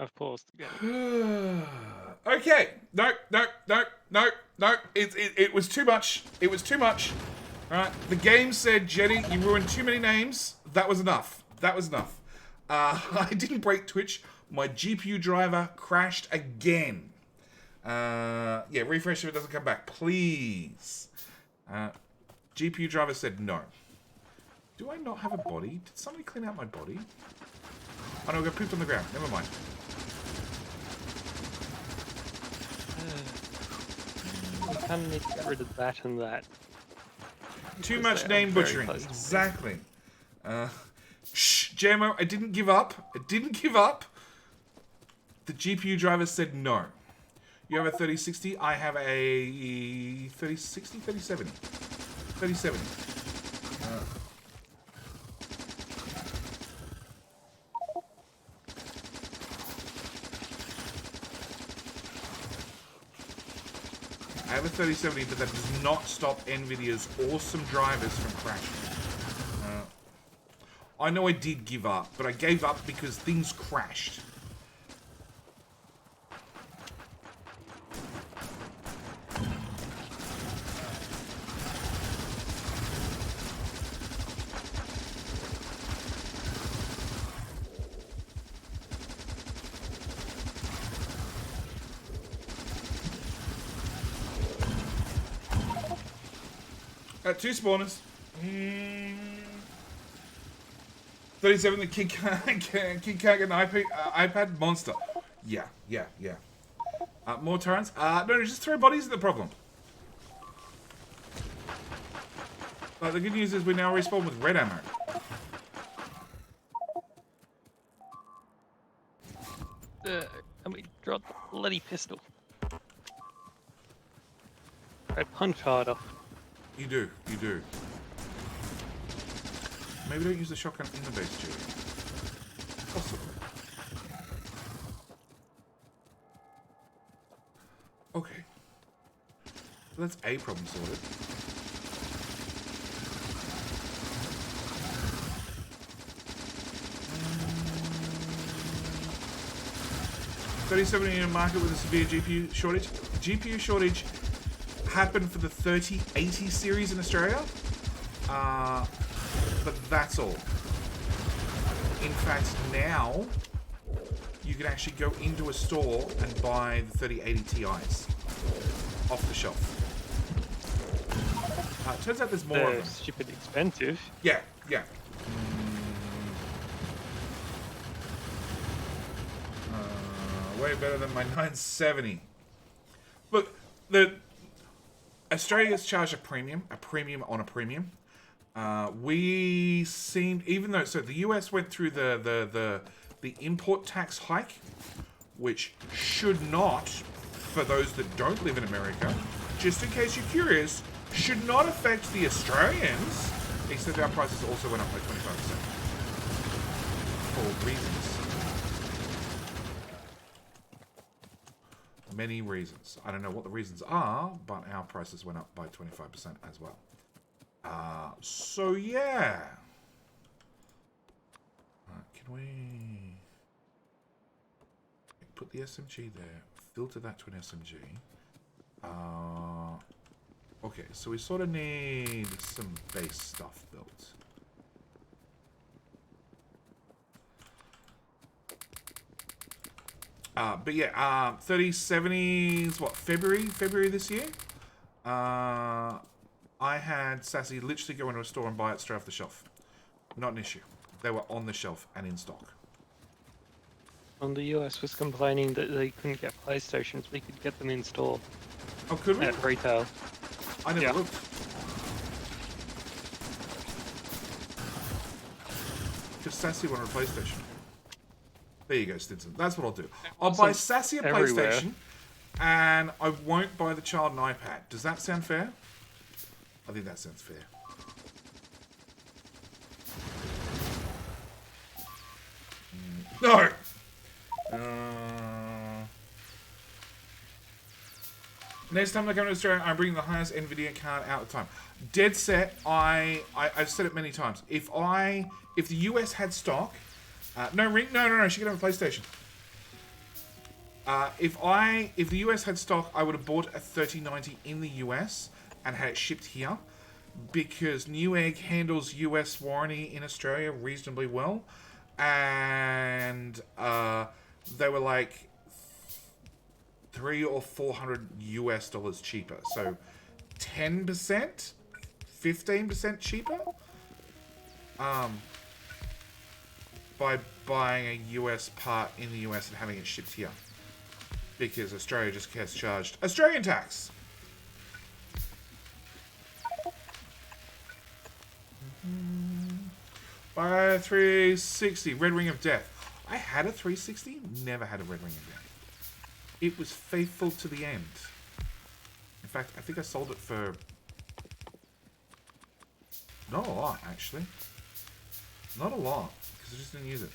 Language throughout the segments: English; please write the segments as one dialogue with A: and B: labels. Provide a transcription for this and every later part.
A: I've paused again.
B: Okay. No. It was too much. It was too much. All right. The game said, Jetty, you ruined too many names. That was enough. That was enough. I didn't break Twitch. My GPU driver crashed again. Yeah, refresh if it doesn't come back, please. GPU driver said no. Do I not have a body? Did somebody clean out my body? Oh no, I got pooped on the ground. Never mind.
A: You kind of need to get rid of that and that.
B: Too much name butchering. Exactly. Shh, JMO, I didn't give up. I didn't give up. The GPU driver said no. You have a 3060. I have a 3060, 3070. 3070. I have a 3070, but that does not stop NVIDIA's awesome drivers from crashing. I know I did give up, but I gave up because things crashed. Two spawners. 37, the kid can't get an iPad monster. Yeah. More turrets? No, just throw bodies at the problem. The good news is we now respawn with red ammo.
A: Can we drop the bloody pistol? I punch harder.
B: You do. Maybe don't use the shotgun in the base, G. Possibly. Okay. So that's a problem sorted. $37 in a market with a severe GPU shortage. GPU shortage happened for the 3080 series in Australia. But that's all. In fact, now you can actually go into a store and buy the 3080 Ti's off the shelf. Turns out there's more of them.
A: Stupid expensive.
B: Yeah. Way better than my 970. Look, Australia's charged a premium on a premium. We seemed, even though, so the US went through the import tax hike, which should not, for those that don't live in America, just in case you're curious, should not affect the Australians, except our prices also went up by 25%. For reasons. Many reasons. I don't know what the reasons are, but our prices went up by 25% as well. So yeah. Can we put the SMG there? Filter that to an SMG. Okay, so we sort of need some base stuff built. But yeah, 3070s, what, February this year? I had Sassy literally go into a store and buy it straight off the shelf. Not an issue. They were on the shelf and in stock.
A: And the US was complaining that they couldn't get PlayStations, we could get them in store.
B: Oh, could we?
A: At retail.
B: I never looked. Because Sassy wanted a PlayStation. There you go, Stinson. That's what I'll do. I'll buy Sassy a PlayStation, and I won't buy the child an iPad. Does that sound fair? I think that sounds fair. No! Next time I come to Australia, I'm bringing the highest NVIDIA card out of time. Dead set. I've said it many times. If the US had stock, no, she could have a PlayStation. If the US had stock, I would have bought a 3090 in the US and had it shipped here, because Newegg handles US warranty in Australia reasonably well, and they were like $300 or $400 US cheaper, so 10%, 15% cheaper, by buying a US part in the US and having it shipped here. Because Australia just gets charged Australian tax. Buy a 360 Red Ring of Death. I had a 360, never had a Red Ring of Death. It was faithful to the end. In fact, I think I sold it for not a lot, actually. Not a lot, because I just didn't use it.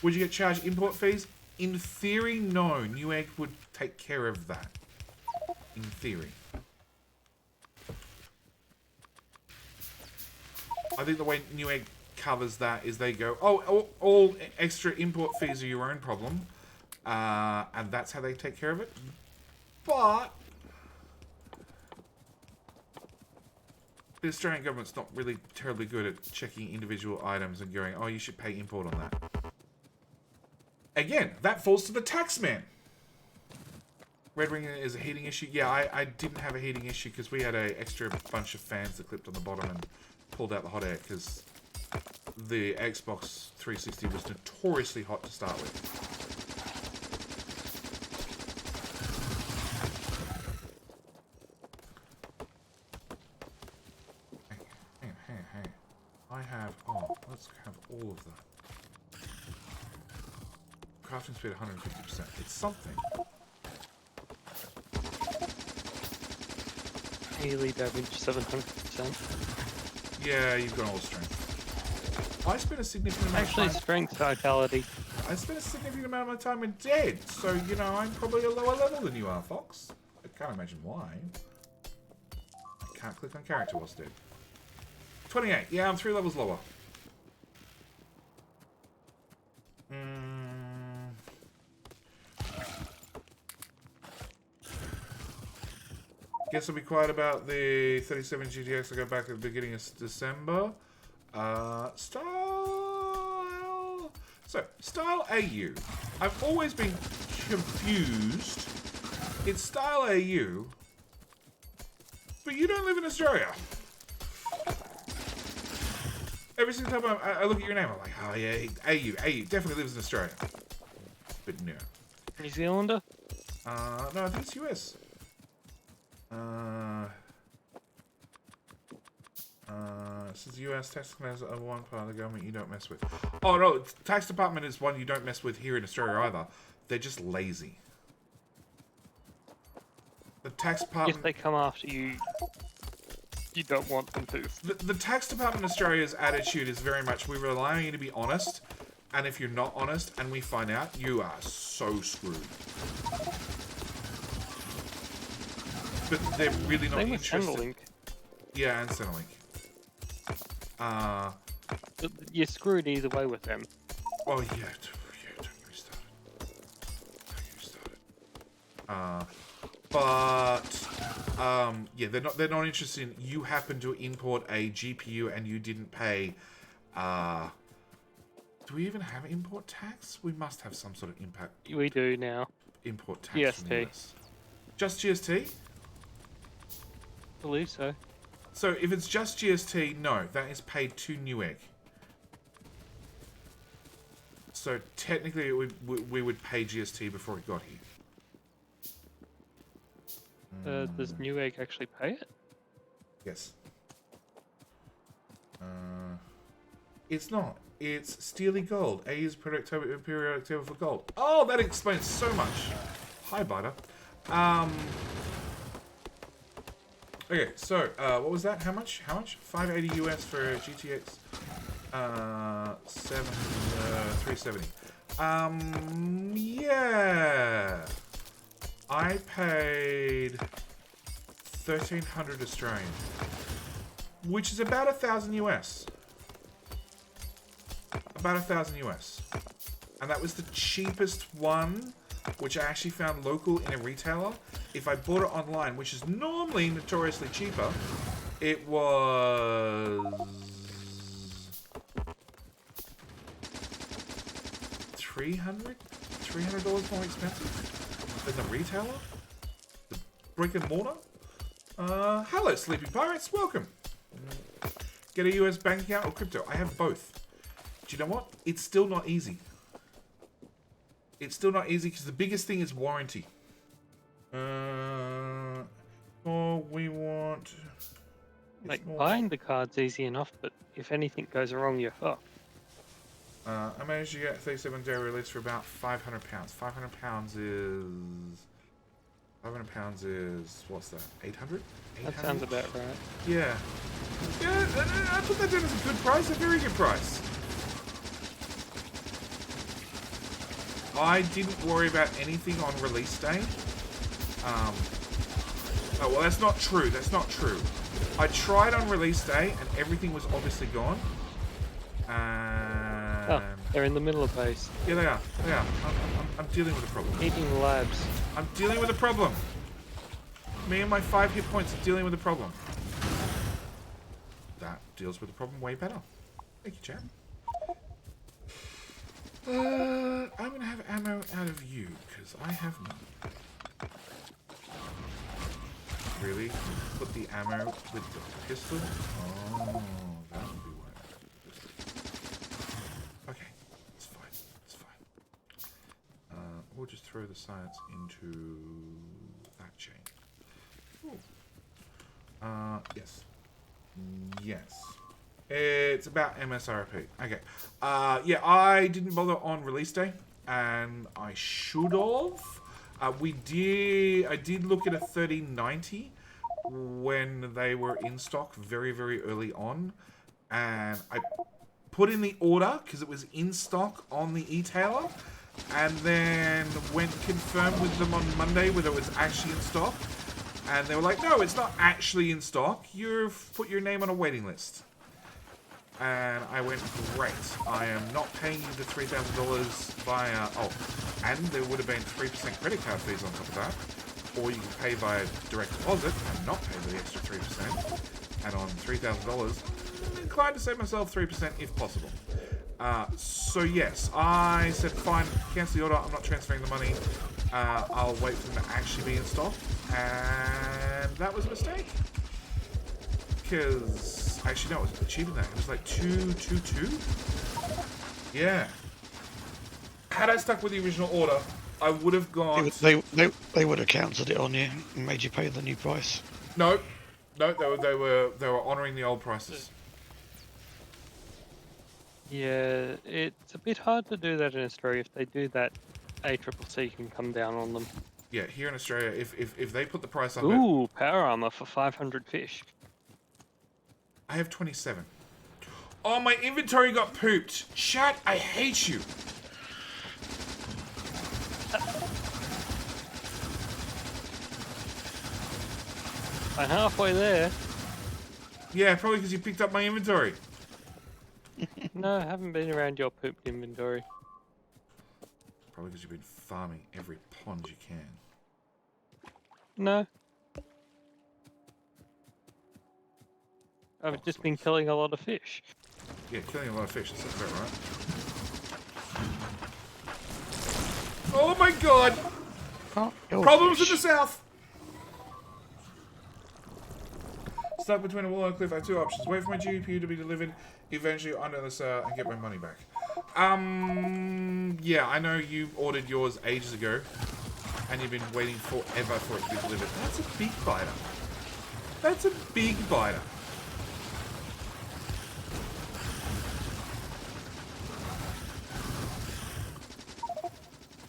B: Would you get charged import fees? In theory, no. Newegg would take care of that. In theory. I think the way Newegg covers that is they go, oh, all extra import fees are your own problem. And that's how they take care of it. But the Australian government's not really terribly good at checking individual items and going, oh, you should pay import on that. Again, that falls to the tax man. Red Ring is a heating issue. Yeah, I didn't have a heating issue because we had an extra bunch of fans that clipped on the bottom and pulled out the hot air because the Xbox 360 was notoriously hot to start with. Hey. I have... Oh, let's have all of that. Crafting speed 150%. It's something.
A: Melee damage 700%.
B: Yeah, you've got all the strength. I spent a significant amount
A: Actually,
B: of time...
A: strength vitality.
B: I spent a significant amount of my time in dead, so, you know, I'm probably a lower level than you are, Fox. I can't imagine why. I can't click on character whilst dead. 28. Yeah, I'm 3 levels lower. Guess I'll be quiet about the 37 GTX. I go back at the beginning of December. Style... So, Style AU. I've always been confused. It's Style AU, but you don't live in Australia. Every single time I look at your name, I'm like, oh yeah, AU definitely lives in Australia. But no.
A: New Zealander?
B: No, I think it's US. Since the US tax commands are one part of the government you don't mess with. Oh no, tax department is one you don't mess with here in Australia either. They're just lazy. The tax department...
A: If they come after you, you don't want them to.
B: The tax department in Australia's attitude is very much, we rely on you to be honest, and if you're not honest and we find out, you are so screwed. But they're really not
A: Same with
B: interested.
A: Centrelink.
B: Yeah, and Centrelink.
A: You're screwed either way with them.
B: Oh yeah, don't get me started. Yeah, they're not interested in, you happen to import a GPU and you didn't pay. Do we even have import tax? We must have some sort of
A: We do now.
B: import tax from the
A: GST.
B: US. Just GST?
A: I believe so.
B: So if it's just GST, no, that is paid to Newegg. So technically, we would pay GST before it got here.
A: Does Newegg actually pay it?
B: Yes. It's not. It's Steely Gold. A is periodic table for gold. Oh, that explains so much. Hi, Bida. Okay, so, what was that? How much? 580 US for GTX 370. Yeah. I paid 1,300 Australian, which is about 1,000 US. About 1,000 US. And that was the cheapest one which I actually found local in a retailer. If I bought it online, which is normally notoriously cheaper, it was $300 more expensive than the retailer, the brick and mortar. Hello, Sleepy Pirates. Welcome. Get a US bank account or crypto? I have both. Do you know what? It's still not easy. It's still not easy because the biggest thing is warranty. We want...
A: Like, buying the card's easy enough, but if anything goes wrong, you're fucked.
B: I managed to get 37-day release for about £500. £500 is... what's that? 800?
A: That sounds about right.
B: Yeah. Yeah, I put that down as a good price, a very good price. I didn't worry about anything on release day. Oh, well, that's not true. That's not true. I tried on release day, and everything was obviously gone.
A: Oh, they're in the middle of base.
B: Yeah, they are. They are. I'm dealing with a problem.
A: Eating labs.
B: I'm dealing with a problem. Me and my 5 hit points are dealing with a problem. That deals with the problem way better. Thank you, champ. I'm gonna have ammo out of you, because I have none. Really? Put the ammo with the pistol? Oh, that would be why. Okay, it's fine. It's fine. We'll just throw the science into that chain. Ooh. Yes. Yes. It's about MSRP. Okay. Yeah, I didn't bother on release day, and I should have. I did look at a 3090 when they were in stock very, very early on, and I put in the order because it was in stock on the e-tailer, and then went confirmed with them on Monday whether it was actually in stock, and they were like, no, it's not actually in stock. You've put your name on a waiting list. And I went, great. I am not paying you the $3,000 via... Oh, and there would have been 3% credit card fees on top of that. Or you can pay via direct deposit and not pay the extra 3%. And on $3,000, I'm inclined to save myself 3% if possible. So yes, I said, fine, cancel the order. I'm not transferring the money. I'll wait for them to actually be in stock. And that was a mistake. Because... Actually, no, it was cheaper than that. It was like 222. Yeah. Had I stuck with the original order, I would have gone...
C: They would have cancelled it on you and made you pay the new price.
B: No. No, they were honouring the old prices.
A: Yeah, it's a bit hard to do that in Australia. If they do that, ACCC can come down on them.
B: Yeah, here in Australia, if they put the price on...
A: Ooh, power armor for 500 fish.
B: I have 27. Oh, my inventory got pooped. Chat, I hate you.
A: I'm halfway there.
B: Yeah, probably because you picked up my inventory.
A: No, I haven't been around your pooped inventory.
B: Probably because you've been farming every pond you can.
A: No. I've just been killing a lot of fish.
B: Yeah, killing a lot of fish. That's about right. Oh my god!
C: Oh,
B: Problems in the south! Stuck between a wall and a cliff. I have two options. Wait for my GPU to be delivered eventually under this and get my money back. Yeah, I know you ordered yours ages ago. And you've been waiting forever for it to be delivered. That's a big biter. That's a big biter.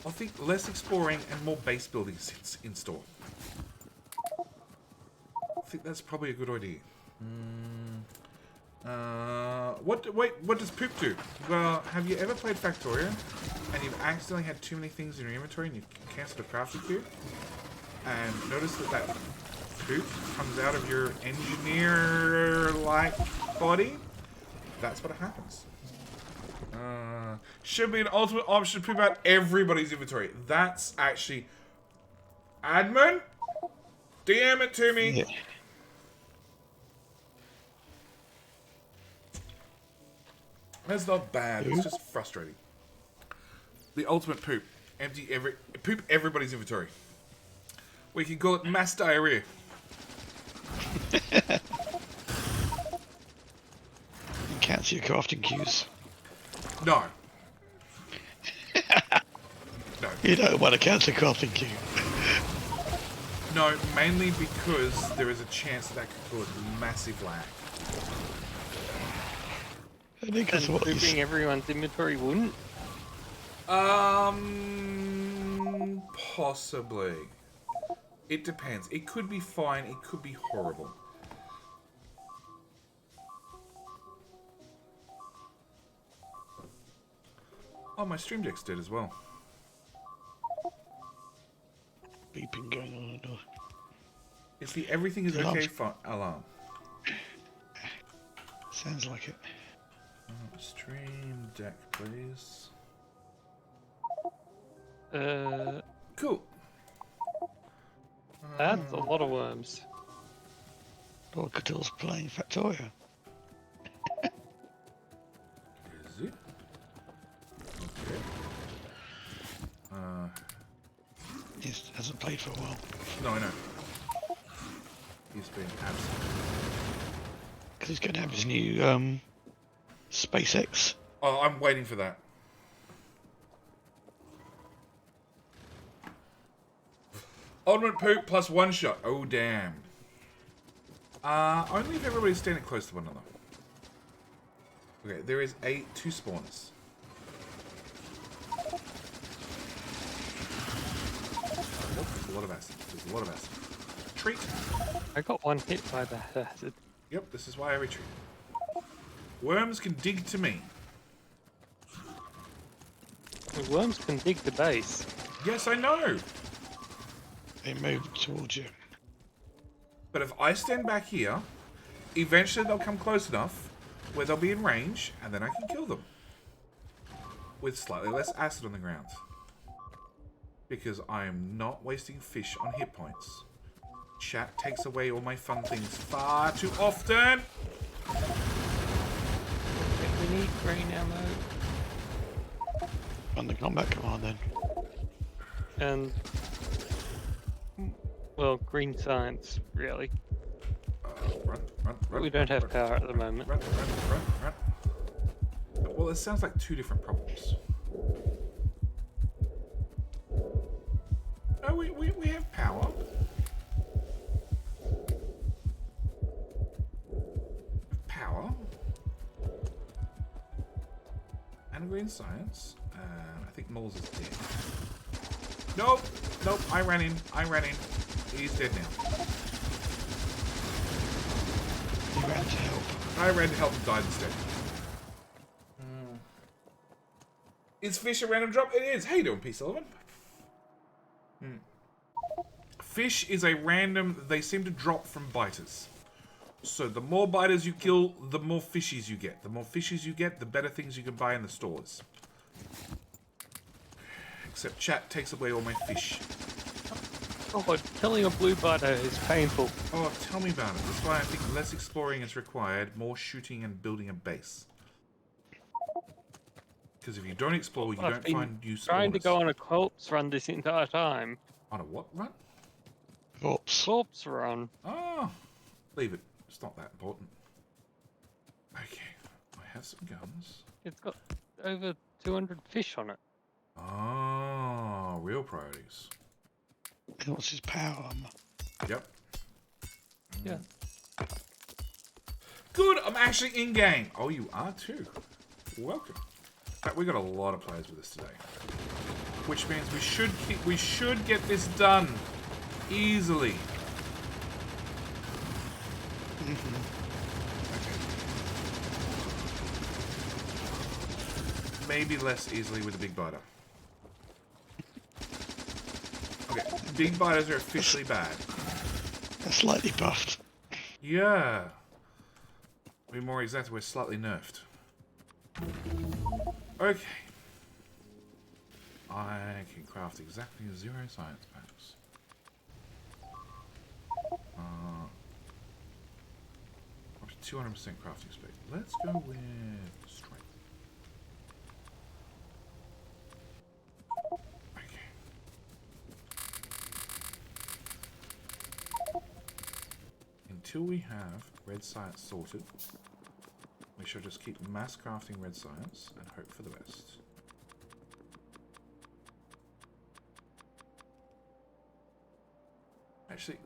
B: I think less exploring and more base building sits in store. I think that's probably a good idea. Wait, what does poop do? Well, have you ever played Factorio and you've accidentally had too many things in your inventory and you've cancelled a crafting queue? And notice that poop comes out of your engineer-like body? That's what happens. Should be an ultimate option to poop out everybody's inventory. That's actually... Admin? DM it to me.
C: Yeah.
B: That's not bad. It's just frustrating. The ultimate poop. Poop everybody's inventory. We can call it mass diarrhea.
C: Cancel your crafting queues.
B: No. No.
C: You don't want to cancel a crafting queue.
B: No, mainly because there is a chance that could cause massive lag.
C: I think that's
A: And
C: what
A: pooping
C: is.
A: everyone's inventory wouldn't.
B: Possibly. It depends. It could be fine. It could be horrible. Oh, my stream deck's dead as well.
C: Beeping going on and on.
B: It's the everything is
C: Alarm.
B: okay alarm.
C: Sounds like it.
B: Stream deck, please. Cool.
A: That's a lot of worms.
C: Lord Catull's playing Factorio.
B: Is it? Okay.
C: He hasn't played for a while.
B: No, I know. He's been absent.
C: Because he's going to have his new SpaceX.
B: Oh, I'm waiting for that. Ultimate poop plus one shot. Oh, damn. Only if everybody's standing close to one another. Okay, there is two spawners. Oh, there's a lot of acid. There's a lot of acid. Treat.
A: I got one hit by that acid.
B: Yep, this is why I retreat. Worms can dig to me.
A: The worms can dig the base.
B: Yes, I know.
C: They moved towards you.
B: But if I stand back here, eventually they'll come close enough where they'll be in range, and then I can kill them. With slightly less acid on the ground. Because I am not wasting fish on hit points. Chat takes away all my fun things far too often.
A: We need green ammo.
C: Run the combat command then.
A: And... well, green science, really.
B: Run,
A: We don't have power at the moment.
B: Run. Well, it sounds like two different problems. Oh, we have power. Power. And green science. I think Moles is dead. Nope, I ran in. He's dead now.
C: You ran to help.
B: I ran to help and died instead. Is fish a random drop? It is. How you doing, P. Sullivan? Fish is a random... They seem to drop from biters. So the more biters you kill, the more fishies you get. The more fishies you get, the better things you can buy in the stores. Except chat takes away all my fish.
A: Oh, killing a blue biter is painful.
B: Oh, tell me about it. That's why I think less exploring is required, more shooting and building a base. Because if you don't explore, you don't find new spawners.
A: Trying to go on a corpse run this entire time.
B: On a what run?
C: Corpse.
A: Corpse run.
B: Oh, leave it. It's not that important. Okay, I have some guns.
A: It's got over 200 fish on it.
B: Oh, real priorities.
C: And what's his power armor?
B: Yep.
A: Yeah.
B: Good, I'm actually in game. Oh, you are too. Welcome. In fact, we got a lot of players with us today, which means we should get this done easily. Okay. Maybe less easily with a big biter. Okay, big biters are officially bad.
C: They're slightly buffed.
B: Yeah. To be more exact, we're slightly nerfed. Okay. I can craft exactly 0 science packs. Up to 200% crafting speed. Let's go with strength. Okay. Until we have red science sorted, we shall just keep mass crafting red science and hope for the best. Actually,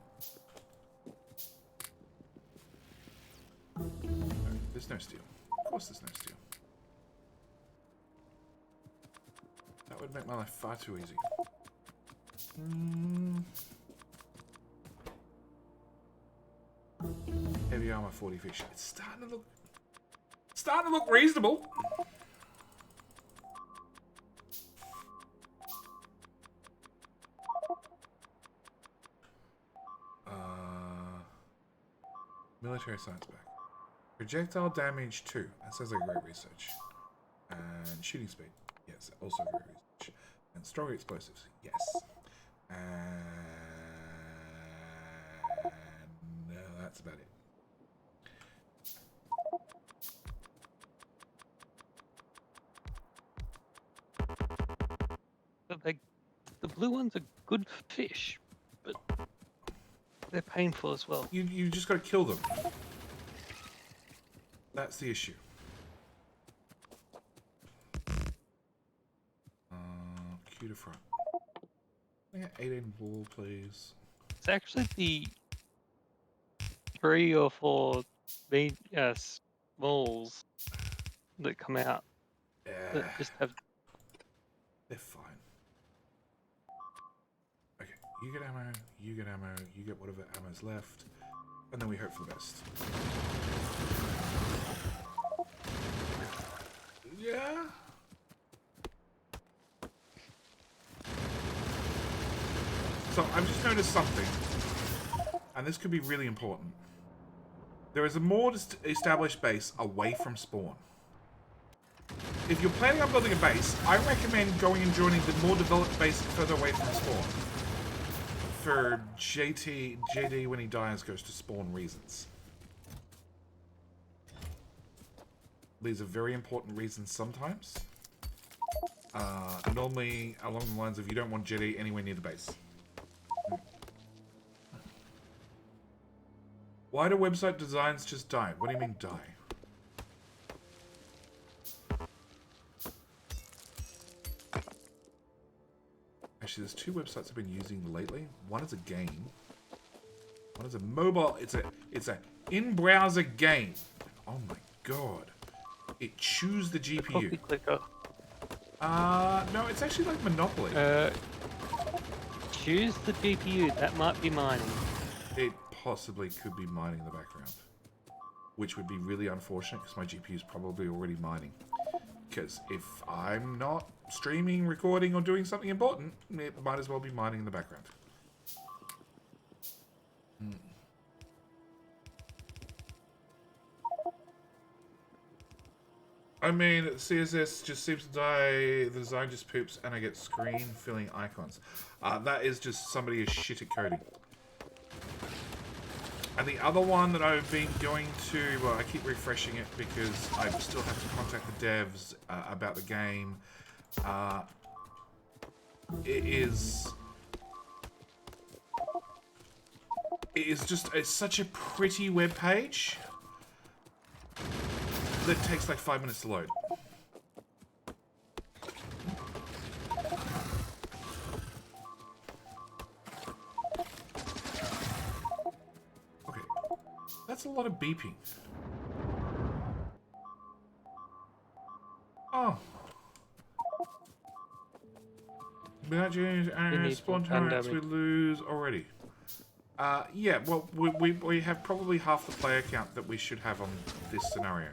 B: no, there's no steel. Of course there's no steel. That would make my life far too easy. Heavy armor 40 fish. It's starting to look reasonable. Military science back. Projectile damage 2. That sounds like great research. And shooting speed. Yes, also great research. And stronger explosives. Yes. And no, that's about it.
A: But the blue ones are good fish, but they're painful as well.
B: You just got to kill them. That's the issue. Q to front. I got 18 ball, please.
A: It's actually the 3 or 4 smalls that come out that just have.
B: They're fine. Okay, you get ammo, you get ammo, you get whatever ammo's left, and then we hope for the best. Yeah? So, I've just noticed something, and this could be really important. There is a more established base away from spawn. If you're planning on building a base, I recommend going and joining the more developed base further away from spawn. For JD when he dies goes to spawn reasons. These are very important reasons sometimes. Normally along the lines of you don't want JD anywhere near the base. Why do website designs just die? What do you mean die? Actually, there's 2 websites I've been using lately. One is a game. One is a mobile. It's a in-browser game. Oh my god! It chews the GPU.
A: Copy clicker.
B: No, it's actually like Monopoly.
A: Choose the GPU. That might be mining.
B: It possibly could be mining in the background, which would be really unfortunate because my GPU is probably already mining. Because if I'm not streaming, recording, or doing something important, it might as well be mining in the background. I mean, CSS just seems to die, the design just poops, and I get screen-filling icons. That is just somebody is shit at coding. And the other one that I've been going to, well, I keep refreshing it because I still have to contact the devs about the game. It is just such a pretty web page that takes like 5 minutes to load. Okay, that's a lot of beeping. Oh. Without change and spawn turrets, we lose already. Yeah, well, we have probably half the player count that we should have on this scenario.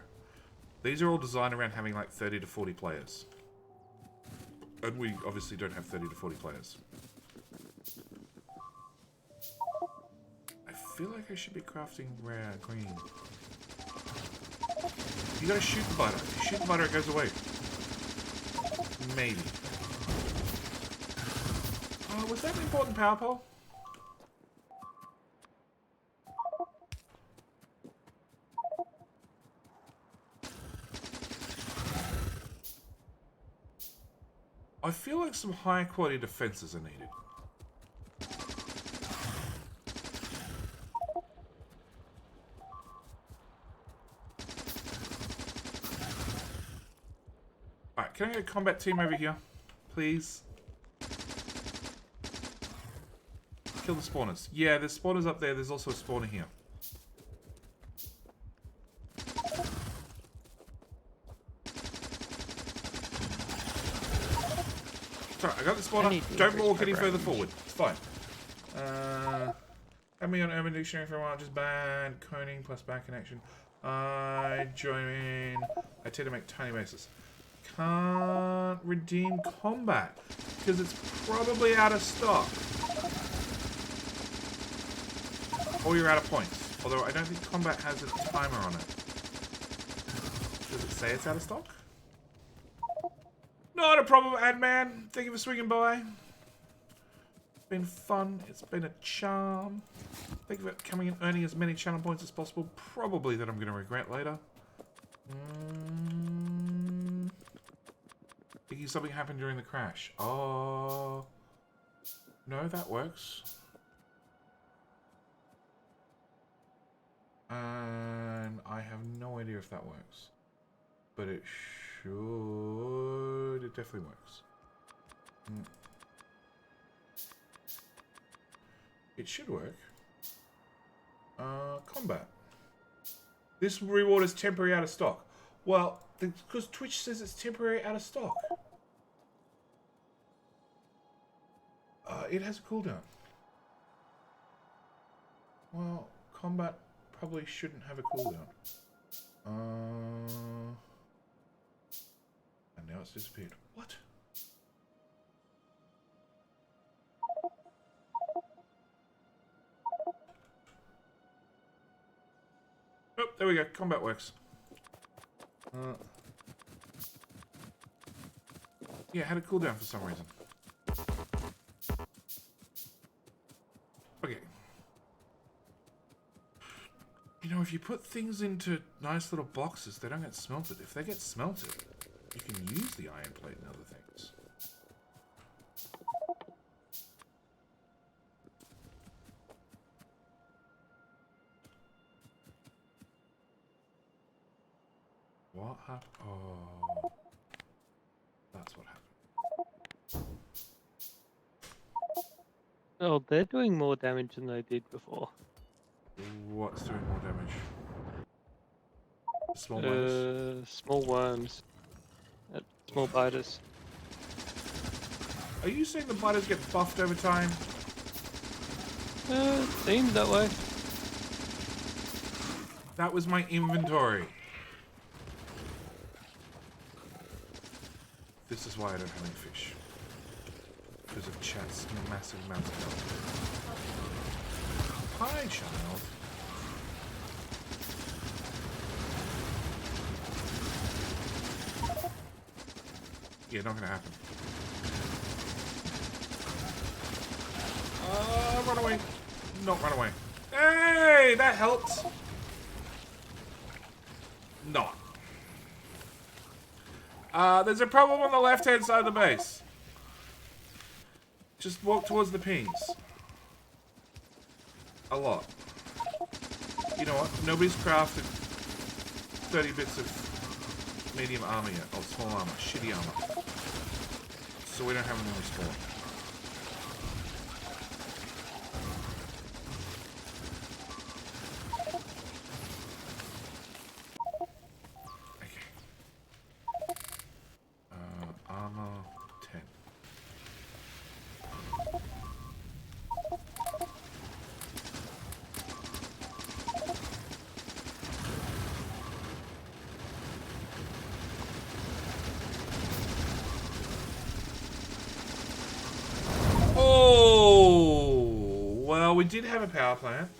B: These are all designed around having like 30 to 40 players. And we obviously don't have 30 to 40 players. I feel like I should be crafting green. You gotta shoot the butter. If you shoot the butter, it goes away. Maybe. Oh, was that an important power pole? I feel like some high quality defenses are needed. Alright, can I get a combat team over here? Please? Kill the spawners. Yeah, there's spawners up there. There's also a spawner here. Sorry, I got the spawner. Don't walk any further forward. It's fine. Add me on Urban Dictionary for a while. Just ban coning plus back connection. I join. I tend to make tiny bases. Can't redeem combat because it's probably out of stock. Or you're out of points. Although I don't think combat has a timer on it. Does it say it's out of stock? Not a problem, Adman. Thank you for swinging by. It's been fun. It's been a charm. Thank you for coming and earning as many channel points as possible. Probably that I'm going to regret later. Thinking something happened during the crash. Oh. No, that works. And I have no idea if that works. But it should. It definitely works. It should work. Combat. This reward is temporary out of stock. Well, because Twitch says it's temporary out of stock. It has a cooldown. Well, combat probably shouldn't have a cooldown. And now it's disappeared. What? Oh, there we go. Combat works. Yeah, it had a cooldown for some reason. Okay. You know, if you put things into nice little boxes, they don't get smelted. If they get smelted, you can use the iron plate and other things. What happened? Oh. That's what happened.
A: Oh, they're doing more damage than they did before.
B: What's doing more damage? Small biters?
A: Small worms. Small biters.
B: Are you saying the biters get buffed over time?
A: Seems that way.
B: That was my inventory. This is why I don't have any fish. Because of chat's massive amounts of health. Hi, child. Yeah, not gonna happen. Run away. Not run away. Hey, that helped. Not. There's a problem on the left-hand side of the base. Just walk towards the pings. A lot. You know what? Nobody's crafted 30 bits of medium armor yet. Oh, small armor. Shitty armor. So we don't have them when we spawn. Armor 10. Oh, well, we did have a power plant.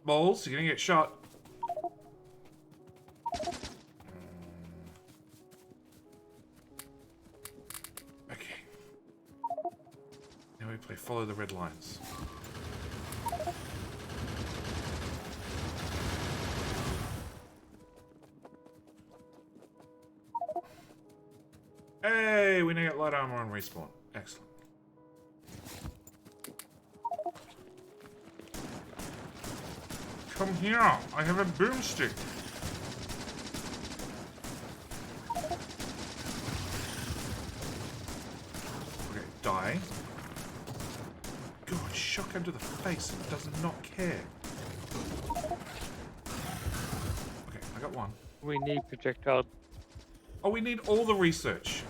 B: Balls, you're gonna get shot. Okay. Now we play follow the red lines. Hey, we now get light armor on respawn. Excellent. Come here, I have a boomstick. Okay, die. God, shotgun to the face and does not care. Okay, I got one.
A: We need projectile.
B: Oh, we need all the research.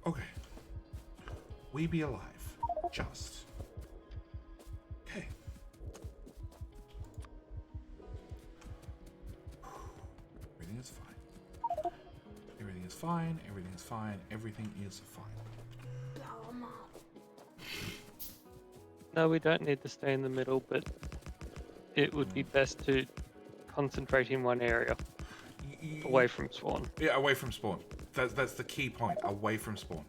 B: Okay. We be alive. Just. Okay. Everything is fine. Everything is fine. Everything is fine. Everything is fine.
A: No, we don't need to stay in the middle, but it would be best to concentrate in one area, away from spawn.
B: Yeah, away from spawn. That's the key point. Away from spawn.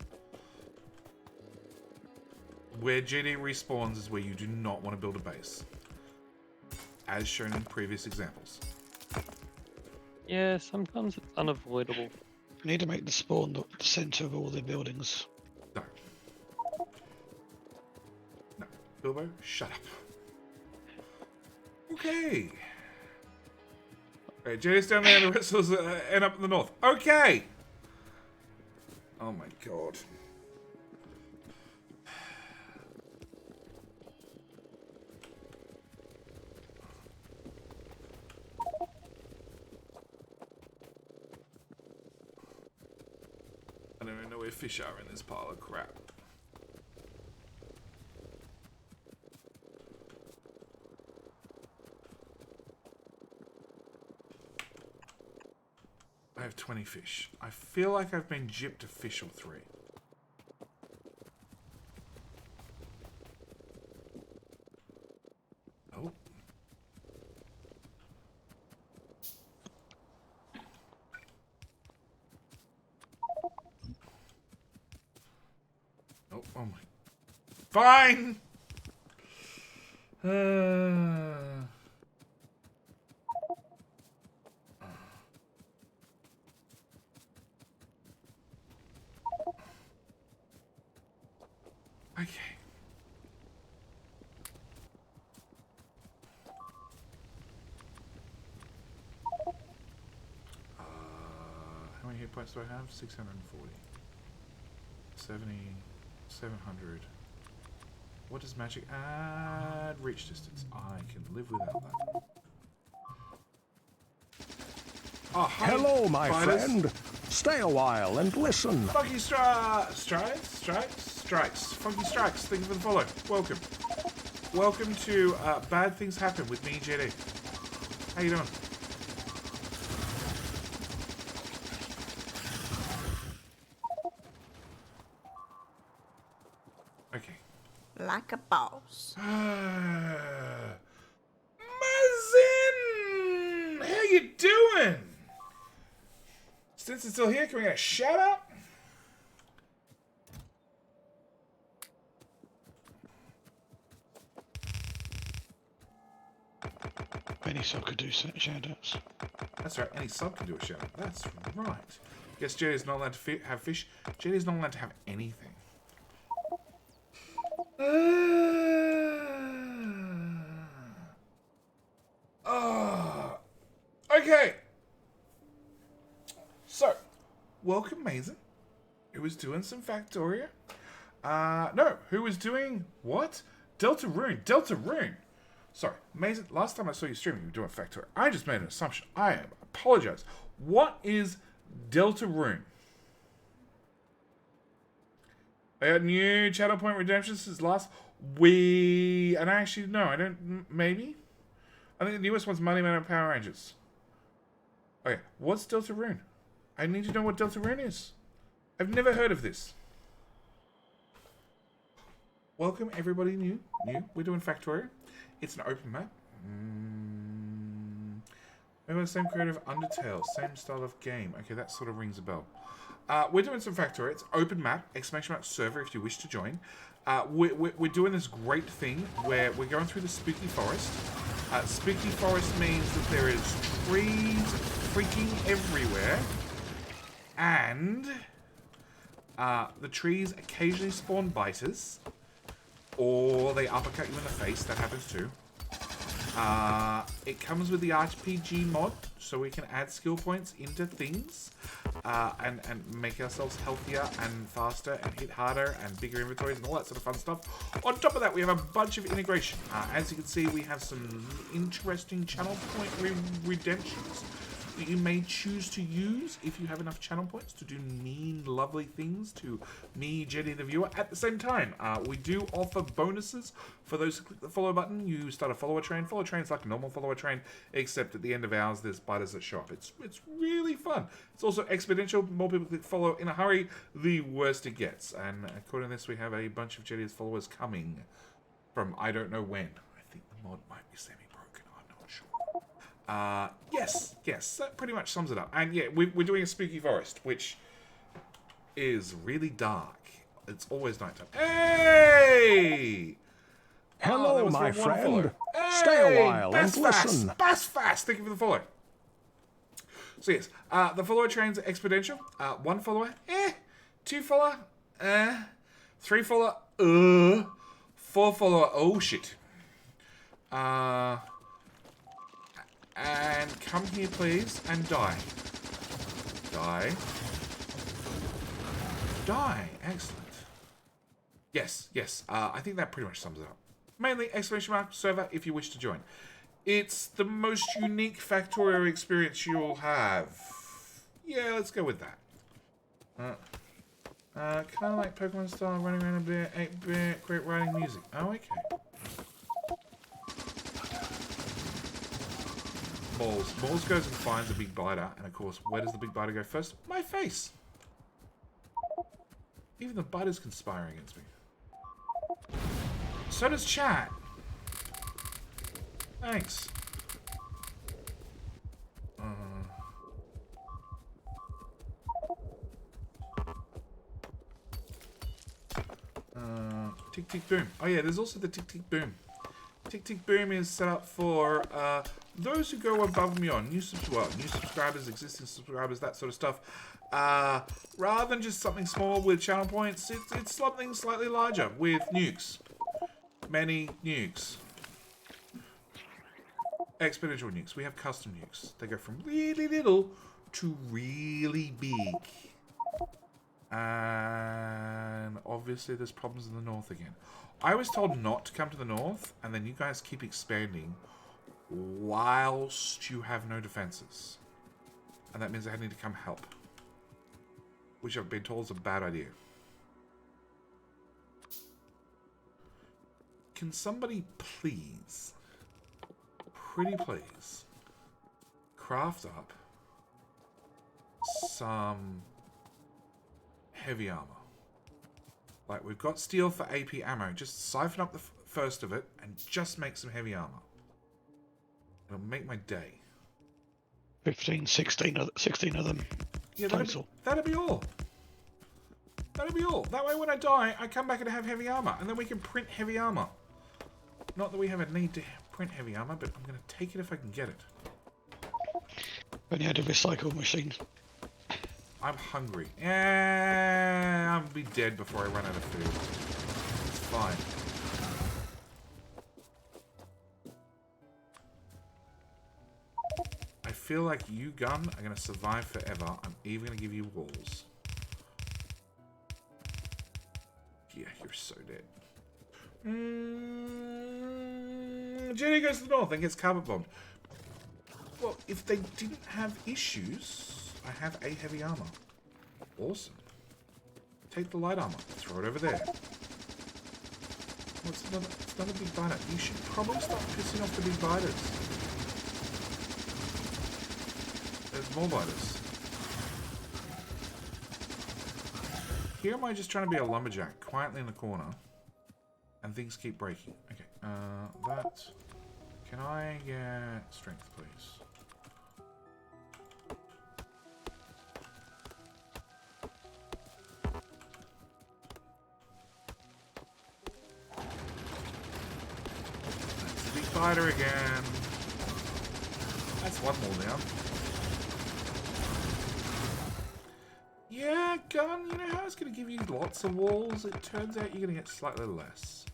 B: Where JD respawns is where you do not want to build a base, as shown in previous examples.
A: Yeah, sometimes it's unavoidable.
C: We need to make the spawn the center of all the buildings.
B: No. No. Bilbo, shut up. Okay. Okay, JD's down there and the rest of us end up in the north. Okay! Oh my god. I don't even know where fish are in this pile of crap. I have 20 fish. I feel like I've been gypped a fish or 3. Oh. Oh my. Fine! Okay. How many hit points do I have? 640. 70. 700. What does magic add? Reach distance. I can live without that. Oh, hi,
D: Hello, my
B: fighters.
D: friend. Stay a while and listen.
B: Funky strikes. Funky strikes. Thank you for the follow. Welcome. Welcome to Bad Things Happen with me, JD. How you doing? Okay.
E: Like a boss.
B: Mazin! How you doing? Since it's still here, can we get a shout out?
C: Any sub could do shoutouts.
B: That's right, any sub can do a shout out. That's right. Guess JD's not allowed to have fish. JD's not allowed to have anything. Okay. So, welcome Mason, who was doing some Factorio. No, who was doing what? Delta Rune. Sorry, Mason, last time I saw you streaming, you were doing Factorio. I just made an assumption. I apologize. What is Delta Rune? I got new channel point redemption since last. And actually, no, I don't, maybe? I think the newest one's Mighty Man and Power Rangers. Okay, what's Deltarune? I need to know what Deltarune is. I've never heard of this. Welcome everybody new. We're doing Factorio. It's an open map. We have the same creator of Undertale, same style of game. Okay, that sort of rings a bell. We're doing some Factorio. It's open map, exclamation mark server if you wish to join. We're doing this great thing where we're going through the spooky forest. Spooky forest means that there is trees freaking everywhere. And the trees occasionally spawn biters. Or they uppercut you in the face. That happens too. It comes with the RPG mod, so we can add skill points into things and make ourselves healthier and faster and hit harder and bigger inventories and all that sort of fun stuff. On top of that, we have a bunch of integration. As you can see, we have some interesting channel point redemptions that you may choose to use if you have enough channel points to do mean, lovely things to me, Jenny, the viewer. At the same time, we do offer bonuses for those who click the follow button. You start a follower train. Follower train is like a normal follower train, except at the end of ours, there's biters that show up. It's really fun. It's also exponential. The more people click follow in a hurry, the worse it gets. And according to this, we have a bunch of Jenny's followers coming from I don't know when. I think the mod might be semi-broken. I'm not sure. Yes, that pretty much sums it up. And yeah, we're doing a spooky forest, which is really dark. It's always nighttime. Hey!
D: Hello,
B: that
D: my
B: was from one follow.
D: friend. Stay a while and
B: Fast.
D: listen.
B: Bass fast. Thank you for the follow. So yes, the follower trains are exponential. One follower, two follower, three follower, four follower, oh shit. And come here, please, and die. Die. Excellent. Yes. I think that pretty much sums it up. Mainly, exclamation mark, server, if you wish to join. It's the most unique Factorio experience you'll have. Yeah, let's go with that. Kind of like Pokemon style, running around a bit, 8-bit, great writing music. Oh, okay. Balls goes and finds a big biter, and of course, where does the big biter go first? My face! Even the biter's conspiring against me. So does chat. Thanks. Tick tick boom. Oh yeah, there's also the tick tick boom. Tick tick boom is set up for those who go above and beyond. New subscribers, existing subscribers, that sort of stuff. Rather than just something small with channel points, it's something slightly larger with nukes. Many nukes. Exponential nukes. We have custom nukes. They go from really little to really big. And obviously there's problems in the north again. I was told not to come to the north, and then you guys keep expanding whilst you have no defenses. And that means I need to come help. Which I've been told is a bad idea. Can somebody please, pretty please, craft up some heavy armor? Like, we've got steel for AP ammo. Just siphon up the first of it and just make some heavy armor. It'll make my day.
C: 15, 16 of them.
B: Yeah,
C: total.
B: That'll be all. That'll be all. That way when I die, I come back and have heavy armor. And then we can print heavy armor. Not that we have a need to print heavy armor, but I'm going to take it if I can get it.
C: When you had a recycle machine.
B: I'm hungry. I'll be dead before I run out of food. It's fine. I feel like you, gun, are going to survive forever. I'm even going to give you walls. Yeah, you're so dead. Jenny goes to the north and gets carpet bombed. Well, if they didn't have issues... I have a heavy armor. Awesome. Take the light armor. Throw it over there. It's another big biter. You should probably stop pissing off the big biters. There's more biters. Here am I just trying to be a lumberjack, quietly in the corner, and things keep breaking. Okay, that... Can I get strength, please? That's the big fighter again. That's one more down. Yeah, gun, you know how it's going to give you lots of walls? It turns out you're going to get slightly less.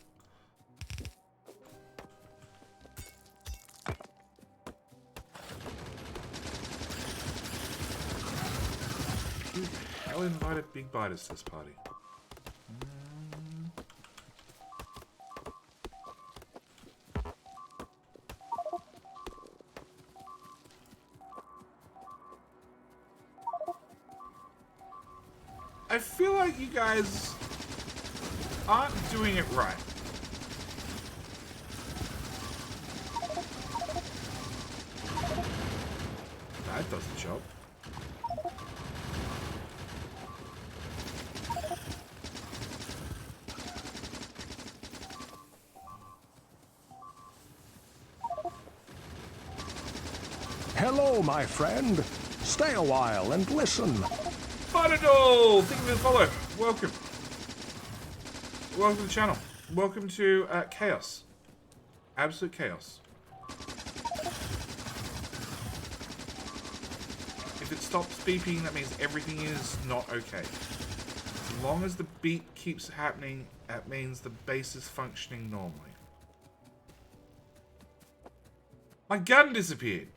B: Who the hell invited big biters to this party? I feel like you guys aren't doing it right. That does the job.
D: Hello, my friend. Stay a while and listen.
B: Fighter-Doll! Thank you for the follow. Welcome. Welcome to the channel. Welcome to Chaos. Absolute chaos. If it stops beeping, that means everything is not okay. As long as the beep keeps happening, that means the base is functioning normally. My gun disappeared.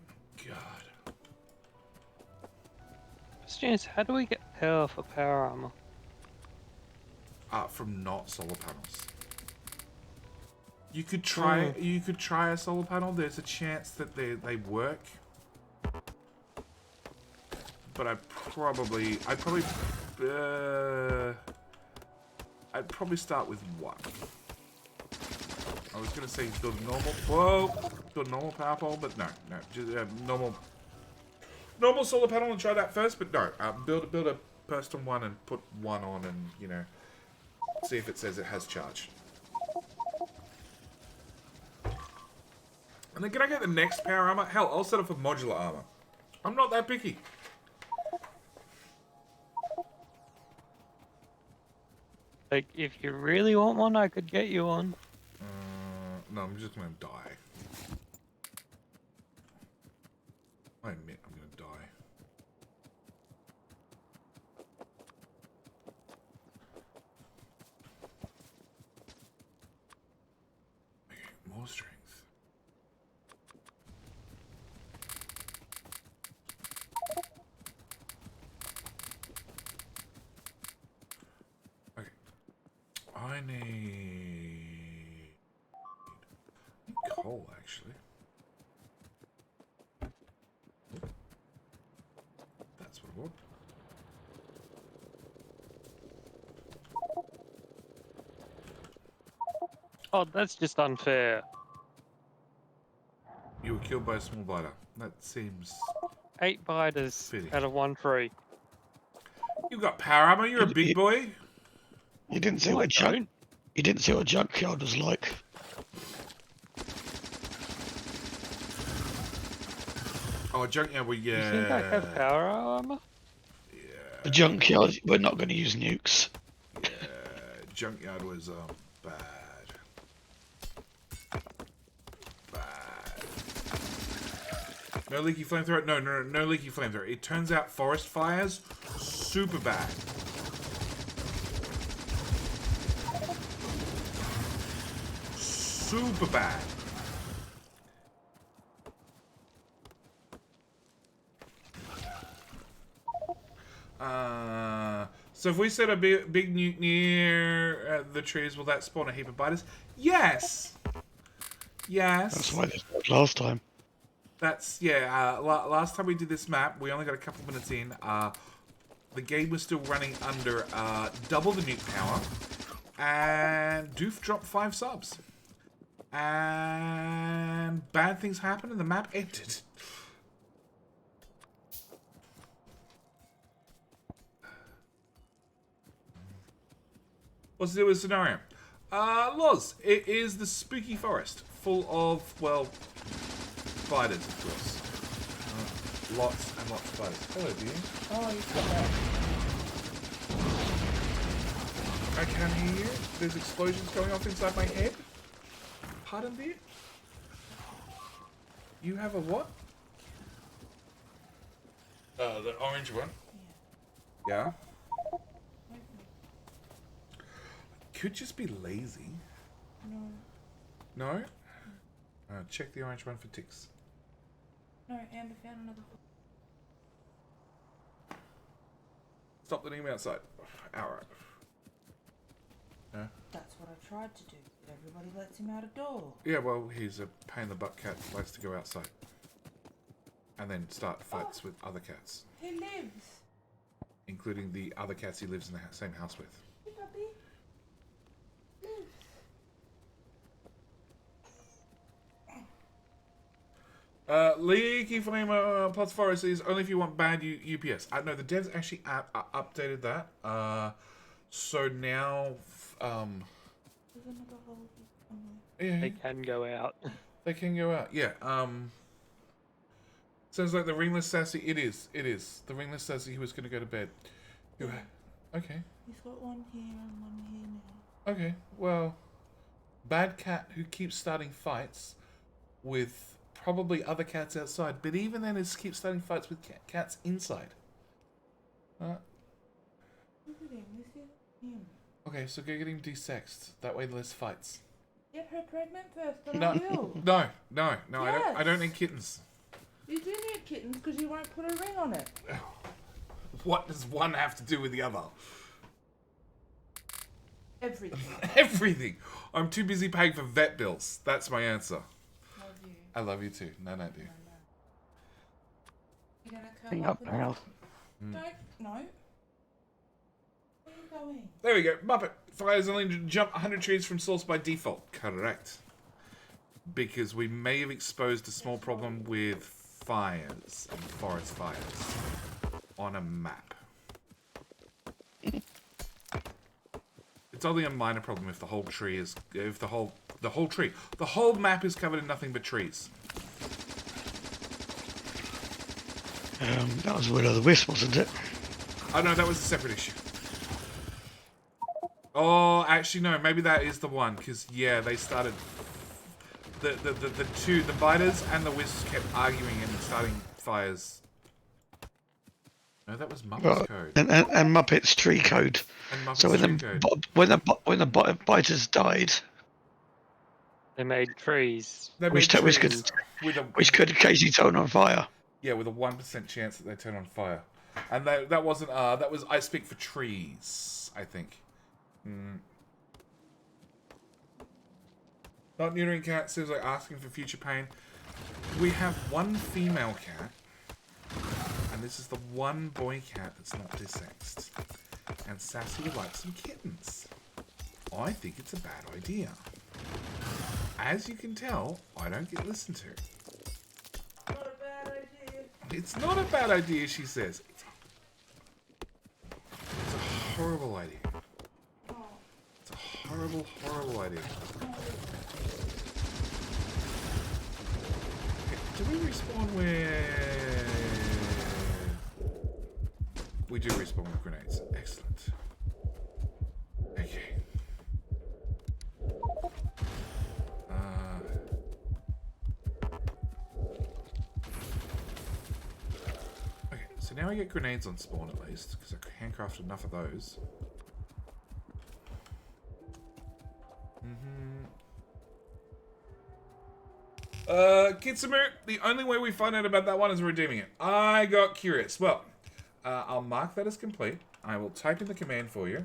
B: God.
A: James, how do we get power for power armor?
B: From not solar panels. You could try. You could try a solar panel. There's a chance that they work. But I'd probably start with one. I was gonna say build a normal. Build a normal power pole, but no, just normal solar panel and try that first. But no, build a Burston one and put one on, and you know, see if it says it has charge. And then can I get the next power armor? Hell, I'll set up a modular armor. I'm not that picky.
A: Like, if you really want one, I could get you one.
B: No, I'm just gonna die. I admit I'm gonna die. Okay, more strength. Okay. I need coal, actually. That's what I want.
A: Oh, that's just unfair.
B: You were killed by a small biter. That seems...
A: 8 biters
B: Fitting.
A: out of 1 free.
B: You got power armor. You're a big boy.
C: You didn't see
A: No, I
C: what
A: don't.
C: You didn't see what Junkyard was like.
B: Oh, junkyard. Well,
A: You
B: yeah.
A: think I have power armor?
C: The Junkyard, we're not going to use nukes.
B: Yeah, junkyard was bad. Bad. No leaky flamethrower. No leaky flamethrower. It turns out forest fires super bad. Super bad. So if we set a big nuke near the trees, will that spawn a heap of biters? Yes. Yes.
C: That's why they stopped last time.
B: That's, yeah, last time we did this map, we only got a couple minutes in. The game was still running under double the nuke power. And Doof dropped 5 subs. And bad things happened and the map ended. What's the deal with the scenario? Loz, it is the spooky forest, full of, well, spiders, of course. Lots and lots of spiders. Hello, dear. Oh, you've got that. I can't hear you. There's explosions going off inside my head. Pardon, dear? You have a what? The orange one. Yeah. Could just be lazy. No? Check the orange one for ticks.
F: No, Amber found another.
B: Stop letting him outside. Alright. Yeah.
F: That's what I tried to do, but everybody lets him out a door.
B: Yeah, well, he's a pain in the butt cat that likes to go outside. And then start fights with other cats.
F: He lives.
B: Including the other cats he lives in the same house with.
F: Hey, puppy. Lives.
B: Leaky Flame plus Forest is only if you want bad UPS. No, the devs actually updated that. So now,
F: There's another hole somewhere.
B: yeah,
A: They can go out.
B: they can go out. Yeah. Sounds like the ringless sassy. It is. The ringless sassy who was going to go to bed. Okay.
F: He's got one here and one here now.
B: Okay. Well, bad cat who keeps starting fights with probably other cats outside, but even then, it keeps starting fights with cats inside.
F: Look at him. This is him.
B: Okay, so go get him desexed. That way, less fights.
F: Get her pregnant first, and
B: No,
F: I will.
B: no.
F: Yes.
B: I don't need kittens.
F: You do need kittens because you won't put a ring on it.
B: What does one have to do with the other?
F: Everything.
B: Everything. I'm too busy paying for vet bills. That's my answer.
F: Love you.
B: I love you too. No, dude.
F: You're gonna
C: Hang
F: curl
C: up,
F: up
C: pal.
F: and don't. No. Where are you going?
B: There we go. Muppet. Fires only jump 100 trees from source by default. Correct. Because we may have exposed a small problem with fires and forest fires on a map. It's only a minor problem if the whole tree is the whole map is covered in nothing but trees.
C: That was Will o' the Wisp, wasn't it?
B: Oh no, that was a separate issue. Oh, actually no, maybe that is the one because yeah, they started the biters and the wisps kept arguing and starting fires. No, that was Muppet's code.
C: And Muppet's tree code.
B: And Muppet's
C: So when the biters died,
A: They made trees.
B: They made
C: which
B: trees
C: could
B: with a
C: occasionally turn on fire.
B: yeah, with a 1% chance that they turn on fire, and that wasn't that was I speak for trees, I think. Not neutering cat seems like asking for future pain. We have one female cat, and this is the one boy cat that's not desexed. And Sassy would like some kittens. I think it's a bad idea. As you can tell, I don't get listened to.
F: Not a bad idea.
B: It's not a bad idea, she says. It's a horrible idea. It's a horrible, horrible idea. Okay, do we respawn with... We do respawn with grenades. Excellent. Okay. Okay, so now I get grenades on spawn at least, because I handcrafted enough of those. Kitsumu, the only way we find out about that one is redeeming it. I got curious. Well, I'll mark that as complete. I will type in the command for you.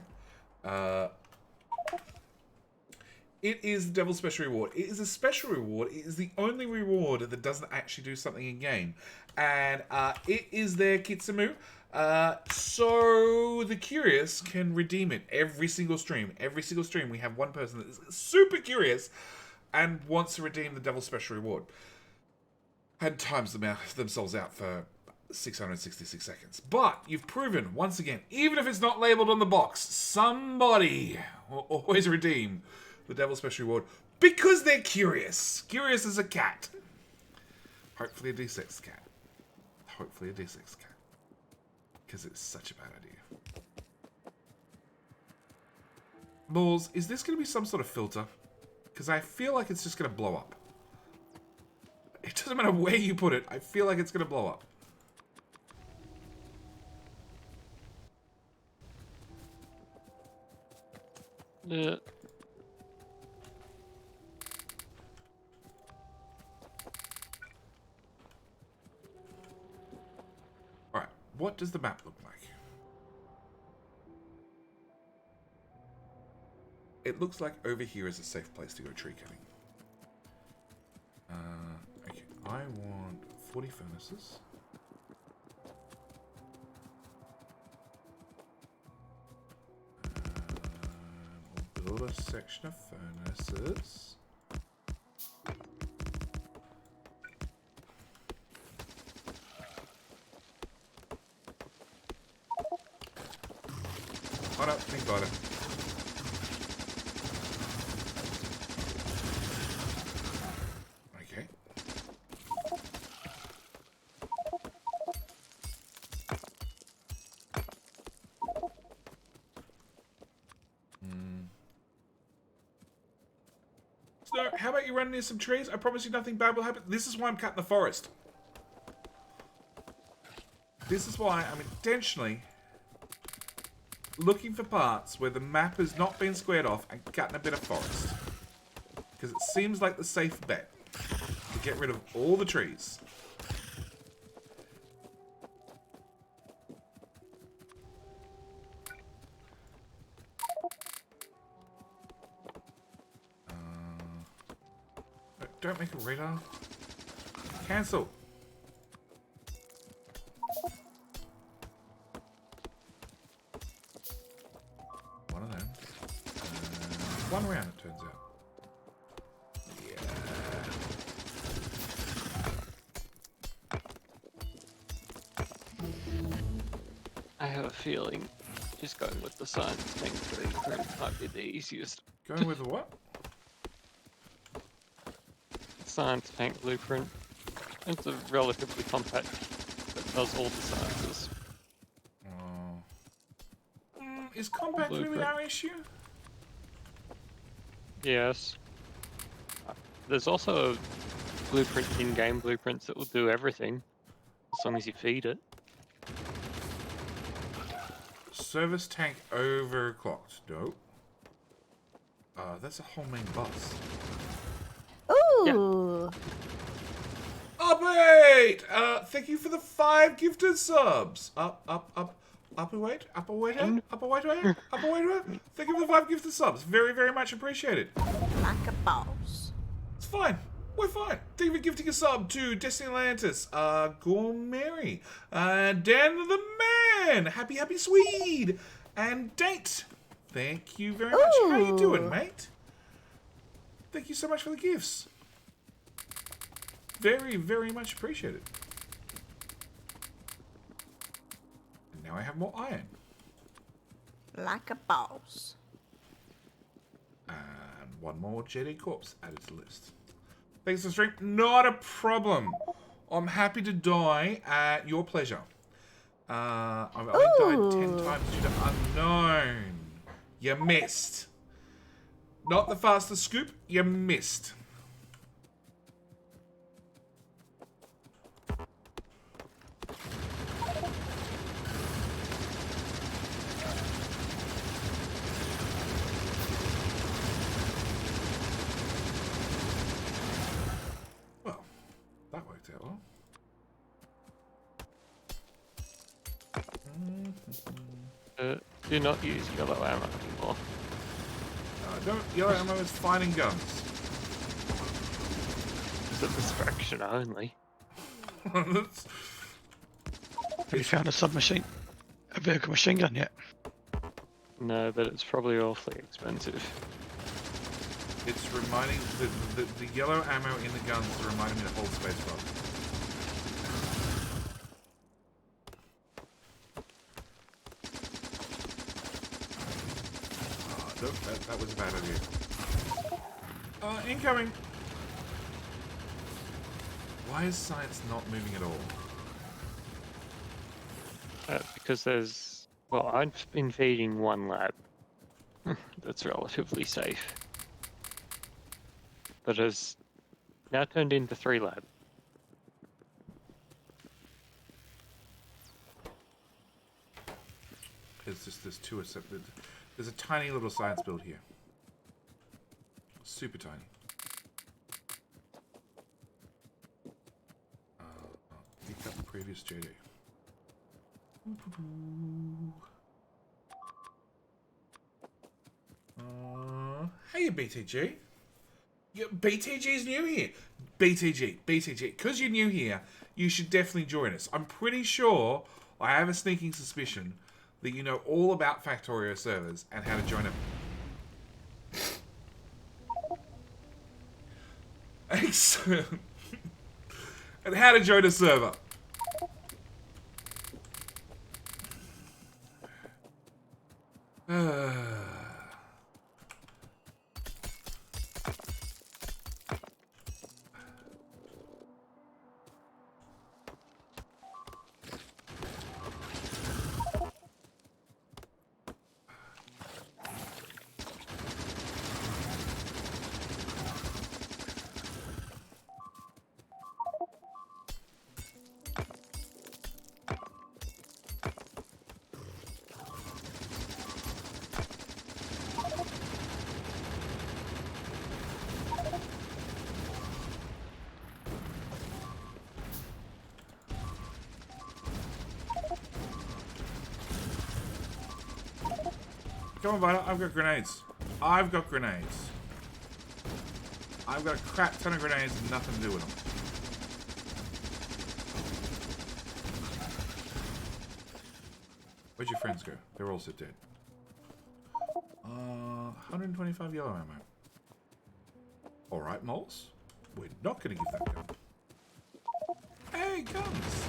B: It is the Devil's Special Reward. It is a special reward. It is the only reward that doesn't actually do something in game. And it is there, Kitsumu. So the curious can redeem it every single stream. Every single stream, we have one person that is super curious and wants to redeem the Devil's Special Reward. And times themselves out for 666 seconds. But you've proven, once again, even if it's not labeled on the box, somebody will always redeem the Devil's Special Reward because they're curious. Curious as a cat. Hopefully a D6 cat. Hopefully a D6 cat. Because it's such a bad idea. Balls, is this going to be some sort of filter? Because I feel like it's just going to blow up. It doesn't matter where you put it, I feel like it's going to blow up.
A: Yeah.
B: Alright, what does the map look like? It looks like over here is a safe place to go tree cutting. Okay, I want 40 furnaces. We'll build a section of furnaces. Hold up, think about it. Okay. So, how about you run near some trees? I promise you nothing bad will happen. This is why I'm cutting the forest. This is why I'm intentionally looking for parts where the map has not been squared off and cutting a bit of forest. Because it seems like the safe bet to get rid of all the trees. Don't make a radar. Cancel. One of them. One round, it turns out. Yeah.
A: I have a feeling just going with the science tank blueprint might be the easiest.
B: Going with the what?
A: Science tank blueprint. It's a relatively compact that does all the sciences.
B: Is compact really
A: Blueprint.
B: our issue?
A: Yes. There's also a blueprint in-game blueprints that will do everything, as long as you feed it.
B: Service tank overclocked. No. That's a whole main bus.
E: Ooh.
B: Upweight! Thank you for the 5 gifted subs. Upweight. Thank you for the 5 gifted subs. Very, very much appreciated.
E: Like a boss.
B: It's fine. We're fine. Thank you for gifting a sub to Destiny Atlantis, Gormary, Dan the Man, Happy Swede, and Date. Thank you very much. How you doing, mate? Thank you so much for the gifts. Very, very much appreciated. And now I have more iron.
E: Like a boss.
B: And one more JD Corpse added to the list. Thanks for the stream. Not a problem. I'm happy to die at your pleasure. I've only died 10 times due to unknown. You missed. Not the fastest scoop, you missed. Well, that worked out well.
A: Do not use yellow ammo anymore.
B: Don't yellow ammo is finding guns.
A: It's a distraction only.
C: Have you found a submachine, a vehicle machine gun yet?
A: No, but it's probably awfully expensive.
B: It's reminding the yellow ammo in the guns is reminding me to hold space bar. Oh, nope, that was a bad idea. Incoming. Why is science not moving at all?
A: Because there's... Well, I've been feeding one lab. That's relatively safe. But has now turned into 3 labs.
B: It's just there's two accepted. There's a tiny little science build here. Super tiny. Picked up the previous JD. Hey, BTG. BTG's new here. BTG. Because you're new here, you should definitely join us. I'm pretty sure, I have a sneaking suspicion, that you know all about Factorio servers and how to join them. Excellent. And how to join a server. Come on, Vita. I've got grenades. I've got grenades. I've got a crap ton of grenades and nothing to do with them. Where'd your friends go? They're all dead. 125 yellow ammo. Alright, moles. We're not going to give that gun. Hey, guns!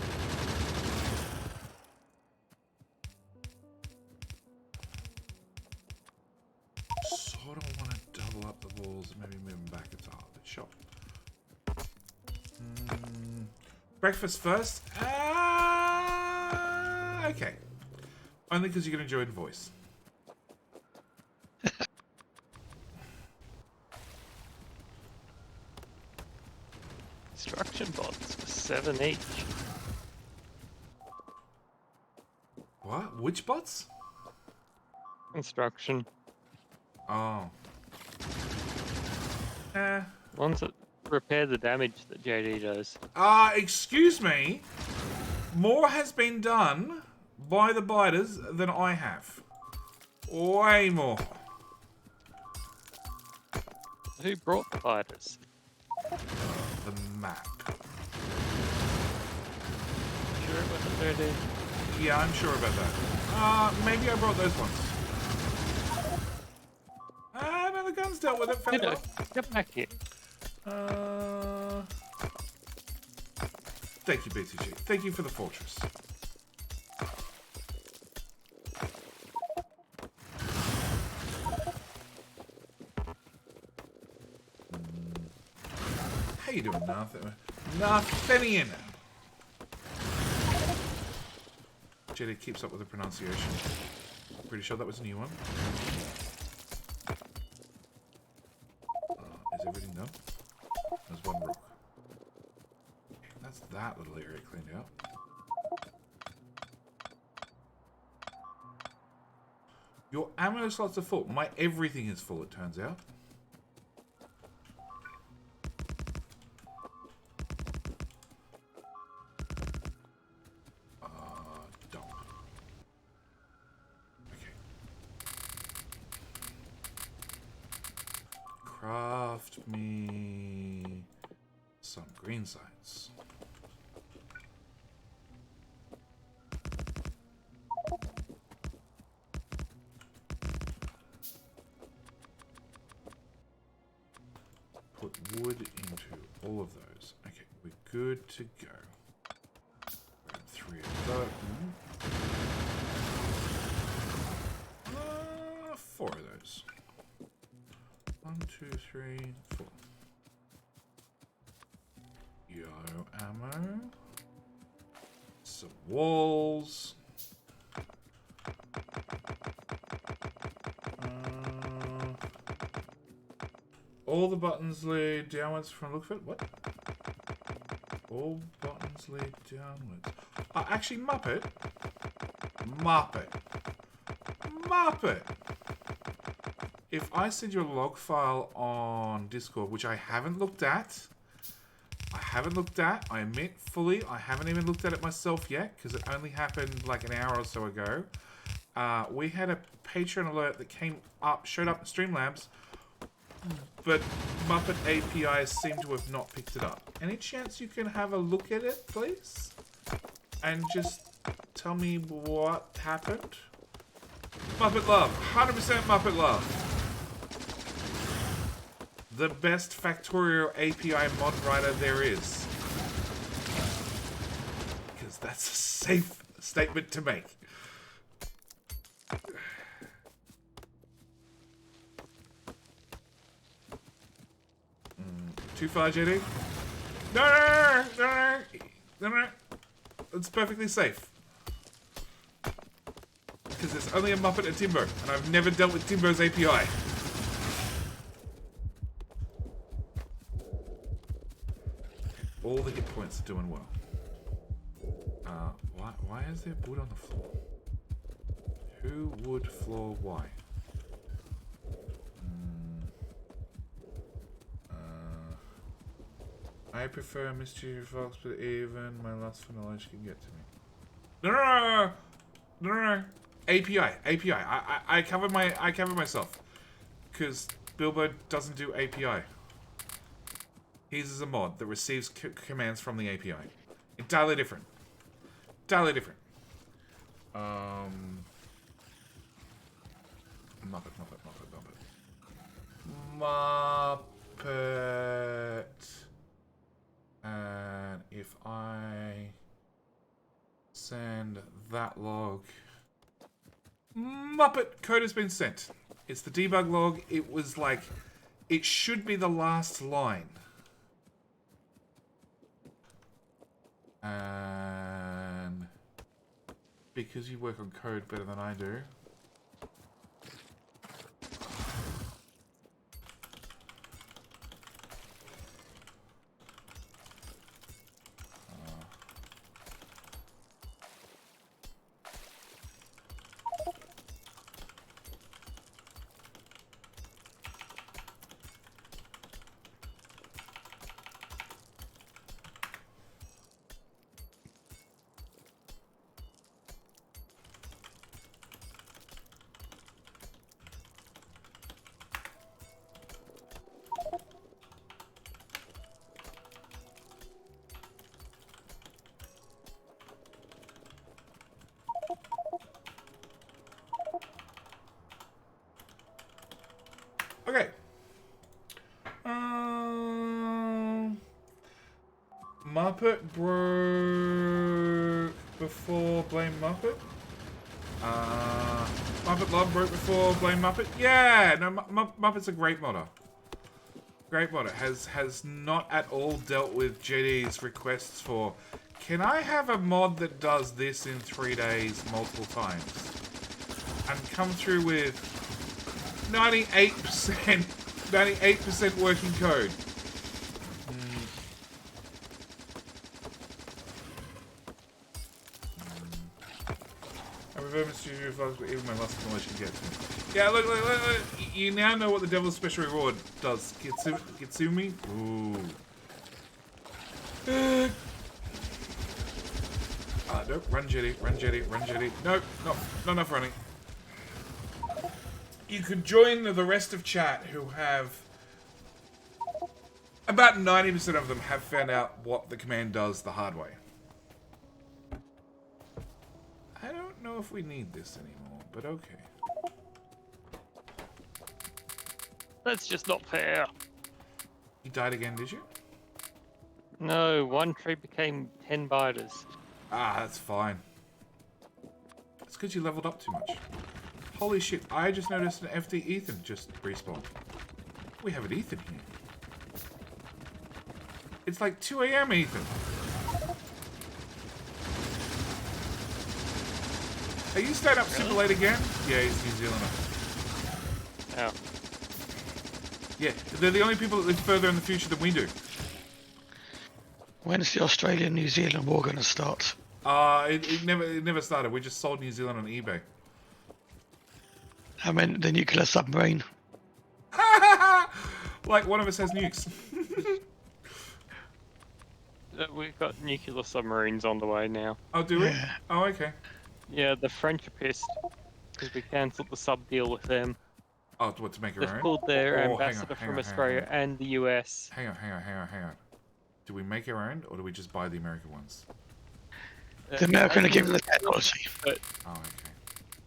B: Sort of want to double up the walls and maybe move them back. It's a hard shot. Breakfast first? Okay. Only because you're going to enjoy the voice.
A: Construction bots for 7 each.
B: What? Which bots?
A: Construction.
B: Oh.
A: Ones that repair the damage that JD does.
B: Excuse me. More has been done by the biters than I have. Way more.
A: Who brought the fighters?
B: The map.
A: Sure it wasn't JD.
B: Yeah, I'm sure about that. Maybe I brought those ones. No, the guns dealt with it fairly well.
A: Get back here.
B: Thank you, BTG. Thank you for the fortress. How you doing, Nathanian? JD keeps up with the pronunciation. Pretty sure that was a new one. Is everything done? There's one rook. That's that little area cleaned out. Your ammo slots are full. My everything is full, it turns out. Dump. Okay. Craft me some green sights. put wood into all of those. Okay, we're good to go. Grab 3 of those. 4 of those. 1, 2, 3, 4. Yellow ammo. Some walls. All the buttons lead downwards from look for it. What? All buttons lead downwards. Actually, Muppet. If I send you a log file on Discord, which I haven't looked at, I admit fully, I haven't even looked at it myself yet, because it only happened like an hour or so ago. We had a Patreon alert that showed up in Streamlabs, but Muppet API seem to have not picked it up. Any chance you can have a look at it, please? And just tell me what happened? Muppet Love. 100% Muppet Love. The best Factorio API mod writer there is. Because that's a safe statement to make. Too far, JD? No. It's perfectly safe. Because there's only a Muppet and Timbo, and I've never dealt with Timbo's API. All the hit points are doing well. Why is there wood on the floor? Who would floor why? I prefer Mischief Fox, but even my lust for knowledge can get to me. No. API. I covered myself. Because Bilbo doesn't do API. His is a mod that receives commands from the API. Entirely different. Muppet. And if I send that log, Muppet code has been sent. It's the debug log. It was like, it should be the last line. And because you work on code better than I do, okay. Muppet broke before blame Muppet. Muppet Love broke before blame Muppet. Yeah, no, Muppet's a great modder. Great modder. Has not at all dealt with JD's requests for, can I have a mod that does this in 3 days multiple times? And come through with 98% working code. I prefer Mischievous Fox, but even my last knowledge can get to me. Yeah, look. You now know what the Devil's Special Reward does. Kitsumi? Ooh. Nope. Run jetty. Nope. Not enough running. You could join the rest of chat who have... About 90% of them have found out what the command does the hard way. I don't know if we need this anymore, but okay.
A: That's just not fair.
B: You died again, did you?
A: No, one tree became 10 biters.
B: Ah, that's fine. It's because you leveled up too much. Holy shit, I just noticed an FD Ethan just respawned. We have an Ethan here. It's like 2 AM, Ethan. Are you staying up super late again? Yeah, he's New Zealander.
A: Oh.
B: Yeah, they're the only people that live further in the future than we do.
C: When's the Australia-New Zealand war going to start?
B: It never started. We just sold New Zealand on eBay.
C: I meant the nuclear submarine.
B: Like one of us has nukes.
A: We've got nuclear submarines on the way now.
B: Oh, do we?
C: Yeah.
B: Oh, okay.
A: Yeah, the French are pissed because we cancelled the sub deal with them.
B: Oh, what, to make our
A: They've
B: own?
A: pulled their
B: Oh, hang on,
A: ambassador
B: hang
A: from
B: on,
A: Australia and the US.
B: Hang on. Do we make our own, or do we just buy the American ones?
C: The American are giving the technology.
A: But
B: Oh, okay.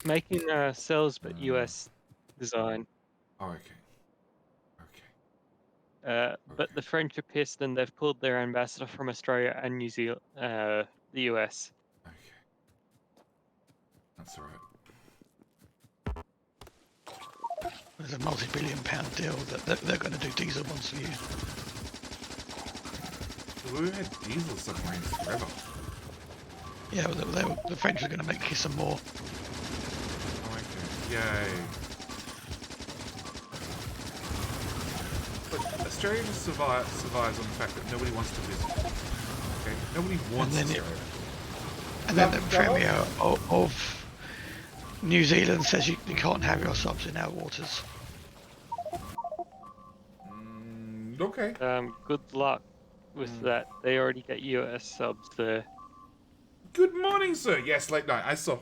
A: making cells, but US design.
B: Oh, okay. Okay.
A: But the French are pissed and they've pulled their ambassador from Australia and New Zealand, the US.
B: Okay. That's alright.
C: There's a multi-billion-pound deal that they're going to do diesel ones for you.
B: We've had diesel submarines forever.
C: Yeah, well, the French are going to make you some more.
B: Oh, okay. Yay. But Australia just survives on the fact that nobody wants to visit. Okay? Nobody wants Australia.
C: And then the Premier of New Zealand says you can't have your subs in our waters.
B: Okay.
A: Good luck with that. They already get US subs there.
B: Good morning, sir. Yes, late night. I saw.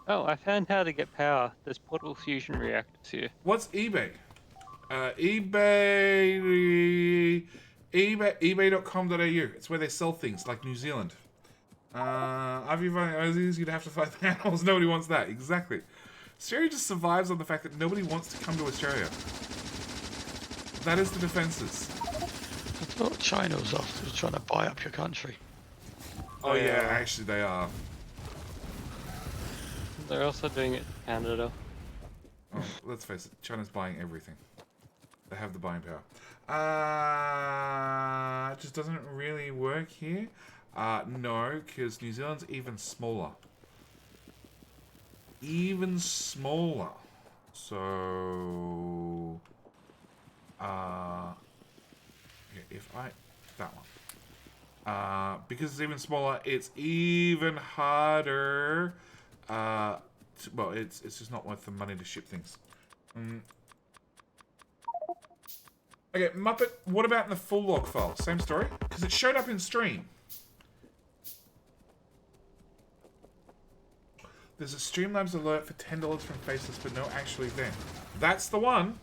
A: Oh, I found how to get power. There's portable fusion reactors here.
B: What's eBay? eBay.com.au. It's where they sell things like New Zealand. I've even Aussies, you'd have to fight the animals. Nobody wants that. Exactly. Australia just survives on the fact that nobody wants to come to Australia. That is the defenses.
C: I thought China was trying to buy up your country.
B: Oh yeah, actually they are.
A: They're also doing it to Canada.
B: Oh, let's face it, China's buying everything. They have the buying power. It just doesn't really work here. No, because New Zealand's even smaller. Even smaller. So... okay, that one. Because it's even smaller, it's even harder. Well, it's just not worth the money to ship things. Okay, Muppet, what about in the full log file? Same story? Because it showed up in stream. There's a Streamlabs alert for $10 from Faceless, but no actual event. That's the one.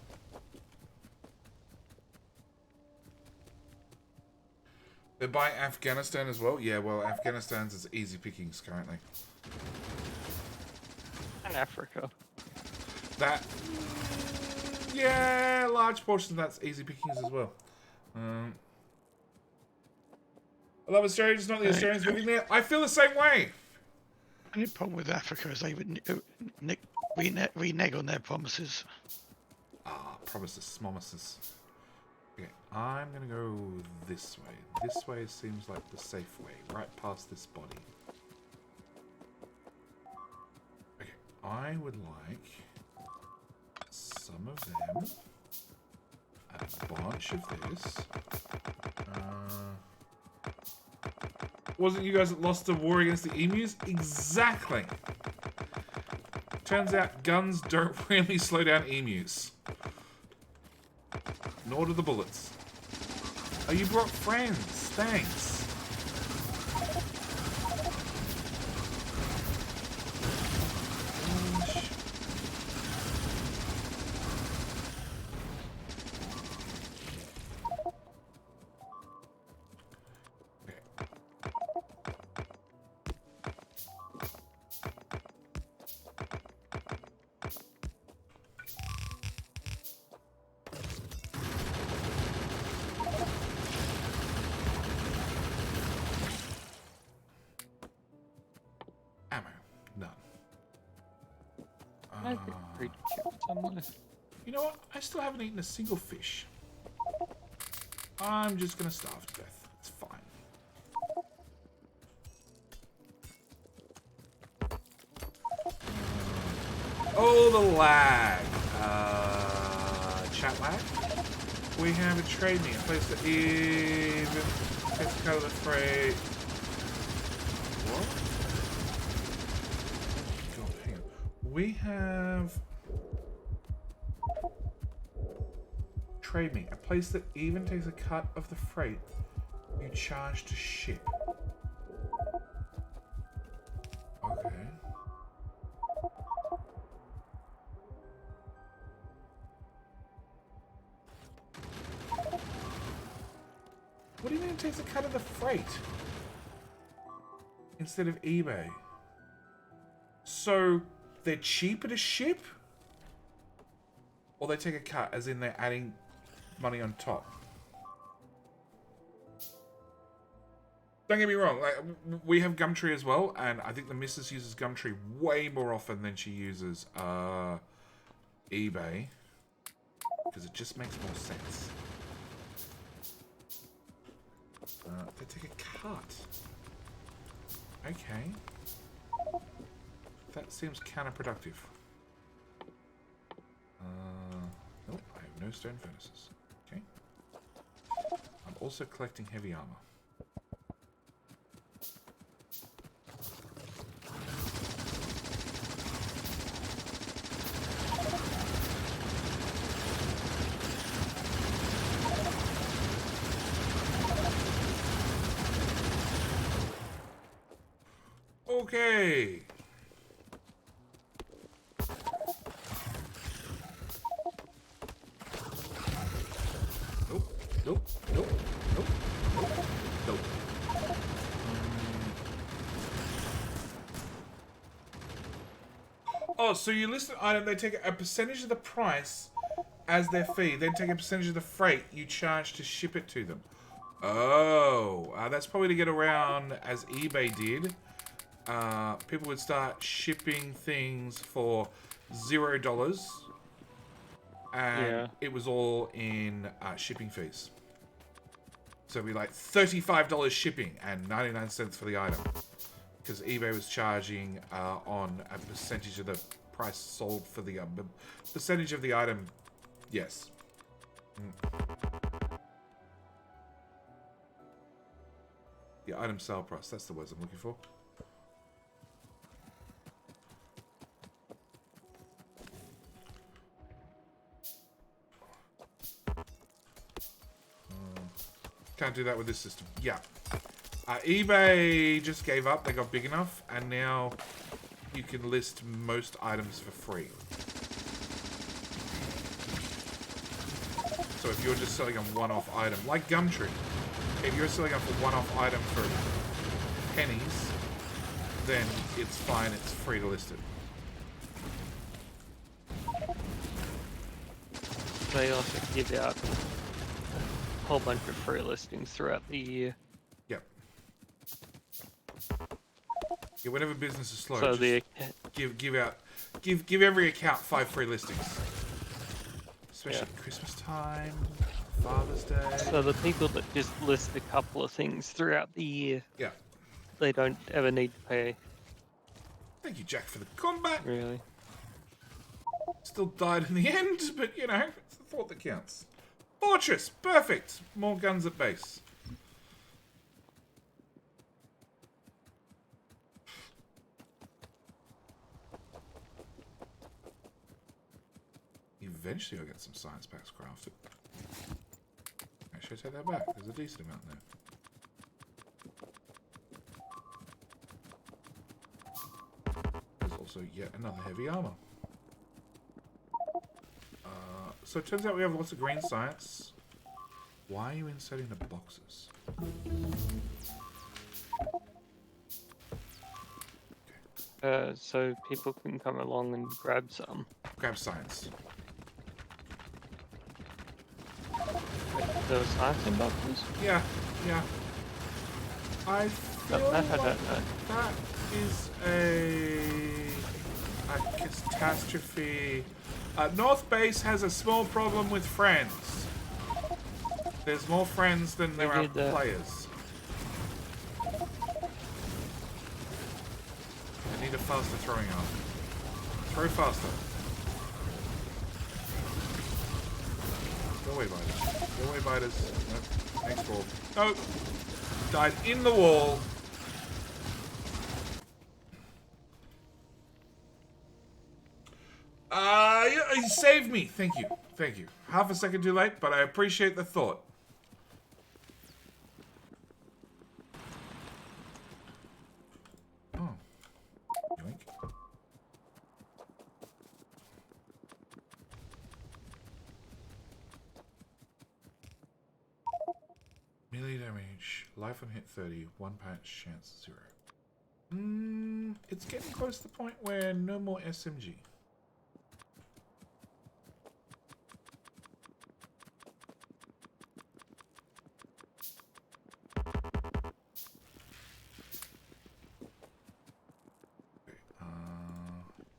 B: They're buying Afghanistan as well? Yeah, well, Afghanistan's is easy pickings currently.
A: And Africa.
B: That... yeah, large portions of that's easy pickings as well. I love Australia, just not the Australians living there. I feel the same way.
C: The only problem with Africa is they would renege on their promises.
B: Promises, smomises. Okay, I'm gonna go this way. This way seems like the safe way, right past this body. Okay, I would like some of them, a bunch of this. Wasn't you guys that lost the war against the emus? Exactly. Turns out guns don't really slow down emus. Nor do the bullets. Oh, you brought friends. Thanks.
A: creature killed somewhere.
B: You know what? I still haven't eaten a single fish. I'm just gonna starve to death. It's fine. Oh, the lag. Chat lag. We have a trade me, a place that even takes cut of the freight. What? God, hang on. We have trade me, a place that even takes a cut of the freight you charge to ship. Okay. What do you mean it takes a cut of the freight? Instead of eBay. So, they're cheaper to ship? Or they take a cut, as in they're adding money on top? Don't get me wrong, like, we have Gumtree as well, and I think the missus uses Gumtree way more often than she uses eBay. Because it just makes more sense. They take a cut. Okay. That seems counterproductive. Nope, I have no stone furnaces. Okay. I'm also collecting heavy armor. Okay. Nope, nope, nope, nope, nope, nope. Oh, so you list an item, they take a percentage of the price as their fee, then take a percentage of the freight you charge to ship it to them. Oh, that's probably to get around, as eBay did. People would start shipping things for $0, and it was all in shipping fees. So it'd be like $35 shipping and 99 cents for the item, because eBay was charging on a percentage of the price sold for the percentage of the item. Yes. The item sale price. That's the words I'm looking for. Can't do that with this system. Yeah. eBay just gave up. They got big enough. And now you can list most items for free. So if you're just selling a one-off item, like Gumtree, if you're selling a one-off item for pennies, then it's fine. It's free to list it.
A: They also give out a whole bunch of free listings throughout the year.
B: Yep. Yeah, whenever business is slow,
A: So
B: just give every account 5 free listings. Especially at Christmas time, Father's Day.
A: So the people that just list a couple of things throughout the year,
B: Yeah.
A: they don't ever need to pay,
B: Thank you, Jack, for the combat.
A: really.
B: Still died in the end, but you know, it's the thought that counts. Fortress, perfect. More guns at base. Eventually I'll get some science packs crafted. Actually, I take that back. There's a decent amount there. There's also yet another heavy armor. So it turns out we have lots of green science. Why are you inserting the boxes?
A: So people can come along and grab some.
B: Grab science.
A: There were science in boxes?
B: Yeah, yeah. I feel
A: I don't
B: like
A: know.
B: that is a A catastrophe. North Base has a small problem with friends. There's more friends than there are players. I need a faster throwing arm. Throw faster. Go away, biters. Go away, biters. Nope. Next ball. Nope. Died in the wall. You saved me. Thank you. Thank you. Half a second too late, but I appreciate the thought. Oh. Yoink. Melee damage. Life on hit 30. 1 patch chance 0. It's getting close to the point where no more SMG.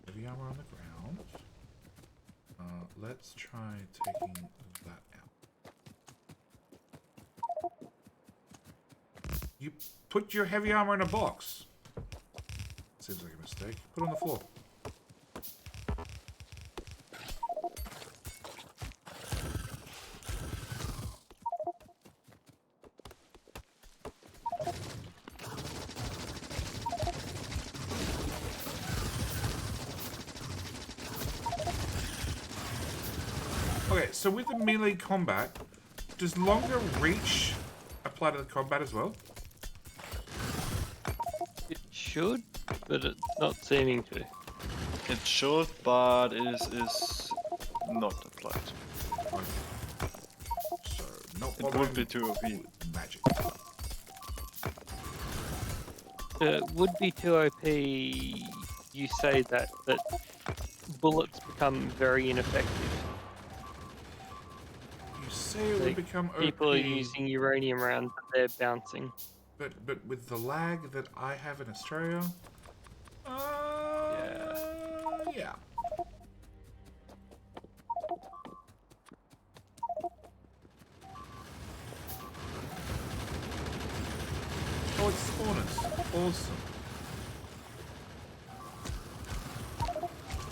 B: Heavy armor on the ground. Let's try taking that out. You put your heavy armor in a box. Seems like a mistake. Put it on the floor. Okay, so with the melee combat, does longer reach apply to the combat as well?
A: It should, but it's not seeming to.
G: It should, but it is not applied.
B: Okay. So, not
G: It would be too OP.
B: magic.
A: It would be too OP. You say that bullets become very ineffective.
B: You say it would become OP.
A: People are using uranium rounds, but they're bouncing.
B: But with the lag that I have in Australia, yeah. Oh, it's spawners. Awesome.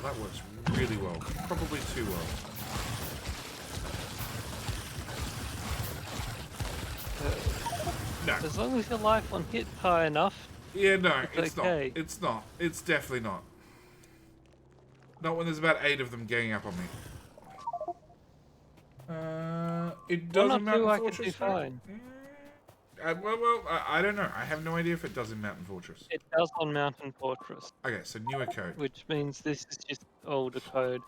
B: That works really well. Probably too well. No.
A: As long as your life on hit's high enough.
B: Yeah, no, it's
A: okay.
B: not. It's not. It's definitely not. Not when there's about 8 of them ganging up on me. It does in Mountain Fortress.
A: Fine.
B: Well, I don't know. I have no idea if it does in Mountain Fortress.
A: It does on Mountain Fortress.
B: Okay, so newer code.
A: Which means this is just older code.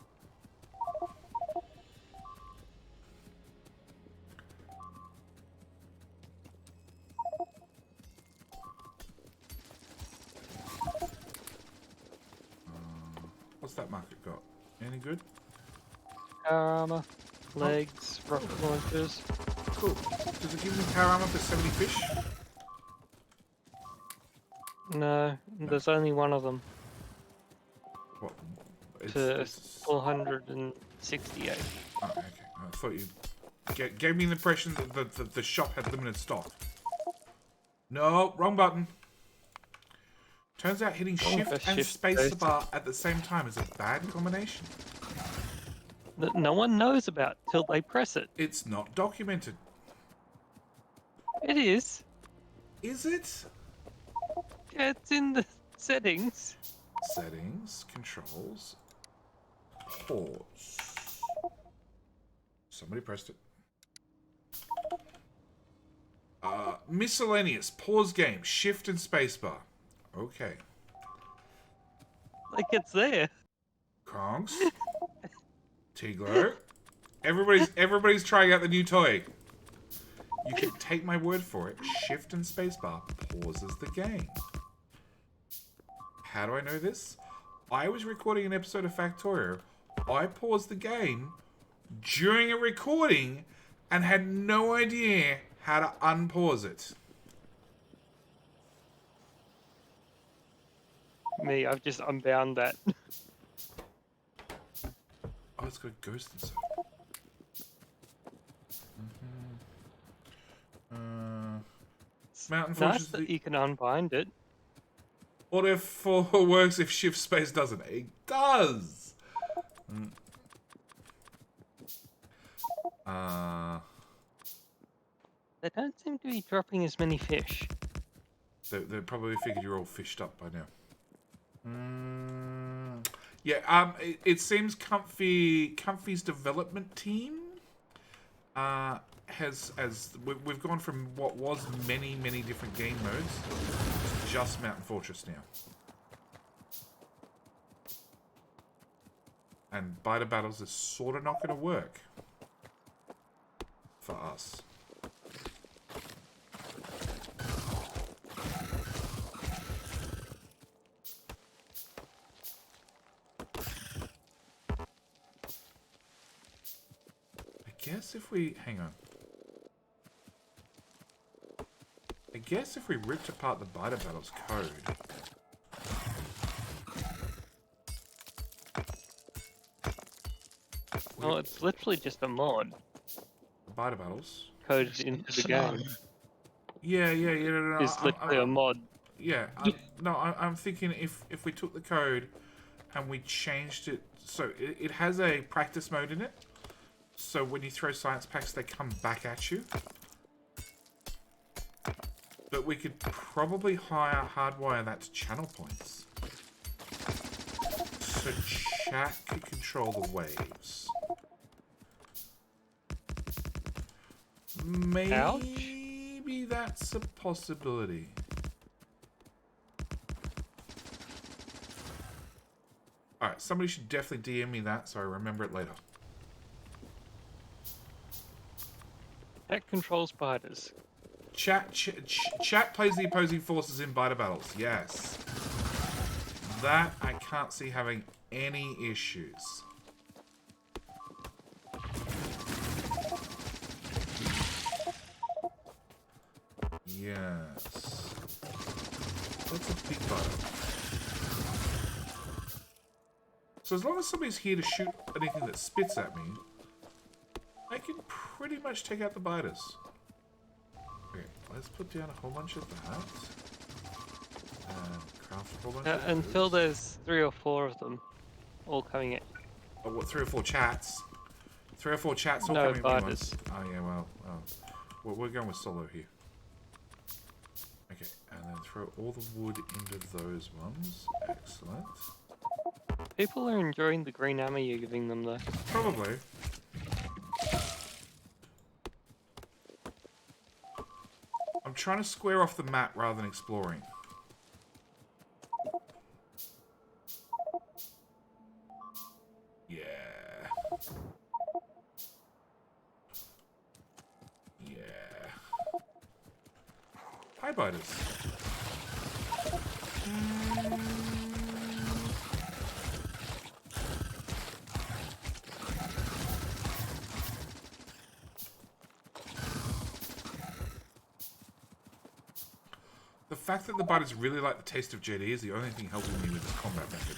B: What's that market got? Any good?
A: Power armor, legs, rocket launchers.
B: Cool. Does it give me power armor for 70 fish?
A: No, there's only one of them.
B: What?
A: To 468.
B: Oh, okay. I thought you gave me the impression that the shop had limited stock. No, wrong button. Turns out hitting shift and spacebar at the same time is a bad combination.
A: That no one knows about till they press it.
B: It's not documented.
A: It is.
B: Is it?
A: Yeah, it's in the settings.
B: Settings, controls, pause. Somebody pressed it. Miscellaneous, pause game, shift and spacebar. Okay.
A: Like it's there.
B: Kongs. Tiglo. Everybody's trying out the new toy. You can take my word for it. Shift and spacebar pauses the game. How do I know this? I was recording an episode of Factorio. I paused the game during a recording and had no idea how to unpause it.
A: Me, I've just unbound that.
B: it's got a ghost inside. Mountain
A: Nice
B: Fortress.
A: that you can unbind it.
B: What if 4 works if shift space doesn't? It does!
A: They don't seem to be dropping as many fish.
B: They probably figured you're all fished up by now. Yeah, it seems Comfy's development team we've gone from what was many different game modes to just Mountain Fortress now. And biter battles is sort of not going to work for us. I guess if we... Hang on. I guess if we ripped apart the biter battles code...
A: Oh, it's literally just a mod
B: The biter battles?
A: coded into the game.
B: Yeah, no.
A: It's literally a mod.
B: Yeah, I'm thinking if we took the code and we changed it... So, it has a practice mode in it. So when you throw science packs, they come back at you. But we could probably hardwire that to channel points. So chat could control the waves. Maybe that's a possibility. Alright, somebody should definitely DM me that so I remember it later.
A: That controls spiders.
B: Chat plays the opposing forces in biter battles. Yes. That I can't see having any issues. Yes. That's a big biter. So as long as somebody's here to shoot anything that spits at me, I can pretty much take out the biters. Okay, let's put down a whole bunch of that. Craft a whole bunch of
A: Until
B: those.
A: there's 3 or 4 of them all coming in.
B: Oh, what, 3 or 4 chats? 3 or 4 chats all
A: No,
B: coming at once. Oh, yeah, well, we're going with solo here. Okay, and then throw all the wood into those ones. Excellent.
A: People are enjoying the green ammo you're giving them, though.
B: Probably. I'm trying to square off the map rather than exploring. Yeah. Yeah. Hi, biters. The fact that the biters really like the taste of JD is the only thing helping me with this combat method.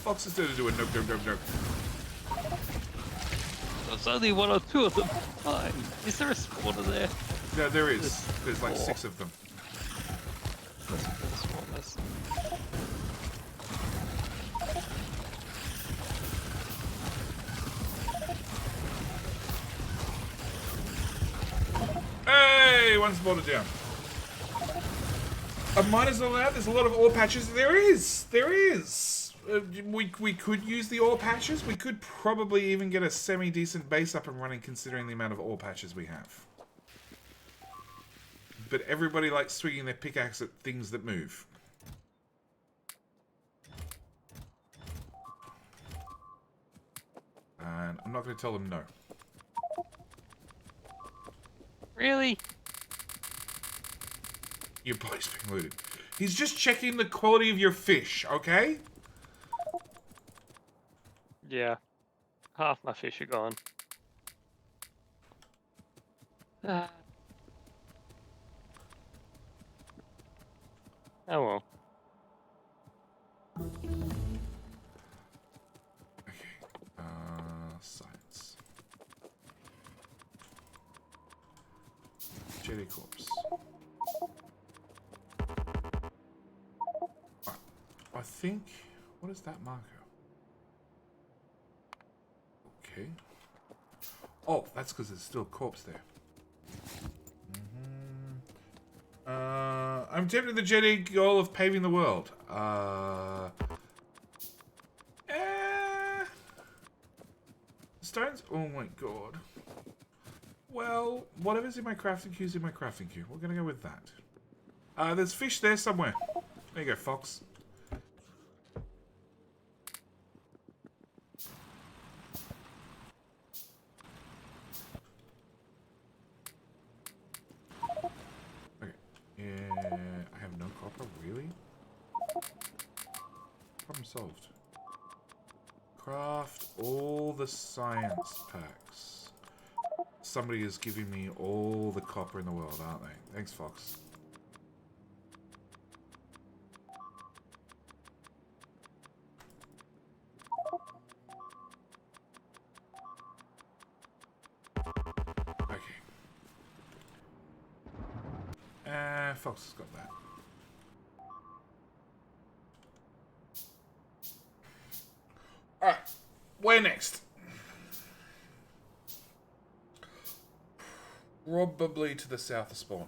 B: Fox is there to do a nope.
A: There's only 1 or 2 of them. Fine. Is there a spawner there?
B: No, there is. There's like 6 of them.
A: Spawners.
B: Hey, one spotted down. Are miners allowed? There's a lot of ore patches. There is. We could use the ore patches. We could probably even get a semi-decent base up and running considering the amount of ore patches we have. But everybody likes swinging their pickaxe at things that move. And I'm not going to tell them no.
A: Really?
B: Your body's being looted. He's just checking the quality of your fish, okay?
A: Yeah. Half my fish are gone. Ah. Oh well.
B: Okay. Science. Jelly corpse. I think. What is that marker? Okay. Oh, that's because there's still a corpse there. I'm tempted the Jetty goal of paving the world. Stones? Oh my god. Well, whatever's in my crafting queue is in my crafting queue. We're gonna go with that. There's fish there somewhere. There you go, Fox. Okay. Yeah, I have no copper, really? Problem solved. Craft all the science packs. Somebody is giving me all the copper in the world, aren't they? Thanks, Fox. Okay. Fox has got that. Alright. Where next? Probably to the south of spawn.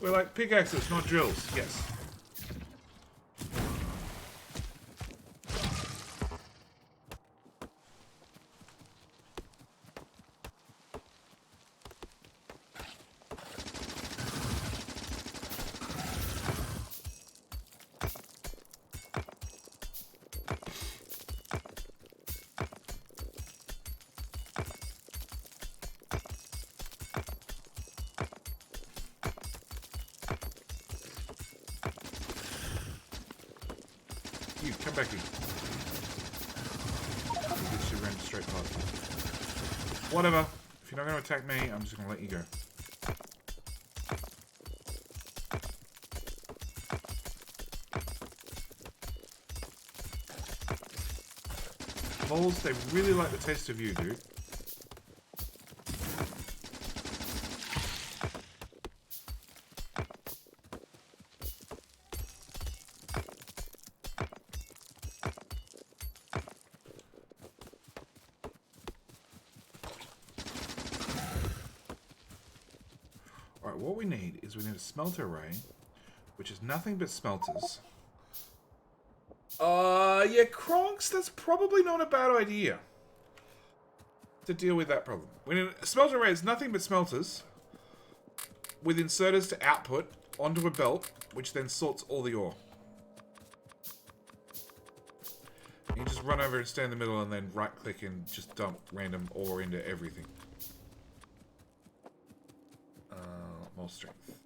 B: We're like pickaxes, not drills. Yes. You, come back here. You just ran straight past me. Whatever. If you're not going to attack me, I'm just going to let you go. Moles, they really like the taste of you, dude. Alright, what we need is we need a smelter array, which is nothing but smelters. Yeah, Kronks, that's probably not a bad idea to deal with that problem. We need a smelter array is nothing but smelters with inserters to output onto a belt, which then sorts all the ore. You just run over and stand in the middle and then right-click and just dump random ore into everything. More strength.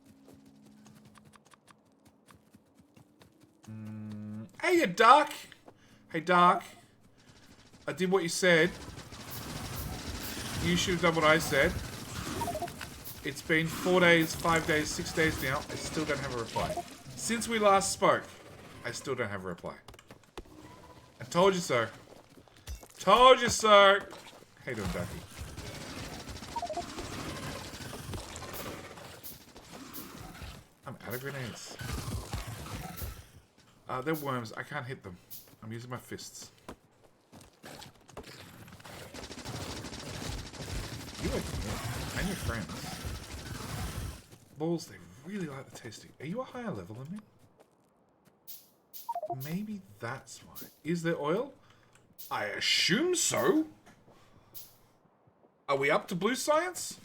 B: Hey, you Dark! Hey, Dark. I did what you said. You should have done what I said. It's been 4 days, 5 days, 6 days now. I still don't have a reply. Since we last spoke, I still don't have a reply. I told you so. Told you so! How you doing, Ducky? I'm out of grenades. They're worms. I can't hit them. I'm using my fists. You are dead. And your friends. Balls, they really like the tasting. Are you a higher level than me? Maybe that's why. Is there oil? I assume so. Are we up to blue science?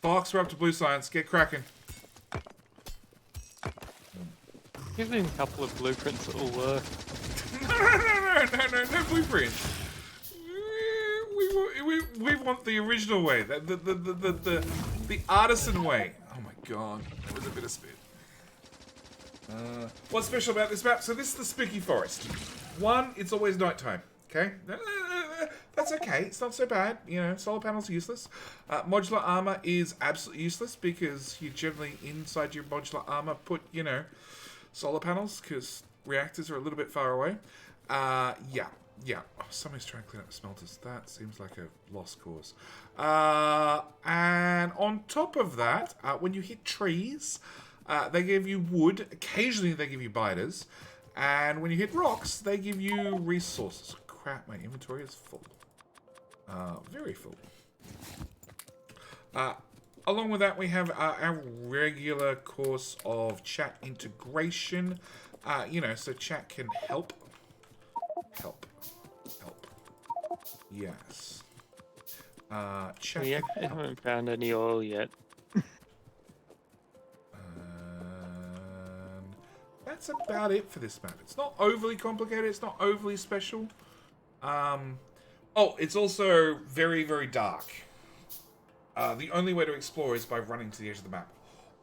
B: Fox, we're up to blue science. Get cracking.
A: Give them a couple of blueprints that will work.
B: No blueprints. We want the original way, the artisan way. Oh my god, that was a bit of spit. What's special about this map? So this is the spooky forest. One, it's always nighttime. Okay, that's okay. It's not so bad. You know, solar panels are useless. Modular armor is absolutely useless because you generally inside your modular armor put, you know, solar panels because reactors are a little bit far away. Yeah. Oh, somebody's trying to clean up the smelters. That seems like a lost cause. And on top of that, when you hit trees, they give you wood. Occasionally, they give you biters. And when you hit rocks, they give you resources. Crap, my inventory is full. Very full. Along with that, we have our regular course of chat integration. You know, so chat can help. Yes. Chat
A: We
B: can help.
A: haven't found any oil yet.
B: That's about it for this map. It's not overly complicated. It's not overly special. Oh, it's also very, very dark. The only way to explore is by running to the edge of the map.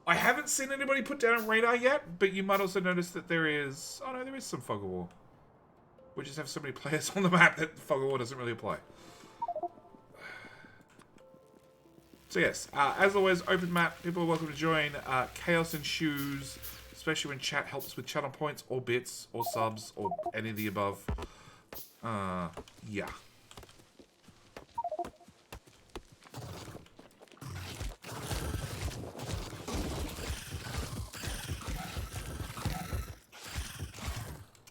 B: I haven't seen anybody put down a radar yet, but you might also notice that there is... Oh no, there is some fog of war. We just have so many players on the map that fog of war doesn't really apply. So yes, as always, open map. People are welcome to join. Chaos ensues, especially when chat helps with channel points or bits or subs or any of the above. Yeah.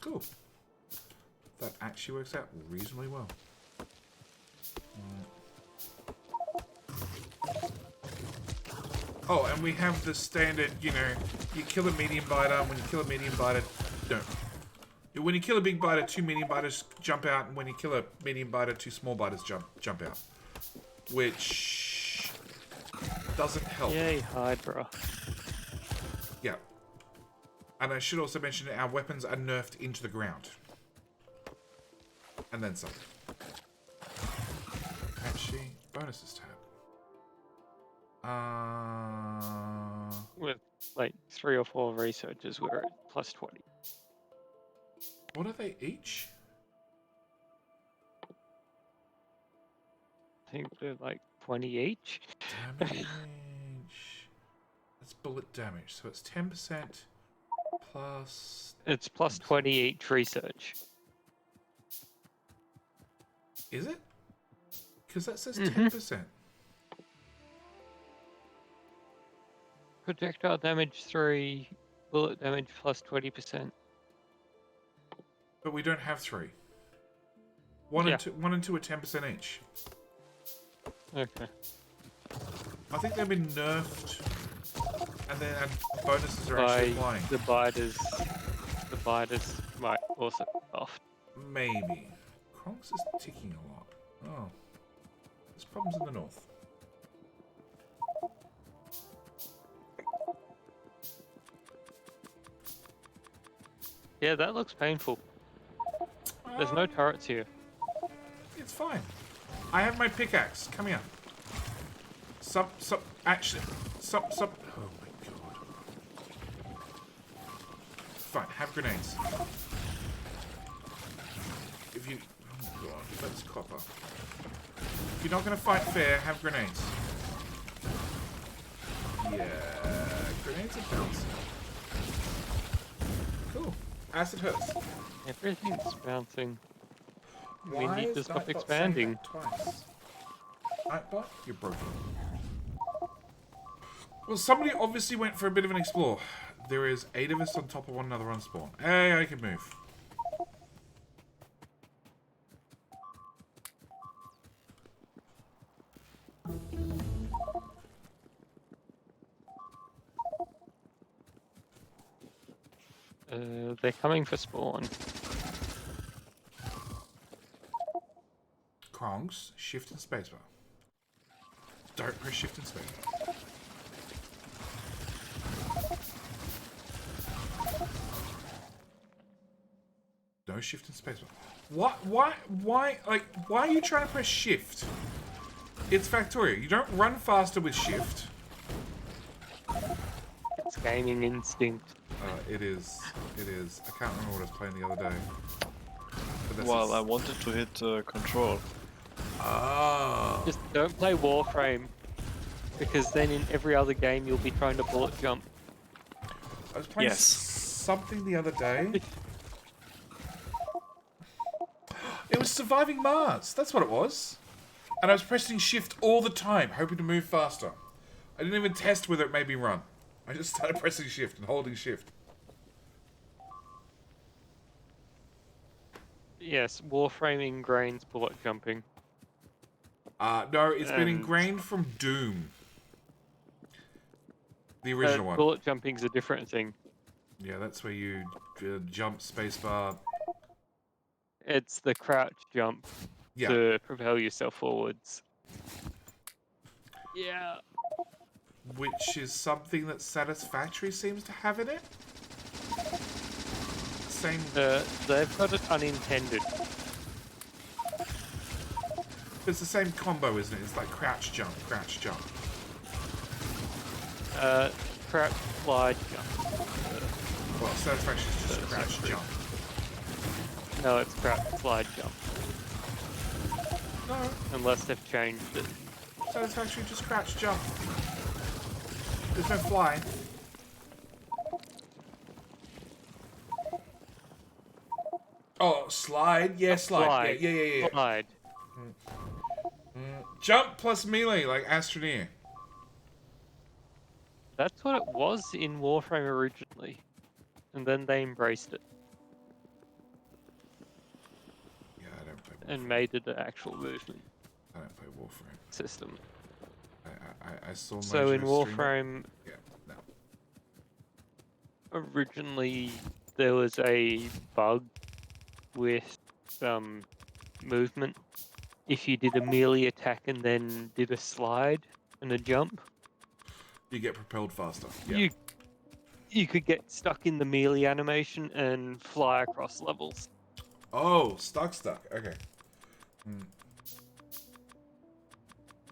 B: Cool. That actually works out reasonably well. Oh, and we have the standard, you know, you kill a medium biter, and when you kill a medium biter, don't. When you kill a big biter, 2 medium biters jump out, and when you kill a medium biter, 2 small biters jump out. Which doesn't help.
A: Yay, Hydra.
B: Yeah. And I should also mention that our weapons are nerfed into the ground. And then some. Actually, bonuses tab.
A: With like 3 or 4 researchers, we're at plus 20.
B: What are they each?
A: I think they're like 20 each.
B: Damage. That's bullet damage. So it's 10% plus...
A: It's plus 20 each research.
B: Is it? Because that says 10%.
A: Projectile damage 3, bullet damage plus 20%.
B: But we don't have 3. 1 and 2 are 10% each.
A: Okay.
B: I think they've been nerfed. And then bonuses are actually flying.
A: The biters might also be off.
B: Maybe. Kronks is ticking a lot. Oh. There's problems in the north.
A: Yeah, that looks painful. There's no turrets here.
B: It's fine. I have my pickaxe. Come here. Actually. Oh my god. Fine, have grenades. If you... Oh my god, that's copper. If you're not going to fight fair, have grenades. Yeah, grenades are bouncing. Cool. Acid hurts.
A: Everything's bouncing.
B: Why
A: We need to
B: is
A: stop
B: Nightbot saying
A: expanding.
B: that twice? Nightbot, you're broken. Well, somebody obviously went for a bit of an explore. There is 8 of us on top of one another on spawn. Hey, I can move.
A: They're coming for spawn.
B: Krongs, shift and spacebar. Don't press shift and spacebar. No shift and spacebar. Why are you trying to press shift? It's Factorio. You don't run faster with shift.
A: It's gaming instinct.
B: It is. It is. I can't remember what I was playing the other day. But that's
G: Well, I wanted to hit control.
B: Ah.
A: Just don't play Warframe, because then in every other game you'll be trying to bullet jump.
B: I was playing
G: Yes.
B: something the other day. It was Surviving Mars. That's what it was. And I was pressing shift all the time, hoping to move faster. I didn't even test whether it made me run. I just started pressing shift and holding shift.
A: Yes, Warframe ingrains bullet jumping.
B: No, it's been
A: And-
B: ingrained from Doom. The original one.
A: Bullet jumping's a different thing.
B: Yeah, that's where you jump spacebar.
A: It's the crouch jump
B: Yeah.
A: to propel yourself forwards. Yeah.
B: Which is something that Satisfactory seems to have in it. Same.
A: They've got it unintended.
B: It's the same combo, isn't it? It's like crouch jump, crouch jump.
A: Crouch slide jump.
B: Well, Satisfactory is just crouch jump.
A: No, it's crouch slide jump.
B: No,
A: Unless they've changed it.
B: Satisfactory just crouch jump. There's no flying. Oh, slide? Yeah, slide.
A: Slide.
B: Yeah.
A: Slide.
B: Jump plus melee, like Astroneer.
A: That's what it was in Warframe originally. And then they embraced it
B: Yeah, I don't play Warframe.
A: and made it an actual movement
B: I don't play Warframe.
A: system.
B: I saw
A: So in
B: Mojo stream it.
A: Warframe,
B: Yeah, no.
A: originally there was a bug with movement. If you did a melee attack and then did a slide and a jump,
B: You get propelled faster. Yeah.
A: you could get stuck in the melee animation and fly across levels.
B: Oh, stuck. Okay.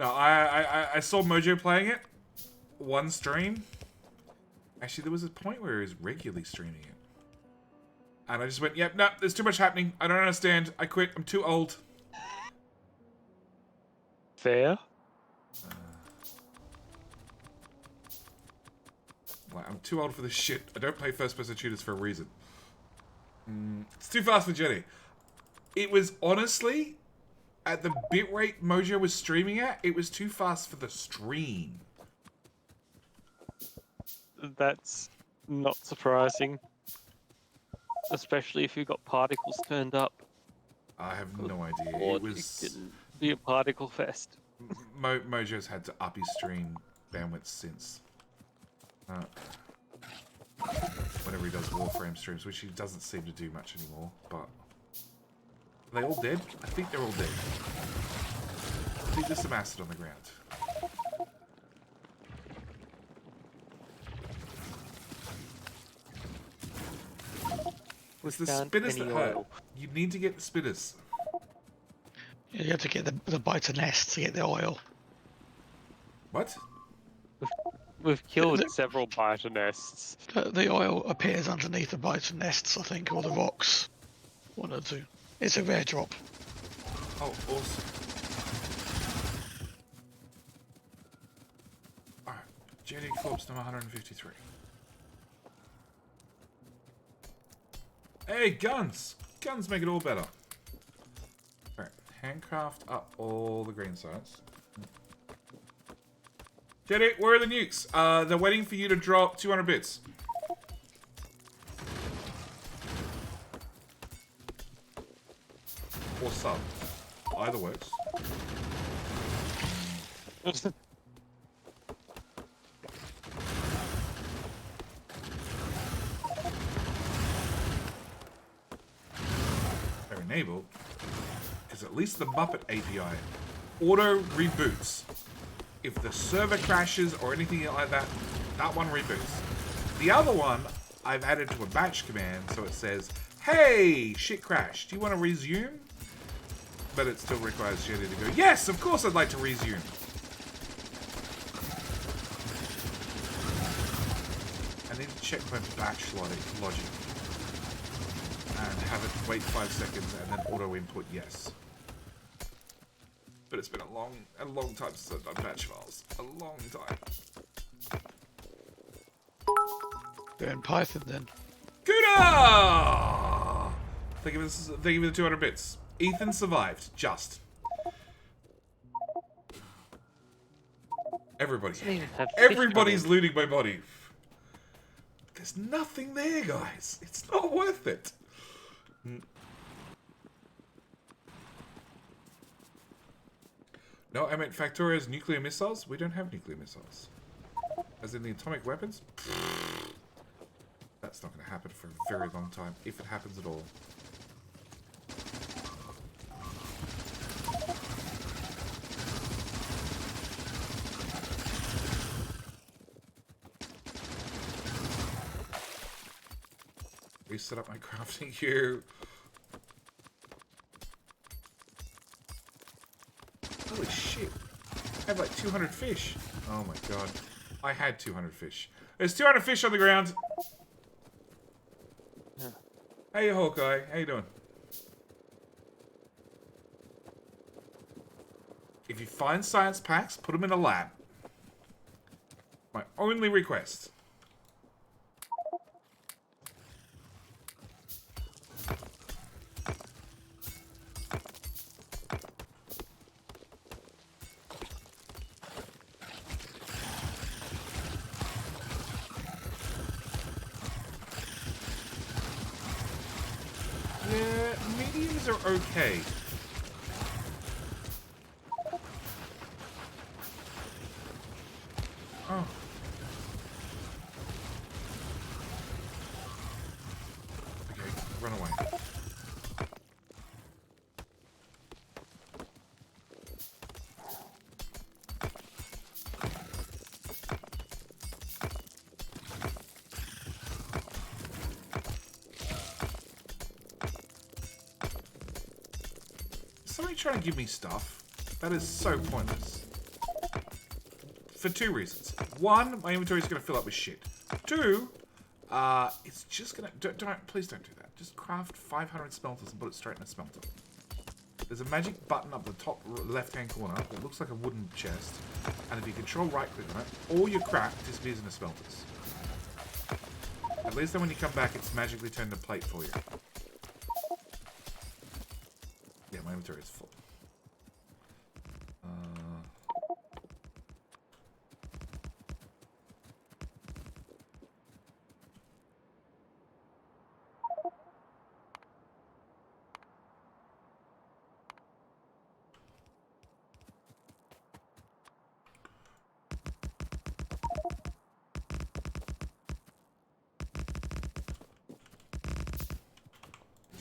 B: No, I saw Mojo playing it. One stream. Actually, there was a point where he was regularly streaming it. And I just went, yep, no, there's too much happening. I don't understand. I quit. I'm too old.
A: Fair.
B: Like, I'm too old for this shit. I don't play first-person shooters for a reason. It's too fast for Jenny. It was honestly, at the bitrate Mojo was streaming at, it was too fast for the stream.
A: That's not surprising. Especially if you've got particles turned up.
B: I have no idea.
A: Or
B: It was
A: it can be a particle fest.
B: Mojo's had to up his stream bandwidth since. Whenever he does Warframe streams, which he doesn't seem to do much anymore, but... Are they all dead? I think they're all dead. I think there's some acid on the ground. It's the
A: Can't
B: spinners that
A: any
B: hurt.
A: oil.
B: You need to get the spinners.
C: You have to get the biter nest to get the oil.
B: What?
A: We've killed several biter nests.
C: The oil appears underneath the biter nests, I think, or the rocks. One or two. It's a rare drop.
B: Oh, awesome. Alright. JD Corpse number 153. Hey, guns! Guns make it all better. Alright. Handcraft up all the green sides. JD, where are the nukes? They're waiting for you to drop 200 bits. Or sub. Either works. They're enabled. Because at least the Muppet API auto reboots. If the server crashes or anything like that, that one reboots. The other one, I've added to a batch command, so it says, hey, shit crashed. Do you want to resume? But it still requires Jetty to go, yes, of course I'd like to resume. I need to check my batch logic. And have it wait 5 seconds and then auto input yes. But it's been a long time since I've done batch files. A long time.
C: They're in Python then.
B: Good! Thank you for the 200 bits. Ethan survived. Just. Everybody.
A: Doesn't even have fish
B: Everybody's
A: on it.
B: looting my body. There's nothing there, guys. It's not worth it. No, I meant Factorio's nuclear missiles. We don't have nuclear missiles. As in the atomic weapons? That's not going to happen for a very long time, if it happens at all. Reset up my crafting queue. Holy shit. I have like 200 fish. Oh my god. I had 200 fish. There's 200 fish on the ground.
A: Yeah.
B: Hey, Hawkeye. How you doing? If you find science packs, put them in a lab. My only request. Yeah, mediums are okay. Oh. Okay, run away. Somebody trying to give me stuff. That is so pointless. For 2 reasons. 1, my inventory is going to fill up with shit. 2, it's just going to... Please don't do that. Just craft 500 smelters and put it straight in a smelter. There's a magic button up the top left-hand corner that looks like a wooden chest. And if you control right-click on it, all your crap disappears in the smelters. At least then when you come back, it's magically turned to plate for you. Yeah, my inventory is full.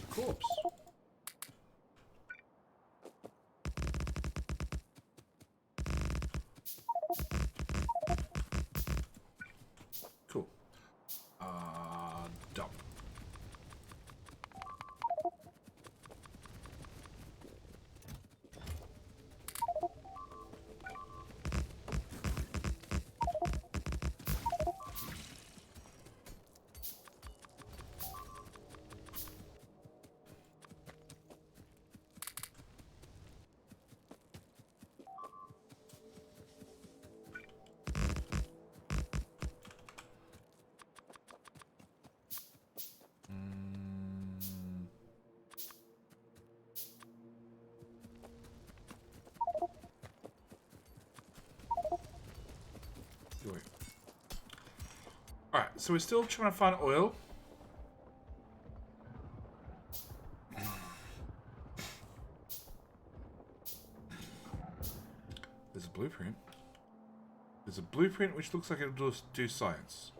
B: Corpse. Cool. Dump. Alright, so we're still trying to find oil. There's a blueprint. There's a blueprint which looks like it'll do science.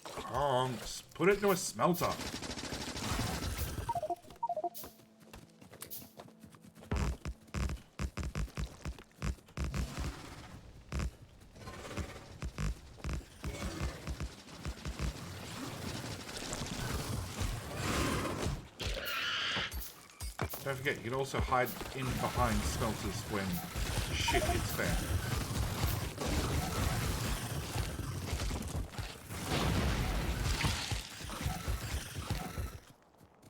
B: Conks, put it into a smelter. Don't forget, you can also hide in behind smelters when shit hits fan.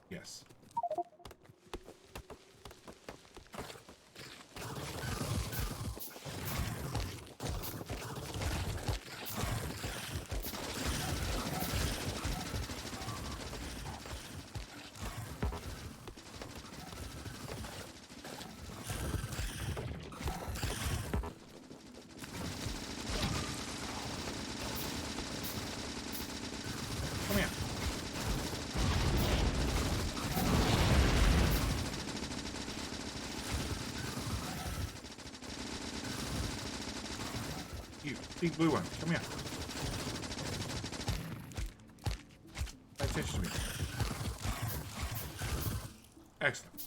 B: Yes. Come here. You, big blue one, come here. Pay attention to me. Excellent.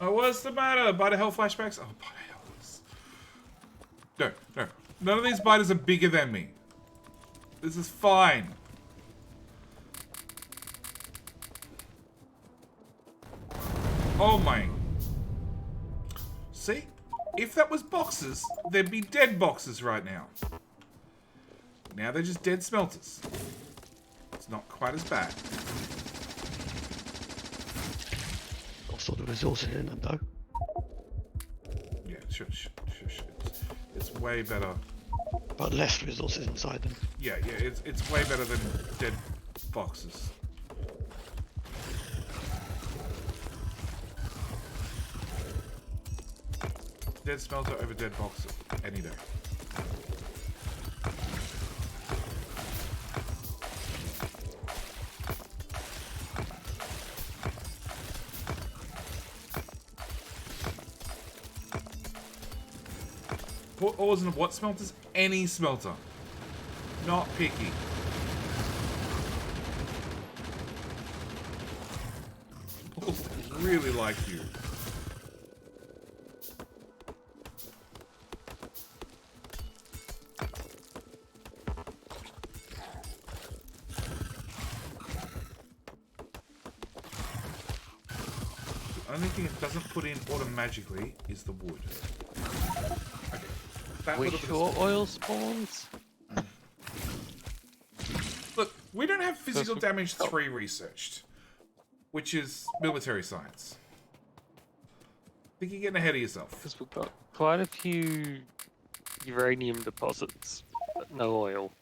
B: Oh, what's the matter? Biter hell flashbacks? Oh, biter hell is... No, no. None of these biters are bigger than me. This is fine. Oh my... See? If that was boxes, there'd be dead boxes right now. Now they're just dead smelters. It's not quite as bad.
C: Also the resources in them though.
B: Yeah, sure. It's way better.
C: But less resources inside them.
B: Yeah, it's way better than dead boxes. Dead smelter over dead box any day. Put ores in what smelters? Any smelter. Not picky. Bulls really like you. The only thing it doesn't put in automatically is the wood. Okay. That
A: We
B: little bit of
A: sure oil spawns?
B: Look, we don't have physical
A: That's-
B: damage 3 researched, which is military science. I think you're getting ahead of yourself.
A: Because we've got quite a few uranium deposits, but no oil.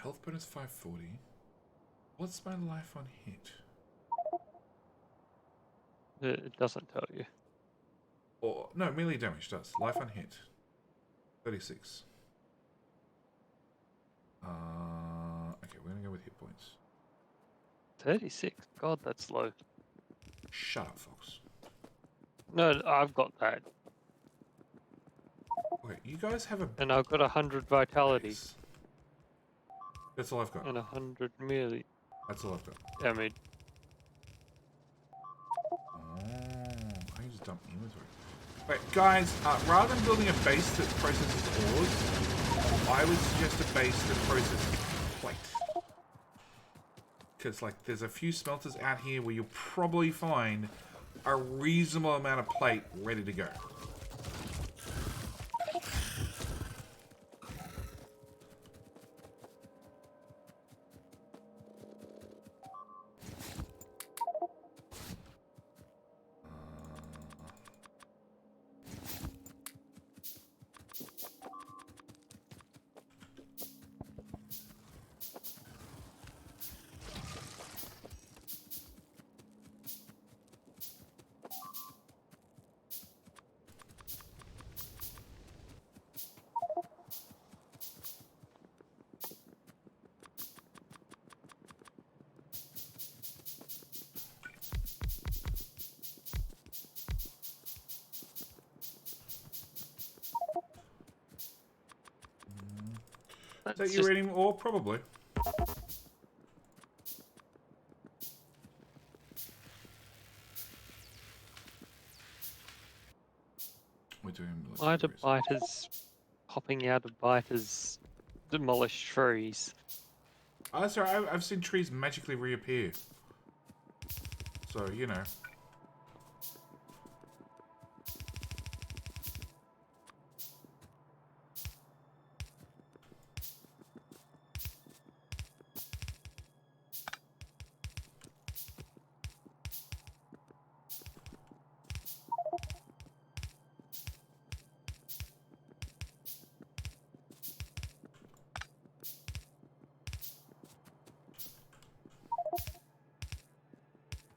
B: Health bonus 540. What's my life on hit?
A: It doesn't tell you.
B: Or no, melee damage does. Life on hit. 36. Okay, we're gonna go with hit points.
A: 36? God, that's low.
B: Shut up, Fox.
A: No, I've got that.
B: Okay, you guys have a
A: And I've got 100 vitality
B: base. That's all I've got.
A: and 100 melee
B: That's all I've got.
A: damage.
B: Oh, I can just dump inventory. Wait, guys, rather than building a base that processes ores, I would suggest a base that processes plate. Because, like, there's a few smelters out here where you'll probably find a reasonable amount of plate ready to go. Is that
A: That's
B: uranium ore? Probably. doing?
A: Why do biters popping out of biters demolish trees?
B: Oh, sorry, I've seen trees magically reappear. So, you know.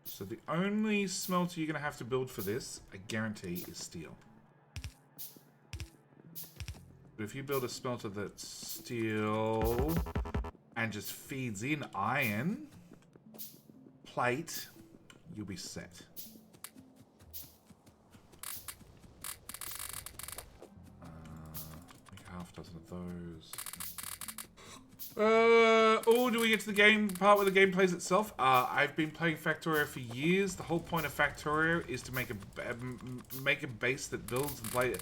B: So the only smelter you're going to have to build for this, I guarantee, is steel. But if you build a smelter that's steel and just feeds in iron, plate, you'll be set. Make half a dozen of those. Oh, do we get to the game part where the game plays itself? I've been playing Factorio for years. The whole point of Factorio is to make a base that builds and play it.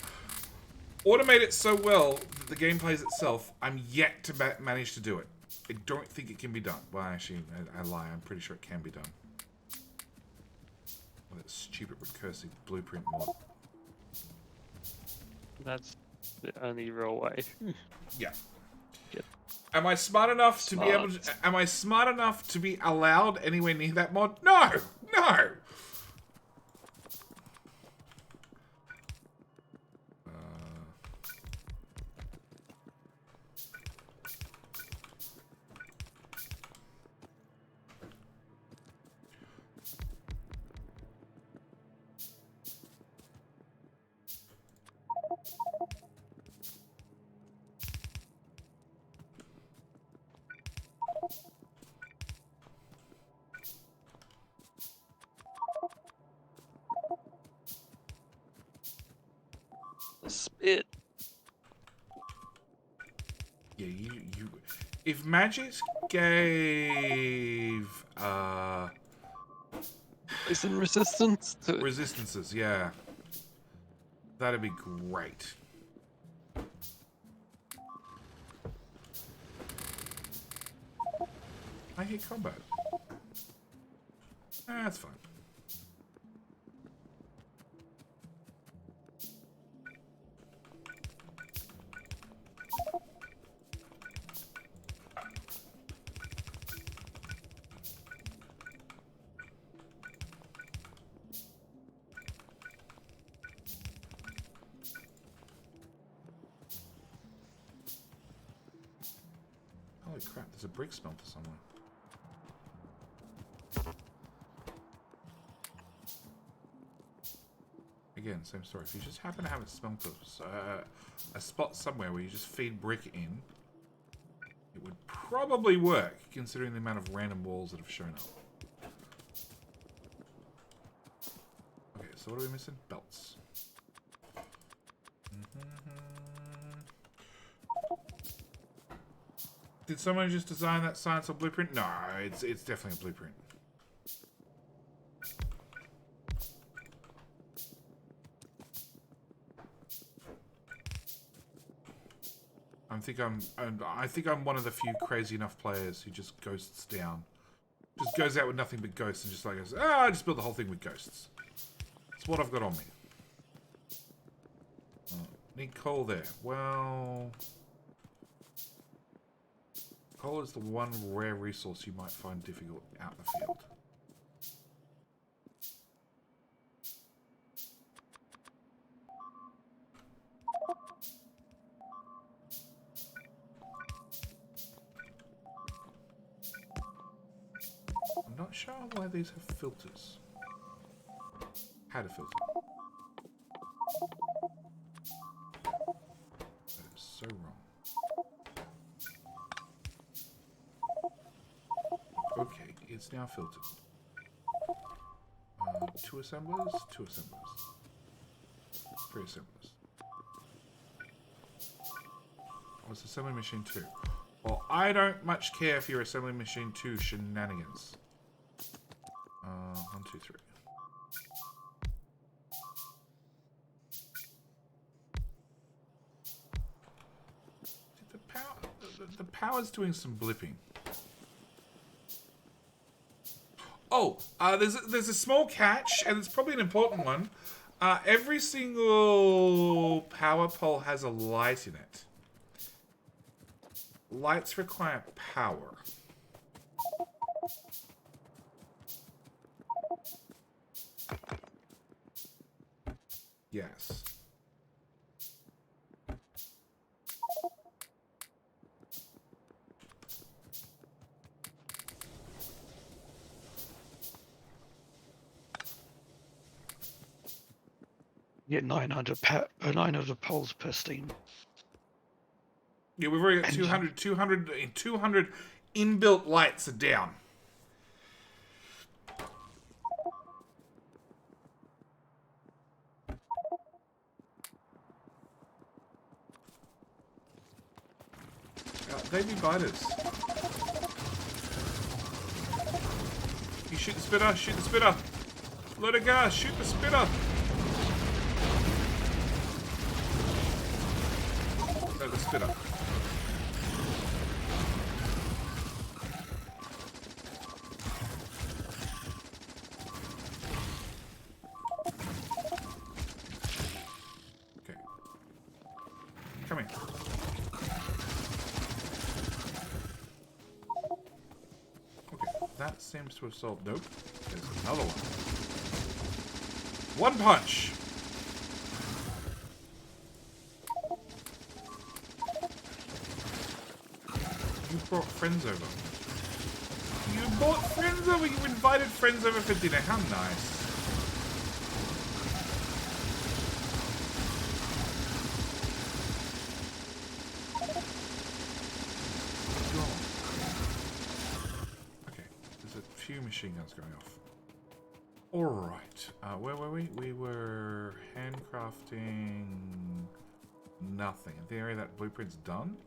B: Automate it so well that the game plays itself. I'm yet to manage to do it. I don't think it can be done. Well, actually, I lie. I'm pretty sure it can be done. Well, that stupid recursive blueprint mod.
A: That's the only real way.
B: Yeah.
A: Yep.
B: Am I smart enough to be able to? Am I smart enough to be allowed anywhere near that mod? No, no.
A: Spit.
B: Yeah, you. If Magix gave
A: Poison resistance to
B: resistances, yeah, that'd be great. I hate combat. That's fine. Holy crap, there's a brick smelter somewhere. Again, same story. If you just happen to have a smelter, a spot somewhere where you just feed brick in, it would probably work, considering the amount of random walls that have shown up. Okay, so what are we missing? Belts. Did someone just design that science or blueprint? No, it's definitely a blueprint. I think I'm one of the few crazy enough players who just ghosts down. Just goes out with nothing but ghosts and just like goes, I just built the whole thing with ghosts. That's what I've got on me. Oh, need coal there. Well, coal is the one rare resource you might find difficult out in the field. I'm not sure why these have filters. Had a filter. That is so wrong. Okay, it's now filtered. 2 assemblers, 2 assemblers. 3 assemblers. Oh, it's assembly machine 2. Well, I don't much care for your assembly machine 2 shenanigans. 1, 2, 3. power's doing some blipping. Oh, there's a small catch, and it's probably an important one. Every single power pole has a light in it. Lights require power. Yes.
C: You get 900 poles per steam.
B: Yeah, we've already got
C: Engine.
B: 200 inbuilt lights are down. They be biters. You shoot the spitter, shoot the spitter. Load of gas, shoot the spitter. No, the spitter. Okay. Come here. Okay, that seems to have solved. Nope. There's another one. One punch. You brought friends over. You brought friends over. You invited friends over for dinner. How nice. Okay, there's a few machine guns going off. Alright, where were we? We were handcrafting nothing. In theory, that blueprint's done.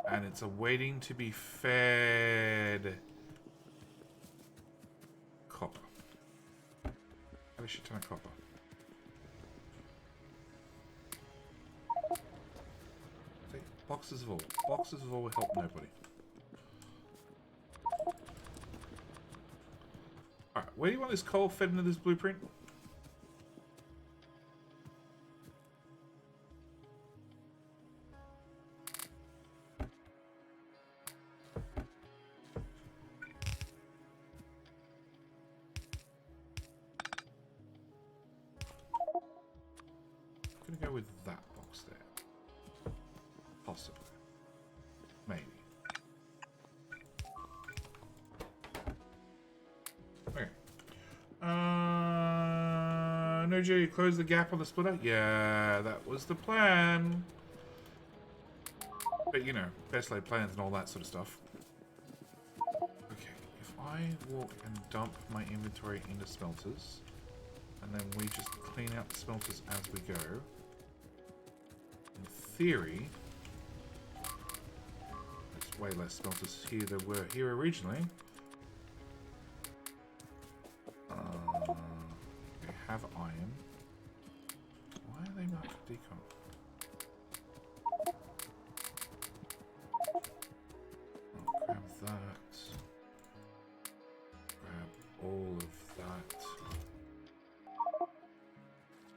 B: And it's awaiting to be fed copper. Have a shit ton of copper. See, boxes of ore. Boxes of ore will help nobody. Alright, where do you want this coal fed into this blueprint? I'm gonna go with that box there. Possibly. Maybe. Okay. No, Jerry, close the gap on the splitter? Yeah, that was the plan. But, you know, best laid plans and all that sort of stuff. Okay, if I walk and dump my inventory into smelters, and then we just clean out the smelters as we go, in theory, there's way less smelters here than were here originally. We have iron. Why are they marked for decom? I'll grab that. Grab all of that.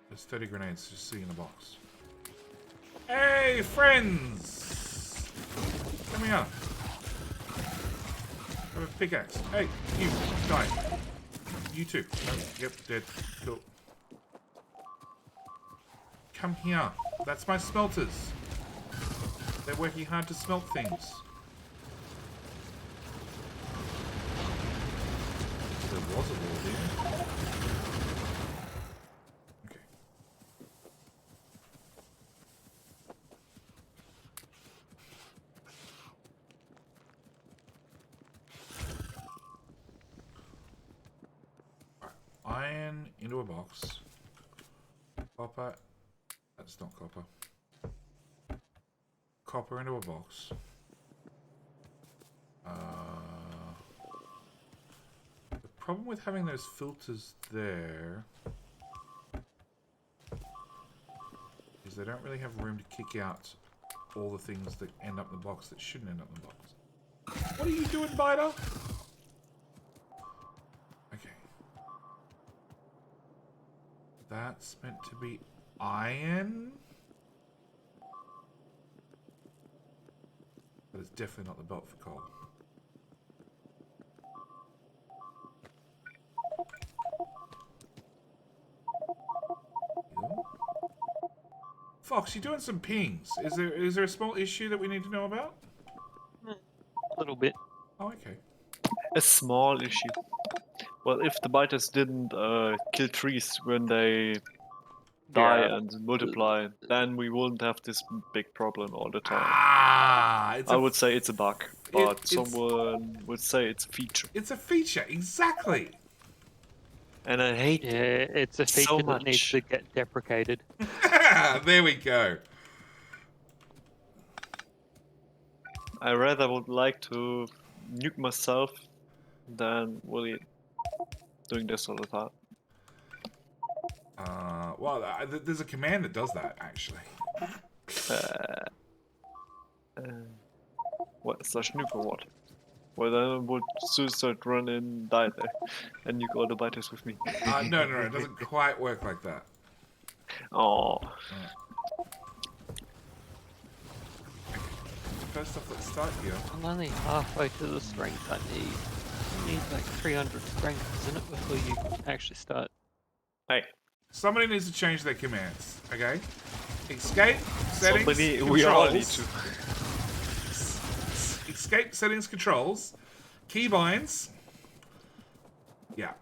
B: There's 30 grenades just sitting in the box. Hey, friends! Come here. Have a pickaxe. Hey, you, die. You too. Oh, yep, dead. Cool. Come here. That's my smelters. They're working hard to smelt things. There was a wall there. Okay. Iron into a box. Copper. That's not copper. Copper into a box. The problem with having those filters there is they don't really have room to kick out all the things that end up in the box that shouldn't end up in the box. What are you doing, Biter? Okay. That's meant to be iron. But it's definitely not the belt for coal. Fox, you're doing some pings. Is there a small issue that we need to know about?
A: A little bit.
B: Oh, okay.
G: A small issue. Well, if the biters didn't kill trees when they die
A: Yeah.
G: and multiply, then we wouldn't have this big problem all the time.
B: Ah,
G: I would say it's a bug, but
B: it's-
G: someone would say it's a feature.
B: It's a feature, exactly.
G: And I hate
A: Yeah, it's a
G: so
A: feature that needs
G: much.
A: to get deprecated.
B: There we go.
G: I rather would like to nuke myself than really doing this all the time.
B: Well, there's a command that does that, actually.
G: What, slash nuke or what? Well, then I would suicide run and die there, and nuke all the biters with me.
B: No, it doesn't quite work like that.
G: Oh,
B: First off, let's start here.
A: I'm only halfway to the strength I need. You need like 300 strength, isn't it, before you actually start?
G: hey,
B: Somebody needs to change their commands, okay? Escape, settings,
G: somebody,
B: controls.
G: we all need to.
B: Escape, settings, controls. Keybinds. Yeah.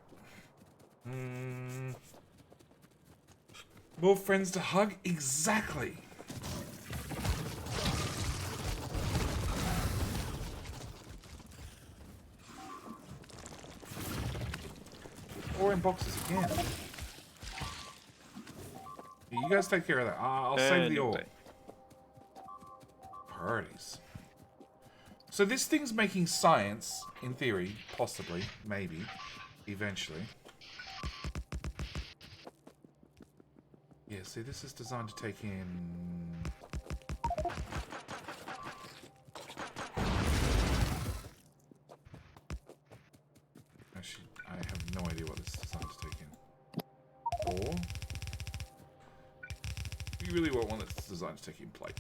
B: More friends to hug? Exactly. Or in boxes again. You guys take care of that. I'll save the ore.
G: Anyway.
B: Priorities. So this thing's making science, in theory, possibly, maybe, eventually. Yeah, see, this is designed to take in... Actually, I have no idea what this is designed to take in. Or... You really want one that's designed to take in plate.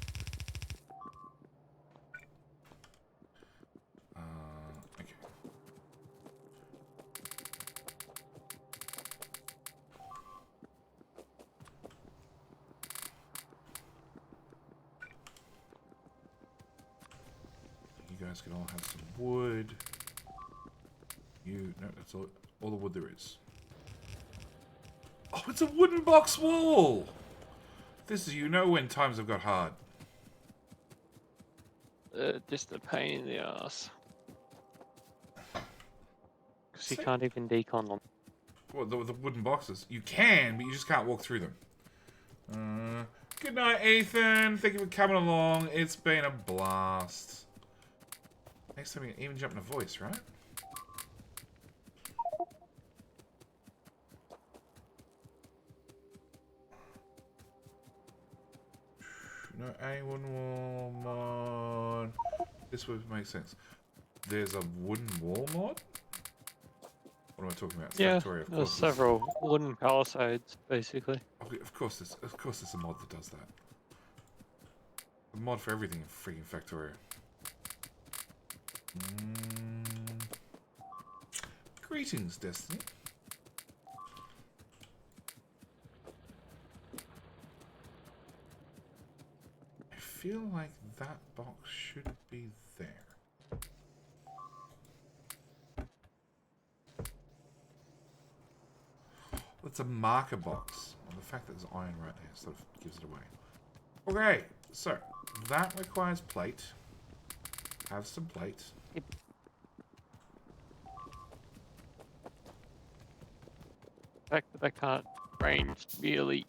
B: Okay. You guys can all have some wood. No, that's all the wood there is. Oh, it's a wooden box wall! This is, you know, when times have got hard.
A: Just a pain in the ass. Because you can't even decon them.
B: What, the wooden boxes? You can, but you just can't walk through them. Good night, Ethan. Thank you for coming along. It's been a blast. Next time you can even jump in a voice, right? No, A1 wall mod. This would make sense. There's a wooden wall mod? What am I talking about?
A: Yeah,
B: Factorio, of
A: there's
B: course.
A: several wooden palisades, basically.
B: Of course, there's a mod that does that. A mod for everything in freaking Factorio. Greetings, Destiny. I feel like that box should be there. It's a marker box. Well, the fact that there's iron right there sort of gives it away. Okay, so that requires plate. Have some plate.
A: Yep. The fact that I can't range really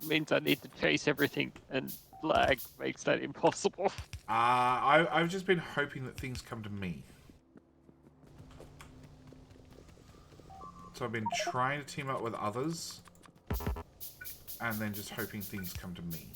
A: means I need to chase everything, and lag makes that impossible.
B: I've just been hoping that things come to me. So I've been trying to team up with others, and then just hoping things come to me.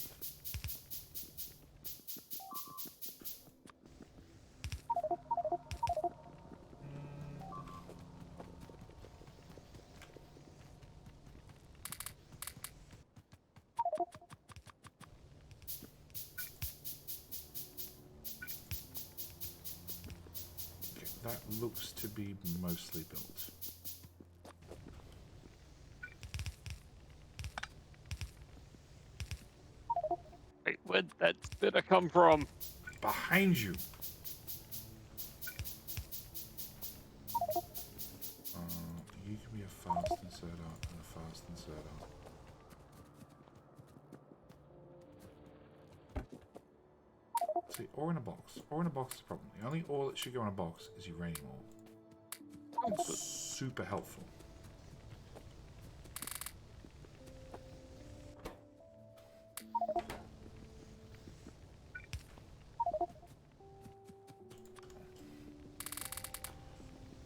B: that looks to be mostly built.
A: Wait, where'd that spitter come from?
B: Behind you. You can be a fast inserter and a fast inserter. See, ore in a box. Ore in a box is a problem. The only ore that should go in a box is uranium ore. It's super helpful.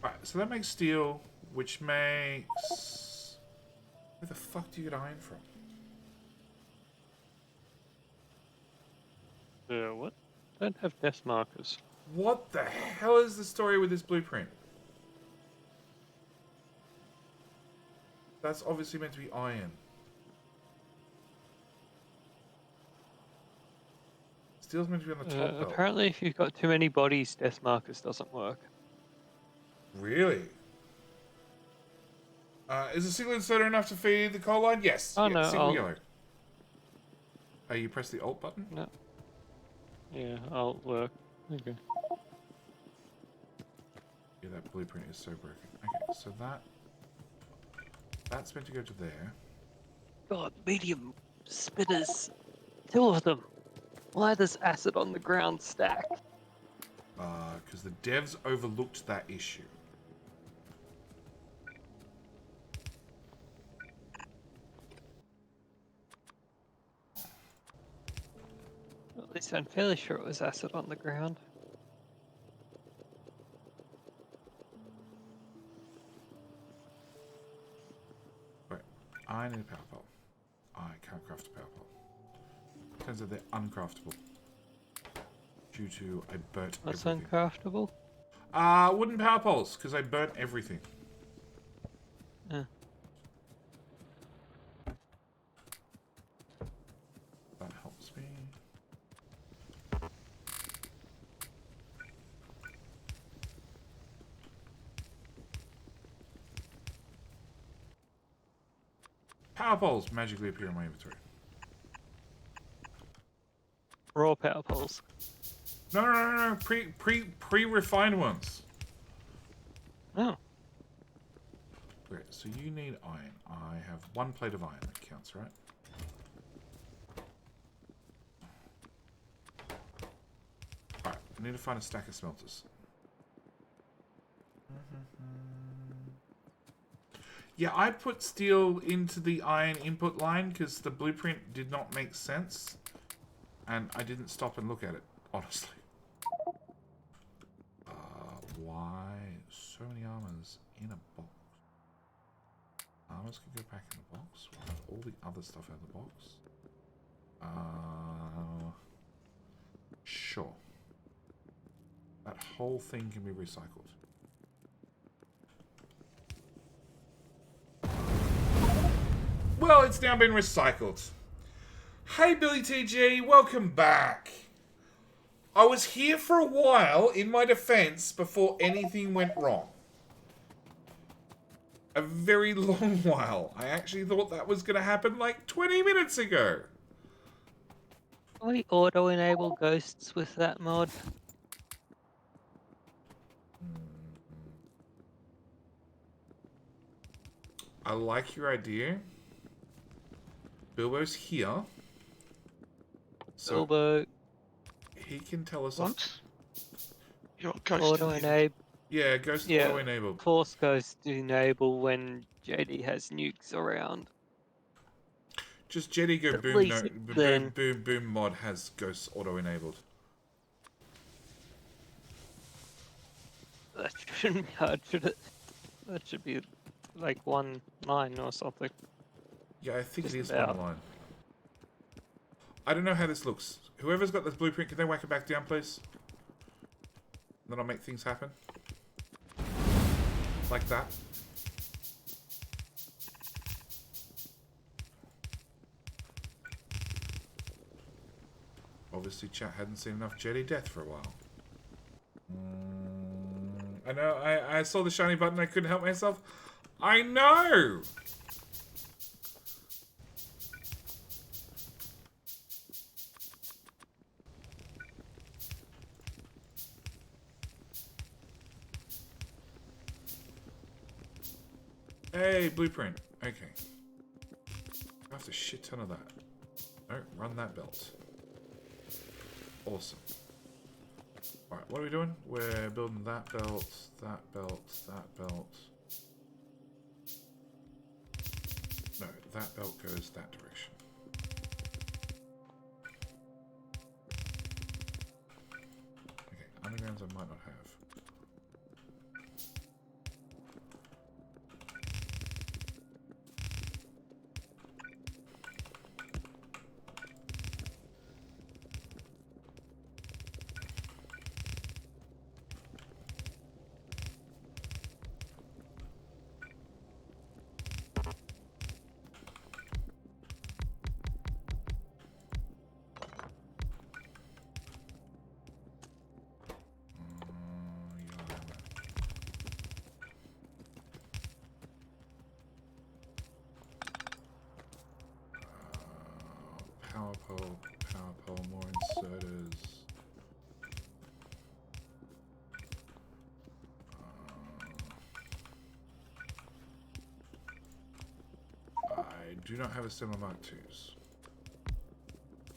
B: Right, so that makes steel, which makes... Where the fuck do you get iron from?
A: What? Don't have death markers.
B: What the hell is the story with this blueprint? That's obviously meant to be iron. Steel's meant to be on the top belt.
A: Apparently, if you've got too many bodies, death markers doesn't work.
B: Really? Is a single inserter enough to feed the coal line? Yes.
A: Oh,
B: yeah,
A: no,
B: single
A: I'll-
B: yellow. You press the Alt button?
A: No. Yeah, I'll work. Okay.
B: Yeah, that blueprint is so broken. Okay, so that's meant to go to there.
A: God, medium spitters. 2 of them. Why does acid on the ground stack?
B: Because the devs overlooked that issue.
A: At least I'm fairly sure it was acid on the ground.
B: Right, I need a power pole. I can't craft a power pole. Turns out they're uncraftable. Due to I burnt
A: That's
B: everything.
A: uncraftable.
B: Wooden power poles, because I burnt everything.
A: Yeah.
B: That helps me. Power poles magically appear in my inventory.
A: Raw power poles.
B: No. Pre-refined ones.
A: Oh.
B: Okay, so you need iron. I have 1 plate of iron. That counts, right? Alright, I need to find a stack of smelters. Yeah, I put steel into the iron input line because the blueprint did not make sense. And I didn't stop and look at it, honestly. Why so many armors in a box? Armors can go back in the box. Why are all the other stuff out of the box? Sure. That whole thing can be recycled. Well, it's now been recycled. Hey, Billy TG, welcome back. I was here for a while, in my defense, before anything went wrong. A very long while. I actually thought that was going to happen like 20 minutes ago.
A: Can we auto-enable ghosts with that mod?
B: I like your idea. Bilbo's here. So
A: Bilbo,
B: he can tell us...
C: What? Your ghost
A: auto-enable.
B: Yeah, Ghost
A: Yeah.
B: auto-enabled.
A: Force ghost enable when JD has nukes around.
B: Just Jetty go
A: At
B: boom,
A: least
B: no,
A: then-
B: boom mod has Ghost auto-enabled.
A: That shouldn't be hard, should it? That should be like 1 line or something.
B: Yeah, I think
A: Just
B: it is
A: about.
B: one line. I don't know how this looks. Whoever's got this blueprint, can they whack it back down, please? Then I'll make things happen. Like that. Obviously, chat hadn't seen enough Jetty death for a while. I know. I saw the shiny button. I couldn't help myself. I know. Hey, blueprint. Okay. After a shit ton of that. Don't run that belt. Awesome. Alright, what are we doing? We're building that belt, that belt, that belt. No, that belt goes that direction. Okay, undergrounds I might not have. Power pole, more inserters. I do not have a similar Mark IIs.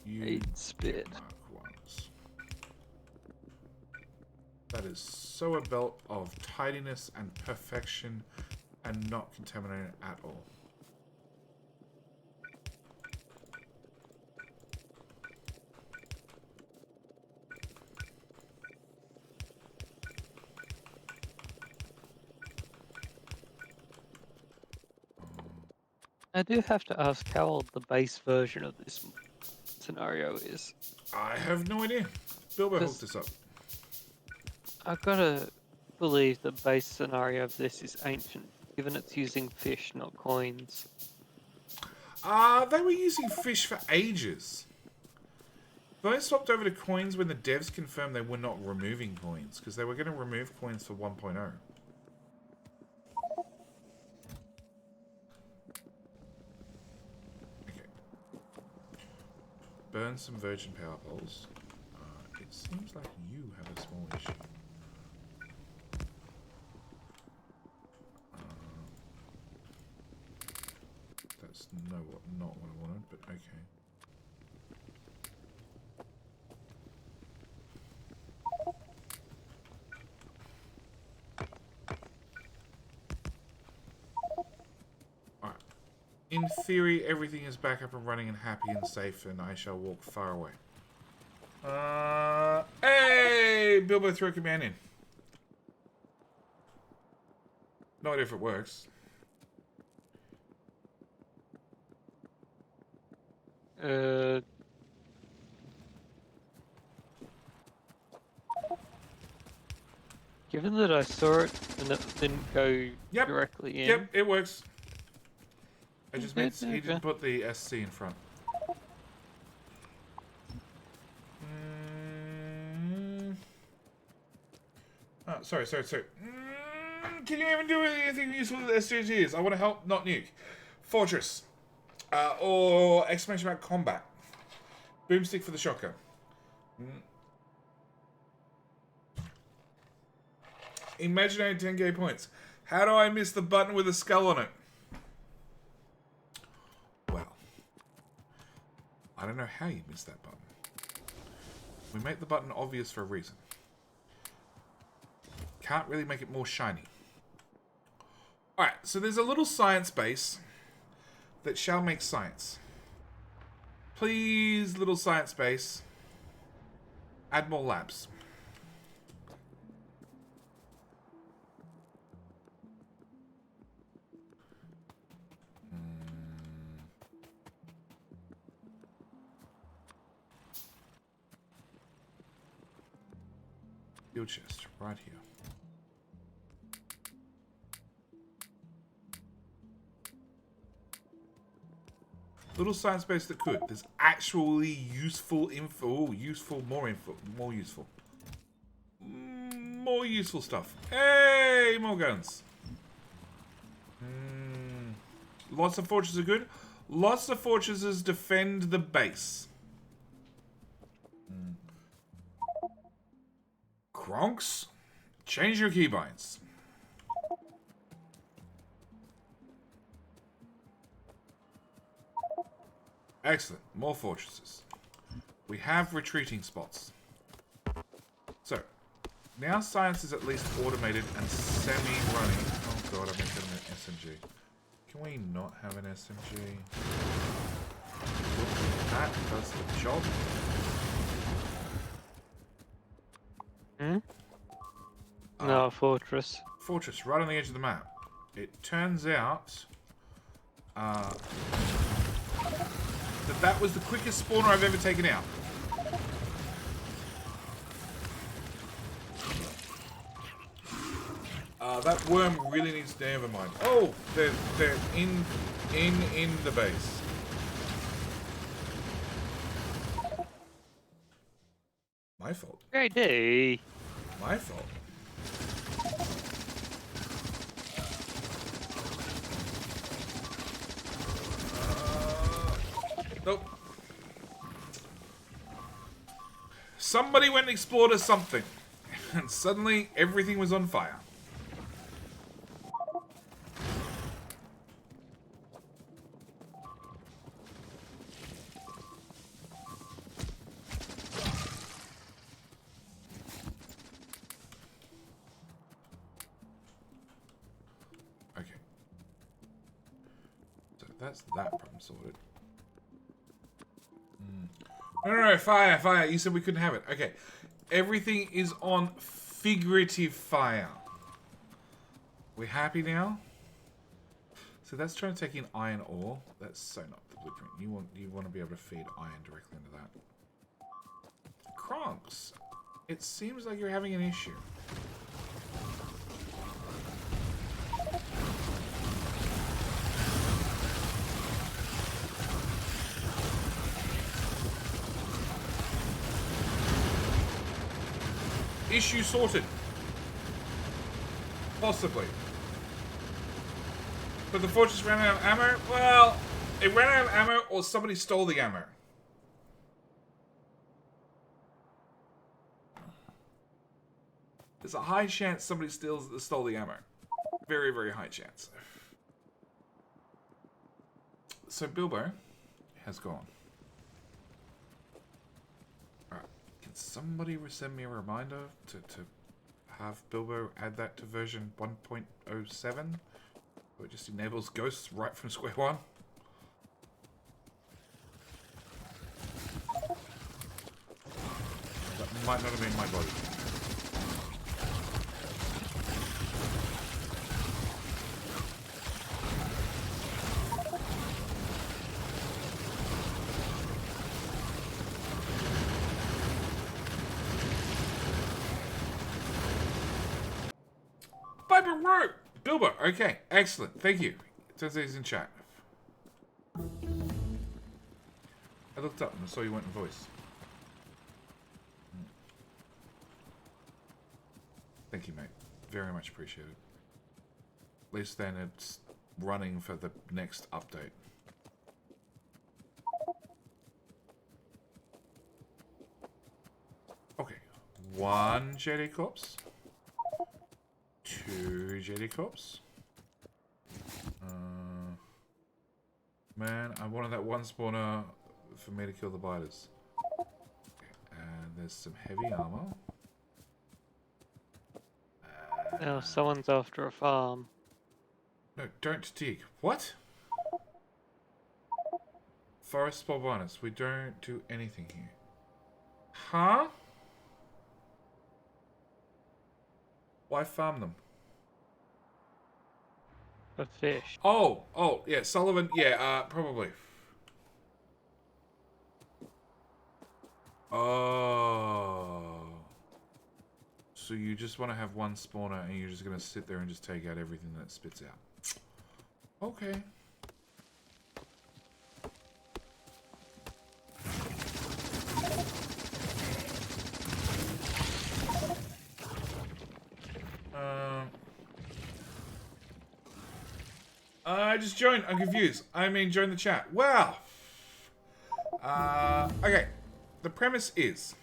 B: You
A: 8-bit.
B: Mark 1s. That is so a belt of tidiness and perfection and not contaminated at all.
A: I do have to ask how old the base version of this scenario is.
B: I have no idea. Bilbo hooked this up.
A: I've got to believe the base scenario of this is ancient, given it's using fish, not coins.
B: They were using fish for ages. They swapped over to coins when the devs confirmed they were not removing coins, because they were going to remove coins for 1.0. Burn some virgin power poles. It seems like you have a small issue. That's not what I wanted, but okay. In theory, everything is back up and running and happy and safe, and I shall walk far away. Hey! Bilbo threw a command in. Not if it works.
A: Given that I saw it and it didn't go directly in.
B: Yep, it works. I just meant he didn't put the SC in front. Oh, sorry. Can you even do anything useful with SGGs? I want to help, not nuke. Fortress. Or exclamation mark combat. Boomstick for the shotgun. Imaginary 10k points. How do I miss the button with a skull on it? Well, I don't know how you missed that button. We make the button obvious for a reason. Can't really make it more shiny. Alright, so there's a little science base that shall make science. Please, little science base, add more labs. Steel chest, right here. Little science base that could. There's actually useful info. More useful. more useful stuff. Hey, more guns. Lots of fortresses are good. Lots of fortresses defend the base. Kronks, change your keybinds. Excellent. More fortresses. We have retreating spots. So, now science is at least automated and semi-running. Oh god, I make it an SMG. Can we not have an SMG? That does the job.
A: No, fortress.
B: Fortress, right on the edge of the map. It turns out that was the quickest spawner I've ever taken out. That worm really needs to never mind. Oh, they're in the base. My fault.
A: Great day.
B: My fault. Nope. Somebody went and explored us something, and suddenly everything was on fire. Okay. So that's that problem sorted. No, fire. You said we couldn't have it. Okay. Everything is on figurative fire. We happy now? So that's trying to take in iron ore. That's so not the blueprint. You want to be able to feed iron directly into that. Kronks, it seems like you're having an issue. Issue sorted. Possibly. But the fortress ran out of ammo? Well, it ran out of ammo or somebody stole the ammo. There's a high chance somebody stole the ammo. Very, very high chance. So Bilbo has gone. Can somebody send me a reminder to have Bilbo add that to version 1.07? Where it just enables ghosts right from square one? That might not have been my body. Bilbo, okay, excellent, thank you. It says he's in chat. I looked up and I saw you went in voice. Thank you, mate. Very much appreciated. At least then it's running for the next update. Okay, 1 JD corpse. 2 JD corpse. Man, I wanted that one spawner for me to kill the biters. And there's some heavy armor.
A: Oh, someone's after a farm.
B: No, don't dig. What? Forest spawn bonus. We don't do anything here. Huh? Why farm them?
A: A fish.
B: Oh, yeah, Sullivan, yeah, probably. Oh. So you just want to have one spawner and you're just going to sit there and just take out everything that spits out. Okay. I just joined. I'm confused. I mean, join the chat. Wow. Okay. The premise is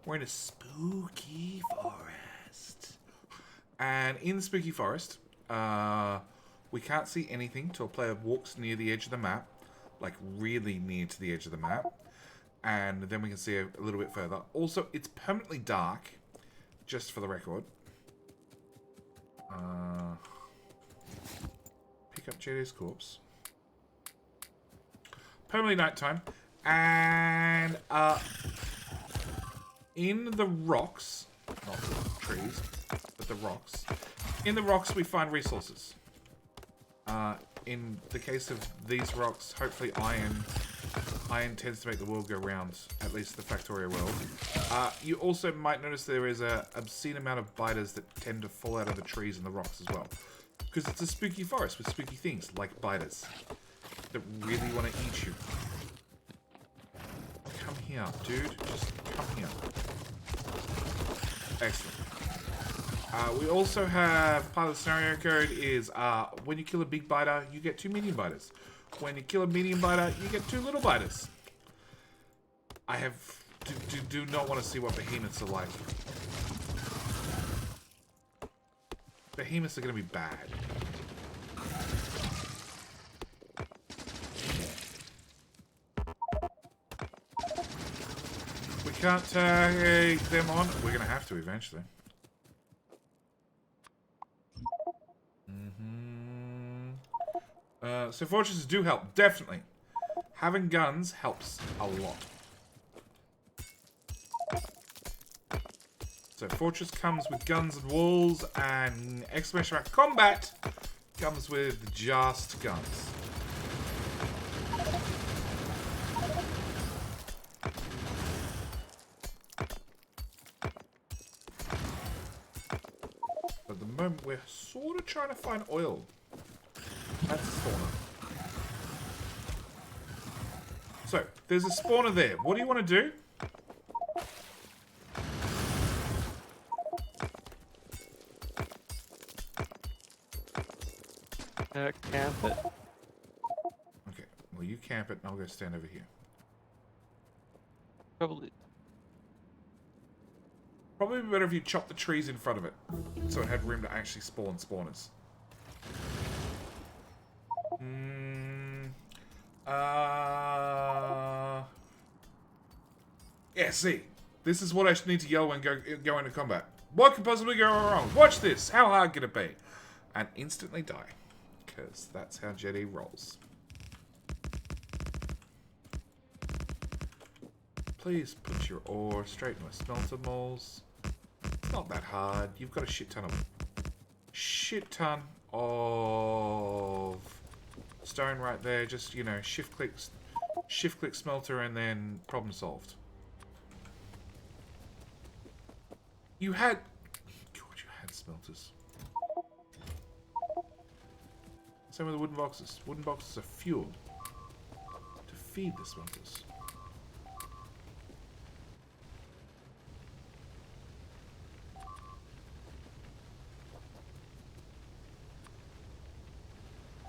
B: we're in a spooky forest. And in the spooky forest, we can't see anything till a player walks near the edge of the map. Like, really near to the edge of the map. And then we can see a little bit further. Also, it's permanently dark. Just for the record. Pick up JD's corpse. Permanently nighttime. And in the rocks, not the trees, but the rocks. In the rocks we find resources. In the case of these rocks, hopefully iron. Iron tends to make the world go round, at least the Factorio world. You also might notice there is an obscene amount of biters that tend to fall out of the trees and the rocks as well. Because it's a spooky forest with spooky things, like biters, that really want to eat you. Come here, dude. Just come here. Excellent. We also have, part of the scenario code is, when you kill a big biter, you get 2 medium biters. When you kill a medium biter, you get 2 little biters. I have... Do not want to see what behemoths are like. Behemoths are going to be bad. We can't take them on. We're going to have to eventually. So fortresses do help, definitely. Having guns helps a lot. So fortress comes with guns and walls, and exclamation mark combat comes with just guns. At the moment, we're sort of trying to find oil. That's a spawner. So, there's a spawner there. What do you want to do?
A: Camp it.
B: Okay, well you camp it and I'll go stand over here.
A: Probably.
B: Probably better if you chop the trees in front of it, so it had room to actually spawn spawners. Yeah, see. This is what I need to yell when go into combat. What could possibly go wrong? Watch this. How hard could it be? And instantly die. Because that's how Jetty rolls. Please put your ore straight in my smelter moles. It's not that hard. You've got a shit ton of stone right there. Just, you know, shift click smelter and then problem solved. You had... God, you had smelters. Same with the wooden boxes. Wooden boxes are fueled to feed the smelters.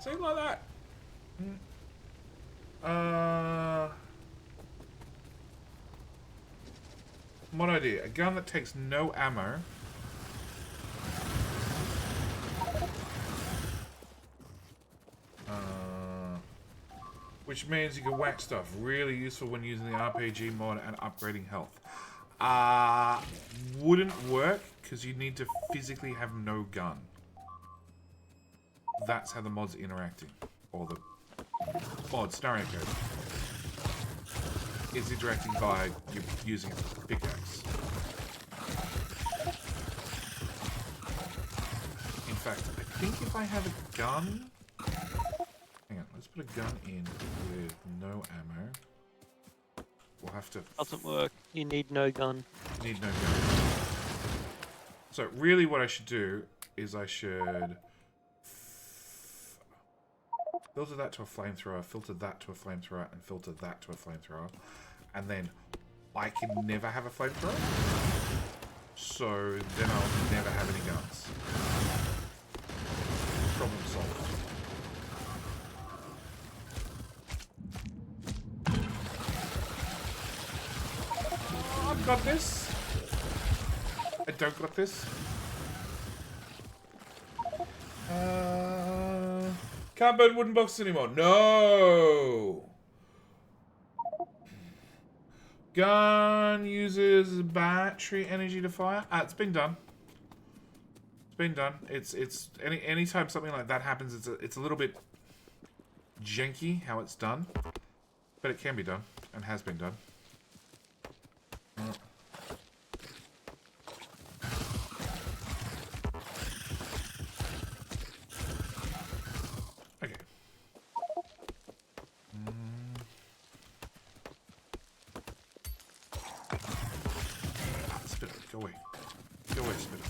B: Something like that. What idea? A gun that takes no ammo. Which means you can whack stuff. Really useful when using the RPG mod and upgrading health. Wouldn't work because you need to physically have no gun. That's how the mod's interacting. Or the mod scenario code. It's interacting by you using a pickaxe. In fact, I think if I have a gun... Hang on, let's put a gun in with no ammo. We'll have to...
A: Doesn't work. You need no gun.
B: Need no gun. So really what I should do is I should... filter that to a flamethrower, filter that to a flamethrower, and filter that to a flamethrower. And then I can never have a flamethrower. So then I'll never have any guns. Problem solved. got this. I don't got this. Can't burn wooden boxes anymore. No. Gun uses battery energy to fire. It's been done. It's been done. It's anytime something like that happens, it's a little bit janky how it's done, but it can be done and has been done. Okay. Spitter, go away. Go away, Spitter.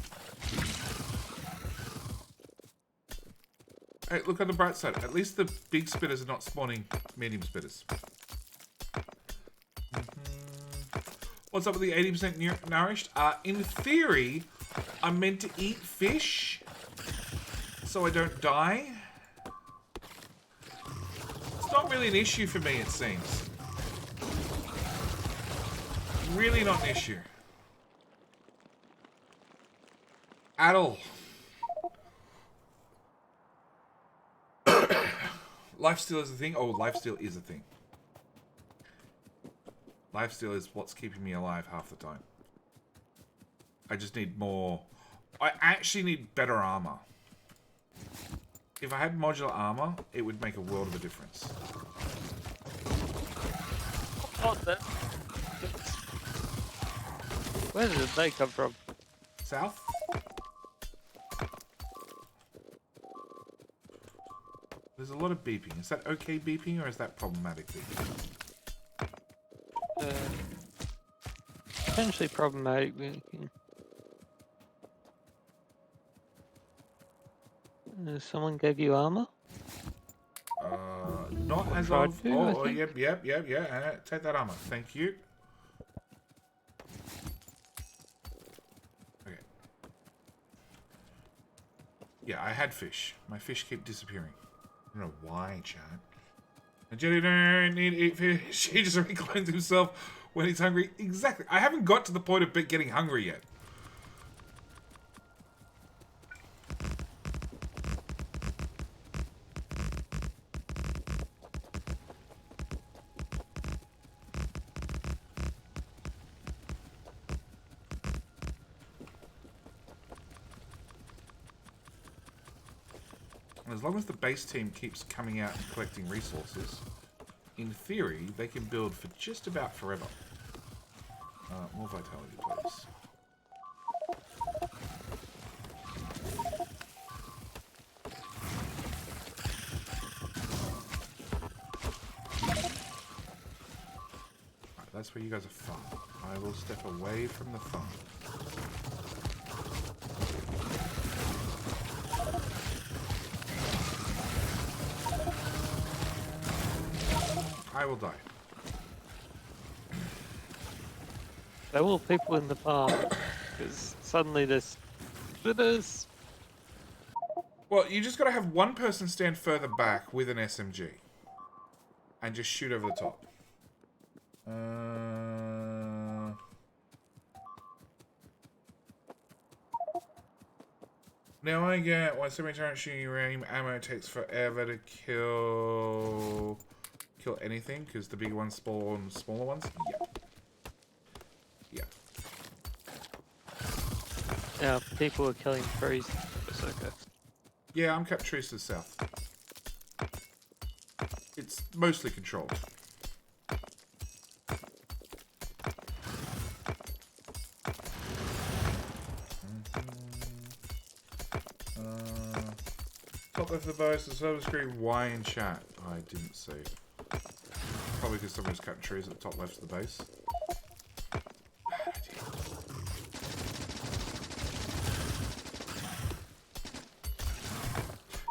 B: Hey, look on the bright side. At least the big spitters are not spawning medium spitters. What's up with the 80% nourished? In theory, I'm meant to eat fish so I don't die. It's not really an issue for me, it seems. Really not an issue. At all. Lifesteal is a thing? Oh, lifesteal is a thing. Lifesteal is what's keeping me alive half the time. I just need more... I actually need better armor. If I had modular armor, it would make a world of a difference.
A: Oh, that... Where did they come from?
B: South? There's a lot of beeping. Is that okay beeping or is that problematic beeping?
A: Potentially problematic. Someone gave you armor?
B: Not
A: Or
B: as
A: tried
B: of...
A: to, I
B: Oh,
A: think.
B: yep. Take that armor. Thank you. Okay. Yeah, I had fish. My fish keep disappearing. I don't know why, chat. And Jenny don't need to eat fish. He just reclaims himself when he's hungry. Exactly. I haven't got to the point of getting hungry yet. As long as the base team keeps coming out and collecting resources, in theory, they can build for just about forever. More vitality, please. Right, that's where you guys are fun. I will step away from the fun. I will die.
A: There were people in the farm because suddenly there's spitters.
B: Well, you just gotta have one person stand further back with an SMG. And just shoot over the top. Now I get when somebody tries shooting uranium ammo, it takes forever to kill anything because the bigger ones spawn smaller ones. Yeah.
A: Now people are killing trees. It's okay.
B: Yeah, I'm kept trees to the south. It's mostly controlled. Top left of the base, the server screen, Y in chat. I didn't see. Probably because someone was cutting trees at the top left of the base.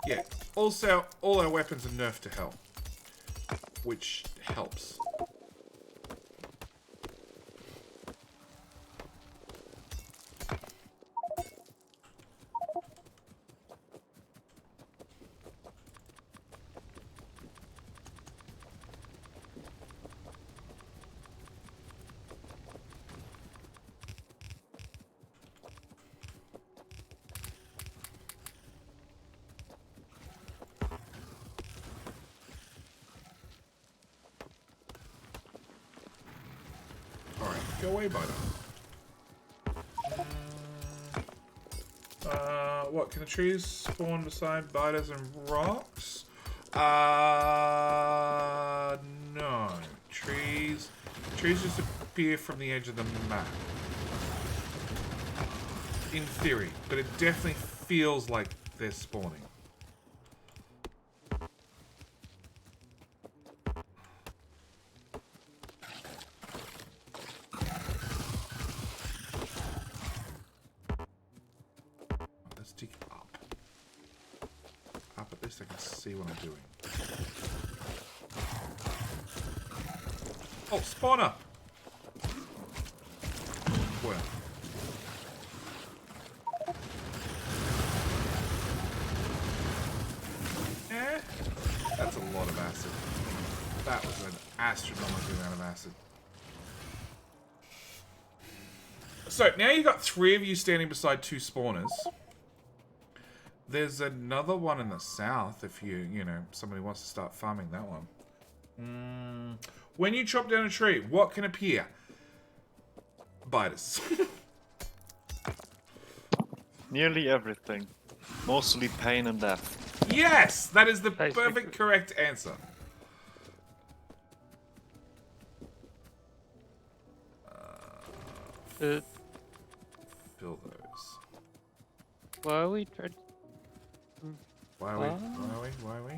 B: Yeah, also, all our weapons are nerfed to hell. Which helps. Go away, biter. What, can the trees spawn beside biters and rocks? No. Trees just appear from the edge of the map. In theory, but it definitely feels like they're spawning. Let's dig up. Up, at least I can see what I'm doing. Oh, spawner! Where? That's a lot of acid. That was an astronomical amount of acid. So, now you've got 3 of you standing beside 2 spawners. There's another one in the south if you know, somebody wants to start farming that one. When you chop down a tree, what can appear? Biters.
G: Nearly everything. Mostly pain and death.
B: Yes! That is the
A: Basically.
B: perfect correct answer.
A: Uh,
B: Fill those.
A: why are we trying?
B: Why are we? Why are we?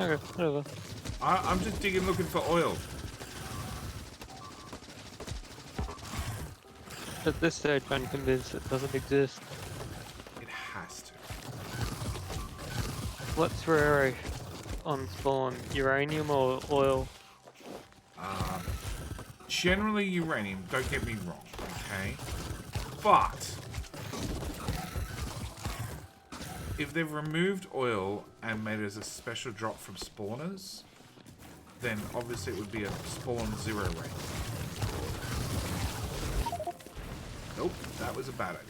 A: Okay, whatever.
B: I'm just digging looking for oil.
A: At this stage, I'm convinced it doesn't exist.
B: It has to.
A: What's rare on spawn? Uranium or oil?
B: Generally uranium, don't get me wrong, okay? But if they've removed oil and made it as a special drop from spawners, then obviously it would be a spawn 0 rate. Nope, that was a bad idea.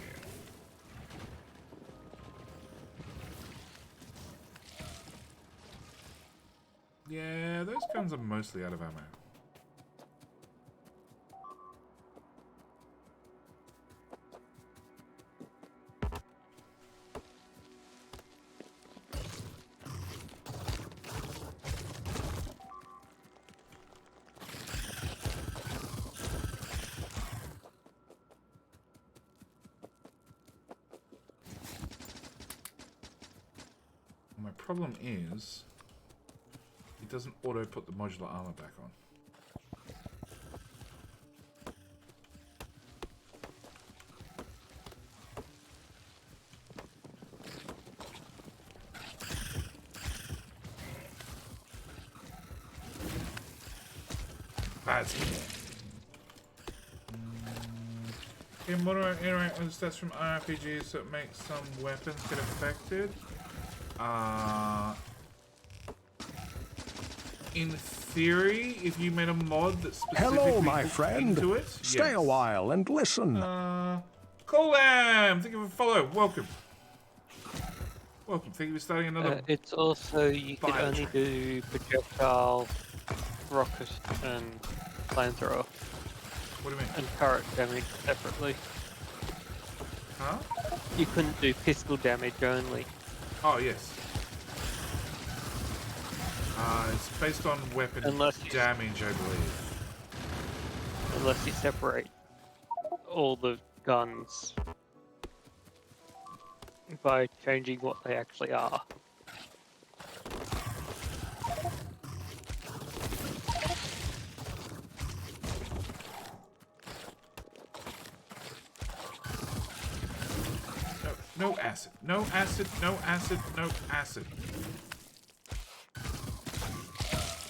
B: Yeah, those guns are mostly out of ammo. My problem is, it doesn't auto put the modular armor back on. That's in modern interact with stats from RPGs that make some weapons get affected. In theory, if you made a mod that specifically
D: Hello, my
B: hooked
D: friend.
B: into it,
D: Stay
B: yes.
D: a while and listen.
B: Colam! Thank you for follow. Welcome. Welcome. Thank you for starting another.
A: It's also, you can
B: Bio
A: only
B: train.
A: do projectile, rocket, and flamethrower,
B: What do you mean?
A: and turret damage separately.
B: Huh?
A: You couldn't do pistol damage only.
B: Oh, yes. It's based on weapon
A: Unless you-
B: damage, I believe.
A: Unless you separate all the guns by changing what they actually are.
B: No acid. No acid. No acid. No acid.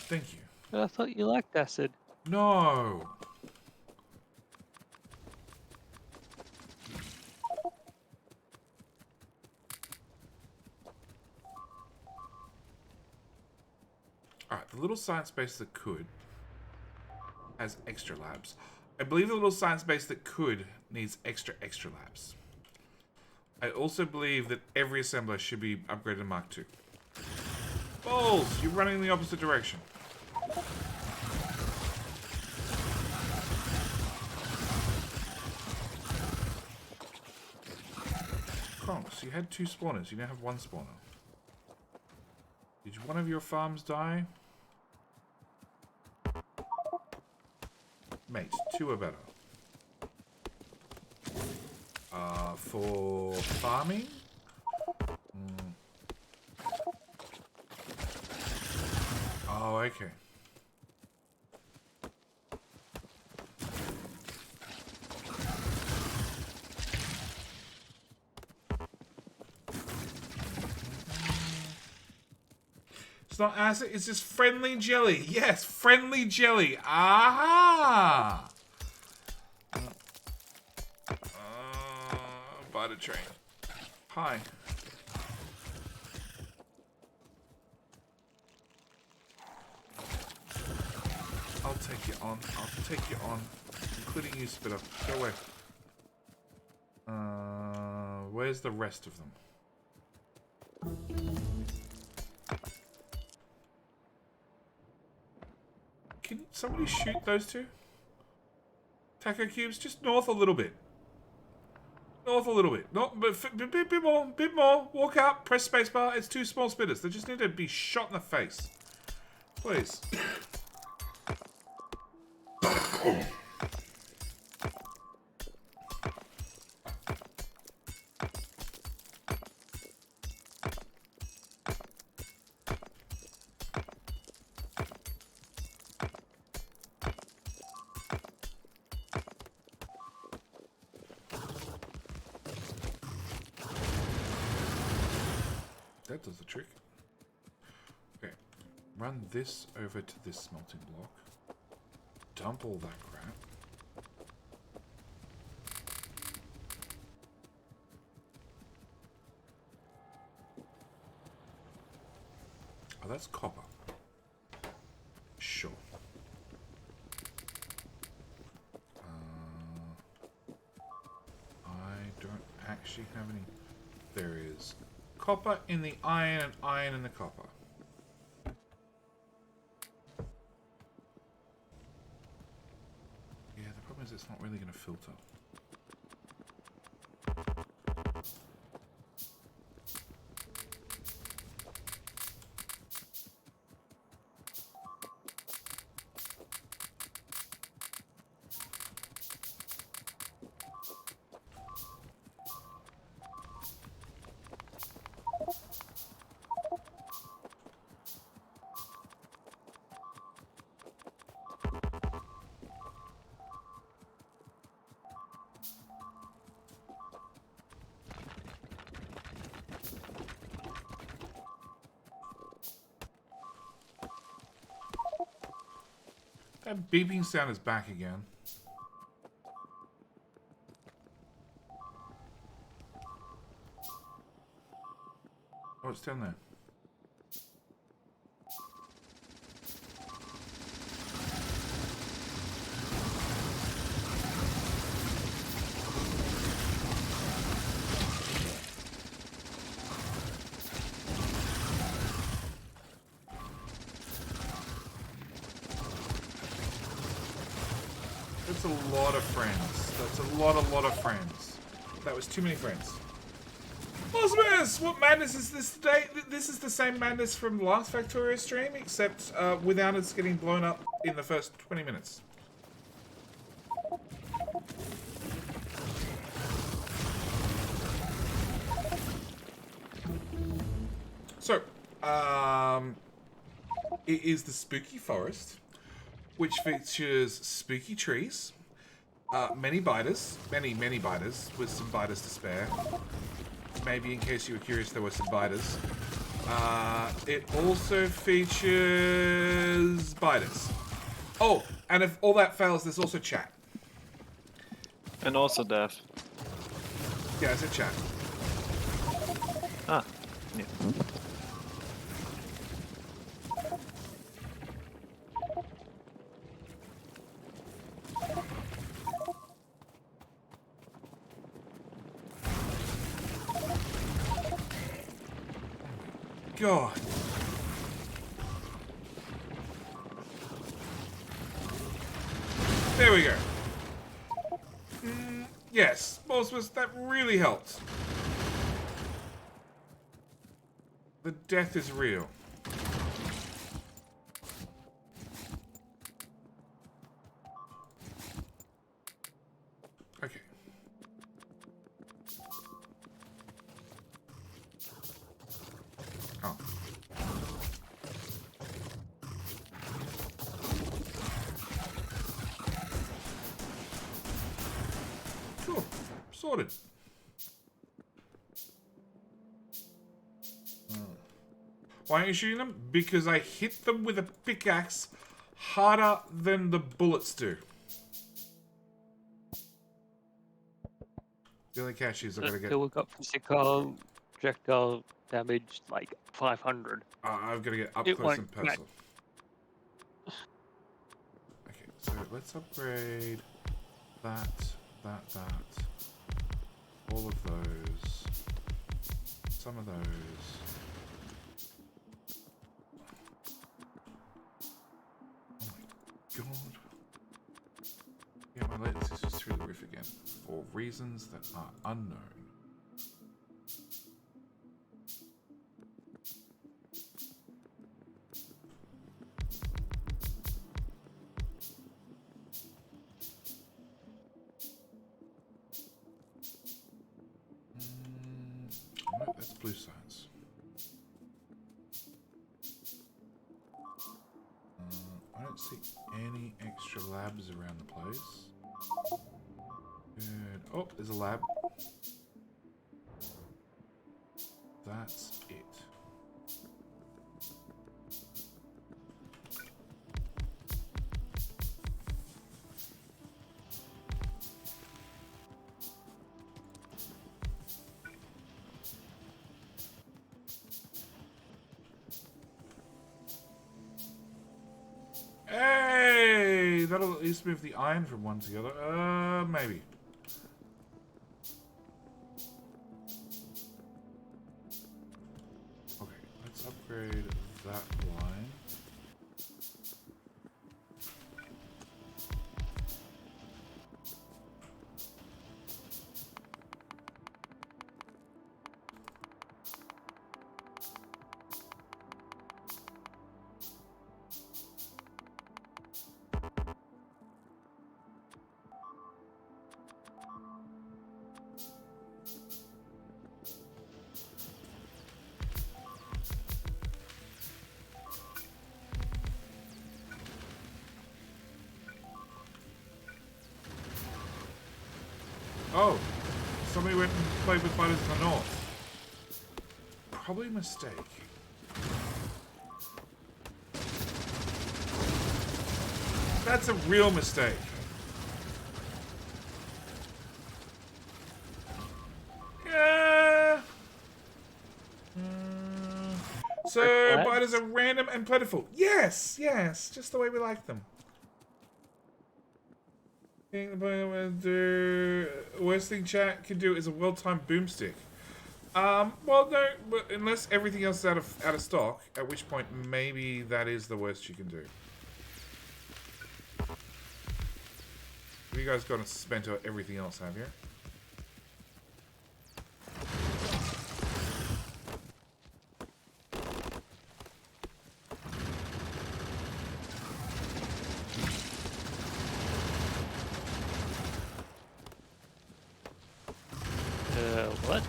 B: Thank you.
A: But I thought you liked acid.
B: No. Alright, the little science base that could has extra labs. I believe the little science base that could needs extra labs. I also believe that every assembler should be upgraded to Mark II. Balls! You're running in the opposite direction. Tonks, you had 2 spawners. You now have 1 spawner. Did one of your farms die? Mate, 2 are better. For farming? Oh, okay. It's not acid, it's just friendly jelly. Yes, friendly jelly. Aha! Butter train. Hi. I'll take you on. I'll take you on. Including you, Spitter. Go away. Where's the rest of them? Can somebody shoot those 2? Taco cubes, just north a little bit. North a little bit. Not, but bit more. Bit more. Walk out. Press spacebar. It's 2 small spitters. They just need to be shot in the face. Please. That does the trick. Okay. Run this over to this smelting block. Dump all that crap. Oh, that's copper. Sure. I don't actually have any. There is copper in the iron and iron in the copper. Yeah, the problem is it's not really going to filter. That beeping sound is back again. Oh, it's down there. That's a lot of friends. That's a lot of friends. That was too many friends. Osmus! What madness is this today? This is the same madness from the last Factorio stream, except without us getting blown up in the first 20 minutes. So, it is the Spooky Forest, which features spooky trees, many biters, many biters, with some biters to spare. Maybe in case you were curious, there were some biters. It also features biters. Oh, and if all that fails, there's also chat.
G: And also death.
B: Yeah, I said chat.
G: Ah, yeah.
B: God. There we go. Yes, Osmus, that really helped. The death is real. Okay. Oh. Sure. Sorted. Why aren't you shooting them? Because I hit them with a pickaxe harder than the bullets do. The only catch is I gotta get.
A: So we've got physical projectile damage like 500.
B: I've got to get up
A: It
B: close and
A: won't
B: personal. Okay, so let's upgrade that. All of those. Some of those. Oh my god. Yeah, my latency is just through the roof again. For reasons that are unknown. No, that's blue science. I don't see any extra labs around the place. Good. Oh, there's a lab. That's it. Hey! That'll at least move the iron from one to the other. Maybe. Okay, let's upgrade that line. Oh, somebody went and played with fighters in the north. Probably a mistake. That's a real mistake. Yeah. So, biters are random and plentiful. Yes, yes, just the way we like them. The worst thing chat can do is a well-timed boomstick. Well, no, but unless everything else is out of stock, at which point maybe that is the worst you can do. You guys got to spend out everything else, have you?
A: What?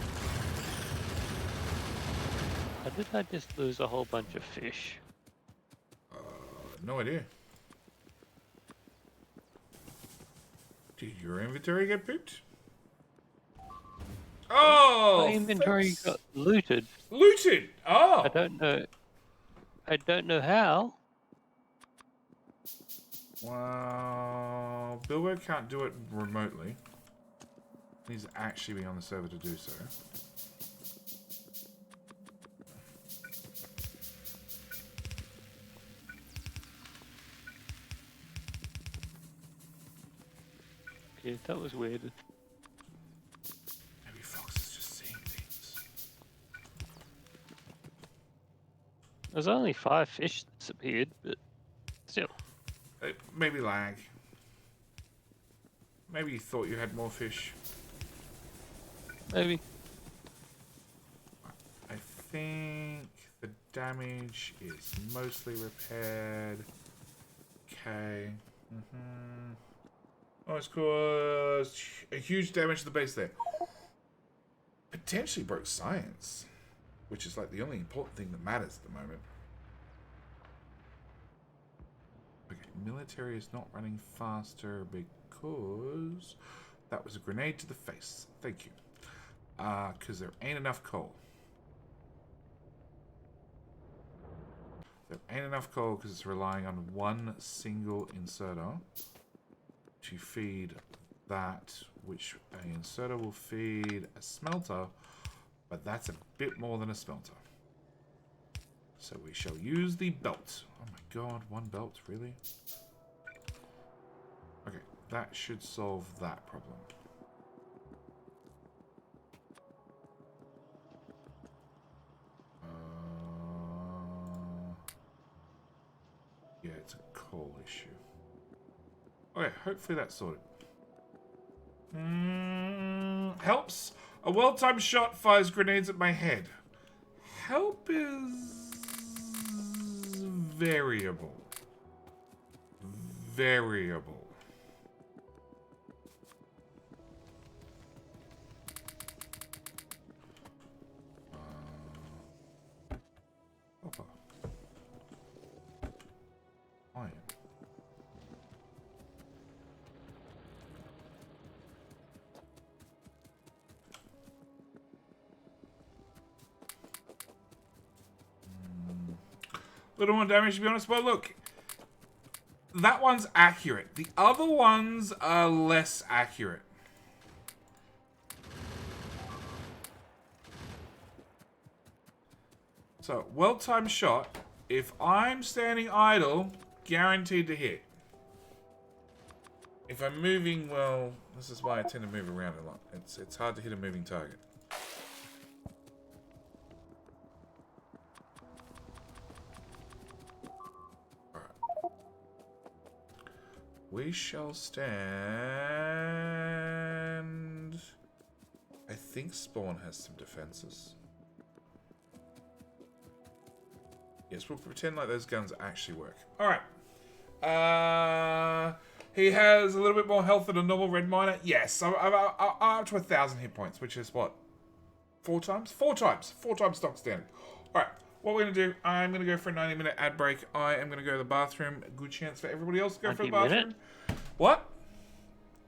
A: How did I just lose a whole bunch of fish?
B: No idea. Did your inventory get pooped? Oh!
A: My inventory got looted.
B: Looted! Oh!
A: I don't know. I don't know how.
B: Well, Bilbo can't do it remotely. He needs to actually be on the server to do so.
A: Okay, that was weird.
B: Maybe Fox is just seeing things.
A: There's only 5 fish that's appeared, but still.
B: Maybe lag. Maybe you thought you had more fish.
A: Maybe.
B: I think The damage is mostly repaired. Okay. Oh, it's caused a huge damage to the base there. Potentially broke science, which is like the only important thing that matters at the moment. Okay, military is not running faster because that was a grenade to the face. Thank you. Because there ain't enough coal. There ain't enough coal because it's relying on one single inserter to feed that, which an inserter will feed a smelter, but that's a bit more than a smelter. So we shall use the belt. Oh my god, one belt, really? Okay, that should solve that problem. Yeah, it's a coal issue. Okay, hopefully that's sorted. Helps. A well-timed shot fires grenades at my head. Help is variable. Variable. Hoppa. Iron. Little more damage to be honest, but look, that one's accurate. The other ones are less accurate. So, well-timed shot. If I'm standing idle, guaranteed to hit. If I'm moving, well, this is why I tend to move around a lot. It's hard to hit a moving target. We shall stand... I think Spawn has some defenses. Yes, we'll pretend like those guns actually work. Alright. He has a little bit more health than a normal red miner. Yes, I'm up to 1,000 hit points, which is what? 4 times? 4 times. 4 times stock standard. Alright. What we're going to do, I'm going to go for a 90-minute ad break. I am going to go to the bathroom. Good chance for everybody else to go for the bathroom.
A: Minute?
B: What?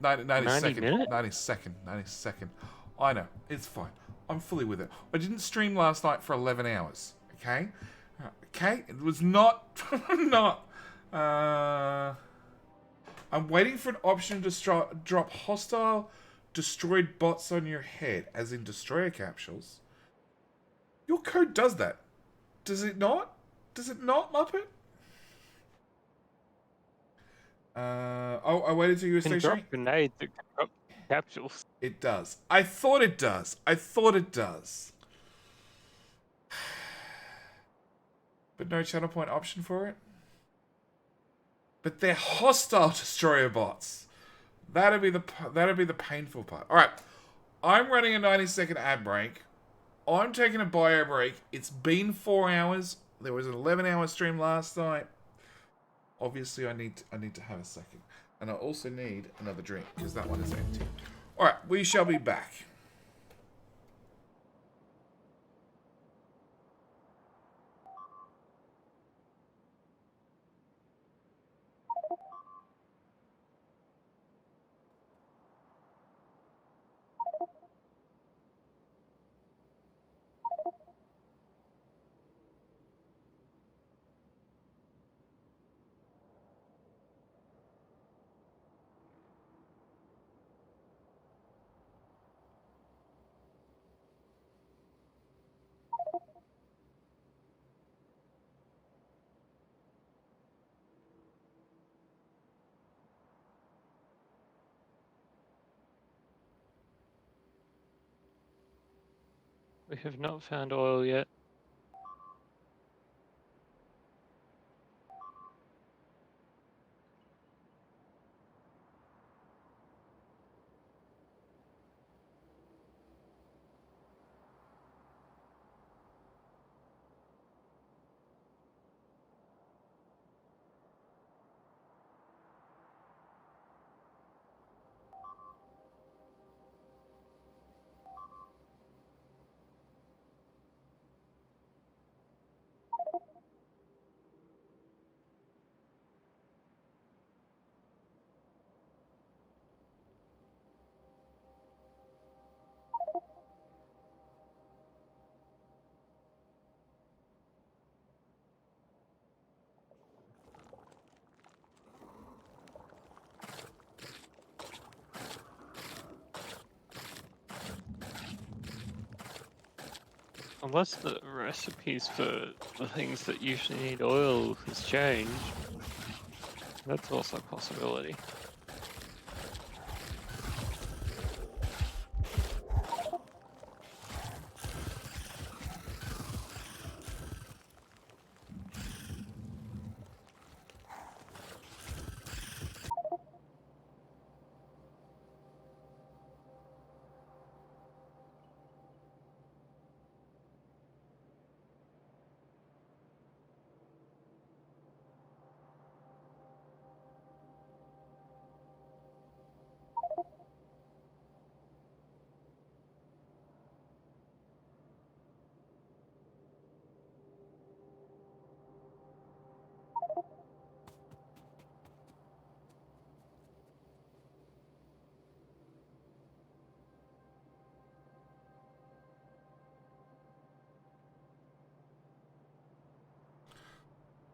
B: 90 second.
A: Minute?
B: 90 second. 90 second. I know. It's fine. I'm fully with it. I didn't stream last night for 11 hours. Okay? Okay? It was not... I'm waiting for an option to drop hostile destroyed bots on your head, as in destroyer capsules. Your code does that. Does it not? Does it not, Muppet? Oh, I waited till you were
A: Can
B: stationary.
A: drop grenades that can drop capsules.
B: It does. I thought it does. I thought it does. But no channel point option for it? But they're hostile destroyer bots. That'd be the painful part. All right. I'm running a 90-second ad break. I'm taking a bio break. It's been 4 hours. There was an 11-hour stream last night. Obviously, I need to have a second. And I also need another drink, because that one is empty. Alright, we shall be back.
A: We have not found oil yet. Unless the recipes for the things that usually need oil has changed. That's also a possibility.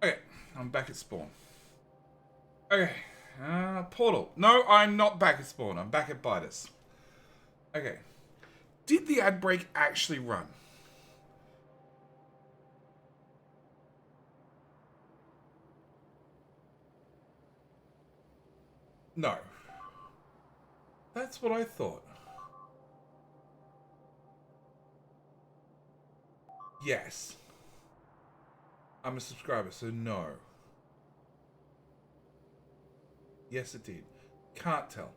B: Okay, I'm back at spawn. Okay, portal. No, I'm not back at spawn. I'm back at Bitus. Okay. Did the ad break actually run? No. That's what I thought. Yes. I'm a subscriber, so no. Yes, it did. Can't tell.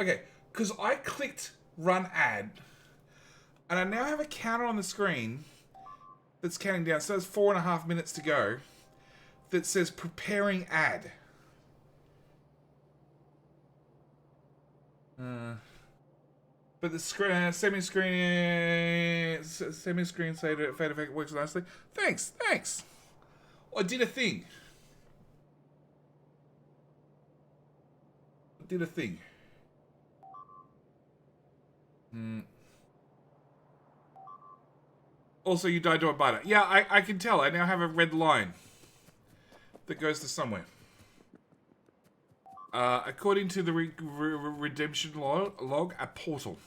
B: Okay, because I clicked run ad, and I now have a counter on the screen that's counting down. So it's 4.5 minutes to go. That says preparing ad. But the screen, semi-screen fade effect works nicely. Thanks. I did a thing. Also, you died to a biter. Yeah, I can tell. I now have a red line that goes to somewhere. According to the redemption log, a portal.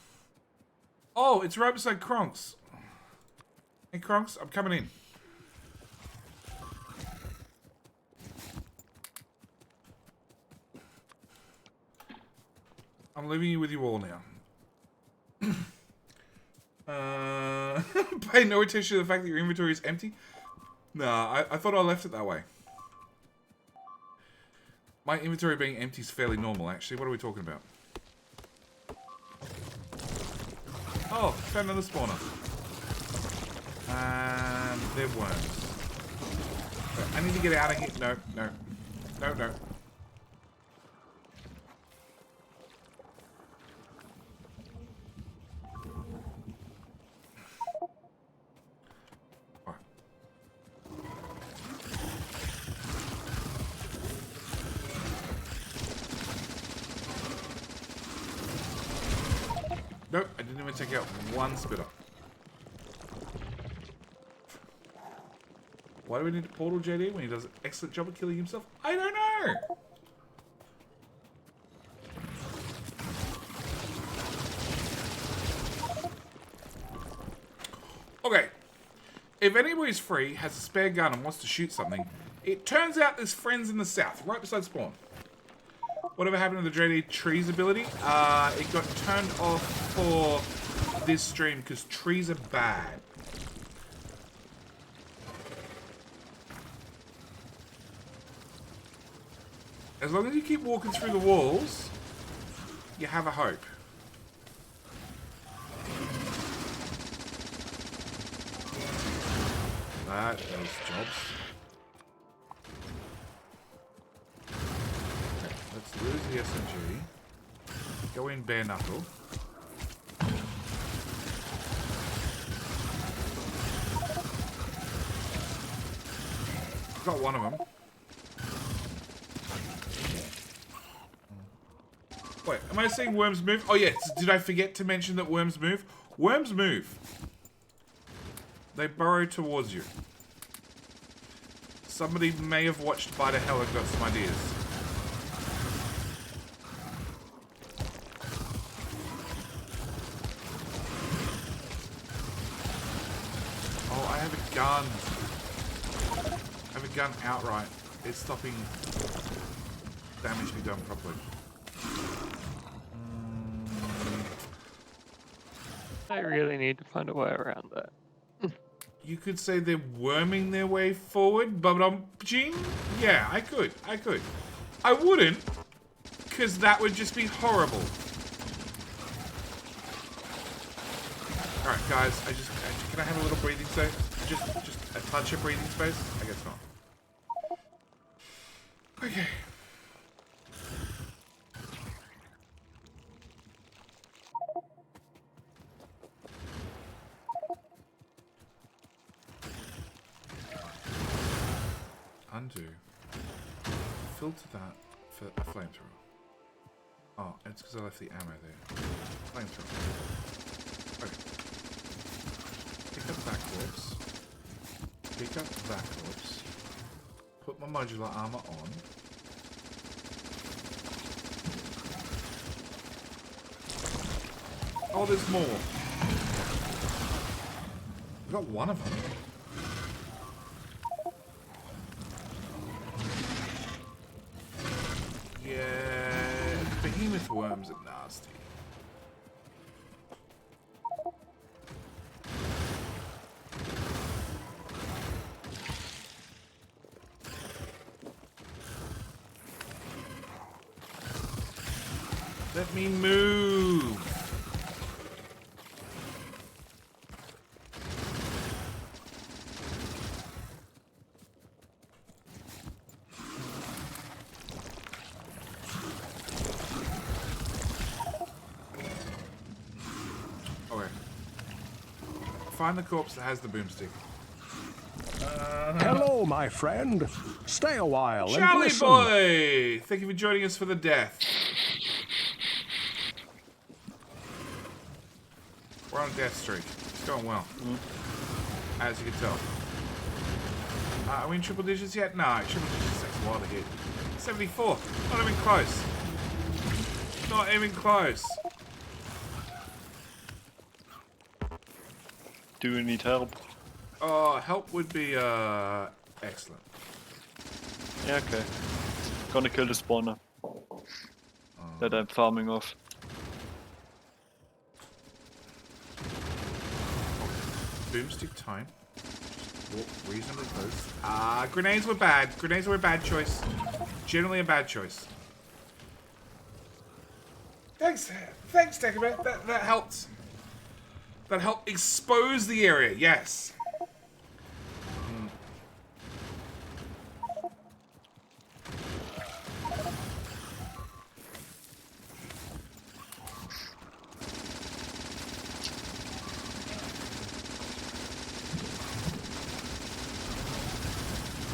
B: Oh, it's right beside Kronks. Hey, Kronks, I'm coming in. I'm leaving you with you all now. Pay no attention to the fact that your inventory is empty? Nah, I thought I left it that way. My inventory being empty is fairly normal, actually. What are we talking about? Oh, found another spawner. And they're worms. Okay, I need to get out of here. No. Nope, I didn't even take out one spitter. Why do we need a portal JD when he does an excellent job of killing himself? I don't know! Okay. If anybody's free, has a spare gun and wants to shoot something, it turns out there's friends in the south, right beside spawn. Whatever happened to the JD trees ability? It got turned off for this stream because trees are bad. As long as you keep walking through the walls, you have a hope. That does jobs. Okay, let's lose the SMG. Go in bare knuckle. Got one of them. Wait, am I seeing worms move? Oh yes, did I forget to mention that worms move? Worms move. They burrow towards you. Somebody may have watched Bite of Hell and got some ideas. have a gun. I have a gun outright. It's stopping damage to be done properly.
A: I really need to find a way around that.
B: You could say they're worming their way forward, ching. Yeah, I could. I wouldn't, because that would just be horrible. All right, guys. Can I have a little breathing space? Just a touch of breathing space? I guess not. Okay. Undo. Filter that for a flamethrower. Oh, it's because I left the ammo there. Flamethrower. Okay. Pick up that corpse. Pick up that corpse. Put my modular armor on. Oh, there's more. We got one of them. Yeah, behemoth worms are nasty. Let me move. Okay. Find the corpse that has the boomstick.
D: Hello, my friend. Stay a while and
B: Charlie
D: listen.
B: boy! Thank you for joining us for the death. We're on a death streak. It's going well. As you can tell. Are we in triple digits yet? No, triple digits takes a while to hit. 74. Not even close. Not even close.
G: Do you need help?
B: Oh, help would be excellent.
G: Yeah, okay. Gonna kill the spawner that I'm farming off.
B: Boomstick time. Walk reasonably close. Grenades were bad. Grenades were a bad choice. Generally a bad choice. Thanks, Deckerman. That helped. That helped expose the area. Yes.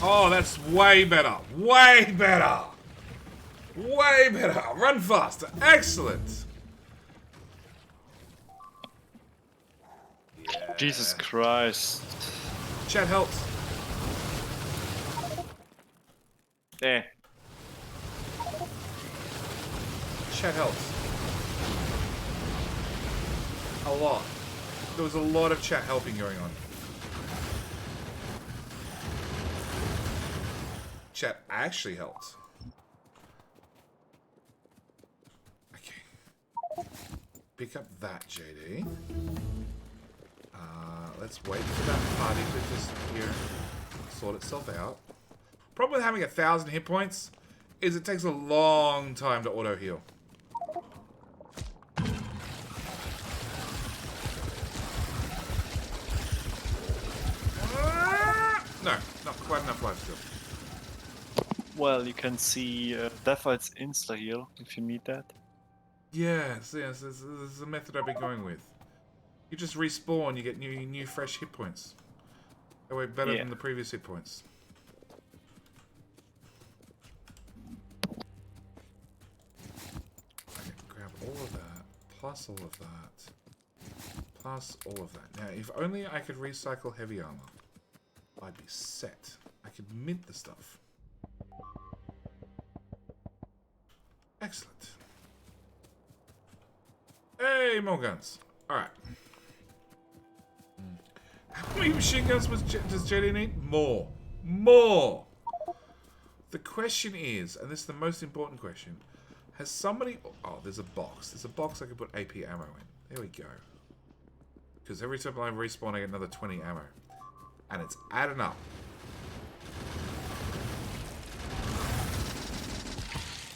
B: Oh, that's way better. Way better. Way better. Run faster. Excellent. Yeah.
G: Jesus Christ.
B: Chat helps.
G: Eh.
B: Chat helps. A lot. There was a lot of chat helping going on. Chat actually helped. Okay. Pick up that, JD. Let's wait for that party to just here sort itself out. Problem with having 1,000 hit points is it takes a long time to auto heal. No, not quite enough life still.
G: Well, you can see Deathite's insta heal if you need that.
B: Yes, this is the method I've been going with. You just respawn, you get new fresh hit points. That way better than the previous hit points. Okay, grab all of that, plus all of that, plus all of that. Now, if only I could recycle heavy armor, I'd be set. I could mint the stuff. Excellent. Hey, more guns. Alright. That many machine guns does Jetty need? More. More! The question is, and this is the most important question, has somebody... Oh, there's a box. There's a box I can put AP ammo in. There we go. Because every time I respawn, I get another 20 ammo. And it's adding up.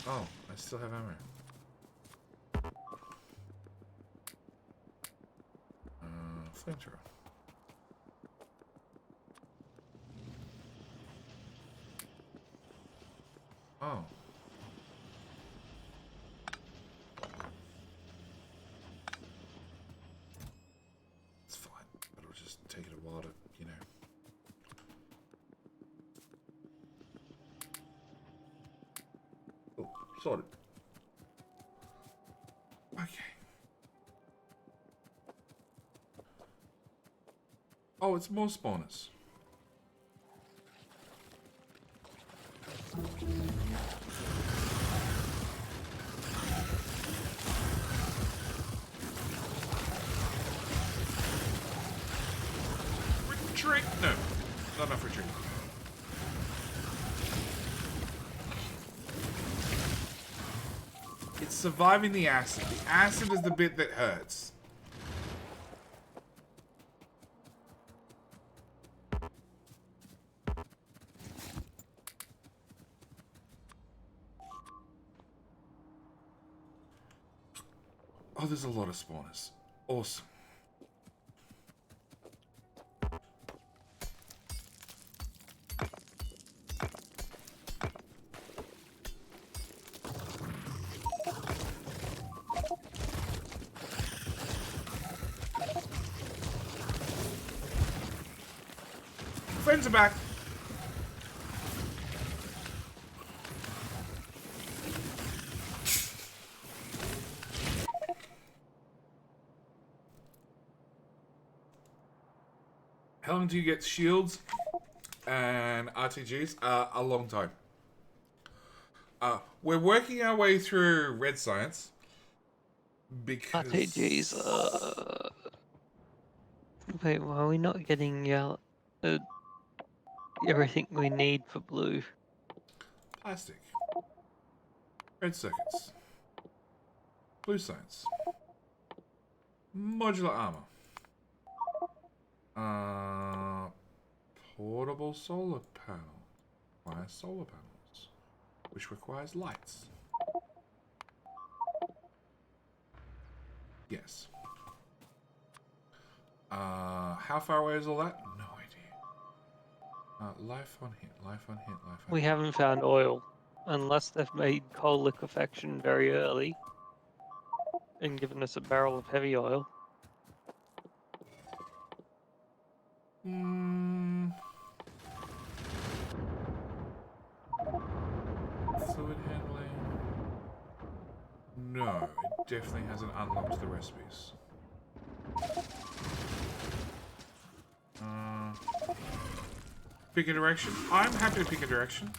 B: Oh, I still have ammo. Flamethrower. Oh. It's fine, but it'll just take it a while to, you know. Oh, sorted. Okay. Oh, it's more spawners. Retreat! No, not enough retreat. It's surviving the acid. The acid is the bit that hurts. Oh, there's a lot of spawners. Awesome. Friends are back. How long do you get shields and RTGs? A long time. We're working our way through red science because
A: RTGs. Wait, why are we not getting everything we need for blue?
B: plastic, red circuits, blue science, modular armor, portable solar panel, requires solar panels, which requires lights. Yes. How far away is all that? No idea. Life on hit, life on hit, life on
A: We
B: hit.
A: haven't found oil, unless they've made coal liquefaction very early and given us a barrel of heavy oil.
B: Fluid handling. No, it definitely hasn't unlocked the recipes. Pick a direction. I'm happy to pick a direction.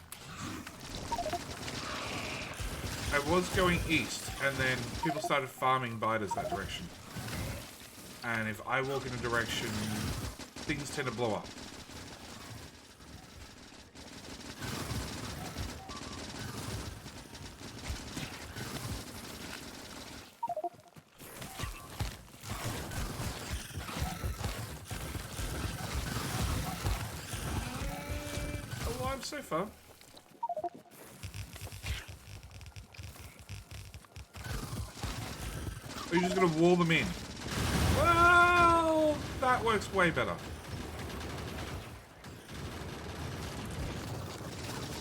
B: I was going east, and then people started farming biters that direction. And if I walk in a direction, things tend to blow up. Alive so far. Are you just gonna wall them in? Well, that works way better.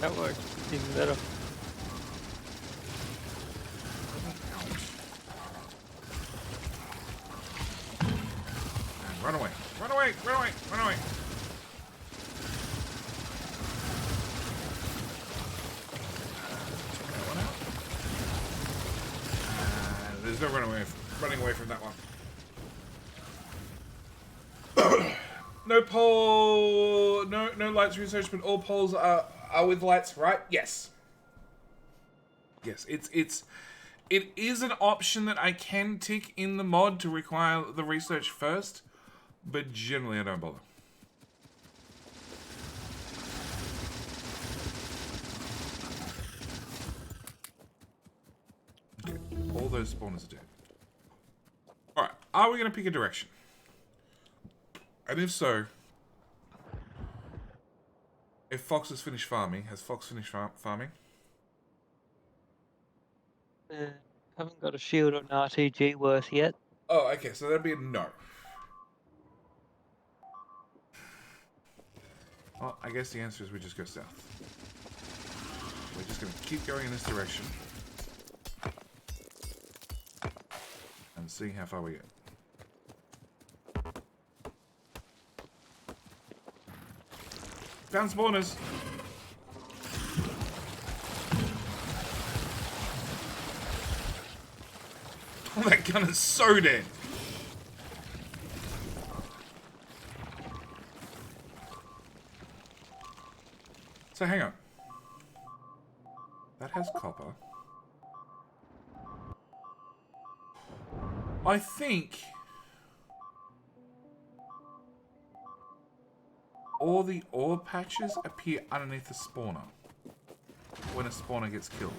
A: That works even better.
B: Run away! Run away! Run away! Run away! Check that one out. There's no running away from that one. No poll, no lights research, but all polls are with lights, right? Yes. Yes, it is an option that I can tick in the mod to require the research first, but generally I don't bother. All those spawners are dead. Alright, are we going to pick a direction? And if so, if Fox has finished farming, has Fox finished farming?
A: Haven't got a shield or an RTG worth yet.
B: Oh, okay, so that'd be a no. Well, I guess the answer is we just go south. We're just going to keep going in this direction. And see how far we get. Found spawners! Oh, that gun is so dead! So hang on. That has copper. I think all the ore patches appear underneath the spawner when a spawner gets killed.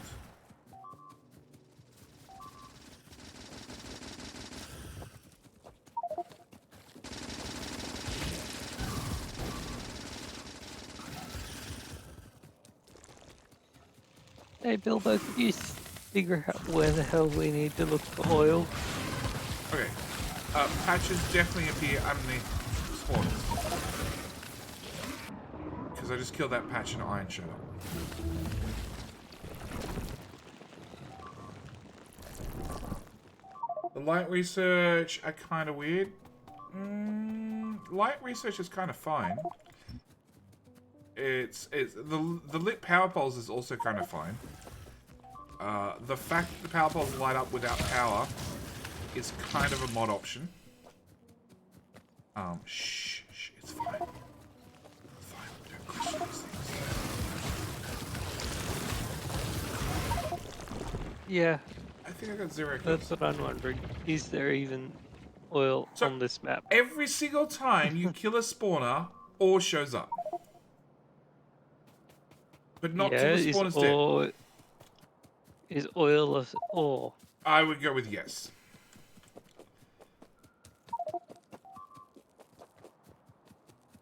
A: Hey Bilbo, could you figure out where the hell we need to look for oil?
B: Okay. Patches definitely appear underneath spawners. Because I just killed that patch and iron showed up. The light research are kind of weird. Light research is kind of fine. It's the lit power poles is also kind of fine. The fact that the power poles light up without power is kind of a mod option. Shh, it's fine. It's fine. Don't question these things.
A: Yeah,
B: I think I got 0 kills.
A: that's what I'm wondering. Is there even oil
B: So,
A: on this map?
B: Every single time you kill a spawner, ore shows up. But not till the spawner's dead.
A: Is oil of ore?
B: I would go with yes.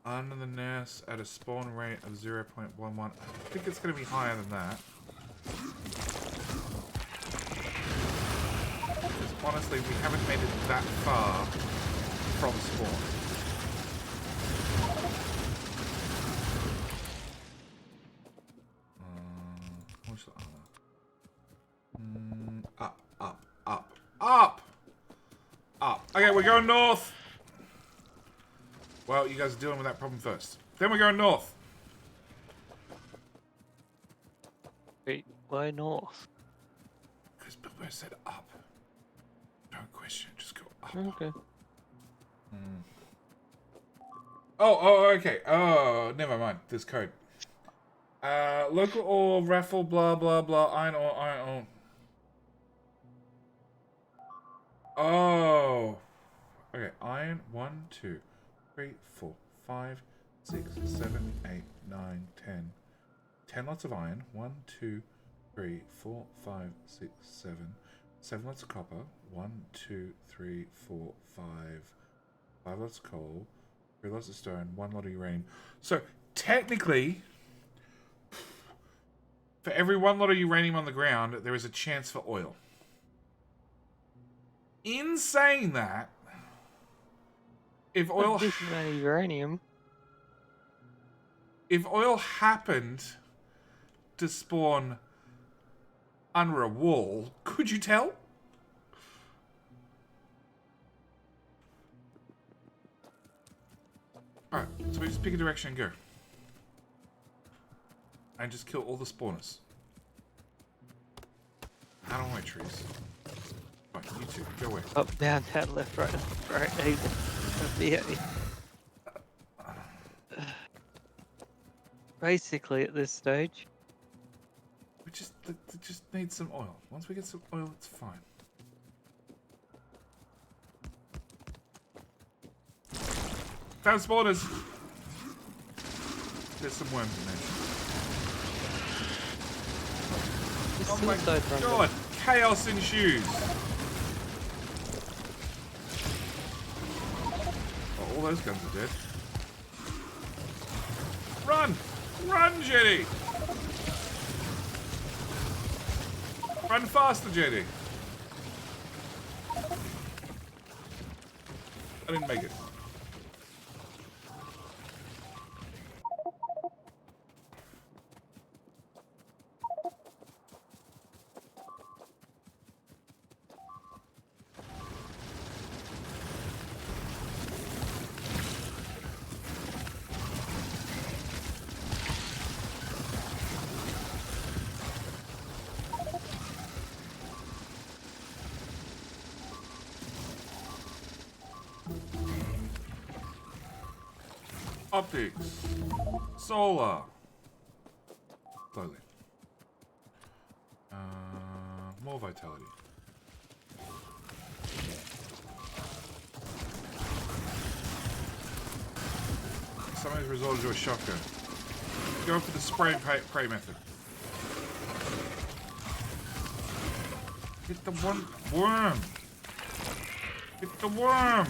B: Under the nurse at a spawn rate of 0.11. I think it's going to be higher than that. Because honestly, we haven't made it that far from spawn. What's the other? Up! Okay, we're going north! Well, you guys are dealing with that problem first. Then we're going north.
A: Wait, why north?
B: Because Bilbo said up. Don't question it, just go up.
A: Okay.
B: Oh, okay. Oh, never mind. There's code. Local ore, raffle, blah, blah, blah. Iron ore. Oh. Okay, iron. 1, 2, 3, 4, 5, 6, 7, 8, 9, 10. 10 lots of iron. 1, 2, 3, 4, 5, 6, 7. 7 lots of copper. 1, 2, 3, 4, 5. 5 lots of coal. 3 lots of stone. 1 lot of uranium. So, technically, for every 1 lot of uranium on the ground, there is a chance for oil. In saying that, if oil
A: uranium,
B: if oil happened to spawn under a wall, could you tell? Alright, so we just pick a direction and go. And just kill all the spawners. Out of my trees. Right, you two, go away.
A: up, down, left, right, basically at this stage.
B: We just need some oil. Once we get some oil, it's fine. Found spawners! There's some worms in there. Oh my god! Chaos ensues. Oh, all those guns are dead. Run! Run, Jetty! Run faster, Jetty! I didn't make it. Optics. Solar. Slowly. More vitality. Somebody's resorted to a shotgun. Go for the spray and pray method. Hit the one worm. Hit the worm.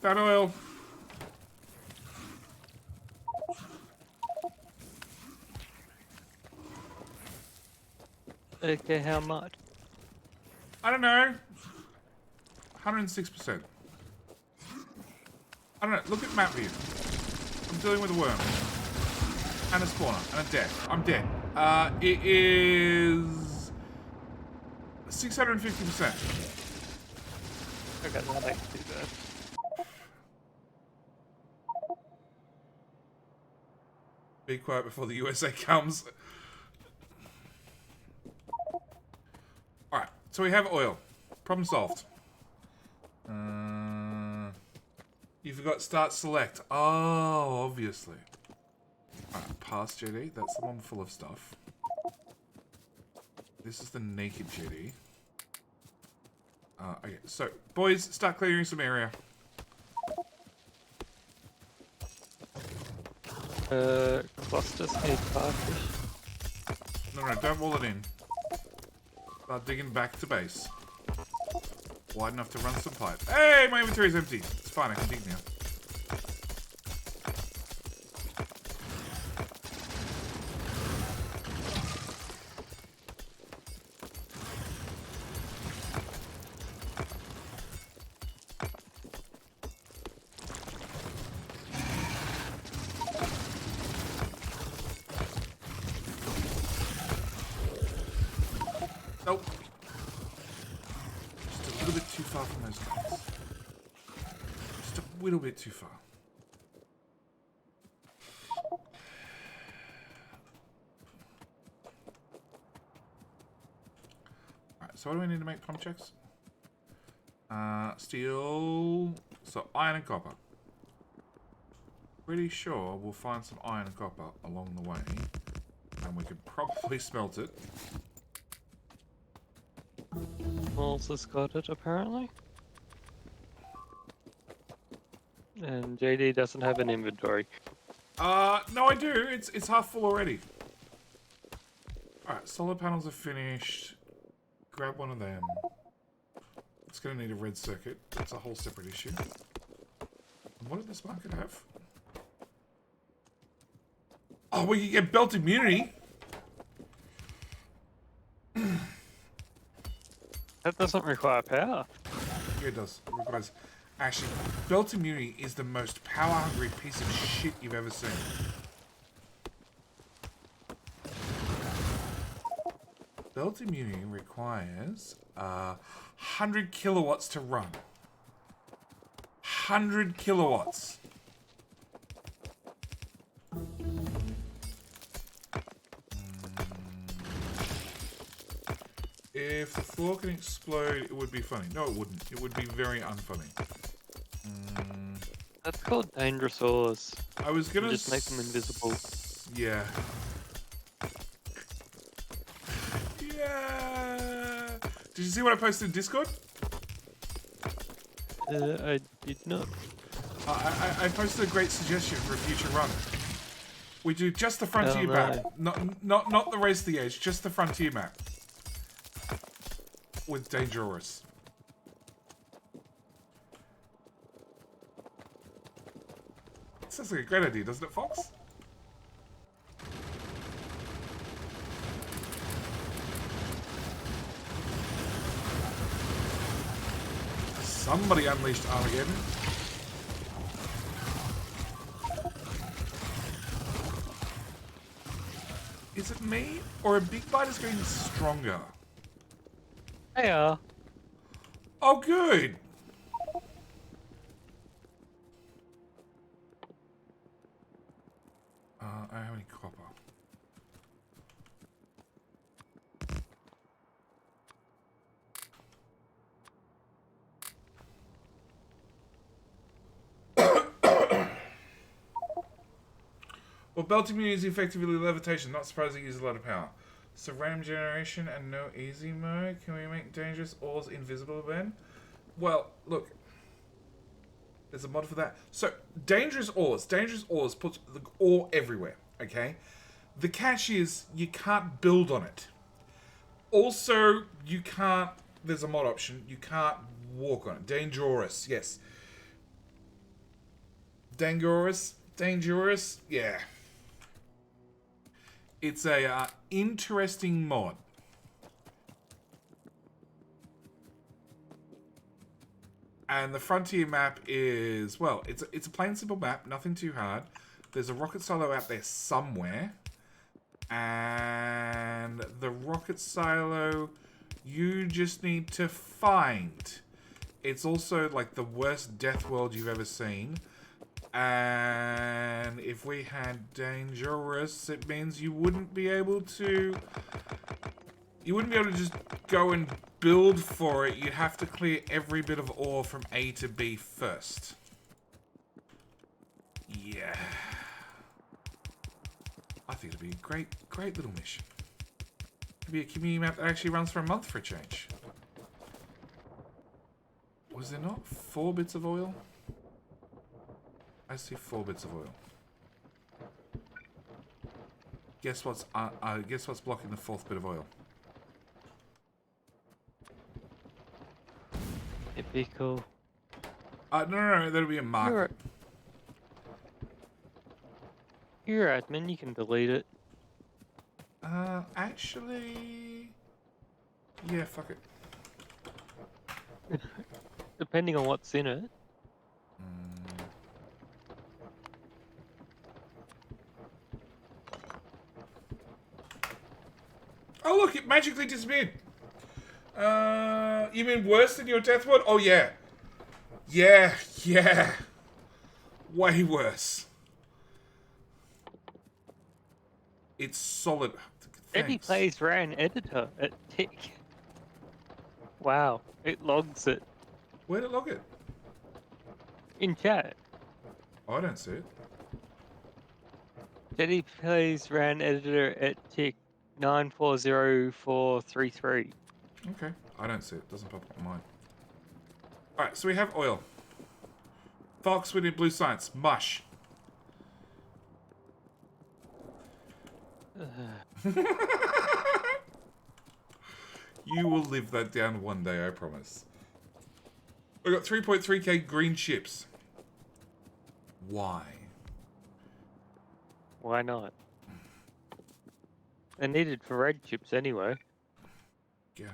B: That oil.
A: Okay, how much?
B: I don't know. 106%. I don't know. Look at map view. I'm dealing with a worm. And a spawner. And a death. I'm dead. It is 650%.
A: Okay, that ain't too bad.
B: Be quiet before the USA comes. Alright, so we have oil. Problem solved. You forgot start select. Oh, obviously. Alright, pass JD. That's the one full of stuff. This is the naked JD. Okay, so, boys, start clearing some area.
A: Clusters need firefish.
B: No, don't wall it in. Start digging back to base. Wide enough to run some pipe. Hey, my inventory's empty. It's fine, I can dig now. Nope. Just a little bit too far from those guys. Just a little bit too far. Alright, so what do we need to make pump checks? Steel. So iron and copper. Pretty sure we'll find some iron and copper along the way. And we can probably smelt it.
A: Smalls has got it, apparently. And JD doesn't have an inventory.
B: No I do. It's half full already. Alright, solar panels are finished. Grab one of them. It's gonna need a red circuit. That's a whole separate issue. And what did this market have? Oh, we can get belt immunity.
A: That doesn't require power.
B: Yeah, it does. It requires... Actually, belt immunity is the most power-hungry piece of shit you've ever seen. Belt immunity requires 100 kilowatts to run. 100 kilowatts. If the floor can explode, it would be funny. No, it wouldn't. It would be very unfunny.
A: That's called dangerous ores.
B: I was gonna
A: Just make them invisible.
B: Yeah. Yeah. Did you see what I posted in Discord?
A: I did not.
B: I posted a great suggestion for a future run. We do just the frontier
A: Oh,
B: map, not the rest of the age, just the frontier map with Dangerous. Sounds like a great idea, doesn't it, Fox? Somebody unleashed Armageddon. Is it me, or a big bite is getting stronger?
A: They are.
B: Oh, good. I have any copper? Well, belting me is effectively levitation. Not surprising, use a lot of power. So random generation and no easy mode. Can we make dangerous ores invisible then? Well, look. There's a mod for that. So, dangerous ores. Dangerous ores puts the ore everywhere, okay? The catch is you can't build on it. Also, you can't... There's a mod option. You can't walk on it. Dangerous, yes. Dangerous? Dangerous? Yeah. It's a interesting mod. And the frontier map is, well, it's a plain simple map, nothing too hard. There's a rocket silo out there somewhere. And the rocket silo you just need to find. It's also like the worst death world you've ever seen. And if we had dangerous, it means you wouldn't be able to... You wouldn't be able to just go and build for it. You'd have to clear every bit of ore from A to B first. Yeah. I think it'd be a great little mission. It'd be a community map that actually runs for a month for a change. Was there not 4 bits of oil? I see 4 bits of oil. Guess what's blocking the 4th bit of oil?
A: Typical.
B: No, that'll be a marker.
A: You're admin, you can delete it.
B: Actually... Yeah, fuck it.
A: Depending on what's in it.
B: Oh look, it magically disappeared. You mean worse than your death ward? Oh yeah. Yeah. Way worse. It's solid.
A: Eddie
B: Thanks.
A: plays ran editor at tick. Wow, it logs it
B: Where'd it log it?
A: in chat.
B: Oh, I don't see it.
A: Eddie plays ran editor at tick 940433.
B: Okay. I don't see it. Doesn't pop up on mine. Alright, so we have oil. Fox, we need blue science. Mush. You will live that down one day, I promise. We got 3.3k green chips. Why?
A: Why not? They're needed for red chips anyway.
B: Gas.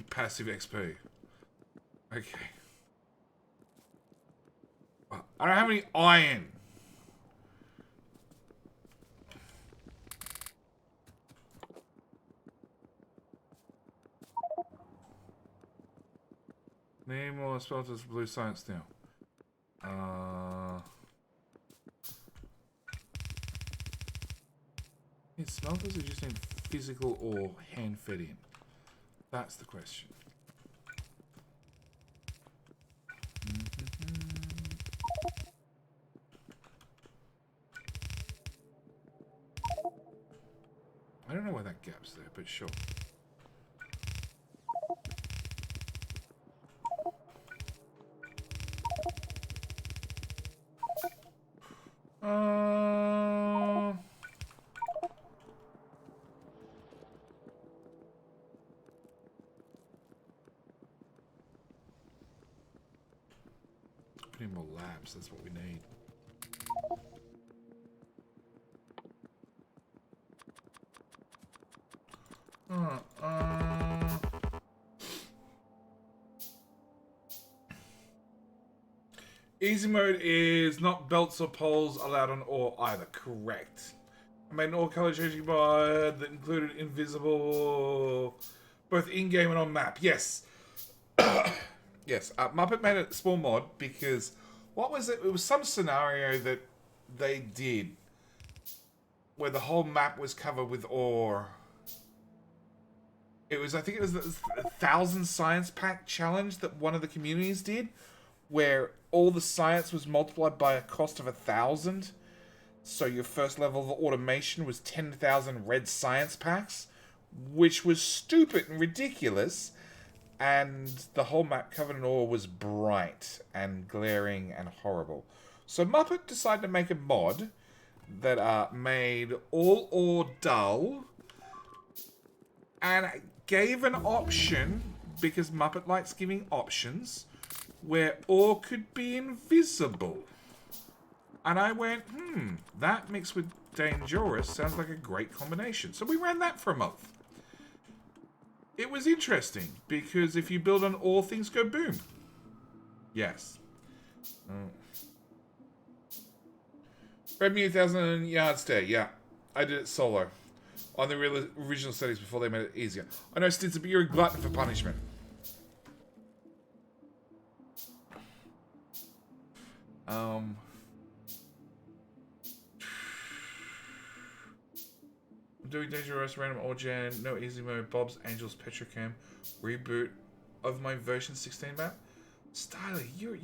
B: Passive XP. Okay. Well, I don't have any iron. Need more smelters for blue science now. Need smelters or just need physical or hand fed in? That's the question. I don't know why that gaps there, but sure. Putting more labs, that's what we need. Easy mode is not belts or poles allowed on ore either. Correct. I made an ore color changing mod that included invisible both in-game and on map. Yes. Yes. Muppet made a small mod because what was it? It was some scenario that they did where the whole map was covered with ore. It was, I think it was the 1,000 science pack challenge that one of the communities did, where all the science was multiplied by a cost of 1,000. So your first level of automation was 10,000 red science packs, which was stupid and ridiculous. And the whole map covered in ore was bright and glaring and horrible. So Muppet decided to make a mod that made all ore dull and gave an option, because Muppet likes giving options, where ore could be invisible. And I went, that mixed with dangerous sounds like a great combination. So we ran that for a month. It was interesting, because if you build on ore, things go boom. Yes. Red Me 1,000 yard stay, yeah. I did it solo. On the original settings before they made it easier. I know, Stinson, but you're a glutton for punishment. I'm doing Dangerous Random All Gen, no easy mode, Bob's Angels Petrochem, reboot of my version 16 map. Styler, you're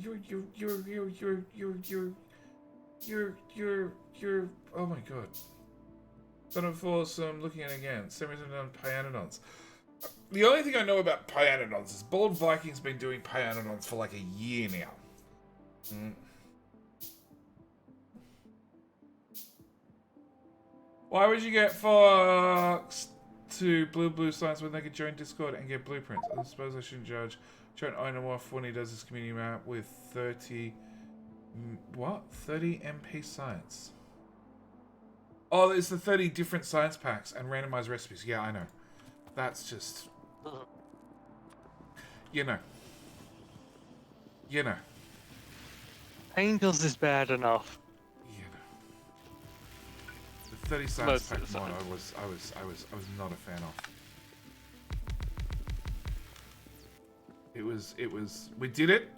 B: oh my god. Done for some looking at it again. Semi-done on Pyanodons. The only thing I know about Pyanodons is Bald Viking's been doing Pyanodons for like a year now. Why would you get Fox to Blue Science when they could join Discord and get blueprints? I suppose I shouldn't judge. Join Onomorph when he does this community map with 30... What? 30 MP science. Oh, there's the 30 different science packs and randomized recipes. Yeah, I know. That's just... You know. You know.
A: Angels is bad enough.
B: You know. The 30 science pack mod I was not a fan of. It was we did it.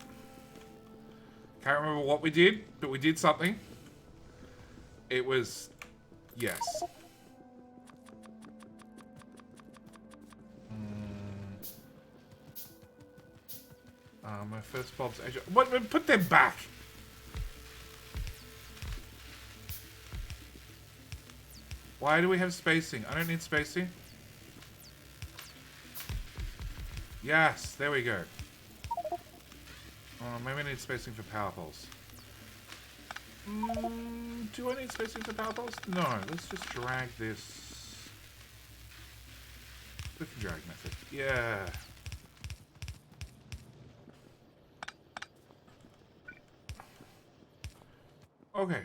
B: Can't remember what we did, but we did something. It was yes. My first Bob's Angel. What? Put them back. Why do we have spacing? I don't need spacing. Yes, there we go. Maybe I need spacing for power poles. Do I need spacing for power poles? No, let's just drag this. Click and drag method. Yeah. Okay.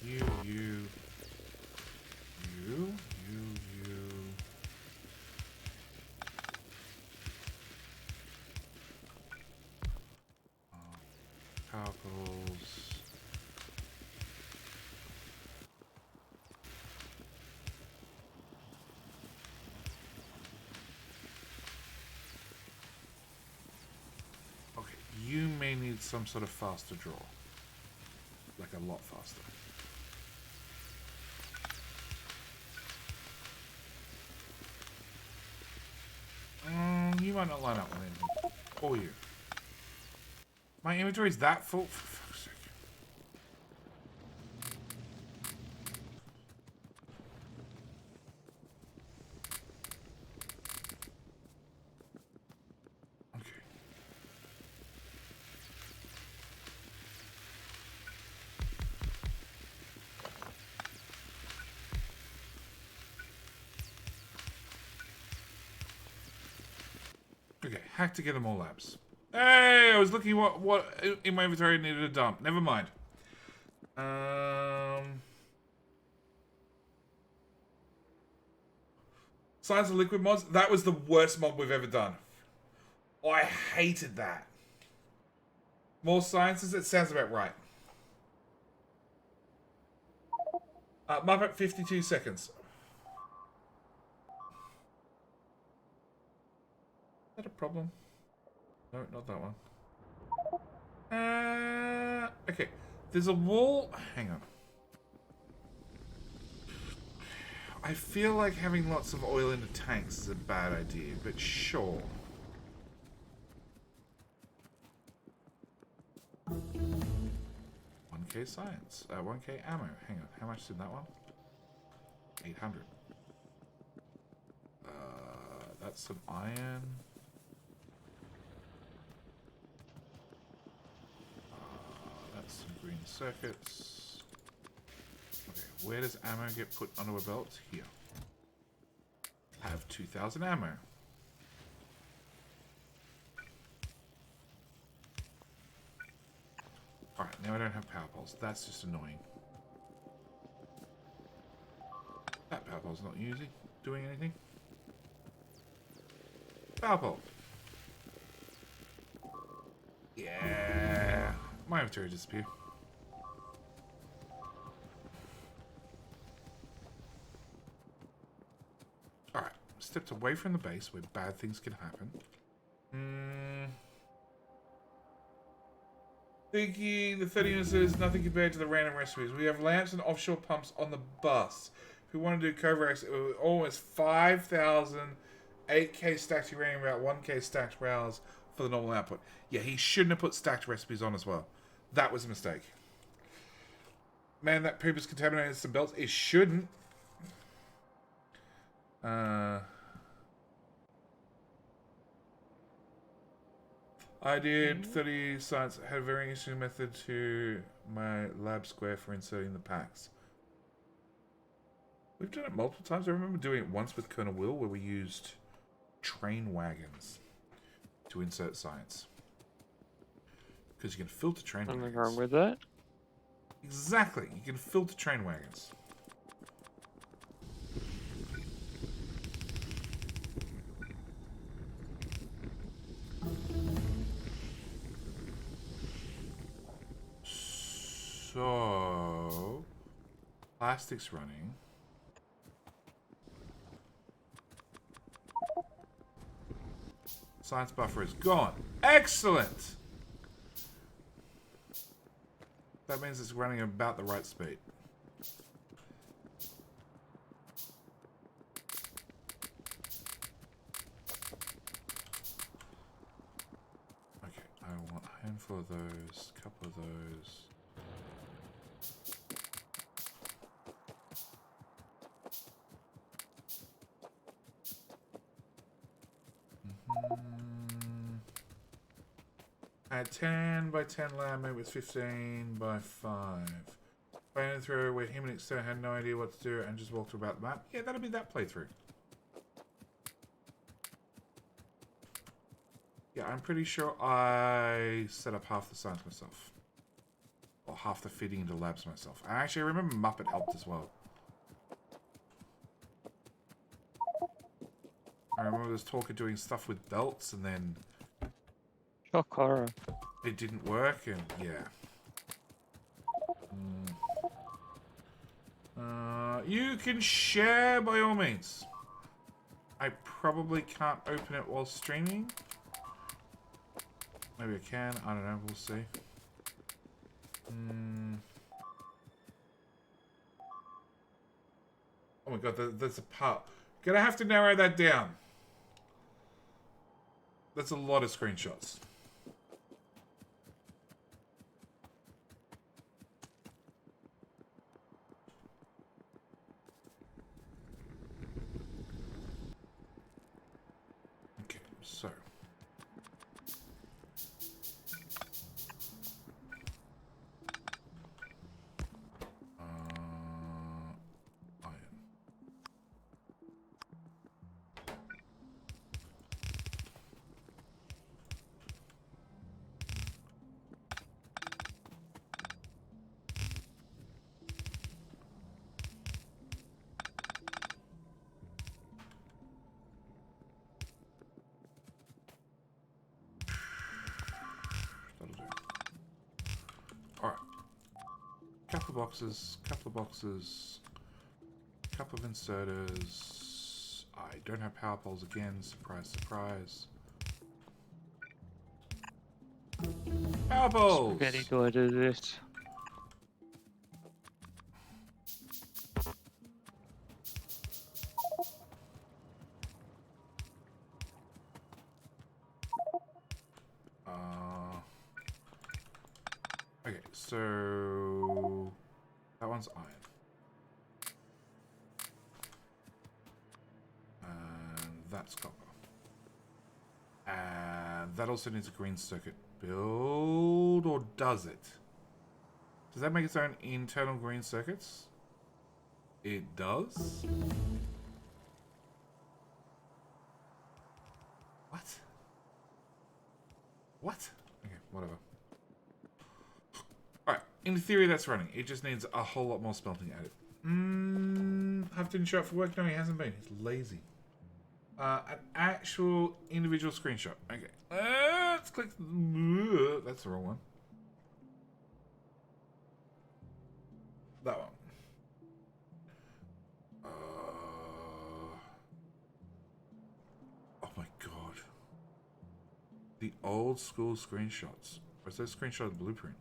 B: You. Power poles. Okay, you may need some sort of faster draw. Like a lot faster. You might not line up with anything. Or you. My inventory is that full? For fuck's sake. Okay, hack together more labs. Hey, I was looking what in my inventory needed a dump. Never mind. Science of liquid mods. That was the worst mod we've ever done. I hated that. More sciences. It sounds about right. Muppet 52 seconds. Is that a problem? No, not that one. Okay. There's a wall. Hang on. I feel like having lots of oil in the tanks is a bad idea, but sure. $1K science. 1K ammo. Hang on. How much did that one? 800. That's some iron. That's some green circuits. Okay, where does ammo get put onto a belt? Here. Have 2,000 ammo. Alright, now I don't have power poles. That's just annoying. That power pole's not doing anything. Power pole. Yeah. My inventory disappeared. Alright. Stepped away from the base where bad things can happen. Thinking the 30 units is nothing compared to the random recipes. We have lamps and offshore pumps on the bus. If we want to do coveracts, it was almost 5,000, 8K stacked uranium, about 1K stacked rails for the normal output. Yeah, he shouldn't have put stacked recipes on as well. That was a mistake. Man, that poop has contaminated some belts. It shouldn't. I did 30 science. Had a very interesting method to my lab square for inserting the packs. We've done it multiple times. I remember doing it once with Colonel Will where we used train wagons to insert science. Because you can filter train wagons.
A: Nothing wrong with that.
B: Exactly. You can filter train wagons. So, plastic's running. Science buffer is gone. Excellent! That means it's running about the right speed. Okay, I want a handful of those, a couple of those. At 10 by 10 lab, maybe it's 15 by 5. Playing through where him and Exter had no idea what to do and just walked about the map. Yeah, that'll be that playthrough. Yeah, I'm pretty sure I set up half the science myself. Or half the fitting into labs myself. And actually, I remember Muppet helped as well. I remember there was talk of doing stuff with belts and then
A: Shock horror.
B: it didn't work, and yeah. You can share by all means. I probably can't open it while streaming. Maybe I can. I don't know. We'll see. Oh my god, there's a part. Gonna have to narrow that down. That's a lot of screenshots. Okay, so. Iron. Couple of boxes, couple of boxes, couple of inserters. I don't have power poles again. Surprise, surprise. Power poles!
A: Spaghetti, do I do this?
B: Okay, so that one's iron. And that's copper. And that also needs a green circuit build, or does it? Does that make its own internal green circuits? It does. What? What? Okay, whatever. Alright, in theory that's running. It just needs a whole lot more smelting added. Huff didn't show up for work? No, he hasn't been. He's lazy. An actual individual screenshot. Okay. Let's click. That's the wrong one. That one. Oh my god. The old school screenshots. Or is that a screenshot of the blueprint?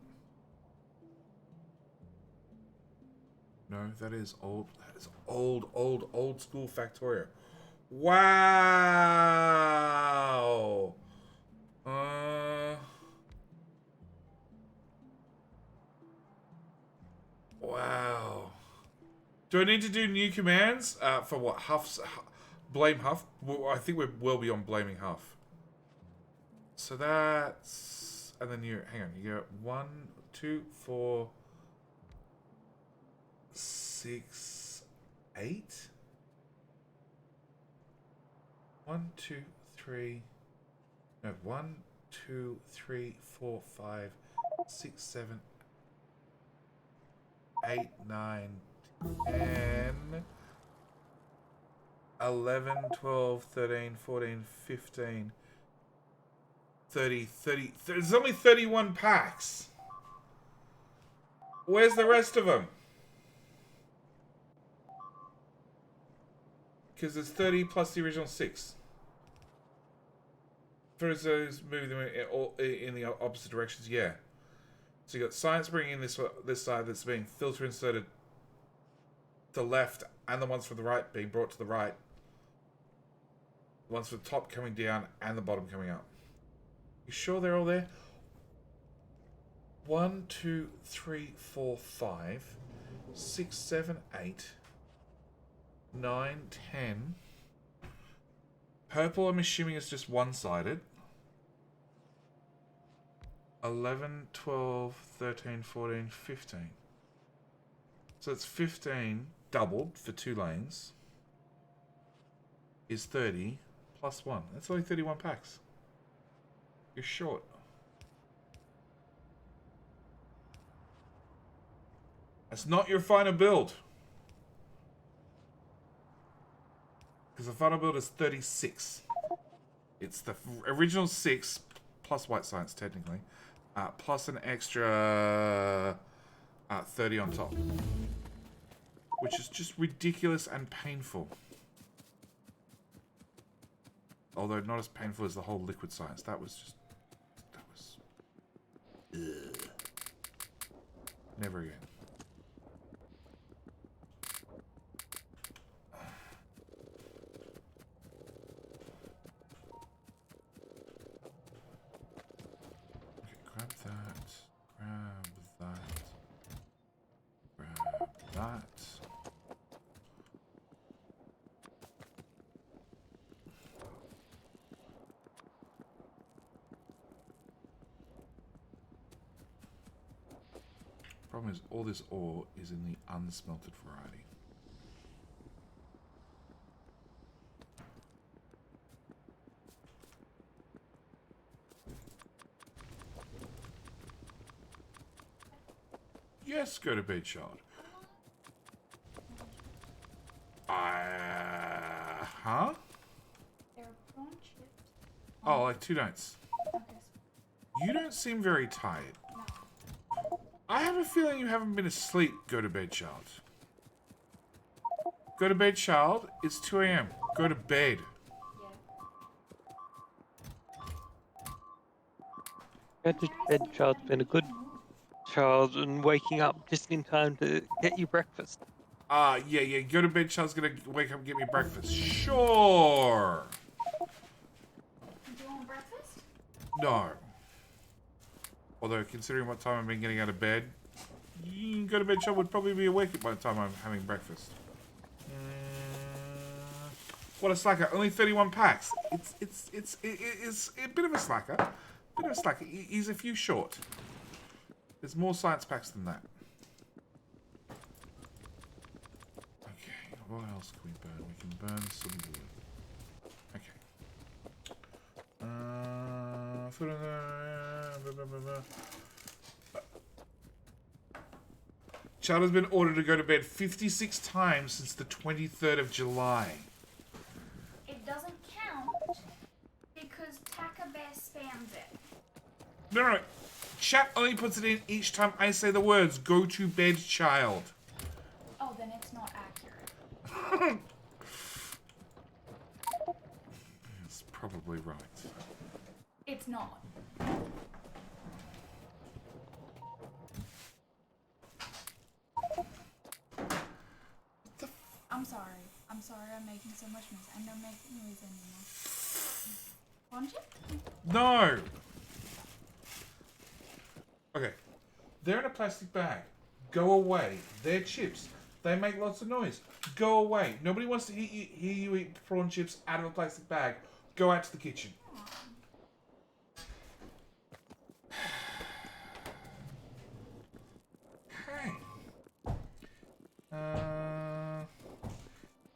B: No, that is old. That is old school Factorio. Wow. Wow. Do I need to do new commands? For what? Huff's... Blame Huff? Well, I think we're well beyond blaming Huff. So that's... And then you... Hang on. You go 1, 2, 4... 6, 8? 1, 2, 3... No, 1, 2, 3, 4, 5, 6, 7, 8, 9, 10, 11, 12, 13, 14, 15, 30. There's only 31 packs. Where's the rest of them? Because there's 30 plus the original 6. First, those moving them in the opposite directions, yeah. So you got science bringing in this side that's being filter inserted to the left, and the ones from the right being brought to the right. The ones from the top coming down, and the bottom coming up. You sure they're all there? 1, 2, 3, 4, 5, 6, 7, 8, 9, 10. Purple, I'm assuming, is just one-sided. 11, 12, 13, 14, 15. So it's 15 doubled for 2 lanes. Is 30 plus 1. That's only 31 packs. You're short. That's not your final build. Because the final build is 36. It's the original 6 plus white science, technically. Plus an extra 30 on top. Which is just ridiculous and painful. Although not as painful as the whole liquid science. That was just... That was... Ugh. Never again. Grab that. Grab that. Problem is, all this ore is in the unsmelted variety. Yes, go to bed, child. Huh?
F: They're prawn chips.
B: Oh, like 2 nights.
F: Okay.
B: You don't seem very tired. I have a feeling you haven't been asleep. Go to bed, child. Go to bed, child. It's 2 a.m. Go to bed.
A: Go to bed, child's been a good child and waking up just in time to get you breakfast.
B: Yeah. Go to bed, child's gonna wake up and get me breakfast. Sure.
F: Do you want breakfast?
B: No. Although, considering what time I've been getting out of bed, go to bed, child would probably be awake by the time I'm having breakfast. What a slacker! Only 31 packs. It's a bit of a slacker. Bit of a slacker. He's a few short. There's more science packs than that. Okay, what else can we burn? We can burn some wood. Okay. Child has been ordered to go to bed 56 times since the 23rd of July.
F: It doesn't count because Taka Bear spams it.
B: No. Chat only puts it in each time I say the words, go to bed, child.
F: Oh, then it's not accurate.
B: That's probably right.
F: It's not. I'm sorry I'm making so much noise. I don't make noise anymore. Want you?
B: No! Okay. They're in a plastic bag. Go away. They're chips. They make lots of noise. Go away. Nobody wants to hear you eat prawn chips out of a plastic bag. Go out to the kitchen. Hey.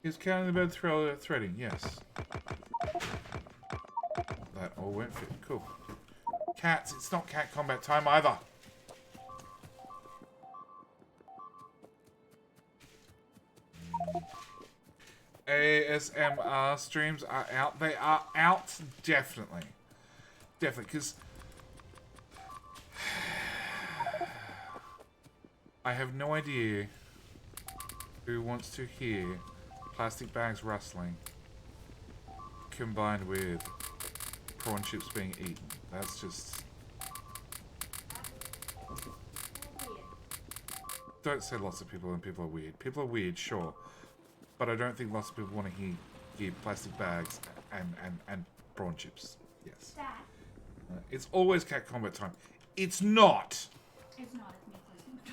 B: Is counting the bed threading? Yes. That all went fit. Cool. Cats, it's not cat combat time either. ASMR streams are out. They are out, definitely. Definitely, because I have no idea who wants to hear plastic bags rustling combined with prawn chips being eaten. That's just... Don't say lots of people and people are weird. People are weird, sure. But I don't think lots of people want to hear plastic bags and prawn chips. Yes. It's always cat combat time. It's not!
F: It's not. It's me listening at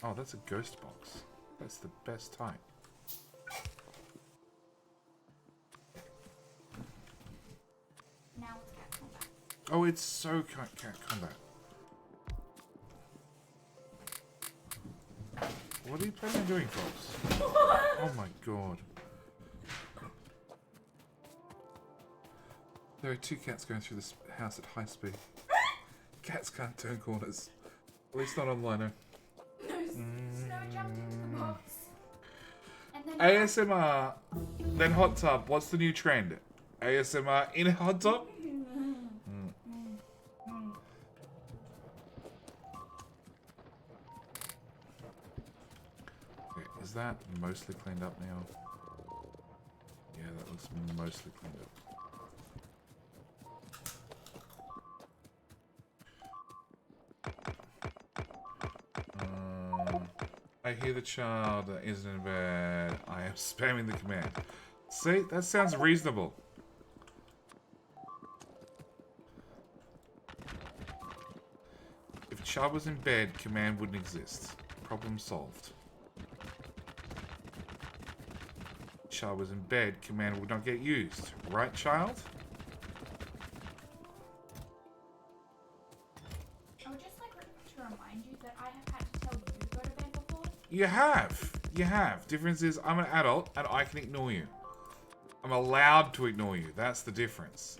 F: all.
B: Oh, that's a ghost box. That's the best type.
F: Now it's cat combat.
B: Oh, it's so cat combat. What are you planning on doing, folks? Oh my god. There are two cats going through this house at high speed. Cats can't turn corners. At least not on Lino.
F: No, Snow jumped into the box. And then
B: ASMR, then hot tub. What's the new trend? ASMR in a hot tub? Okay, is that mostly cleaned up now? Yeah, that looks mostly cleaned up. I hear the child isn't in bed. I am spamming the command. See, that sounds reasonable. If a child was in bed, command wouldn't exist. Problem solved. Child was in bed, command would not get used. Right, child?
F: I would just like to remind you that I have had to tell you to go to bed before.
B: You have. You have. Difference is I'm an adult and I can ignore you. I'm allowed to ignore you. That's the difference.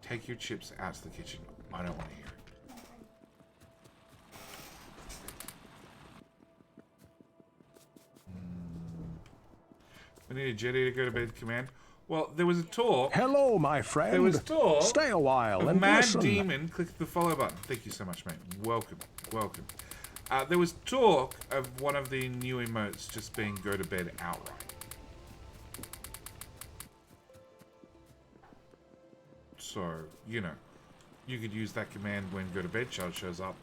B: Take your chips out to the kitchen. I don't want to hear it. We need a jetty to go to bed, command. Well, there was a talk.
D: Hello, my friend.
B: There was talk.
D: Stay a while
B: of
D: and
B: Mad
D: listen.
B: Demon. Click the follow button. Thank you so much, mate. Welcome. Welcome. There was talk of one of the new emotes just being go to bed outright. So, you know, you could use that command when go to bed child shows up.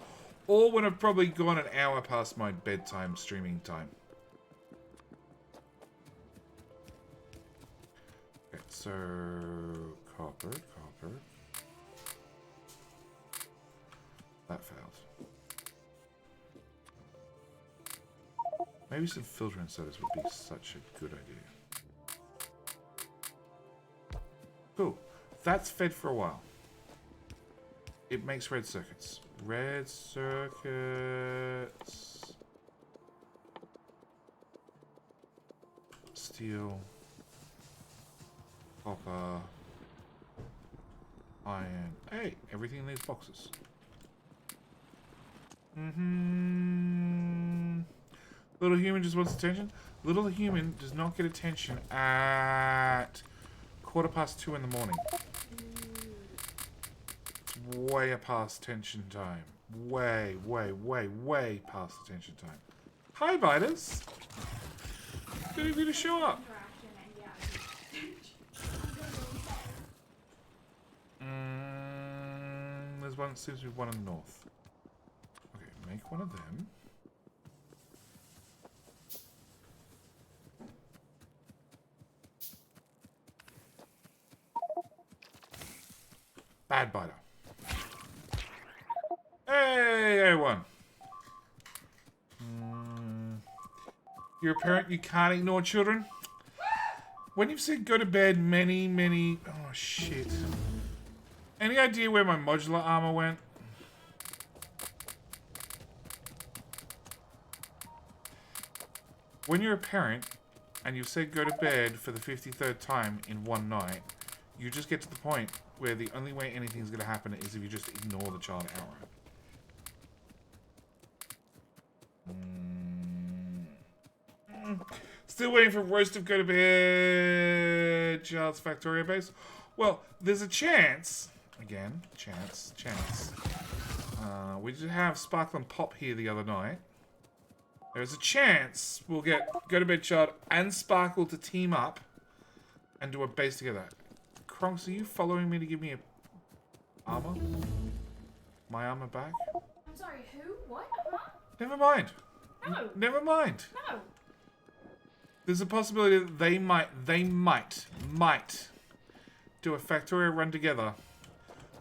B: Or when I've probably gone an hour past my bedtime streaming time. Okay, so copper. That failed. Maybe some filtering sodas would be such a good idea. Cool. That's fed for a while. It makes red circuits. Red circuits. Steel. Copper. Iron. Hey, everything in these boxes. Little human just wants attention. Little human does not get attention at 2:15 in the morning. It's way past attention time. Way past attention time. Hi, biters. Good of you to show up. There's one, seems to be one in the north. Okay, make one of them. Bad biter. Hey, everyone. You're a parent, you can't ignore children. When you've said go to bed many... Oh, shit. Any idea where my modular armor went? When you're a parent, and you've said go to bed for the 53rd time in one night, you just get to the point where the only way anything's going to happen is if you just ignore the child outright. Still waiting for Roast of Go to Bed Child's Factorio base. Well, there's a chance. Again, chance. We did have Sparkle and Pop here the other night. There's a chance we'll get Go to Bed Child and Sparkle to team up and do a base together. Kronks, are you following me to give me a armor? My armor back?
F: I'm sorry, who? What? Huh?
B: Never mind.
F: No.
B: Never mind.
F: No.
B: There's a possibility that they might do a Factorio run together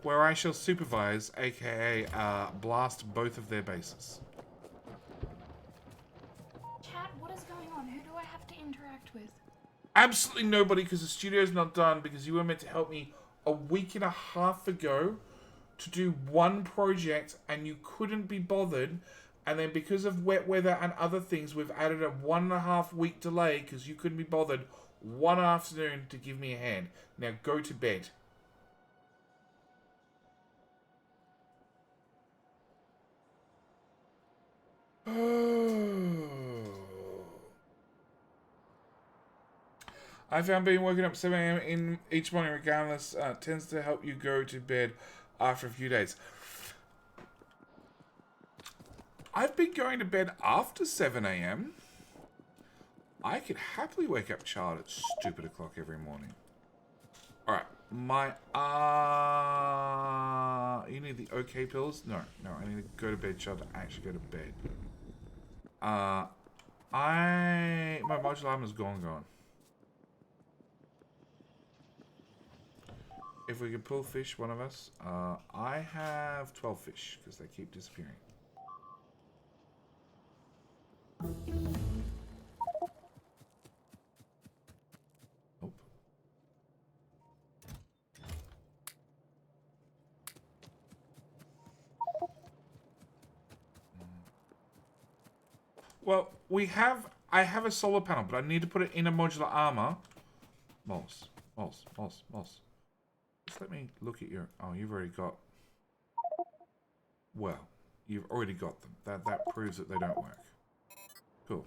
B: where I shall supervise, aka blast both of their bases.
F: Chat, what is going on? Who do I have to interact with?
B: Absolutely nobody, because the studio's not done, because you were meant to help me a week and a half ago to do one project and you couldn't be bothered, and then because of wet weather and other things we've added a 1.5 week delay because you couldn't be bothered one afternoon to give me a hand. Now go to bed. I found being woken up 7 a.m. in each morning regardless tends to help you go to bed after a few days. I've been going to bed after 7 a.m. I could happily wake up child at stupid o'clock every morning. Alright, you need the OK pills? No, I need to go to bed child to actually go to bed. My modular armor's gone. If we could pull fish, one of us. I have 12 fish, because they keep disappearing. Nope. Well, I have a solar panel, but I need to put it in a modular armor. Moles. Just let me look at your... Oh, you've already got... Well, you've already got them. That proves that they don't work. Cool.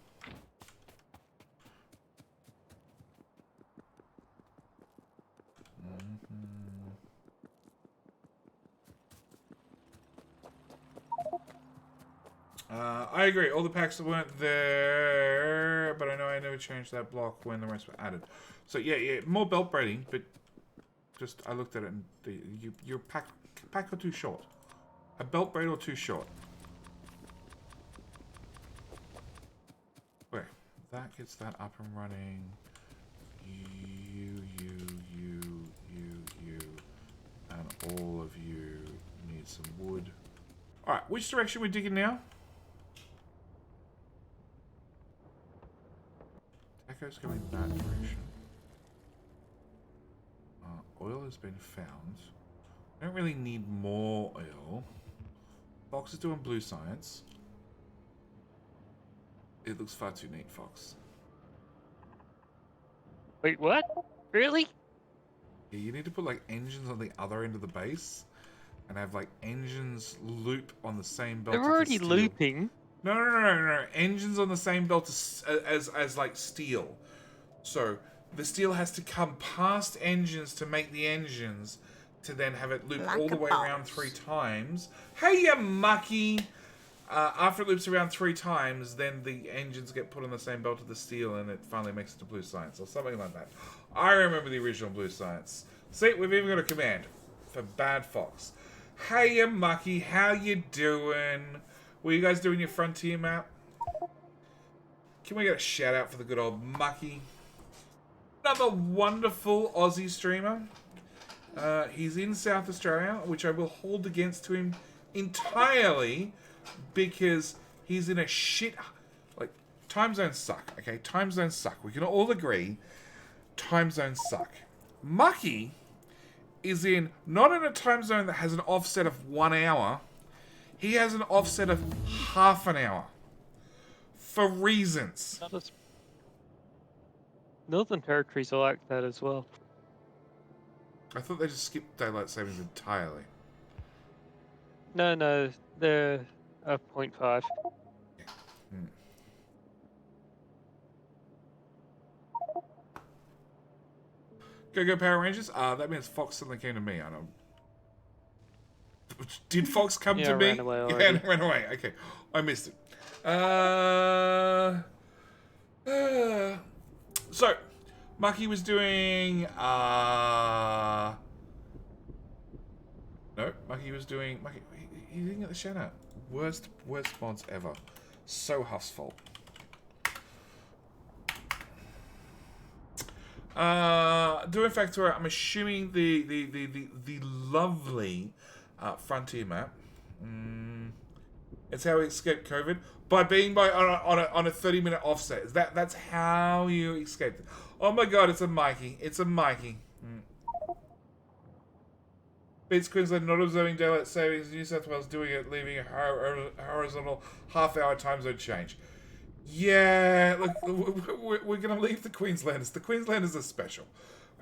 B: I agree. All the packs that weren't there, but I never changed that block when the rest were added. So yeah, more belt braiding, but just I looked at it and your pack are too short. A belt braid or too short. Where that gets that up and running. You, and all of you need some wood. All right, which direction we're digging now? Echo's going that direction. Oil has been found. I don't really need more oil. Fox is doing blue science. It looks far too neat, Fox.
A: Wait, what? Really?
B: Yeah, you need to put like engines on the other end of the base, and have like engines loop on the same belt.
A: They're already looping.
B: No. Engines on the same belt as like steel. So the steel has to come past engines to make the engines, to then have it loop
E: Like
B: all the
E: a
B: way
E: boss.
B: around 3 times. Hey, you mucky! After it loops around 3 times, then the engines get put on the same belt as the steel, and it finally makes it to blue science, or something like that. I remember the original blue science. See, we've even got a command for Bad Fox. Hey, you mucky, how you doing? Were you guys doing your frontier map? Can we get a shout out for the good old mucky? Another wonderful Aussie streamer. He's in South Australia, which I will hold against to him entirely, because he's in a shit... Like, time zones suck, okay? Time zones suck. We can all agree time zones suck. Mucky is not in a time zone that has an offset of 1 hour. He has an offset of half an hour. For reasons.
A: Northern Territories are like that as well.
B: I thought they just skipped daylight savings entirely.
A: No, they're 0.5.
B: Go Power Rangers. That means Fox suddenly came to me. I don't. Did Fox come to me?
A: Ran away
B: Yeah,
A: already.
B: ran away. Okay, I missed it. So, Mucky was doing. No, Mucky was doing. Mucky, he didn't get the shout out. Worst mods ever. So Huff's fault. Doing Factorio, I'm assuming the lovely frontier map. It's how we escaped COVID, by being on a 30-minute offset. That's how you escaped it. Oh my god, it's a Mikey. It's a Mikey. Beats Queensland not observing daylight savings. New South Wales doing it, leaving a horizontal half-hour time zone change. Yeah, look, we're going to leave the Queenslanders. The Queenslanders are special,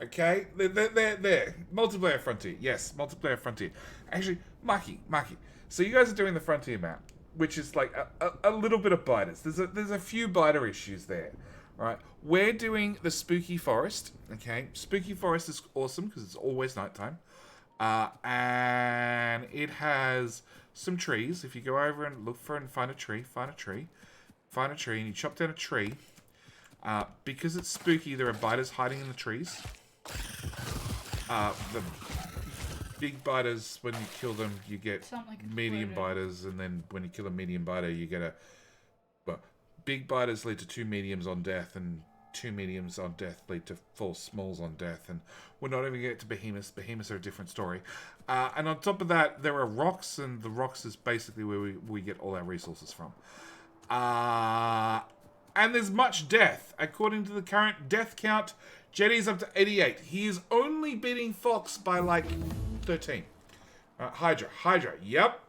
B: okay? They're there. Multiplayer Frontier. Yes, multiplayer Frontier. Actually, Mucky. So you guys are doing the Frontier map, which is like a little bit of biters. There's a few biter issues there, right? We're doing the Spooky Forest, okay? Spooky Forest is awesome because it's always nighttime. And it has some trees. If you go over and look for and find a tree, and you chop down a tree. Because it's spooky, there are biters hiding in the trees. The big biters, when you kill them, you get medium biters, and then when you kill a medium biter, you get a... Well, big biters lead to 2 mediums on death, and 2 mediums on death lead to 4 smalls on death, and we're not even going to get to behemoths. Behemoths are a different story. And on top of that, there are rocks, and the rocks is basically where we get all our resources from. And there's much death. According to the current death count, Jetty's up to 88. He is only beating Fox by like 13. Hydra, yep.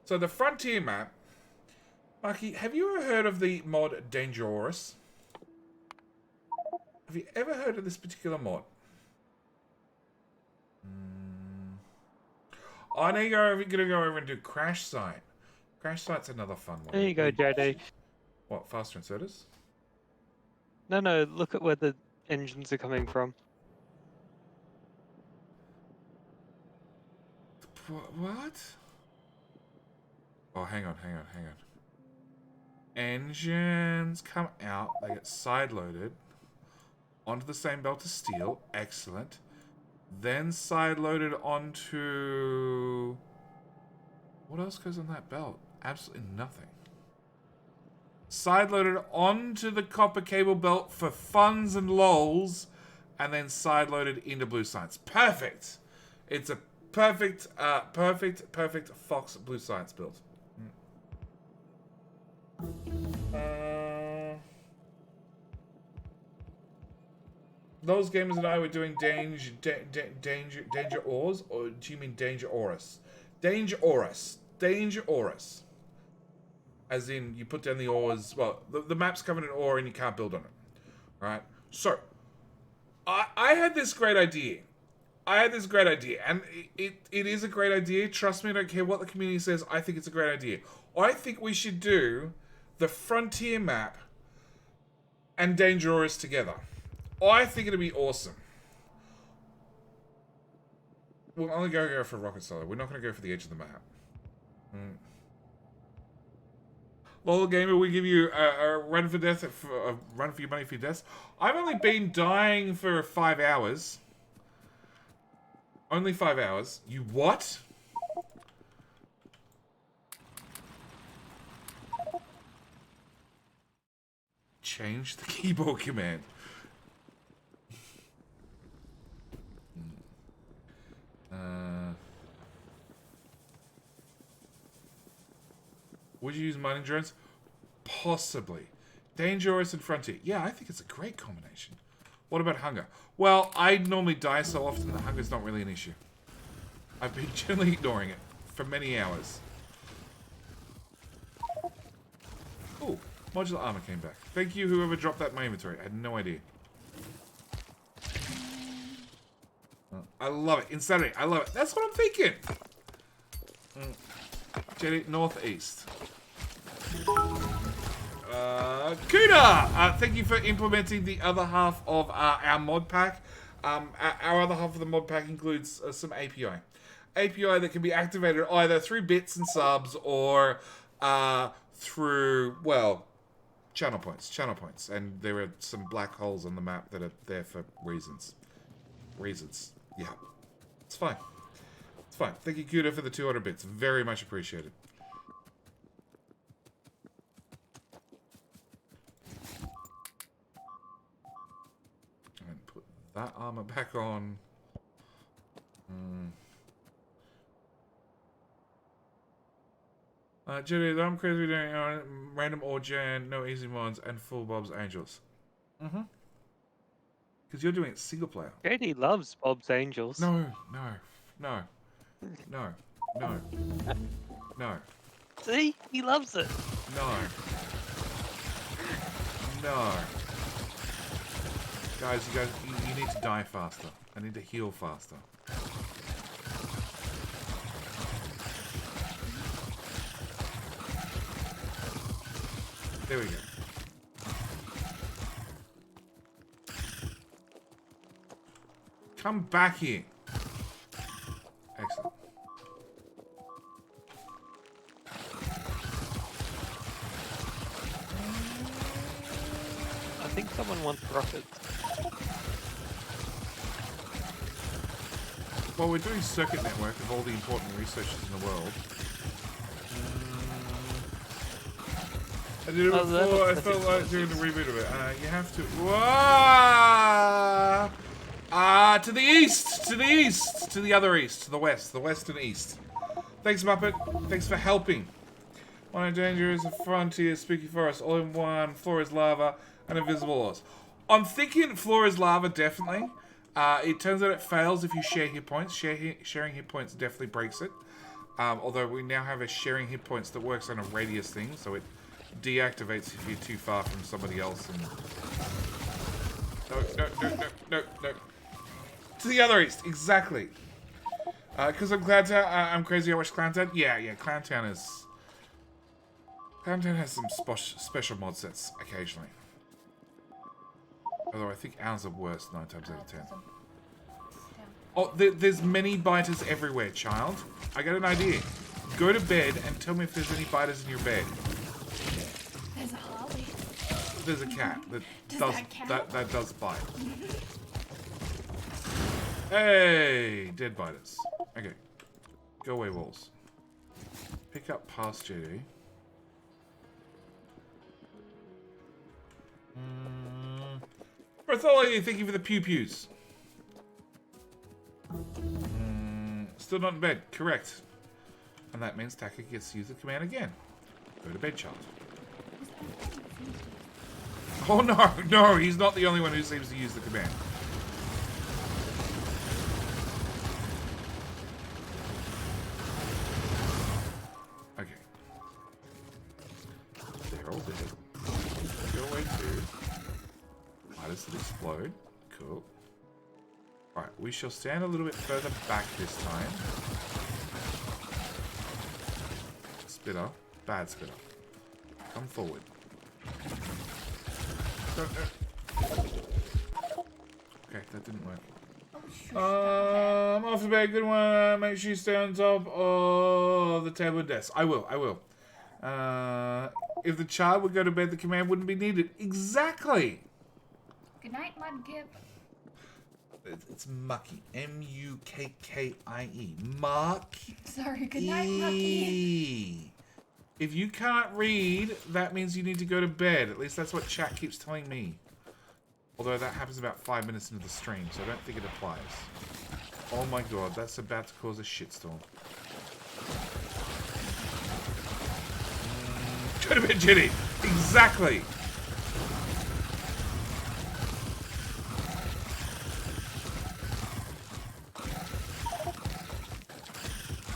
B: So the Frontier map. Marky, have you ever heard of the mod Dangerous? Have you ever heard of this particular mod? I know you're going to go over and do Crash Site. Crash Site's another fun one.
A: There you go, JD.
B: What, faster inserters?
A: No, look at where the engines are coming from.
B: What? Oh, hang on. Engines come out. They get side-loaded onto the same belt as steel. Excellent. Then side-loaded onto... What else goes on that belt? Absolutely nothing. Side-loaded onto the copper cable belt for funs and lols, and then side-loaded into Blue Science. Perfect! It's a perfect Fox Blue Science build. Those gamers and I were doing danger ores, or do you mean danger oris? Danger oris. As in, you put down the ores. Well, the map's covered in ore and you can't build on it. Right? So, I had this great idea. And it is a great idea. Trust me, I don't care what the community says. I think it's a great idea. I think we should do the Frontier map and Dangerous together. I think it'd be awesome. We'll only go for Rocket Solo. We're not going to go for the edge of the map. Lol Gamer, we give you a run for death, a run for your money for your death. I've only been dying for 5 hours. Only 5 hours. You what? Change the keyboard command. Would you use mining drones? Possibly. Dangerous and Frontier. Yeah, I think it's a great combination. What about hunger? Well, I normally die so often that hunger's not really an issue. I've been generally ignoring it for many hours. Oh, modular armor came back. Thank you, whoever dropped that in my inventory. I had no idea. I love it. Insanity. I love it. That's what I'm thinking. Jetty, northeast. Kuda! Thank you for implementing the other half of our mod pack. Our other half of the mod pack includes some API. API that can be activated either through bits and subs or through, well, channel points. And there are some black holes on the map that are there for reasons. Yeah. It's fine. Thank you, Kuda, for the 200 bits. Very much appreciated. And put that armor back on. Judy, I'm crazy doing random or Jan, no easy mods, and full Bob's Angels. Because you're doing it single player.
A: JD loves Bob's Angels.
B: No.
A: See? He loves it.
B: No. Guys, you need to die faster. I need to heal faster. There we go. Come back here. Excellent.
A: I think someone wants rockets.
B: Well, we're doing circuit network of all the important researchers in the world. I did it before. I felt like doing the reboot of it. You have to. Whoa! To the east, to the other east, to the west and east. Thanks, Muppet. Thanks for helping. One danger is a frontier, spooky forest, all in one. Floor is lava and invisible ores. I'm thinking floor is lava, definitely. It turns out it fails if you share hit points. Sharing hit points definitely breaks it. Although we now have a sharing hit points that works on a radius thing, so it deactivates if you're too far from somebody else. And no. To the other east, exactly. Because I'm Clowntown, I'm crazy. I watch Clowntown. Yeah, Clowntown has some special mod sets occasionally. Although I think ours are worse 9 times out of 10.
F: Yeah.
B: Oh, there's many biters everywhere, child. I got an idea. Go to bed and tell me if there's any biters in your bed.
F: There's a Harley.
B: There's a cat that
F: Does that count?
B: that does bite. Hey, dead biters. Okay. Go away, walls. Pick up past JD. Bartholomew, thank you for the pew-pews. Still not in bed. Correct. And that means Taka gets to use the command again. Go to bed, child. Oh no, no, he's not the only one who seems to use the command. Okay. They're all dead. Go away too. Lighters that explode. Cool. Alright, we shall stand a little bit further back this time. Spitter. Bad spitter. Come forward. Okay, that didn't work. Off to bed, good one. Make sure you stay on top of the table and desk. I will. If the child would go to bed, the command wouldn't be needed. Exactly!
F: Good night, Mudkip.
B: It's Mucky. M-U-K-K-I-E. Mucky.
F: Sorry, good night, Mucky.
B: If you can't read, that means you need to go to bed. At least that's what chat keeps telling me. Although that happens about 5 minutes into the stream, so I don't think it applies. Oh my god, that's about to cause a shitstorm. Go to bed, Jenny! Exactly!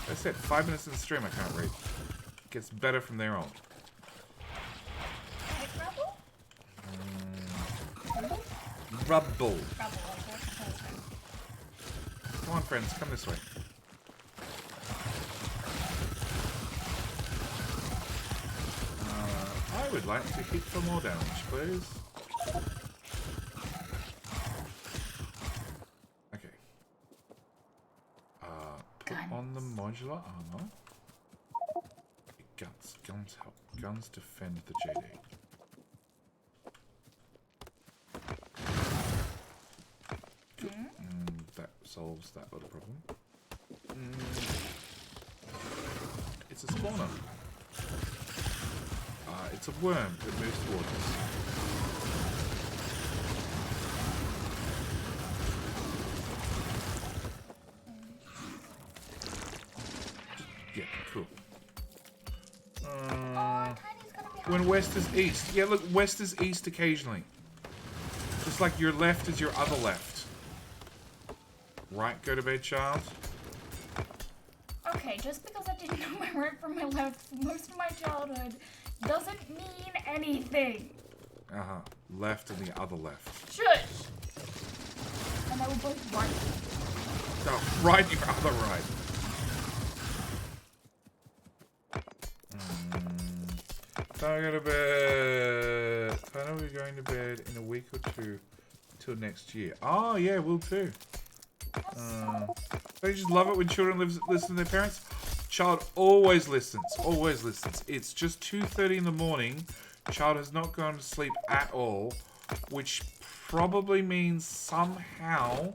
B: I said 5 minutes in the stream I can't read. Gets better from there on. Rubble. Come on, friends, come this way. I would like to hit for more damage, please. Okay. Put on the modular armor. Guns help. Guns defend the JD. That solves that little problem. It's a spawner. It's a worm that moves towards us. Yeah, cool. When west is east. Yeah, look, west is east occasionally. Just like your left is your other left. Right, go to bed, child.
F: Okay, just because I didn't know my right from my left for most of my childhood doesn't mean anything.
B: Left and the other left.
F: Shush! And they were both right.
B: No, right, your other right. Time to go to bed. When are we going to bed in a week or two till next year? Oh, yeah, we'll too. Don't you just love it when children listen to their parents? Child always listens. Always listens. It's just 2:30 in the morning. Child has not gone to sleep at all, which probably means somehow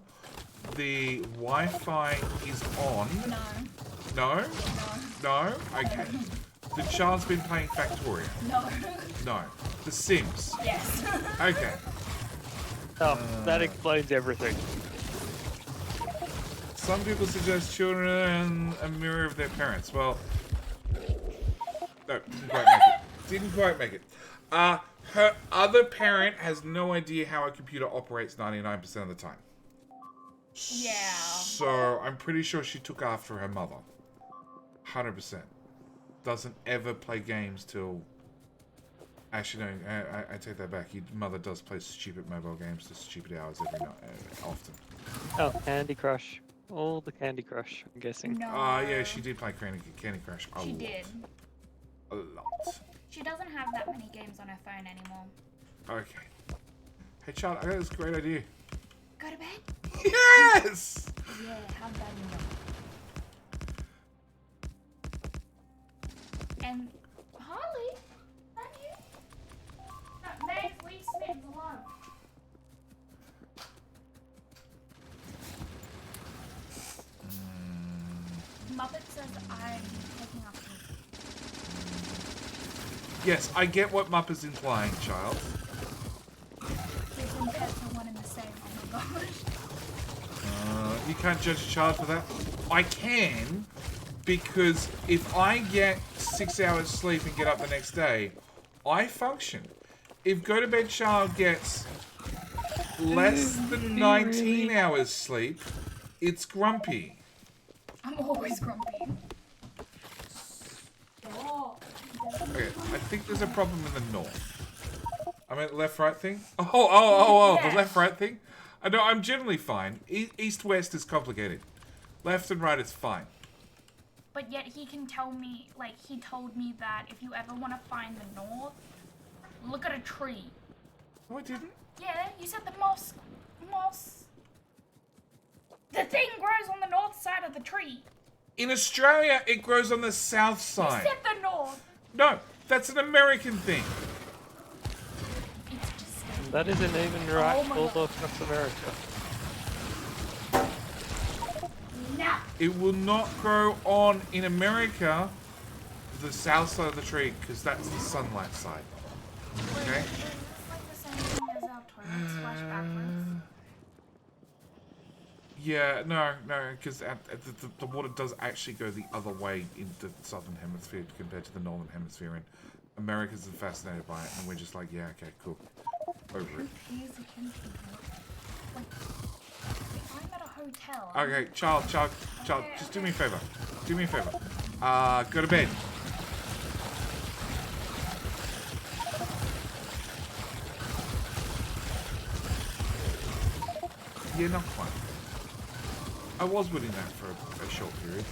B: the Wi-Fi is on.
F: No.
B: No?
F: No.
B: No? Okay. The child's been playing Factorio.
F: No.
B: No. The Sims.
F: Yes.
B: Okay.
A: Oh, that explains everything.
B: Some people suggest children a mirror of their parents. Well, no, didn't quite make it. Didn't quite make it. Her other parent has no idea how a computer operates 99% of the time.
F: Yeah.
B: So I'm pretty sure she took after her mother. 100%. Doesn't ever play games till... Actually, no, I take that back. Your mother does play stupid mobile games to stupid hours every night, often.
A: Oh, Candy Crush. All the Candy Crush, I'm guessing.
F: No.
B: Yeah, she did play Candy Crush a lot.
F: She did.
B: A lot.
F: She doesn't have that many games on her phone anymore.
B: Okay. Hey, child, I got this great idea.
F: Go to bed?
B: Yes!
F: Yeah, how bad you know. And Harley, that you? No, Meg, leave Smith alone. Muppet says I'm taking up the
B: Yes, I get what Muppet's implying, child.
F: kids and pets are one and the same. Oh my gosh.
B: You can't judge a child for that. I can, because if I get 6 hours sleep and get up the next day, I function. If go to bed child gets less than 19 hours sleep, it's grumpy.
F: I'm always grumpy. Oh.
B: Okay, I think there's a problem in the north. I meant left right thing. Oh,
F: Yeah.
B: the left right thing. I know I'm generally fine. East west is complicated. Left and right is fine.
F: But yet he can tell me, like, he told me that if you ever want to find the north, look at a tree.
B: No, I didn't.
F: Yeah, you said the moss. The thing grows on the north side of the tree.
B: In Australia, it grows on the south
F: You
B: side.
F: said the north.
B: No, that's an American thing.
F: It's just
A: That isn't even right
F: Oh my
A: all
F: God.
A: across America.
F: nah.
B: It will not grow on in America the south side of the tree because that's the sunlight side. Okay.
F: It's like the same thing as our toilets flush backwards.
B: Yeah, no, because the water does actually go the other way in the southern hemisphere compared to the northern hemisphere, and Americans are fascinated by it, and we're just like, yeah, okay, cool, over it.
F: Here's the thing. Like, if I'm at a hotel.
B: Okay, child,
F: Okay,
B: just do me a favor. Do me a favor. Go to bed. Yeah, not quite. I was winning that for a short period.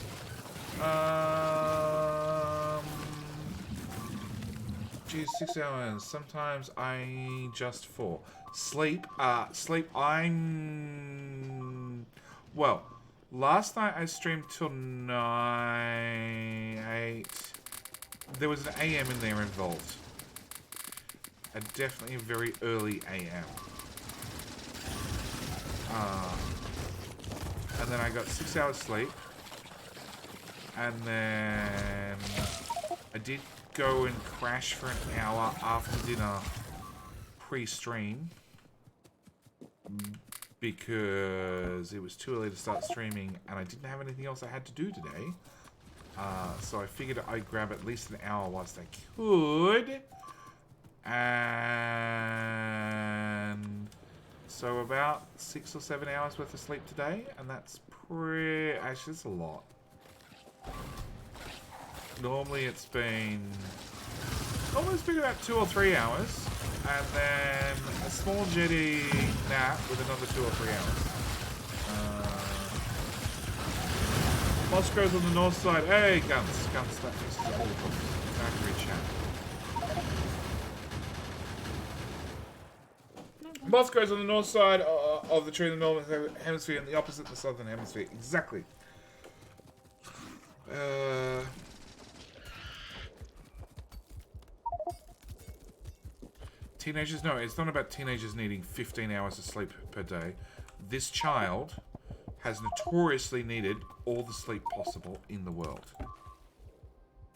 B: Geez, 6 hours. Sometimes I just 4. Sleep. Well, last night I streamed till 9, 8. There was an AM in there involved. Definitely a very early AM. And then I got 6 hours sleep. And then I did go and crash for an hour after dinner pre-stream. Because it was too early to start streaming and I didn't have anything else I had to do today. So I figured I'd grab at least an hour whilst I could. And so about 6 or 7 hours worth of sleep today, and that's actually it's a lot. Normally it's been about 2 or 3 hours, and then a small jetty nap with another 2 or 3 hours. Moscow's on the north side. Hey, guns, that fixes all the problems. Factory chat. Moscow's on the north side of the tree in the northern hemisphere and the opposite in the southern hemisphere. Exactly. Teenagers? No, it's not about teenagers needing 15 hours of sleep per day. This child has notoriously needed all the sleep possible in the world.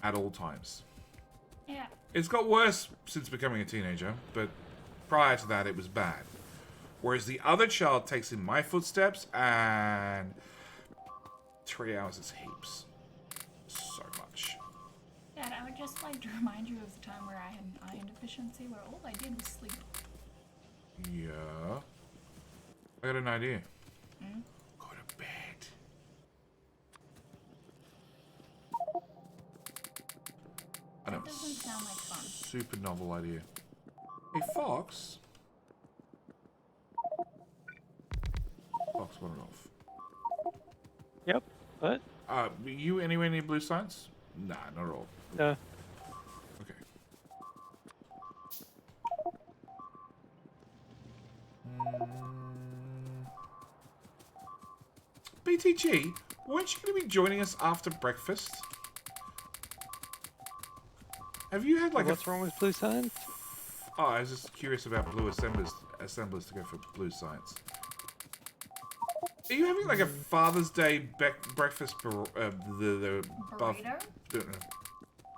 B: At all times.
F: Yeah.
B: It's got worse since becoming a teenager, but prior to that, it was bad. Whereas the other child takes in my footsteps, and 3 hours is heaps. So much.
F: Dad, I would just like to remind you of the time where I had an iron deficiency where all I did was sleep.
B: Yeah. I got an idea. Go to bed. I know.
F: That doesn't sound like fun.
B: Super novel idea. Hey, Fox. Fox, what off.
A: Yep. What?
B: You anywhere near blue science? Nah, not at all.
A: No.
B: Okay. BTG, weren't you going to be joining us after breakfast? Have you had like
A: What's wrong with blue science?
B: Oh, I was just curious about blue assemblers to go for blue science. Are you having like a Father's Day breakfast
F: Burrito?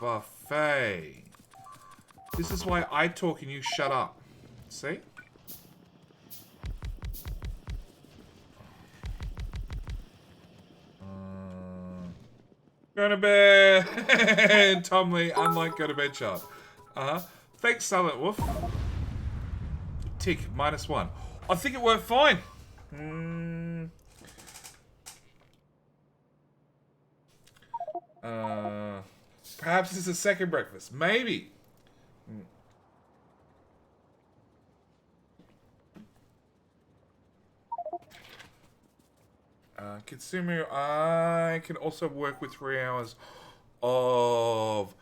B: buffet? This is why I talk and you shut up. See? Go to bed! Tom Lee, unlike go to bed child. Thanks, Silent Wolf. Tick, -1. I think it worked fine. Perhaps it's a second breakfast. Maybe. Consumer, I can also work with 3 hours of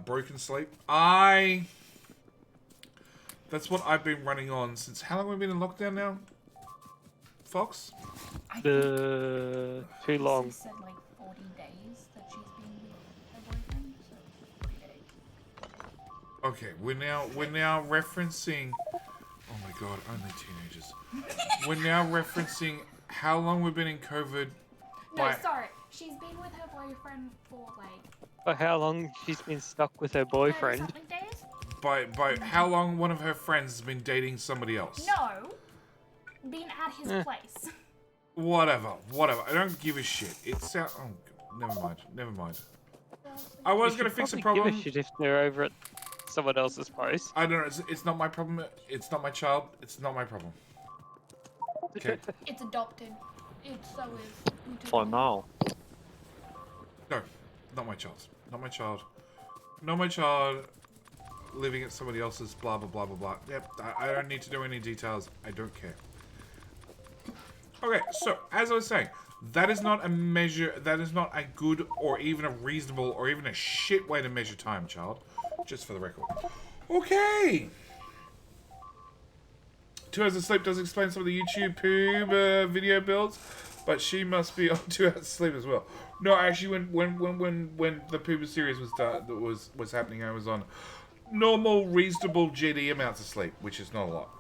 B: broken sleep. That's what I've been running on since... How long have we been in lockdown now? Fox?
A: Too long.
F: She said like 40 days that she's been with her boyfriend, so 40 days.
B: Okay, we're now referencing... Oh my god, only teenagers. We're now referencing how long we've been in COVID.
F: No, sorry. She's been with her boyfriend for like...
A: For how long she's been stuck with her boyfriend?
F: 30 something days?
B: By how long one of her friends has been dating somebody else.
F: No. Been at his place.
B: Whatever. I don't give a shit. It's out... Oh, never mind. I was going to fix the problem.
A: Give a shit if they're over at someone else's place.
B: I don't know. It's not my problem. It's not my child. It's not my problem. Okay.
F: It's adopted. It so is.
G: For now.
B: No, not my child. Not my child. Not my child living at somebody else's blah, blah, blah, blah, blah. Yep, I don't need to know any details. I don't care. Okay, so, as I was saying, that is not a measure, that is not a good or even a reasonable or even a shit way to measure time, child. Just for the record. Okay! 2 hours of sleep does explain some of the YouTube poob video builds, but she must be on 2 hours of sleep as well. No, actually, when the poob series was happening, I was on normal, reasonable GD amounts of sleep, which is not a lot.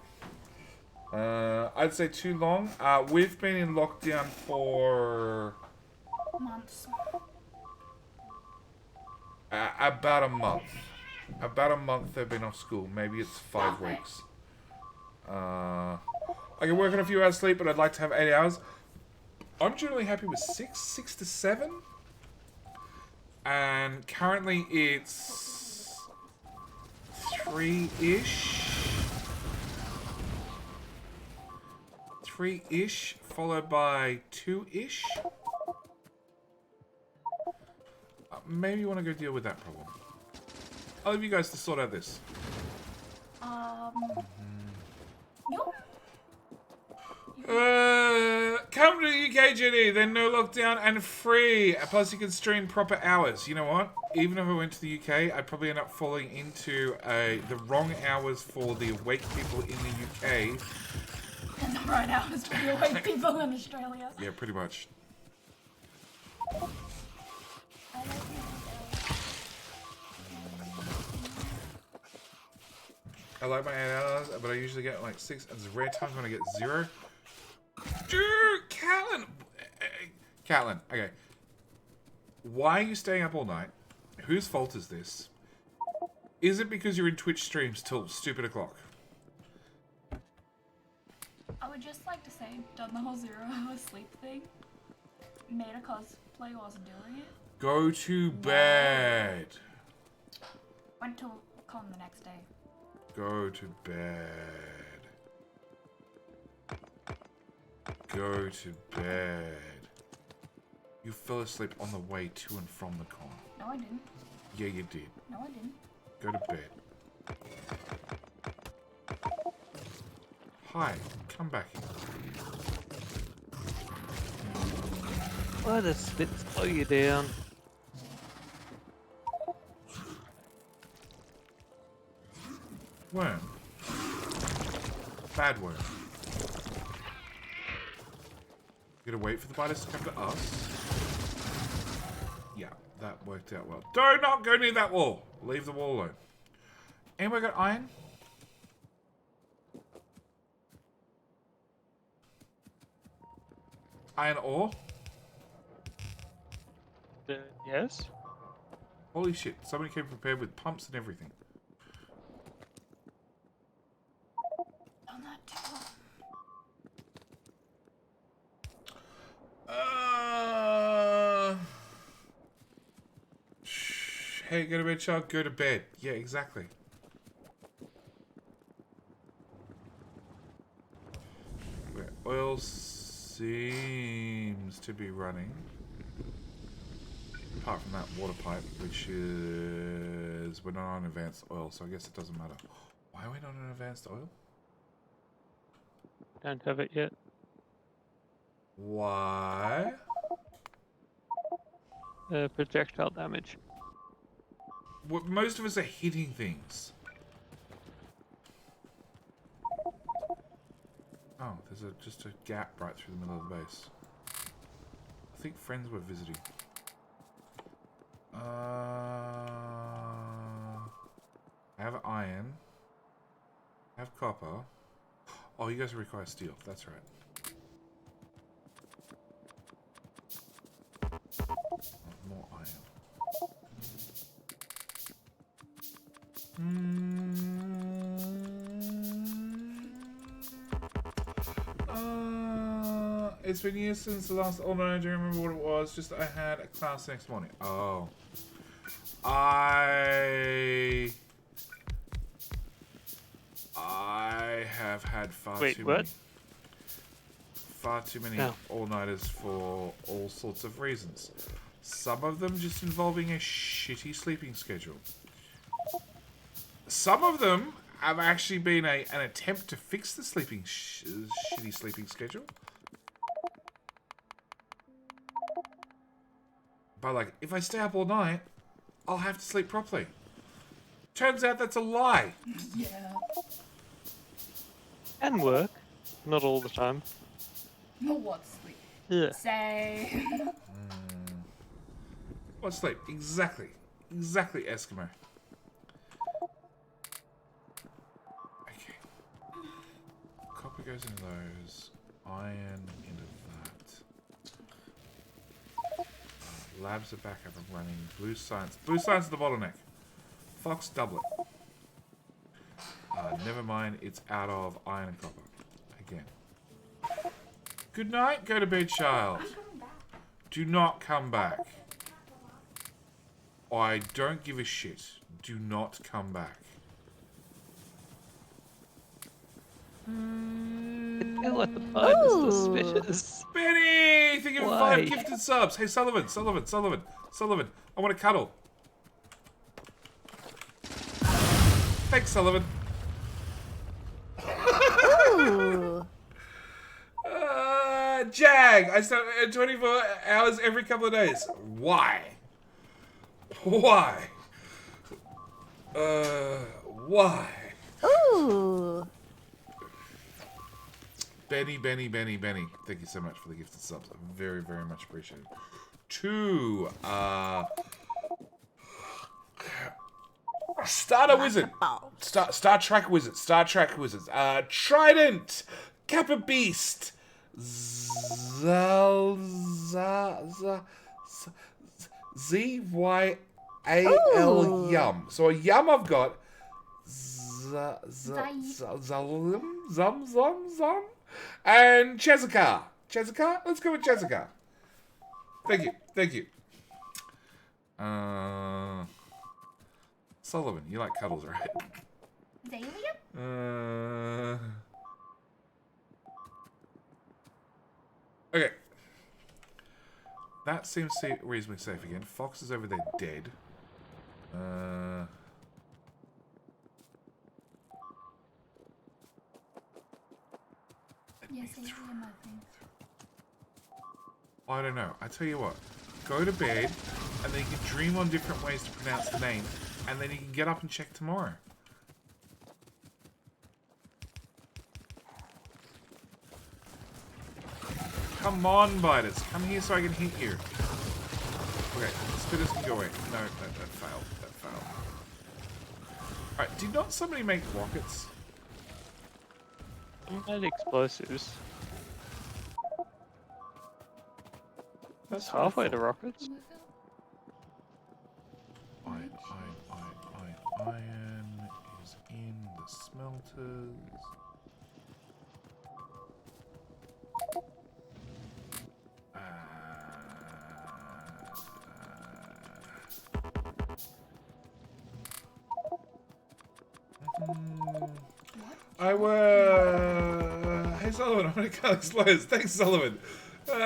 B: I'd say too long. We've been in lockdown for
F: months.
B: About a month. About a month they've been off school. Maybe it's 5 weeks. I can work on a few hours sleep, but I'd like to have 8 hours. I'm generally happy with 6 to 7. And currently it's 3-ish. 3-ish, followed by 2-ish. Maybe you want to go deal with that problem. I'll leave you guys to sort out this. Come to the UK, JD. Then no lockdown and free. Plus, you can stream proper hours. You know what? Even if I went to the UK, I'd probably end up falling into the wrong hours for the awake people in the UK.
F: And the right hours for the awake people in Australia.
B: Yeah, pretty much. I like my 8 hours, but I usually get like 6. And there's rare times when I get 0. Dude, Catelyn, okay. Why are you staying up all night? Whose fault is this? Is it because you're in Twitch streams till stupid o'clock?
F: I would just like to say, done the whole 0-hour sleep thing. Made a cosplay whilst doing it.
B: Go to bed.
F: Went to con the next day.
B: Go to bed. Go to bed. You fell asleep on the way to and from the con.
F: No, I didn't.
B: Yeah, you did.
F: No, I didn't.
B: Go to bed. Hi, come back here.
A: Why does spit slow you down?
B: Worm. Bad worm. We're gonna wait for the biters to come to us. Yeah, that worked out well. Do not go near that wall. Leave the wall alone. Anyone got iron? Iron ore?
A: Yes.
B: Holy shit, somebody came prepared with pumps and everything.
F: On that too.
B: Hey, go to bed, child. Go to bed. Yeah, exactly. Where oil seems to be running. Apart from that water pipe, which is... We're not on advanced oil, so I guess it doesn't matter. Why are we not on advanced oil?
A: Don't have it yet.
B: Why?
A: Projectile damage.
B: Most of us are hitting things. Oh, there's just a gap right through the middle of the base. I think friends were visiting. I have iron. I have copper. Oh, you guys require steel. That's right. More iron. It's been years since the last all night. I don't remember what it was. Just that I had a class next morning. Oh. I have had far too many all-nighters for all sorts of reasons. Some of them just involving a shitty sleeping schedule. Some of them have actually been an attempt to fix the shitty sleeping schedule. But like, if I stay up all night, I'll have to sleep properly. Turns out that's a lie.
F: Yeah.
A: And work. Not all the time.
F: No, what sleep?
A: Yeah.
F: Say.
B: What sleep? Exactly. Exactly, Eskimo. Okay. Copper goes into those. Iron into that. Labs are back up and running. Blue science. Blue science is the bottleneck. Fox, double it. Never mind, it's out of iron and copper. Again. Good night, go to bed, child. Do not come back. I don't give a shit. Do not come back.
A: I feel like the vibe is suspicious.
B: Benny! Thank you for 5
A: Why?
B: gifted subs. Hey, Sullivan. I want to cuddle. Thanks, Sullivan.
E: Ooh.
B: Jag! I start 24 hours every couple of days. Why? Why? Why?
E: Ooh.
B: Benny. Thank you so much for the gifted subs. Very, very much appreciated. 2, Starter Wizard. Star Trek Wizard. Wizards. Trident. Kappa Beast. Z-Y-A-L Yum. So a Yum I've got. Zum. And Chezika. Let's go with Chezika. Thank you. Sullivan, you like cuddles, right?
F: Zalia?
B: Okay. That seems reasonably safe again. Fox is over there dead.
F: Yes, Zalia, I think.
B: I don't know. I tell you what. Go to bed, and then you can dream on different ways to pronounce the name, and then you can get up and check tomorrow. Come on, biters. Come here so I can hit you. Okay, spitters can go away. No, that failed. That failed. Alright, did not somebody make rockets?
A: I had explosives. That's
B: what I
A: halfway to
B: thought.
A: rockets.
B: Iron is in the smelters. Hey Sullivan, I'm gonna cut explosives. Thanks, Sullivan. Alright,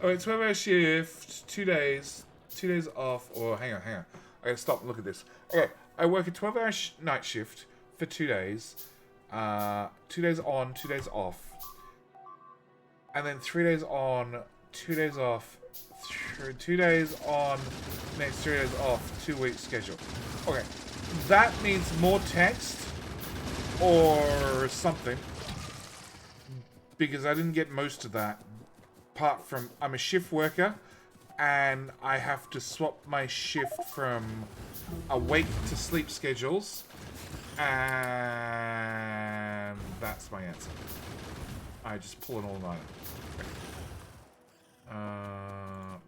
B: 12-hour shift, 2 days. 2 days off, or hang on. I gotta stop and look at this. Okay, I work a 12-hour night shift for 2 days. 2 days on, 2 days off. And then 3 days on, 2 days off. 2 days on, next 3 days off. 2 week schedule. Okay, that needs more text or something. Because I didn't get most of that. Apart from, I'm a shift worker. And I have to swap my shift from awake to sleep schedules. And that's my answer. I just pull an all-nighter.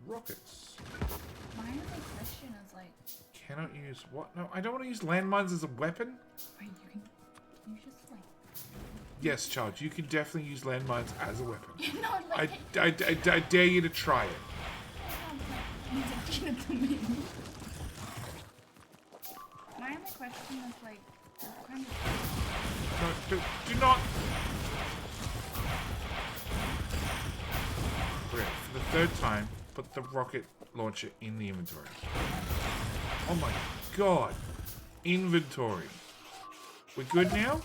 B: Rockets.
F: My only question is like,
B: Cannot use what? No, I don't want to use landmines as a weapon.
F: wait, can you just like...
B: Yes, Charge, you can definitely use landmines as a weapon.
F: No, like...
B: I dare you to try it.
F: Give it to me. My only question is like, what kind of...
B: No, do not. Okay, for the third time, put the rocket launcher in the inventory. Oh my god. Inventory. We good now?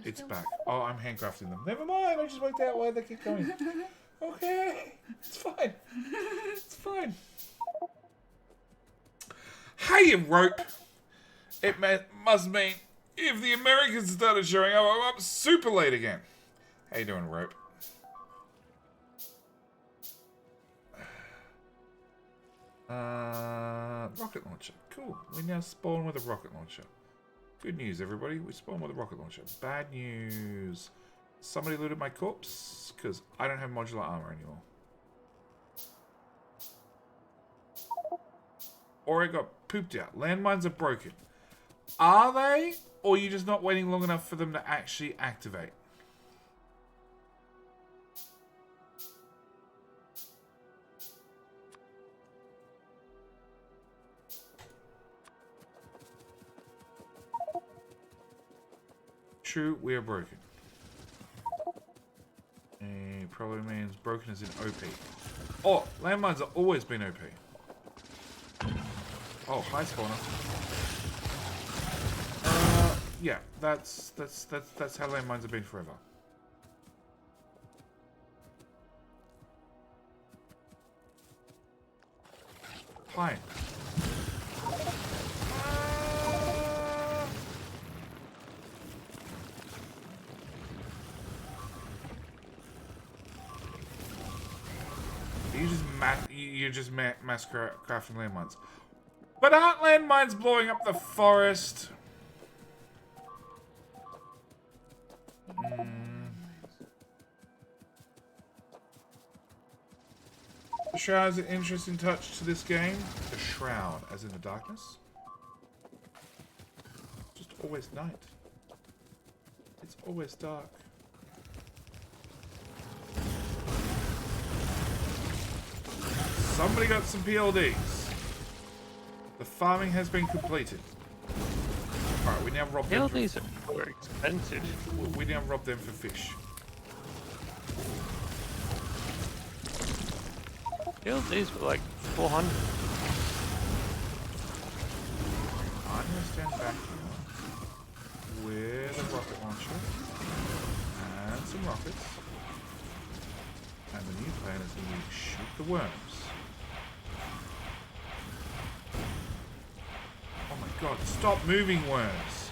B: It's back. Oh, I'm handcrafting them. Never mind, I just worked out why they keep going. Okay, it's fine. It's fine. Hey, rope. It must mean if the Americans started showing up, I'm up super late again. How you doing, rope? Rocket launcher. Cool. We now spawn with a rocket launcher. Good news, everybody. We spawn with a rocket launcher. Bad news. Somebody looted my corpse because I don't have modular armor anymore. Or I got pooped out. Landmines are broken. Are they? Or are you just not waiting long enough for them to actually activate? True, we are broken. Probably means broken as in OP. Oh, landmines have always been OP. Oh, hi spawner. Yeah, that's how landmines have been forever. Fine. You're just mass crafting landmines. But aren't landmines blowing up the forest? The shroud is an interesting touch to this game. The shroud, as in the darkness. Just always night. It's always dark. Somebody got some PLDs. The farming has been completed. Alright, we now rob them.
A: PLDs are more expensive.
B: We now rob them for fish.
A: PLDs were like 400.
B: I'm going to stand back here with a rocket launcher and some rockets. And the new plan is going to shoot the worms. Oh my god, stop moving, worms!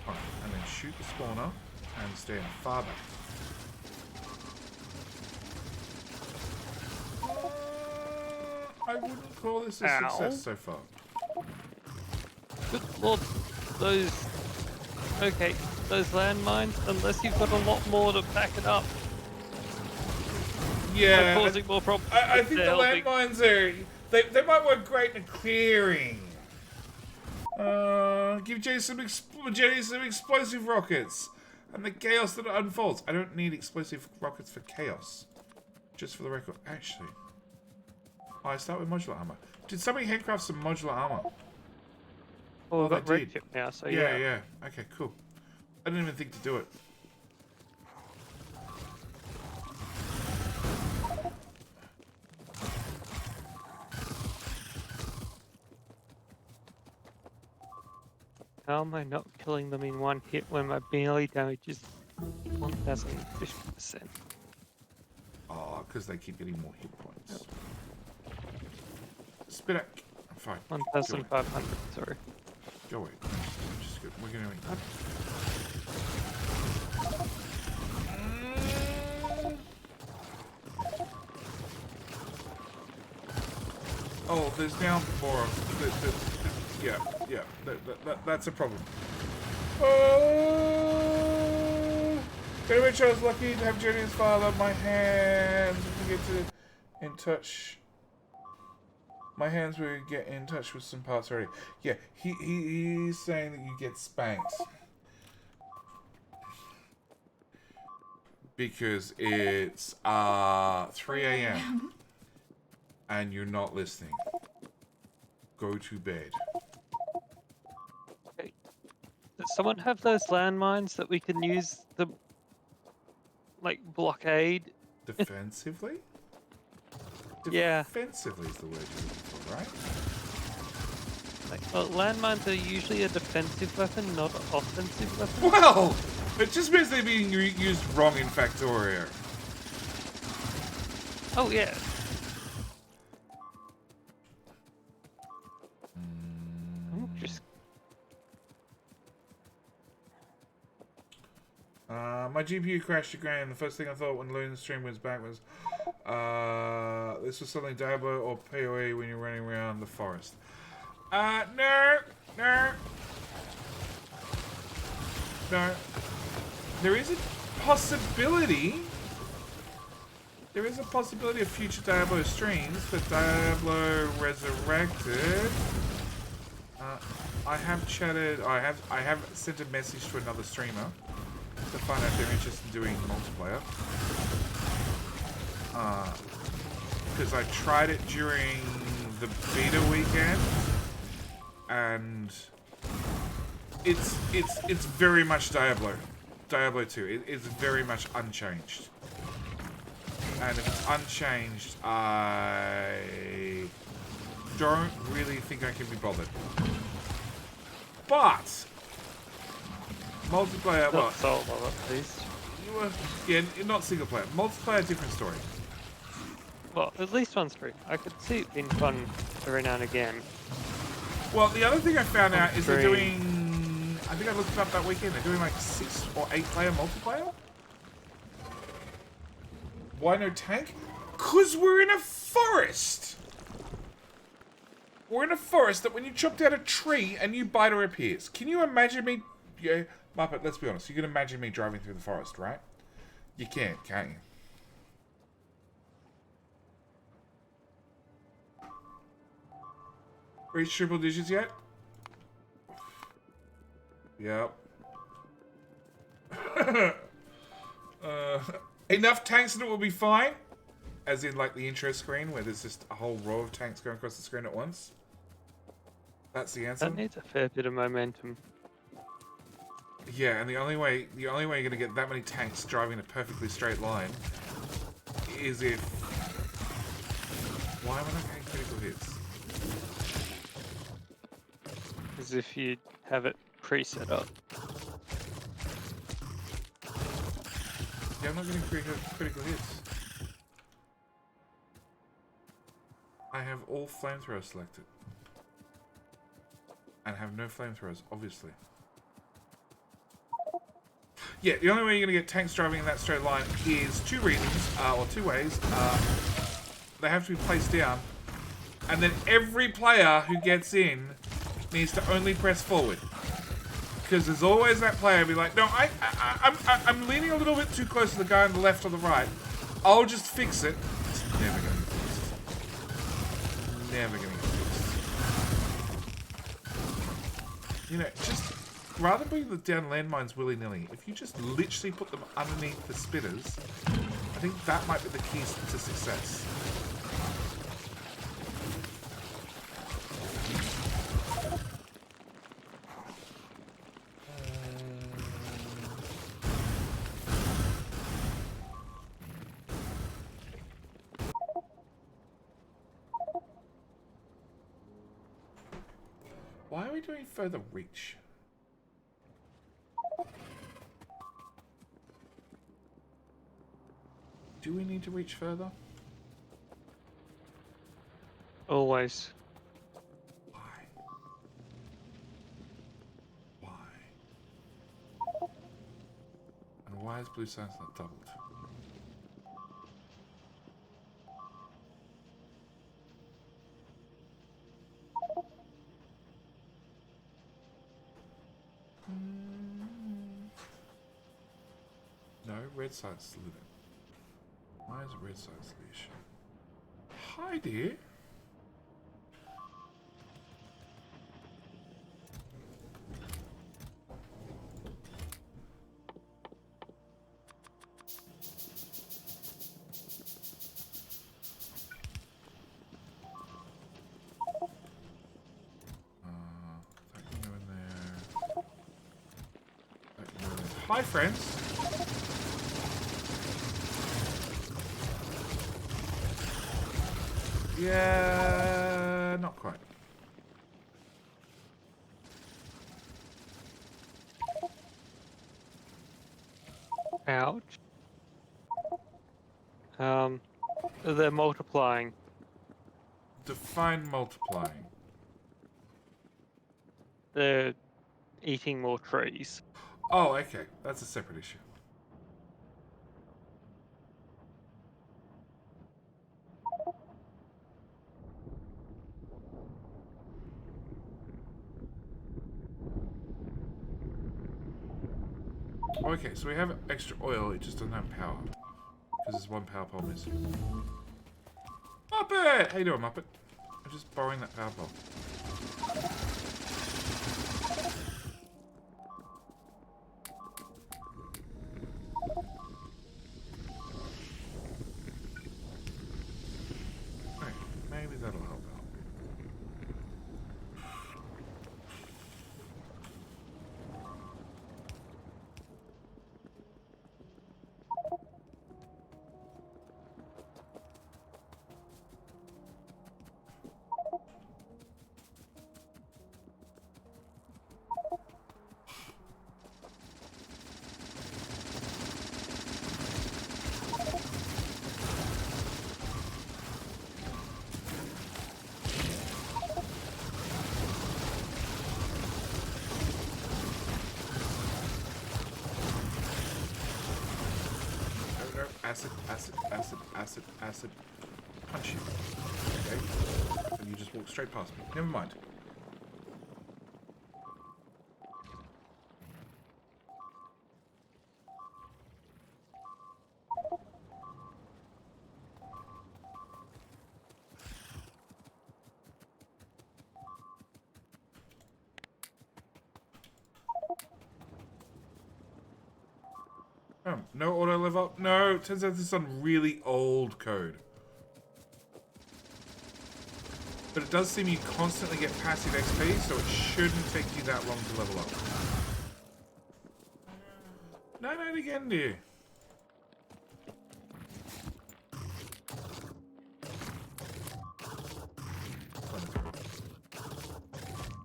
B: Alright, shoot the spawner and stand far back. I wouldn't call this a
A: Ow.
B: success so far.
A: Good lord, those... Okay, those landmines, unless you've got a lot more to back it up, are
B: Yeah,
A: causing more problems.
B: I
A: than
B: think the
A: they're helping.
B: landmines are... They might work great in clearing. Give Jenny some explosive rockets. And the chaos that unfolds. I don't need explosive rockets for chaos. Just for the record. Actually. Oh, I start with modular armor. Did somebody handcraft some modular armor?
A: Well, we've
B: they
A: got red
B: did.
A: chip now, so
B: Yeah. Okay, cool. I didn't even think to do it.
A: How am I not killing them in one hit when my melee damage is 1050%?
B: Oh, because they keep getting more hit points. Spit out. I'm fine.
A: 1500, sorry.
B: Go away. Just good. We're gonna make that. Oh, there's now more. Yeah. That's a problem. Oh, gonna make sure I was lucky to have Jenny's father. My hands will get in touch. My hands will get in touch with some parts already. Yeah, he's saying that you get spanked because it's 3 a.m. and you're not listening. Go to bed.
A: Okay. Does someone have those landmines that we can use to, like, blockade?
B: Defensively?
A: Yeah.
B: Defensively is the word you're looking for, right?
A: Like, well, landmines are usually a defensive weapon, not an offensive weapon.
B: Well, it just means they're being used wrong in Factorio.
A: Oh, yeah. I'm just...
B: My GPU crashed to ground. The first thing I thought when loading the stream was back was, this was something Diablo or PoE when you're running around the forest. No. There is a possibility. There is a possibility of future Diablo streams for Diablo Resurrected. I have chatted. I have sent a message to another streamer to find out if they're interested in doing multiplayer. Because I tried it during the beta weekend, and it's very much Diablo 2. It's very much unchanged. And if it's unchanged, I don't really think I can be bothered. But multiplayer, well,
A: Not solo, at least.
B: yeah, not single player. Multiplayer, different story.
A: Well, at least one's free. I could see it being fun every now and again.
B: Well, the other thing I found out is they're
A: Free.
B: doing. I think I looked it up that weekend. They're doing like 6 or 8 player multiplayer. Why no tank? 'Cause we're in a forest. We're in a forest that when you chop down a tree, a new biter appears. Can you imagine me? Yeah, Muppet, let's be honest. You can imagine me driving through the forest, right? You can, can't you? Reach triple digits yet? Yep. Enough tanks and it will be fine. As in, like, the intro screen, where there's just a whole row of tanks going across the screen at once. That's the answer.
A: That needs a fair bit of momentum.
B: Yeah, and the only way you're gonna get that many tanks driving in a perfectly straight line is if. Why am I not getting critical hits?
A: As if you have it pre-set up.
B: Yeah, I'm not getting critical hits. I have all flamethrowers selected. And have no flamethrowers, obviously. Yeah, the only way you're going to get tanks driving in that straight line is two reasons, or two ways. They have to be placed down, and then every player who gets in needs to only press forward. Because there's always that player be like, no, I'm leaning a little bit too close to the guy on the left or the right. I'll just fix it. It's never going to get fixed. Never going to get fixed. You know, just rather than putting down landmines willy-nilly, if you just literally put them underneath the spitters, I think that might be the key to success. Why are we doing further reach? Do we need to reach further?
A: Always.
B: Why? Why? And why is blue science not doubled? No, red side's lit. Why is red side's the issue? Hi, dear. That can go in there. That can go in there. Hi, friends. Yeah, not quite.
A: Ouch. They're multiplying.
B: Define multiplying.
A: They're eating more trees.
B: Oh, okay. That's a separate issue. Okay, so we have extra oil, it just doesn't have power. Because there's one power pole missing. Muppet! How you doing, Muppet? I'm just borrowing that power pole. Okay, maybe that'll help out. Acid, acid, acid, acid, acid. Punch you. Okay? And you just walk straight past me. Never mind. Oh, no auto level up? No, it turns out this is some really old code. But it does seem you constantly get passive XP, so it shouldn't take you that long to level up. No, not again, dear.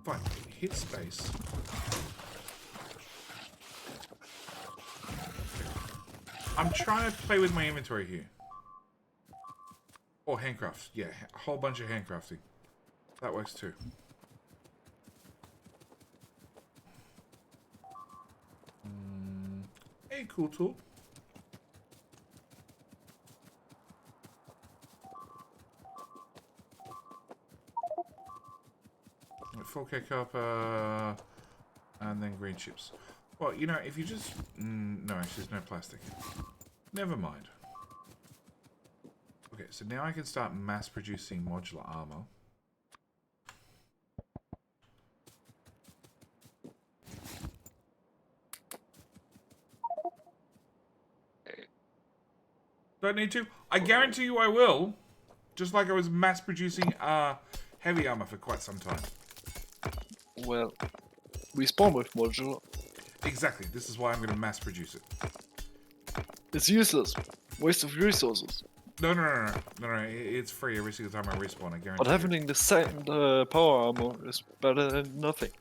B: Fine, hit space. I'm trying to play with my inventory here. Or handcrafts. Yeah, a whole bunch of handcrafting. That works too. Hey, cool tool. Right, 4K copper, and then green chips. Well, you know, if you just... no, actually, there's no plastic. Never mind. Okay, so now I can start mass-producing modular armor. Don't need to. I guarantee you I will. Just like I was mass-producing heavy armor for quite some time.
G: Well, we spawn with modular.
B: Exactly. This is why I'm going to mass-produce it.
G: It's useless. Waste of resources.
B: No. It's free every single time I respawn, I guarantee
G: But having the second power armor is better than nothing.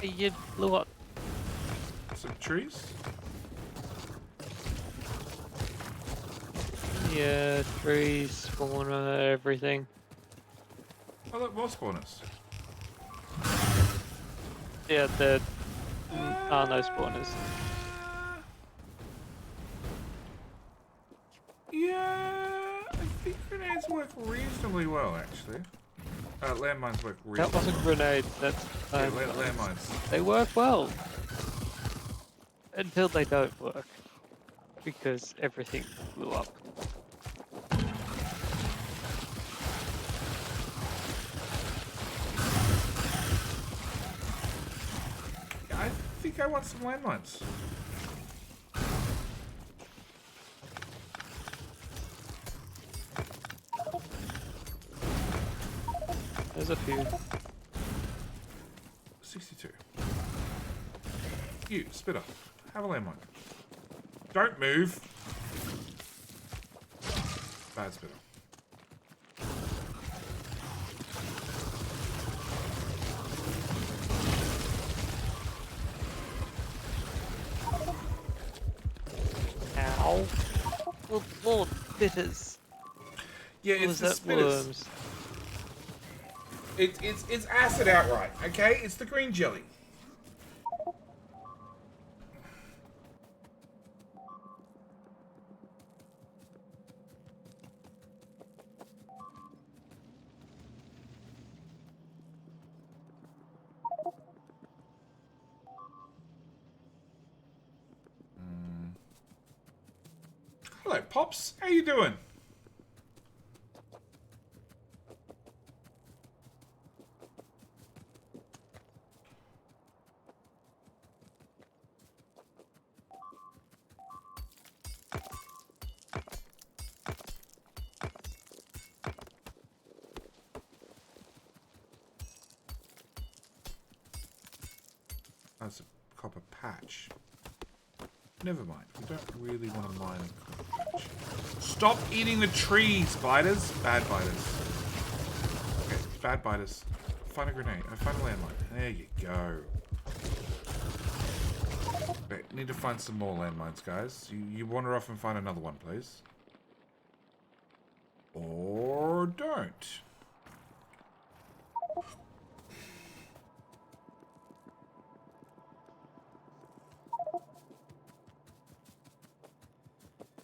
A: Hey, you blew up.
B: Some trees?
A: Yeah, trees, spawner, everything.
B: Oh, look, more spawners.
A: Yeah, there are no spawners.
B: Yeah, I think grenades work reasonably well, actually. Landmines work
A: That
B: reasonably
A: wasn't grenades, that's
B: well. Landmines.
A: They work well. Until they don't work. Because everything blew up.
B: I think I want some landmines.
A: There's a few.
B: 62. You, Spitter, have a landmine. Don't move. Bad Spitter.
A: Ow. Lord, bitters.
B: Yeah,
A: Or
B: it's
A: was
B: the
A: that
B: spitters.
A: worms?
B: It's acid outright, okay? It's the green jelly. Hello, Pops. How you doing? That's a copper patch. Never mind. We don't really want to mine a copper patch. Stop eating the trees, biters. Bad biters. Okay, bad biters. Find a grenade. Find a landmine. There you go. Okay, need to find some more landmines, guys. You wander off and find another one, please. Or don't.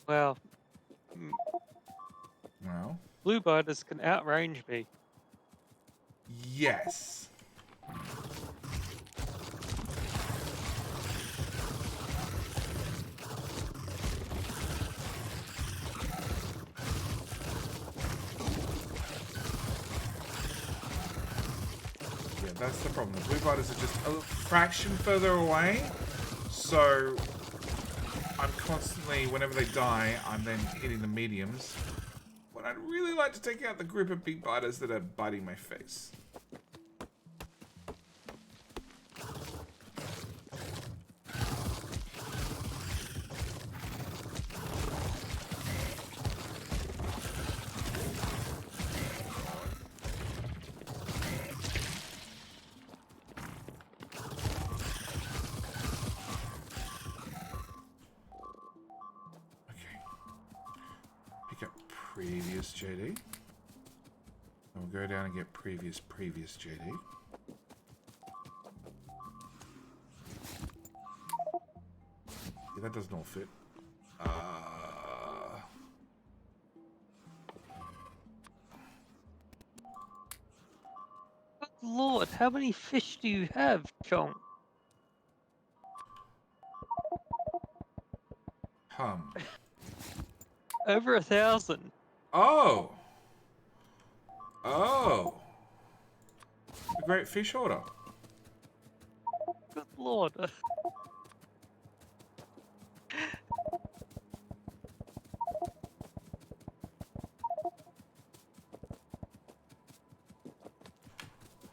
A: Well,
B: Well,
A: blue biters can outrange me.
B: yes. Yeah, that's the problem. The blue biters are just a fraction further away, so I'm constantly, whenever they die, I'm then hitting the mediums. But I'd really like to take out the group of big biters that are biting my face. previous JD. And we'll go down and get previous JD. Yeah, that doesn't all fit.
A: Good Lord, how many fish do you have, Chong? Over 1,000.
B: Oh! Oh! The Great Fish Order.
A: Good Lord.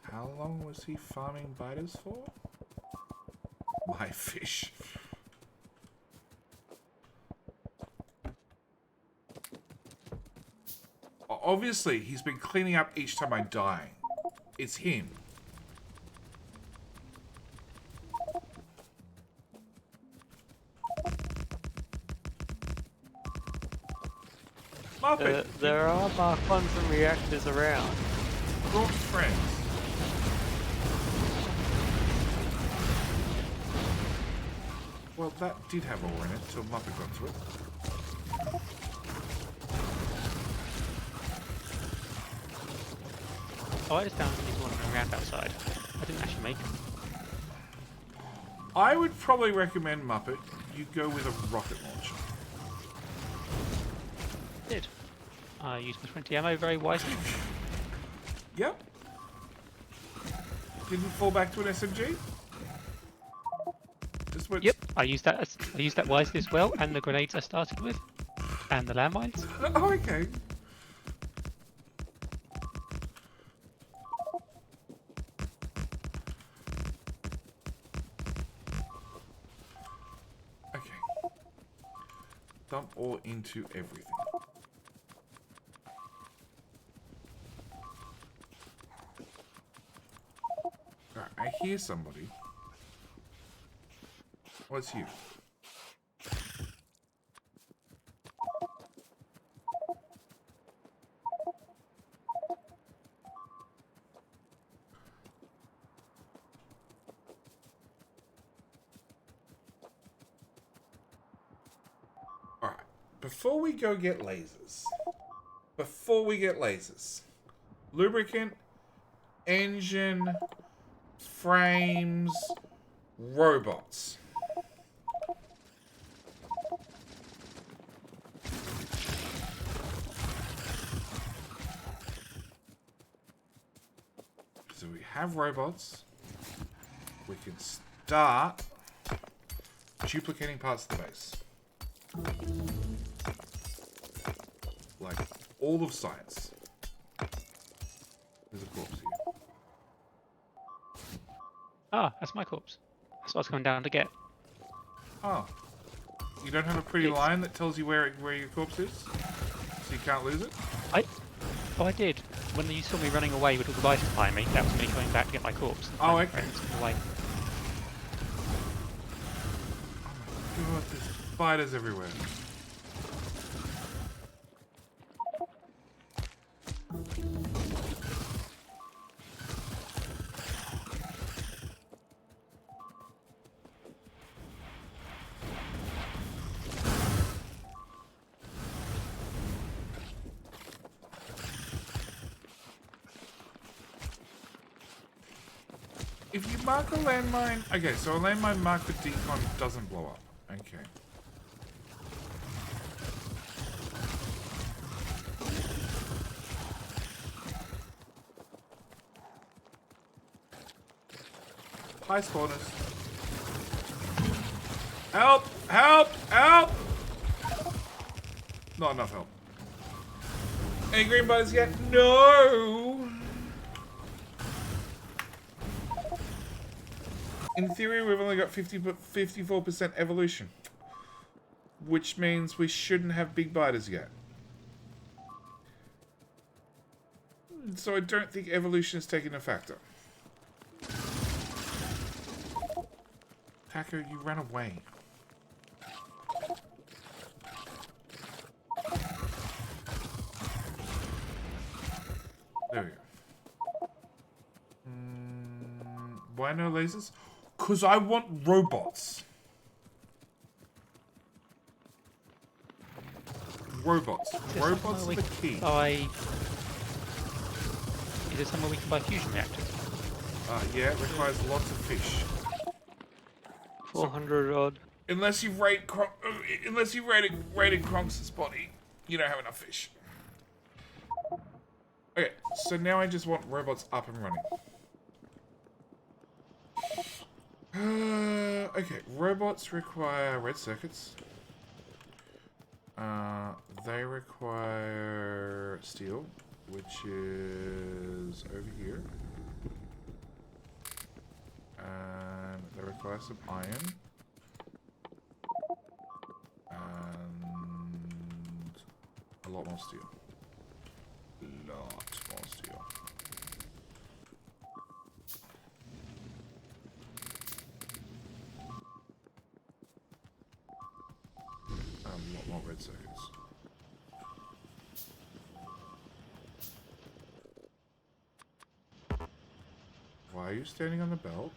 B: How long was he farming biters for? My fish. Obviously, he's been cleaning up each time I die. It's him. Muppet!
A: There are Mark 1s and reactors around.
B: Gaunt friends. Well, that did have ore in it till Muppet got to it.
H: Oh, I just found these wandering around outside. I didn't actually make them.
B: I would probably recommend, Muppet, you go with a rocket launcher.
H: Did. I used my 20 ammo very wisely.
B: Yep. Didn't fall back to an SMG? Just went...
H: Yep, I used that wisely as well, and the grenades I started with, and the landmines.
B: Oh, okay. Okay. Dump all into everything. Alright, I hear somebody. What's you? Alright, before we go get lasers, lubricant, engine, frames, robots. So we have robots. We can start duplicating parts of the base. Like all of science. There's a corpse here.
H: Ah, that's my corpse. That's what I was coming down to get.
B: Oh. You don't have a pretty line that tells you where your corpse is? So you can't lose it?
H: Oh, I did. When you saw me running away with all the biters behind me, that was me coming back to get my corpse.
B: Oh, okay.
H: Friends away.
B: Oh my god, there's spiders everywhere. If you mark a landmine... Okay, so a landmine marked for decon doesn't blow up. Okay. Hi, spawners. Help! Help! Help! Not enough help. Any green buttons yet? No! In theory, we've only got 54% evolution. Which means we shouldn't have big biters yet. So I don't think evolution is taking a factor. Taco, you ran away. There we go. Why no lasers? Because I want robots. Robots. Robots are the key.
H: Is there somewhere we can buy fusion reactors?
B: Yeah, it requires lots of fish.
A: 400 odd.
B: Unless you've raided Kronk's body, you don't have enough fish. Okay, so now I just want robots up and running. Okay, robots require red circuits. They require steel, which is over here. And they require some iron. And a lot more steel. Lots more steel. A lot more red circuits. Why are you standing on the belt?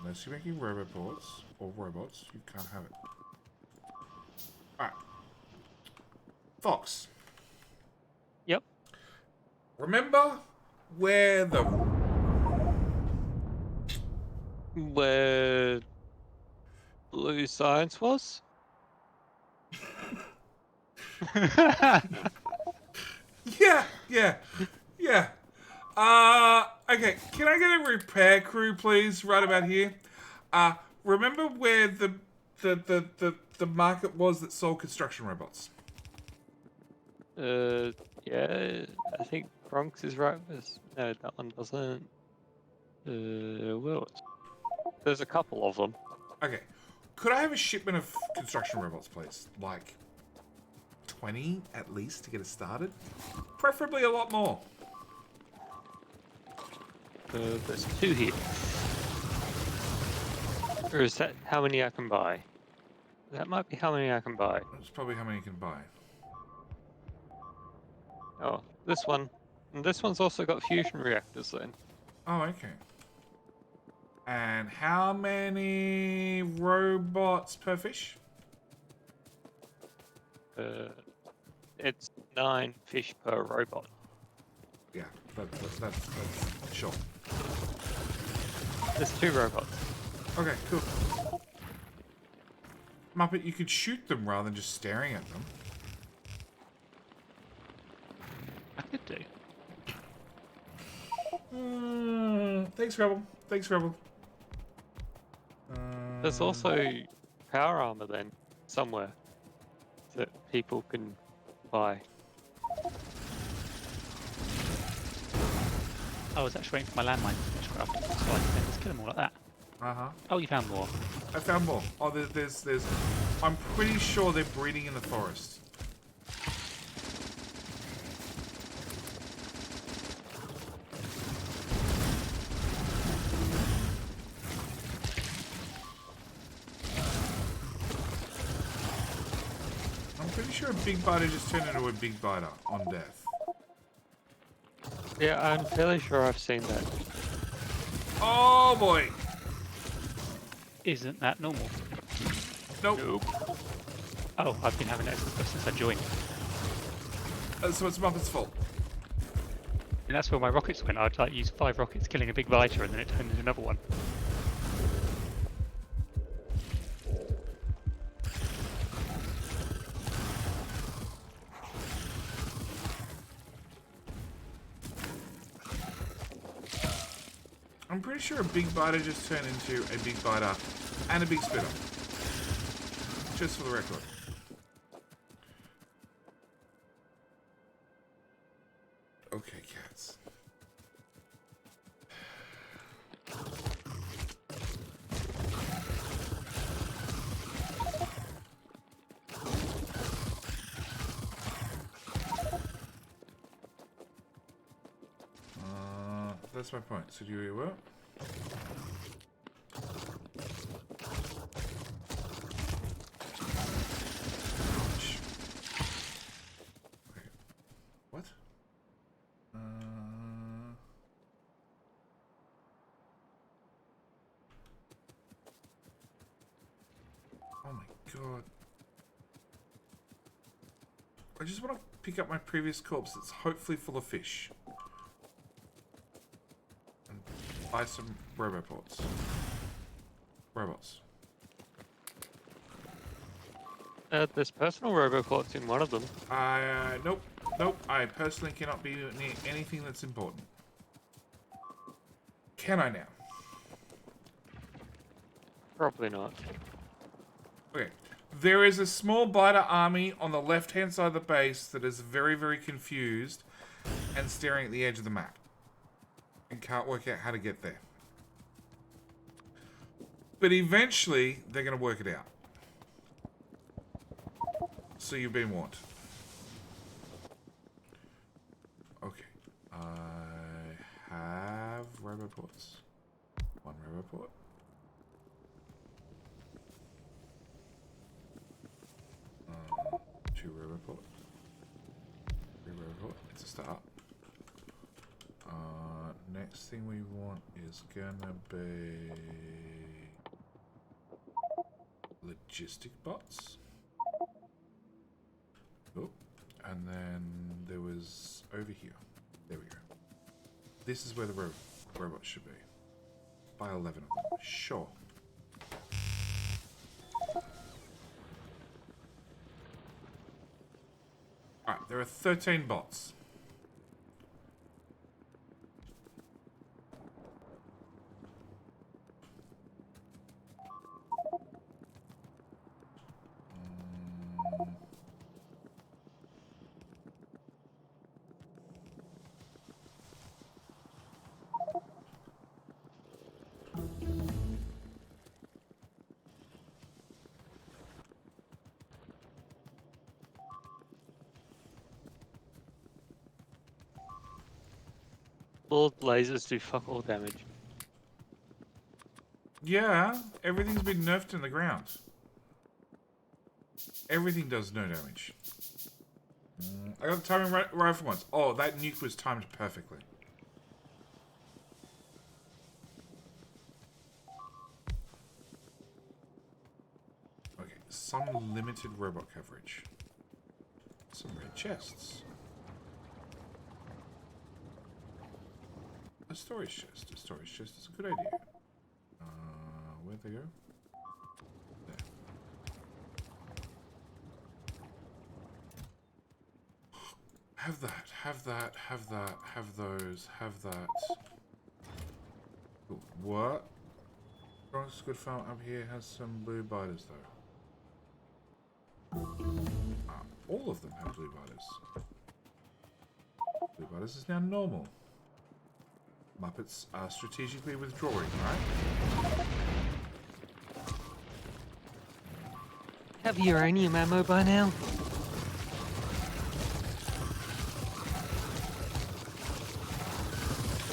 B: Unless you're making robots or robots, you can't have it. Alright. Fox.
A: Yep.
B: Remember where
A: blue science was?
B: Yeah. Okay, can I get a repair crew, please, right about here? Remember where the market was that sold construction robots?
A: Yeah, I think Bronx is right. No, that one doesn't. Well, there's a couple of them.
B: Okay. Could I have a shipment of construction robots, please? Like 20 at least to get us started? Preferably a lot more.
A: There's 2 here. Or is that how many I can buy? That might be how many I can buy.
B: That's probably how many you can buy.
A: Oh, this one. And this one's also got fusion reactors then.
B: Oh, okay. And how many robots per fish?
A: It's 9 fish per robot.
B: Yeah, that's sure.
A: There's 2 robots.
B: Okay, cool. Muppet, you could shoot them rather than just staring at them.
H: I could do.
B: Thanks, Rebel. Thanks, Rebel.
A: There's also power armor then, somewhere, that people can buy.
H: I was actually waiting for my landmine to finish crafting, so I can just kill them all like that. Oh, you found more.
B: I found more. Oh, there's. I'm pretty sure they're breeding in the forest. I'm pretty sure a big biter just turned into a big biter on death.
A: Yeah, I'm fairly sure I've seen that.
B: Oh boy!
H: Isn't that normal?
B: Nope.
H: Oh, I've been having that since I joined.
B: So it's Muppet's fault.
H: And that's where my rockets went. I'd like use 5 rockets killing a big biter and then it turned into another one.
B: I'm pretty sure a big biter just turned into a big biter and a big spitter. Just for the record. Okay, cats. That's my point. So do you what? Ouch. Okay. What? God. I just want to pick up my previous corpse that's hopefully full of fish. And buy some roboports. Robots.
A: There's personal roboports in one of them.
B: Nope. Nope. I personally cannot be near anything that's important. Can I now?
A: Probably not.
B: Okay. There is a small biter army on the left-hand side of the base that is very, very confused and staring at the edge of the map. And can't work out how to get there. But eventually, they're going to work it out. So you've been warned. Okay. I have roboports. One roboport. Two roboport. Three roboport. It's a start. Next thing we want is gonna be logistic bots. Oh, and then there was over here. There we go. This is where the robots should be. Buy 11 of them. Sure. Alright, there are 13 bots.
A: All lasers do fuck all damage.
B: Yeah, everything's been nerfed in the ground. Everything does no damage. I got the timing right for once. Oh, that nuke was timed perfectly. Okay, some limited robot coverage. Some red chests. A storage chest. A storage chest is a good idea. Where'd they go? There. Have that, have that, have that, have those, have that. Ooh, what? Bronx Good Farm up here has some blue biters though. All of them have blue biters. Blue biters is now normal. Muppets are strategically withdrawing, right?
A: Have uranium ammo by now?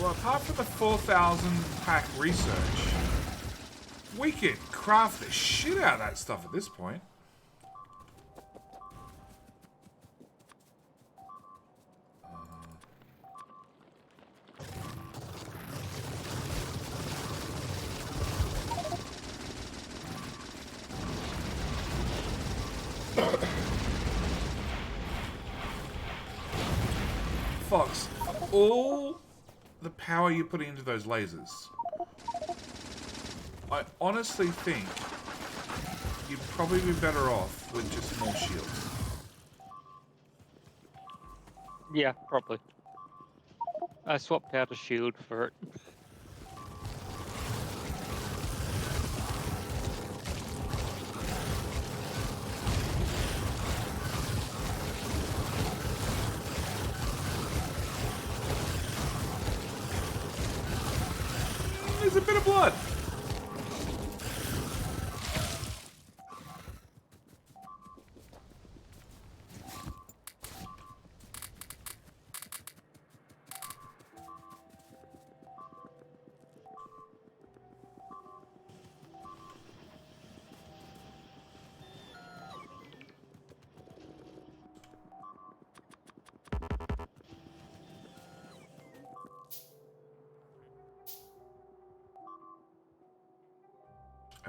B: Well, apart from the 4,000 pack research, we could craft the shit out of that stuff at this point. Fox, all the power you're putting into those lasers, I honestly think you'd probably be better off with just more shields.
A: Yeah, probably. I swapped out a shield for it.
B: There's a bit of blood.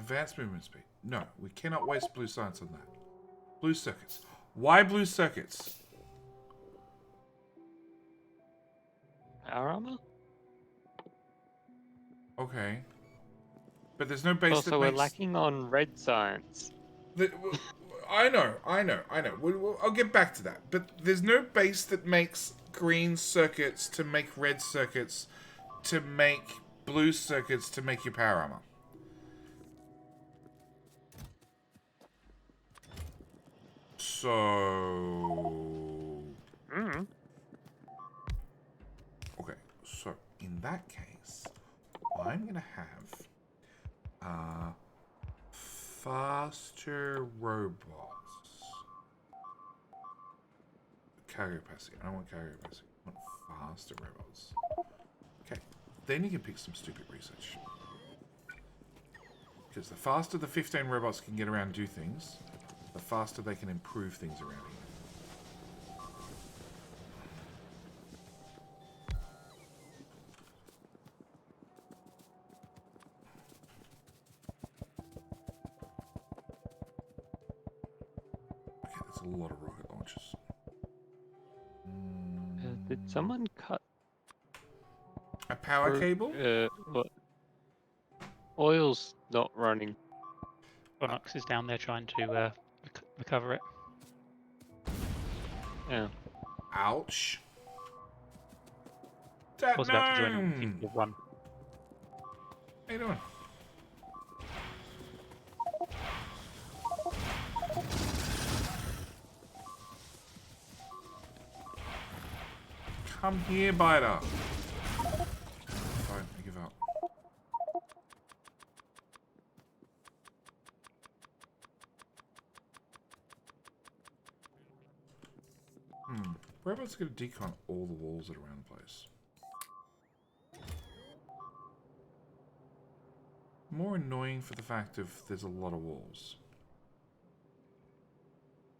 B: Advanced movement speed. No, we cannot waste blue science on that. Blue circuits. Why blue circuits?
A: Power armor?
B: Okay. But there's no base
A: Also,
B: that
A: we're
B: makes...
A: lacking on red science.
B: I know. I'll get back to that. But there's no base that makes green circuits to make red circuits to make blue circuits to make your power armor. So... Okay, so in that case, I'm going to have faster robots. Cargo capacity. I don't want cargo capacity. I want faster robots. Okay, then you can pick some stupid research. Because the faster the 15 robots can get around and do things, the faster they can improve things around here. Okay, that's a lot of rocket launchers.
A: Did someone cut
B: A power
A: through-
B: cable?
A: What? Oil's not running.
H: Onyx is down there trying to recover it.
A: Yeah.
B: Ouch.
H: I was about to join him. He
B: Gnome!
H: could have run.
B: How you doing? Come here, biter. Fine, I give up. Robots gonna decon all the walls that are around the place. More annoying for the fact of there's a lot of walls.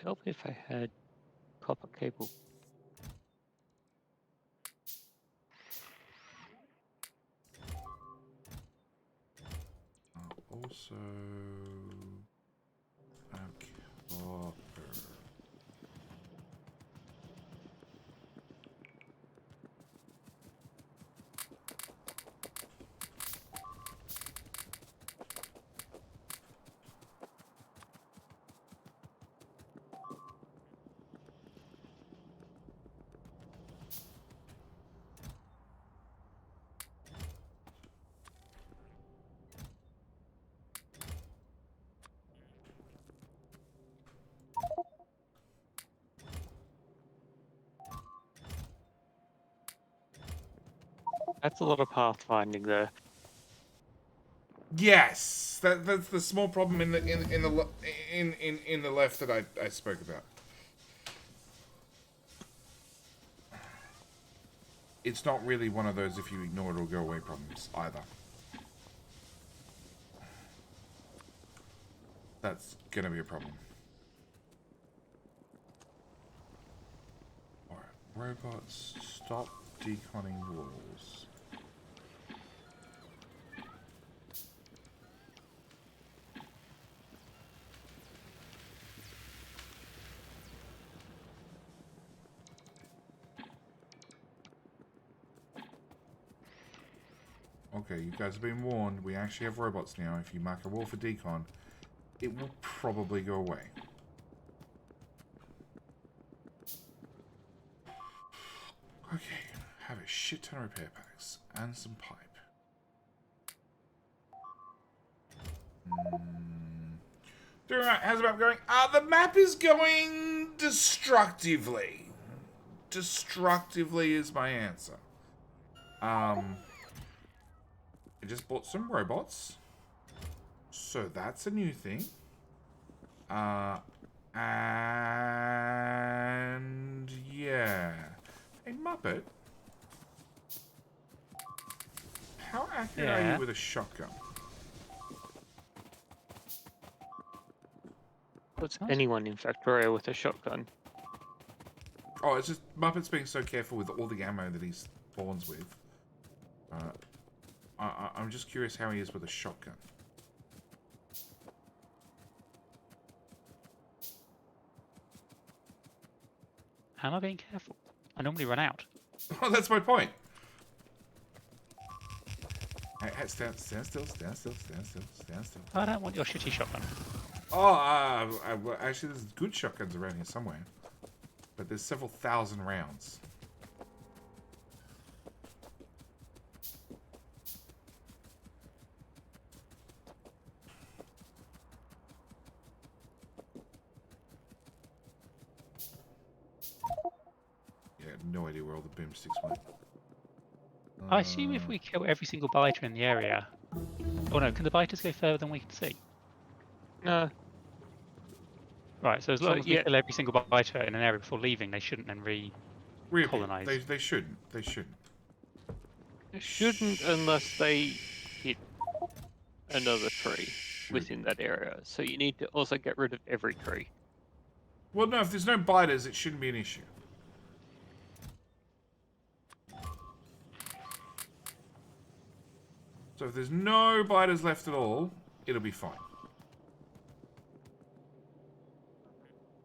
A: Help if I had copper cable.
B: Also, copper.
A: That's a lot of pathfinding there.
B: Yes, that's the small problem in the left that I spoke about. It's not really one of those if you ignore it, it'll go away problems either. That's gonna be a problem. Alright, robots, stop deconning walls. Okay, you guys have been warned. We actually have robots now. If you mark a wall for decon, it will probably go away. Okay, have a shit ton of repair packs and some pipe. Doing right. How's the map going? The map is going destructively. Destructively is my answer. I just bought some robots. So that's a new thing. And yeah. Hey, Muppet. How accurate are
H: Yeah.
B: you with a shotgun?
A: What's anyone in Factorio with a shotgun?
B: Oh, it's just Muppet's being so careful with all the ammo that he spawns with. I'm just curious how he is with a shotgun.
H: How am I being careful? I normally run out.
B: Oh, that's my point. Hey, stand still, stand still, stand still, stand still.
H: I don't want your shitty shotgun.
B: Oh, well, actually, there's good shotguns around here somewhere. But there's several thousand rounds. Yeah, no idea where all the boomsticks went.
H: I assume if we kill every single biter in the area... Oh no, can the biters go further than we can see?
A: No.
H: Right, so as
A: So,
H: long as we
A: yeah.
H: kill every single biter in an area before leaving, they shouldn't then
B: Really,
H: colonize.
B: they shouldn't. They shouldn't.
A: It shouldn't unless they hit another tree within that area. So you need to also get rid of every tree.
B: Well, no, if there's no biters, it shouldn't be an issue. So if there's no biters left at all, it'll be fine.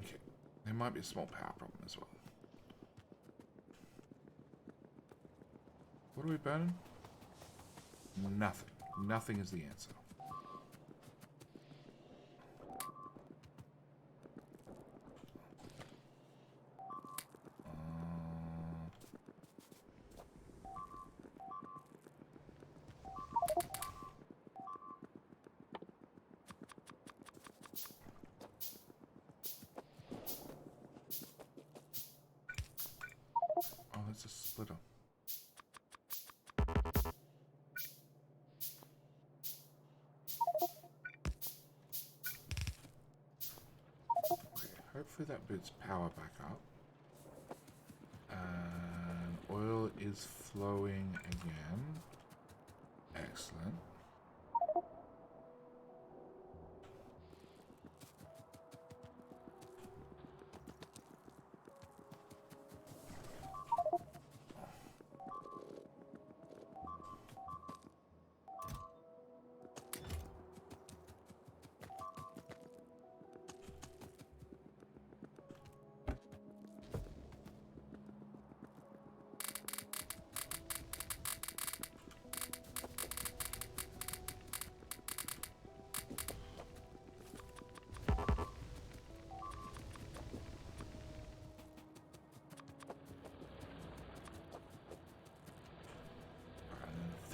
B: Okay, there might be a small power problem as well. What are we burning? Nothing. Nothing is the answer. Oh, that's a splitter. Okay, hopefully that boots power back up. And oil is flowing again. Excellent.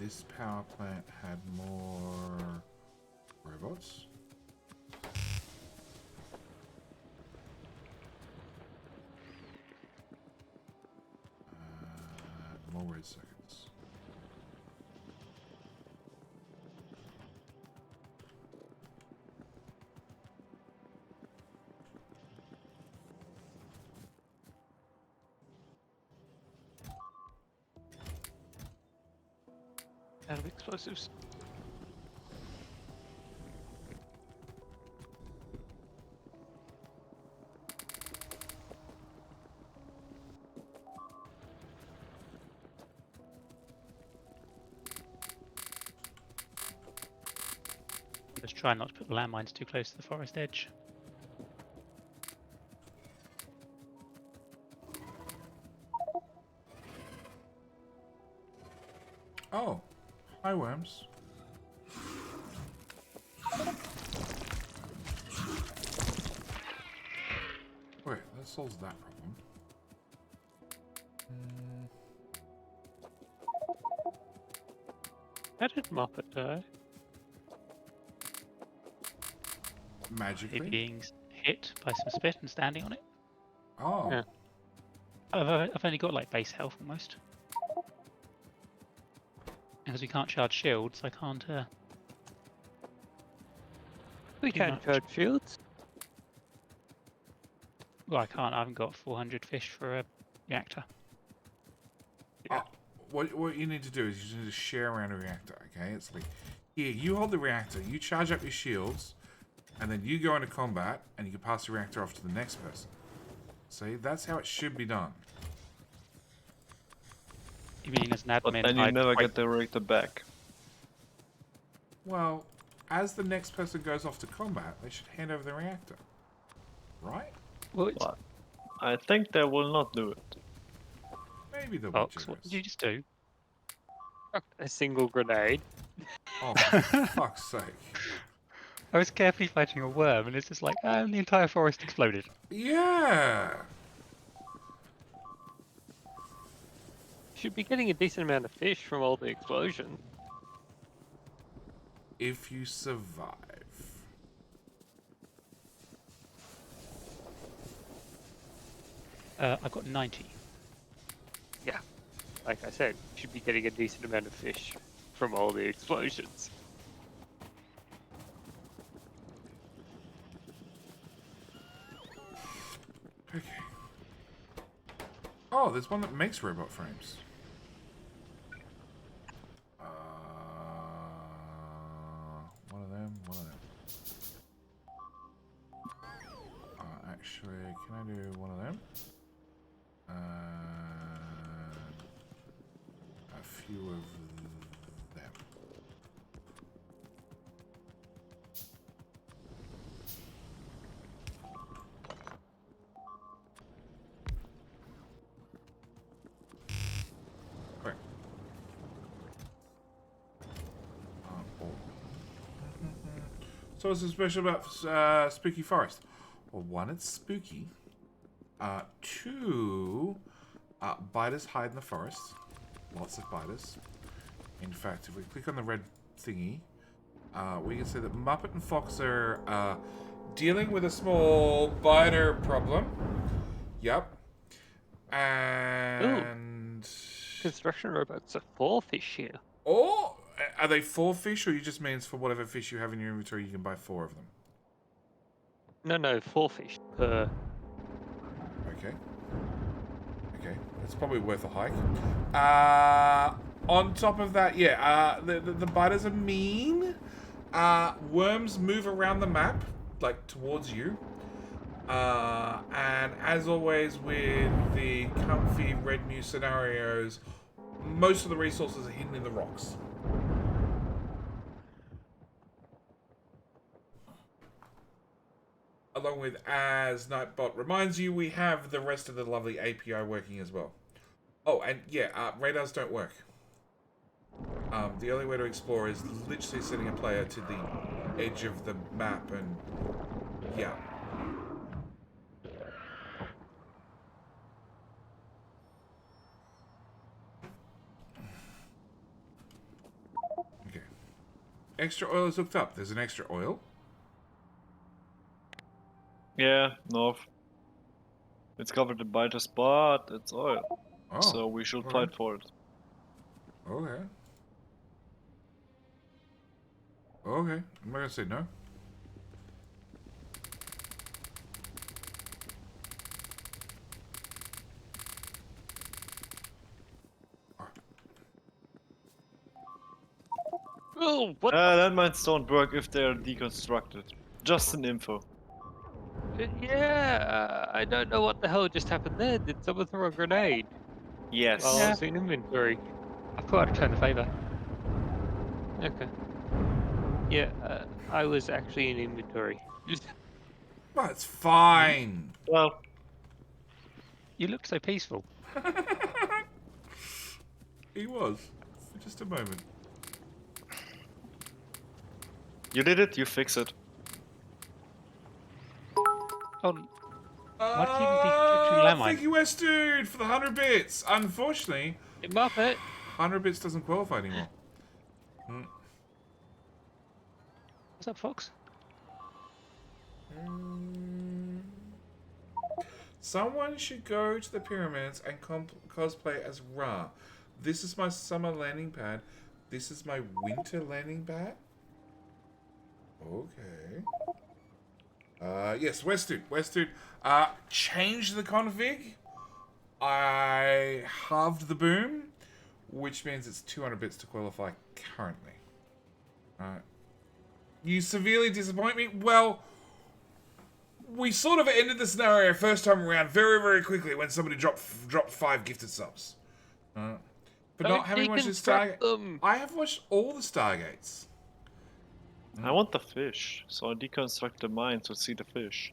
B: This power plant had more robots. More red circuits.
A: Out of explosives.
H: Just try not to put the landmines too close to the forest edge.
B: Oh, hi worms. Wait, that solves that problem.
A: How did Moppet die?
B: Magically.
H: It being hit by some spit and standing on it.
B: Oh,
A: Yeah.
H: I've only got like base health almost. Because we can't charge shields, I can't.
A: We
H: Too
A: can't
H: much.
A: charge shields.
H: Well, I can't. I haven't got 400 fish for a reactor.
B: what you need to do is you need to share around a reactor. Okay, it's like here, you hold the reactor, you charge up your shields, and then you go into combat, and you can pass the reactor off to the next person. See, that's how it should be done.
H: You mean as an admin?
G: But then you
H: I'd
G: never
H: wait-
G: get the reactor back.
B: Well, as the next person goes off to combat, they should hand over the reactor, right?
H: Well, it's,
G: What? I think they will not do it.
B: Maybe they'll be
H: Fox, what did you
B: generous.
H: just do?
A: A single grenade.
B: Oh, for fuck's sake.
H: I was carefully fighting a worm, and it's just like, and the entire forest exploded.
B: Yeah.
A: Should be getting a decent amount of fish from all the explosions.
B: If you survive.
H: I got 90.
A: Yeah, like I said, should be getting a decent amount of fish from all the explosions.
B: Okay. Oh, there's one that makes robot frames. One of them, one of them. Actually, can I do one of them? And a few of them. Correct. Oh. So what's so special about Spooky Forest? Well, one, it's spooky. Two, biters hide in the forest. Lots of biters. In fact, if we click on the red thingy, we can see that Muppet and Fox are dealing with a small biter problem. Yep. And...
A: Construction robots are 4 fish here.
B: Or, are they 4 fish, or you just means for whatever fish you have in your inventory, you can buy 4 of them?
A: No, 4 fish per.
B: Okay. Okay, that's probably worth a hike. On top of that, yeah, the biters are mean. Worms move around the map, like, towards you. And as always with the comfy red new scenarios, most of the resources are hidden in the rocks. Along with, as Nightbot reminds you, we have the rest of the lovely API working as well. Oh, and yeah, radars don't work. The only way to explore is literally sending a player to the edge of the map and... yeah. Okay. Extra oil is hooked up. There's an extra oil.
G: Yeah, no. It's covered in biters, but it's oil.
B: Oh,
G: So we should
B: alright.
G: fight for it.
B: Okay. Okay. I'm not gonna say no.
A: Oh, what?
G: Landmines don't work if they're deconstructed. Just an info.
A: Yeah, I don't know what the hell just happened there. Did someone throw a grenade
G: Yes.
A: while I
H: Yeah.
A: was in inventory?
H: I thought I'd return the favour.
A: Okay. Yeah, I was actually in inventory.
B: That's fine.
G: Well,
H: You looked so peaceful.
B: He was. For just a moment.
G: you did it, you fix it.
H: Oh, why did you even decrypting landmine?
B: Thank you, West Dude, for the 100 bits. Unfortunately,
A: Muppet.
B: 100 bits doesn't qualify anymore.
H: What's up, Fox?
B: Someone should go to the pyramids and cosplay as Ra. This is my summer landing pad. This is my winter landing pad. Okay. Yes, Westwood. Change the config. I halved the boom, which means it's 200 bits to qualify currently. Alright. You severely disappoint me? Well, we sort of ended the scenario first time around very, very quickly when somebody dropped 5 gifted subs. But not having watched the Stargate.
A: them.
B: I have watched all the Stargates.
G: I want the fish, so I deconstruct the mine to see the fish.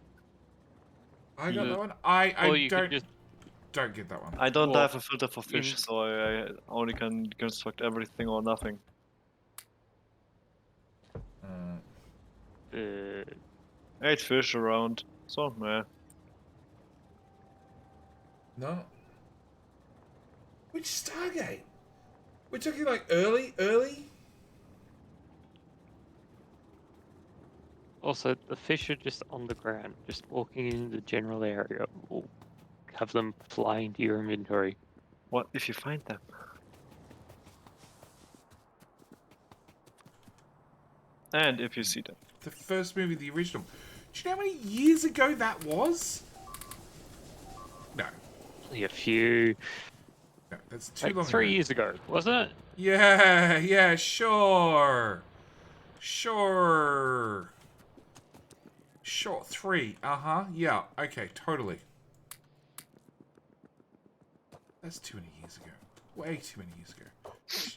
B: I got
A: You-
B: that one. I
A: or you
B: don't
A: could just
B: don't get that one.
G: I don't
A: Well,
G: have a filter for fish,
A: in-
G: so I only can construct everything or nothing.
B: Uh,
G: 8 fish around, so meh.
B: no. Which Stargate? We're talking like early?
A: also the fish are just on the ground, just walking in the general area. We'll have them fly into your inventory.
G: What if you find them? And if you see them.
B: The first movie, the original. Do you know how many years ago that was? No.
A: Only a few,
B: No, that's too
A: like
B: long
A: 3
B: ago.
A: years ago, wasn't it?
B: Yeah, sure. Sure, 3. Yeah, okay, totally. That's too many years ago. Way too many years ago.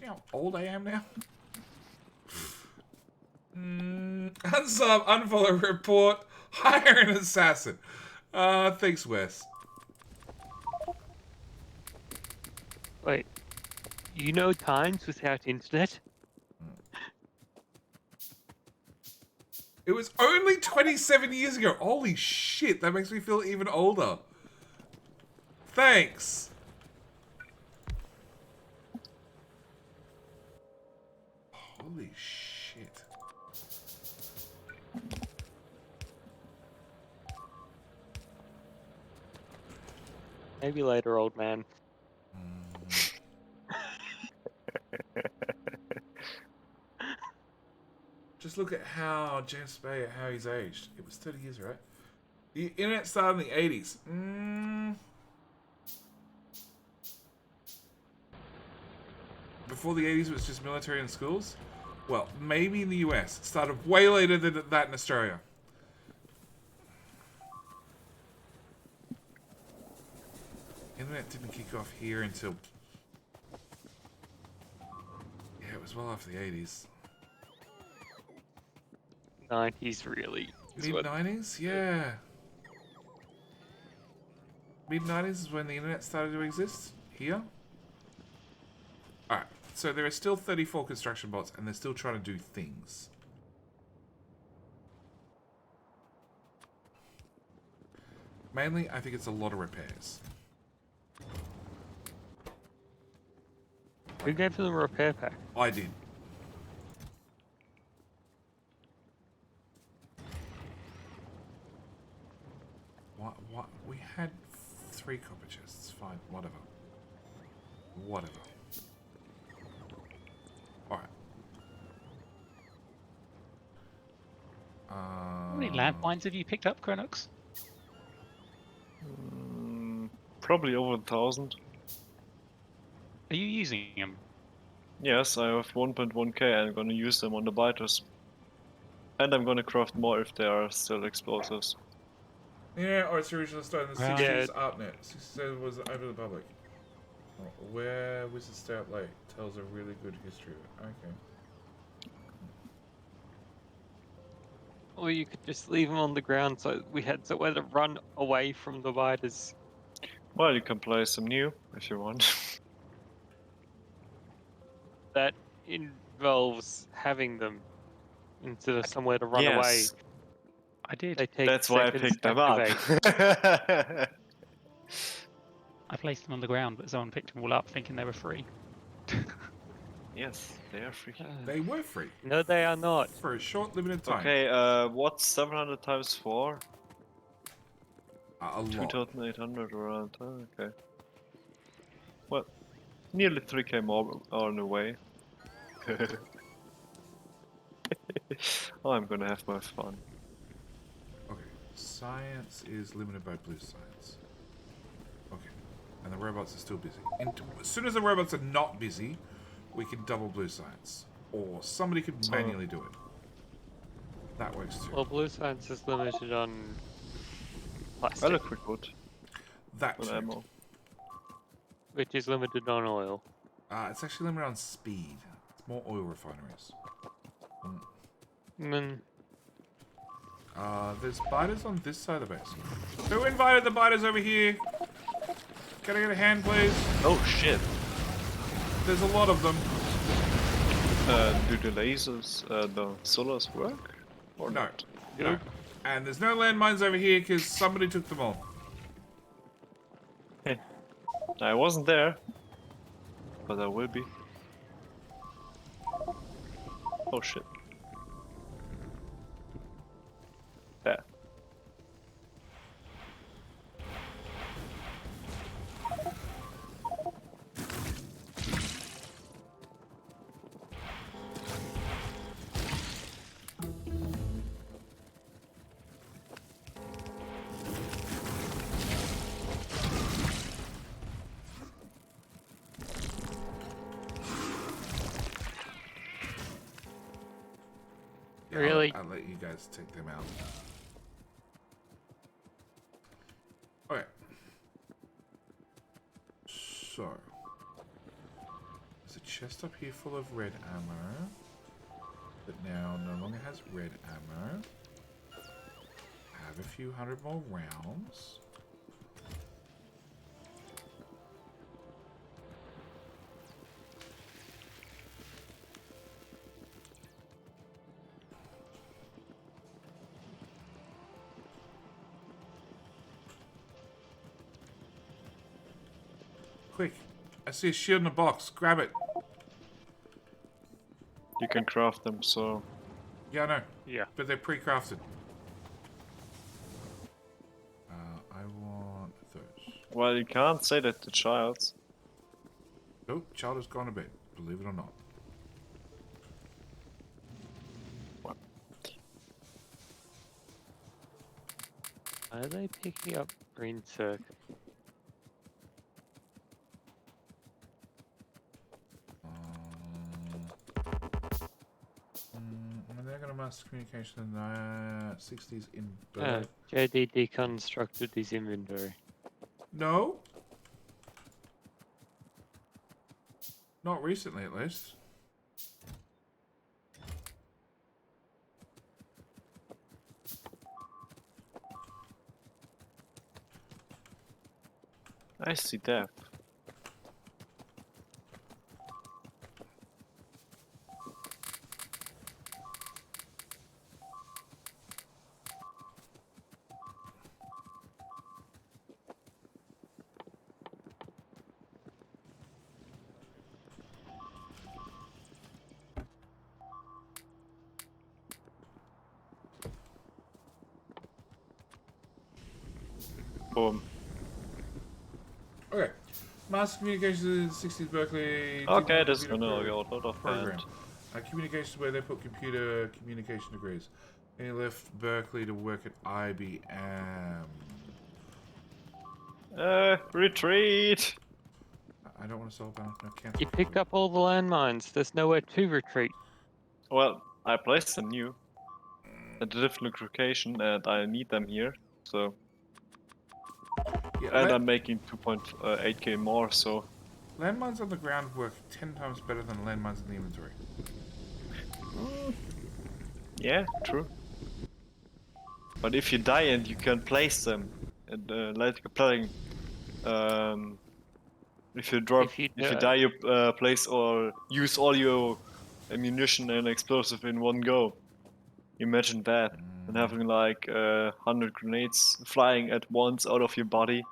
B: You know how old I am now? Unsub, unfollow, report, hire an assassin. Thanks, Wes.
A: Wait, you know times without internet?
B: It was only 27 years ago. Holy shit, that makes me feel even older. Thanks. Holy shit.
A: Maybe later, old man.
B: Just look at how James Bay, how he's aged. It was 30 years, right? The internet started in the 80s. Before the 80s, it was just military and schools? Well, maybe in the US. It started way later than that in Australia. Internet didn't kick off here until... Yeah, it was well after the 80s.
A: 90s, really. is what-
B: Mid-90s? Yeah. Mid-90s is when the internet started to exist? Here? Alright, so there are still 34 construction bots, and they're still trying to do things. Mainly, I think it's a lot of repairs.
A: Who gave them a repair pack?
B: I did. What? We had 3 copper chests. Fine, whatever. Whatever. Alright.
H: How many landmines have you picked up, Chronux?
G: Probably over 1,000.
H: Are you using them?
G: Yes, I have 1.1k and I'm gonna use them on the biters. And I'm gonna craft more if there are still explosives.
B: Yeah, or its original start in the
H: Well,
B: 60s, ARPANET. 67 was open to the public. Where Wizards Stay Up Late tells a really good history of it. Okay.
A: Or you could just leave them on the ground so we had somewhere to run away from the biters.
G: Well, you can play some new if you want.
A: That involves having them instead of somewhere to run away.
G: Yes.
H: I did.
A: They take
G: That's why I
A: seconds
G: picked
A: to
G: them up.
A: activate.
H: I placed them on the ground, but someone picked them all up thinking they were free.
G: Yes, they are free.
B: They were free.
A: No, they are not.
B: For a short, limited time.
G: Okay, what's 700 times 4?
B: A lot.
G: 2,800 around. Oh, okay. Well, nearly 3k more on the way. Oh, I'm gonna have my fun.
B: Okay. Science is limited by blue science. Okay. And the robots are still busy. And as soon as the robots are not busy, we can double blue science. Or somebody could manually do it. That works too.
A: Well, blue science is limited on
G: I
A: plastic,
G: look quick wood
B: That
G: with
B: too.
G: ammo.
A: which is limited on oil.
B: It's actually limited on speed. It's more oil refineries.
A: Mm,
B: There's biters on this side of the base. Who invited the biters over here? Can I get a hand, please?
G: Oh shit.
B: There's a lot of them.
G: Do the lasers, the solars work? Or
B: No.
G: not?
B: No. And there's no landmines over here because somebody took them all.
G: I wasn't there. But I will be. Oh shit. There.
B: Yeah,
A: Really?
B: I'll let you guys take them out. Okay. So. There's a chest up here full of red ammo. That now no longer has red ammo. Have a few hundred more rounds. Quick. I see a shield in a box. Grab it.
G: You can craft them, so...
B: Yeah, I know.
A: Yeah.
B: But they're pre-crafted. I want those.
G: Well, you can't say that to childs.
B: Nope, child has gone a bit. Believe it or not.
A: Are they picking up green circuit?
B: And they're gonna master communication in the 60s in bird.
A: JD deconstructed his inventory.
B: No. Not recently, at least.
G: I see that. Boom.
B: Okay. Master communications in 60s Berkeley.
G: Okay, this is
B: computer
G: gonna go out of
B: program.
G: hand.
B: Communications where they put computer communication degrees. And he left Berkeley to work at IBM.
G: Retreat!
B: I don't want to solve balance. No, cancel.
A: You picked up all the landmines. There's nowhere to retreat.
G: Well, I placed them new. At a different location, and I need them here, so...
B: Yeah,
G: And I'm making 2.8k more, so...
B: landmines on the ground work 10 times better than landmines in the inventory.
G: Yeah, true. But if you die and you can place them, and like playing, if you drop,
A: If you
G: if you
A: die-
G: die, you place or use all your ammunition and explosive in one go. Imagine that, and having like 100 grenades flying at once out of your body.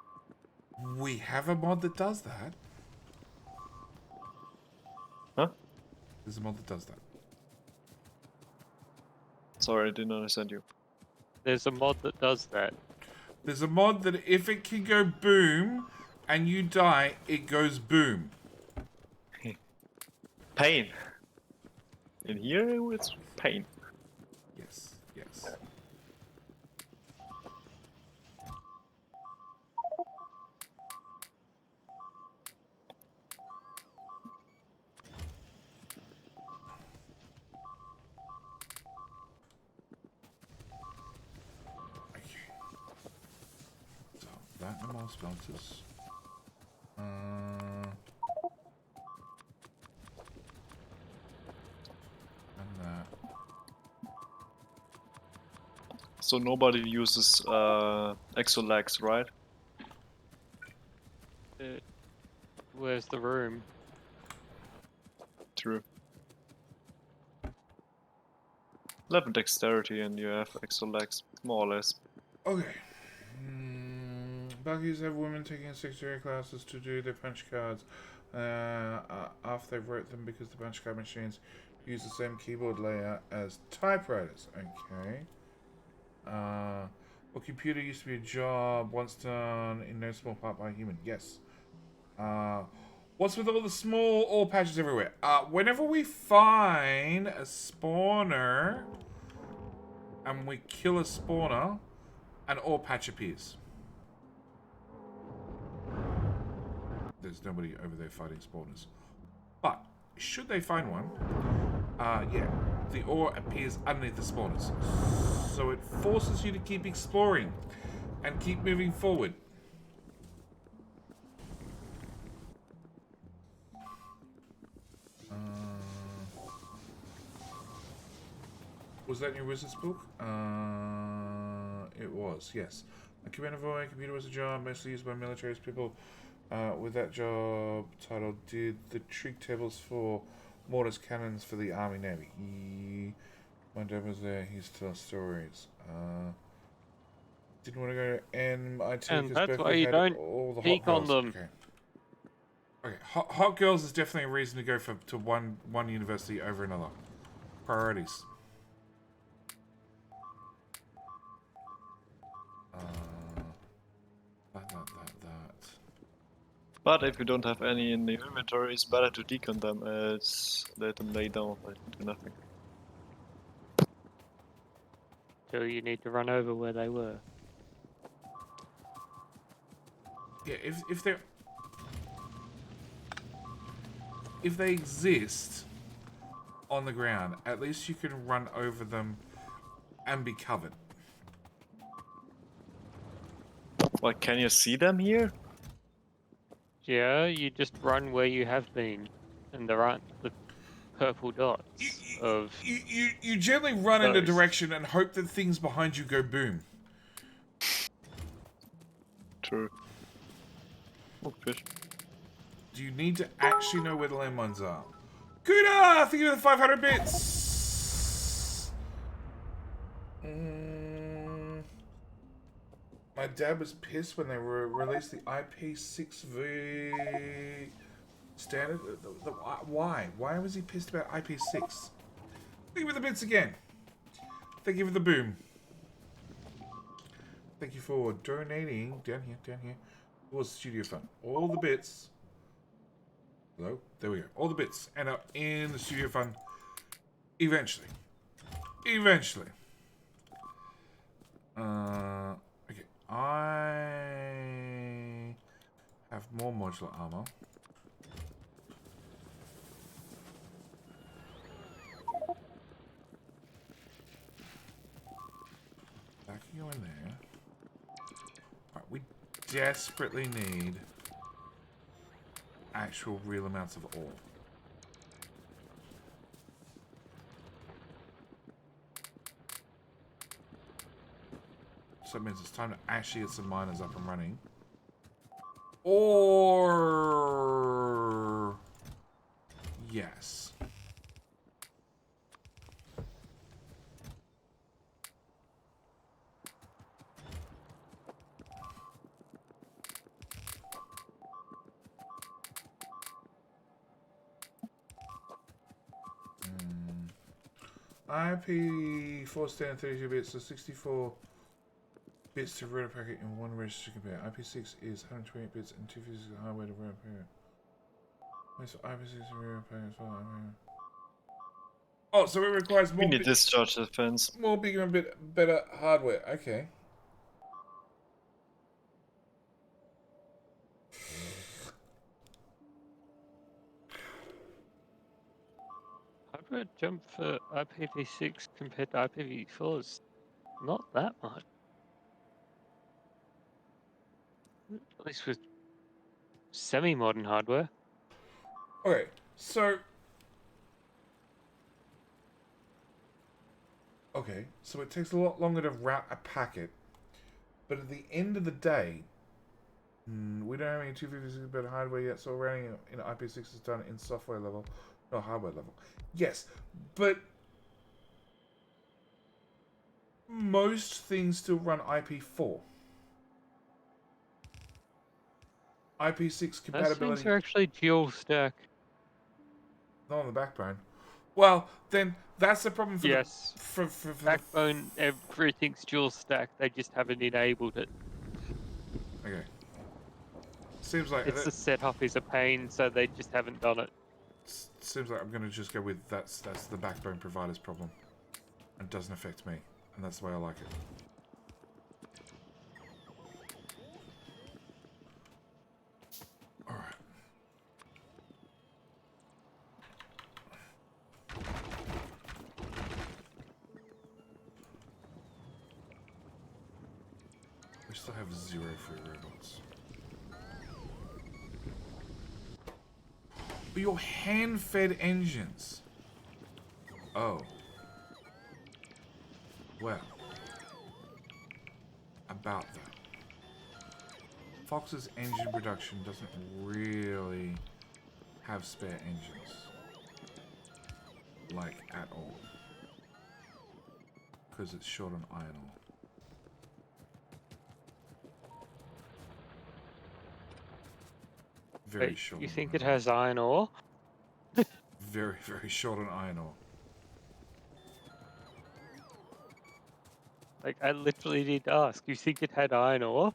B: We have a mod that does that.
G: Huh?
B: There's a mod that does that.
G: Sorry, I didn't understand you.
A: There's a mod that does that.
B: There's a mod that if it can go boom and you die, it goes boom.
G: Pain. In here, it's pain.
B: Yes, yes. So, that and more smelters. And that.
G: So nobody uses exolax, right?
A: Where's the room?
G: True. 11 dexterity and you have exolax, more or less.
B: Okay. Buggies have women taking secretary classes to do their punch cards after they wrote them because the punch card machines use the same keyboard layout as typewriters. Okay. Well, computer used to be a job once done in no small part by a human. Yes. What's with all the small ore patches everywhere? Whenever we find a spawner and we kill a spawner, an ore patch appears. There's nobody over there fighting spawners. But, should they find one, yeah, the ore appears underneath the spawners. So it forces you to keep exploring and keep moving forward. Was that in your wizard's book? It was, yes. A commander void computer was a job mostly used by militaries. People with that job title did the trig tables for mortars, cannons for the army navy. My dad was there. He used to tell stories. Didn't want to go to MIT
A: And
B: because
A: that's why
B: Berkeley
A: you
B: had
A: don't
B: all the hot
A: peek on
B: girls.
A: them.
B: Okay. Okay. Hot girls is definitely a reason to go to one university over another. Priorities. That.
G: But if you don't have any in the inventory, it's better to decon them as let them lay down and do nothing.
A: So you need to run over where they were.
B: Yeah, if they exist on the ground, at least you can run over them and be covered.
G: Like, can you see them here?
A: Yeah, you just run where you have been, and there aren't the purple dots of
B: You generally run in a
A: those.
B: direction and hope that things behind you go boom.
G: True. Oh, fish.
B: Do you need to actually know where the landmines are? Kuda! Thank you for the 500 bits! My dad was pissed when they released the IP6V standard. Why? Why was he pissed about IP6? Thank you for the bits again. Thank you for the boom. Thank you for donating down here. Towards Studio Fund. All the bits. Hello? There we go. All the bits end up in the Studio Fund eventually. Eventually. Okay. I have more modular armor. That can go in there. Alright, we desperately need actual real amounts of ore. So that means it's time to actually get some miners up and running. Or... yes. IP 4 standard 32 bits, so 64 bits to run a packet in one register to compare. IP6 is 128 bits and 256 hardware to run a packet. So IP6 to run a packet as well. Oh, so it requires more.
G: We need discharge defense.
B: More bigger and better hardware. Okay.
A: Hardware jump for IPv6 compared to IPv4 is not that much. At least with semi-modern hardware.
B: Okay, so Okay, so it takes a lot longer to route a packet, but at the end of the day, we don't have any 256-bit hardware yet, so routing in IP6 is done in software level, not hardware level. Yes, but most things still run IP4. IP6
A: Those
B: compatibility.
A: things are actually dual stack.
B: Not on the backbone. Well, then that's the problem for
A: Yes.
B: the for the.
A: Backbone, everything's dual stack. They just haven't enabled it.
B: Okay. Seems like
A: It's the setup is a pain, so they just haven't done it.
B: seems like I'm going to just go with that's the backbone provider's problem, and doesn't affect me, and that's the way I like it. All right. We still have 0 free robots. But your hand-fed engines. Oh. Well. About that. Fox's engine production doesn't really have spare engines. Like, at all. Because it's short on iron ore. Very
A: Wait,
B: short.
A: you
B: on
A: think
B: iron
A: it has iron ore?
B: ore. Very, very short on iron ore.
A: Like, I literally did ask. You think it had iron ore?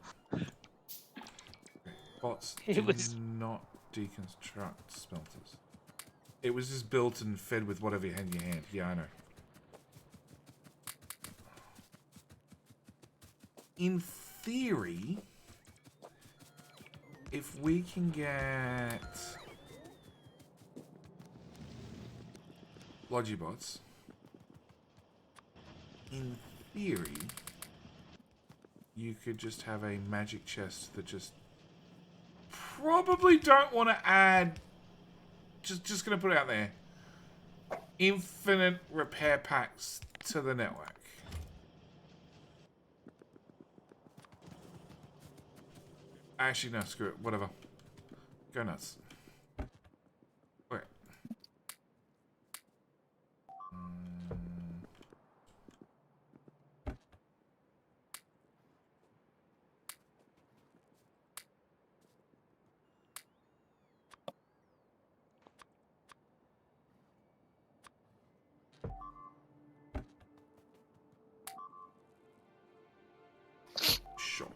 B: Bots
A: It
B: do
A: was-
B: not deconstruct smelters. It was just built and fed with whatever you had in your hand. Yeah, I know. In theory, if we can get Logibots, in theory, you could just have a magic chest that just probably don't want to add. Just gonna put it out there. Infinite repair packs to the network. Actually, no, screw it. Whatever. Go nuts. Okay. Sure.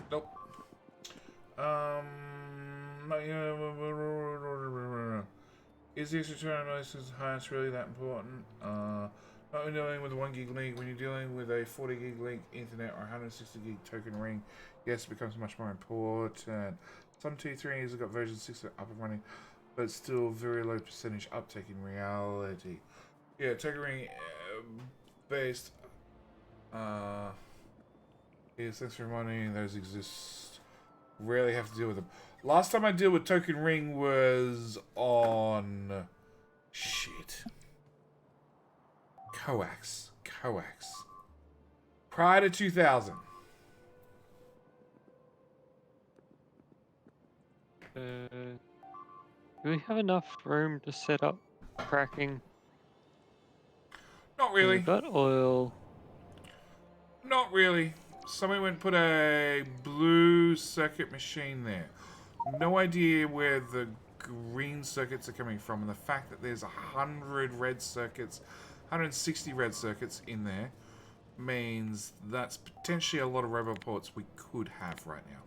B: Nope. Is the extra turn license highest really that important? Not when dealing with a 1 gig link, when you're dealing with a 40 gig link internet or 160 gig token ring, yes, it becomes much more important. Some T3s have got version 6 up and running, but still very low percentage uptake in reality. Yeah, token ring based. Yes, thanks for reminding me. Those exist. Rarely have to deal with them. Last time I dealt with Token Ring was on shit. Coax. Prior to 2000.
A: Do we have enough room to set up cracking?
B: Not really.
A: We've got oil.
B: Not really. Somebody went and put a blue circuit machine there. No idea where the green circuits are coming from, and the fact that there's 100 red circuits, 160 red circuits in there, means that's potentially a lot of roboports we could have right now.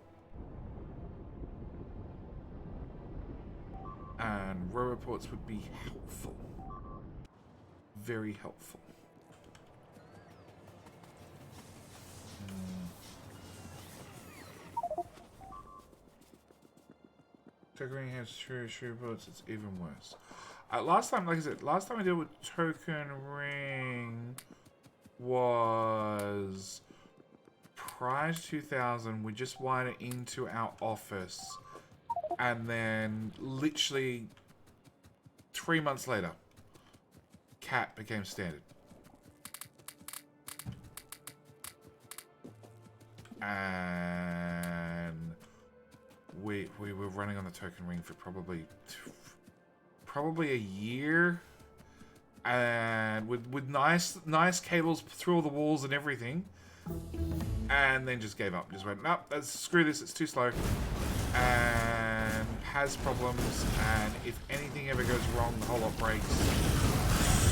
B: And roboports would be helpful. Very helpful. Token has true bullets, it's even worse. Last time, like I said, last time I dealt with Token Ring was prior to 2000. We just wired it into our office, and then literally 3 months later, Cat became standard. And we were running on the token ring for probably a year, and with nice cables through all the walls and everything, and then just gave up. Just went, nope, screw this, it's too slow, and has problems, and if anything ever goes wrong, the whole lot breaks.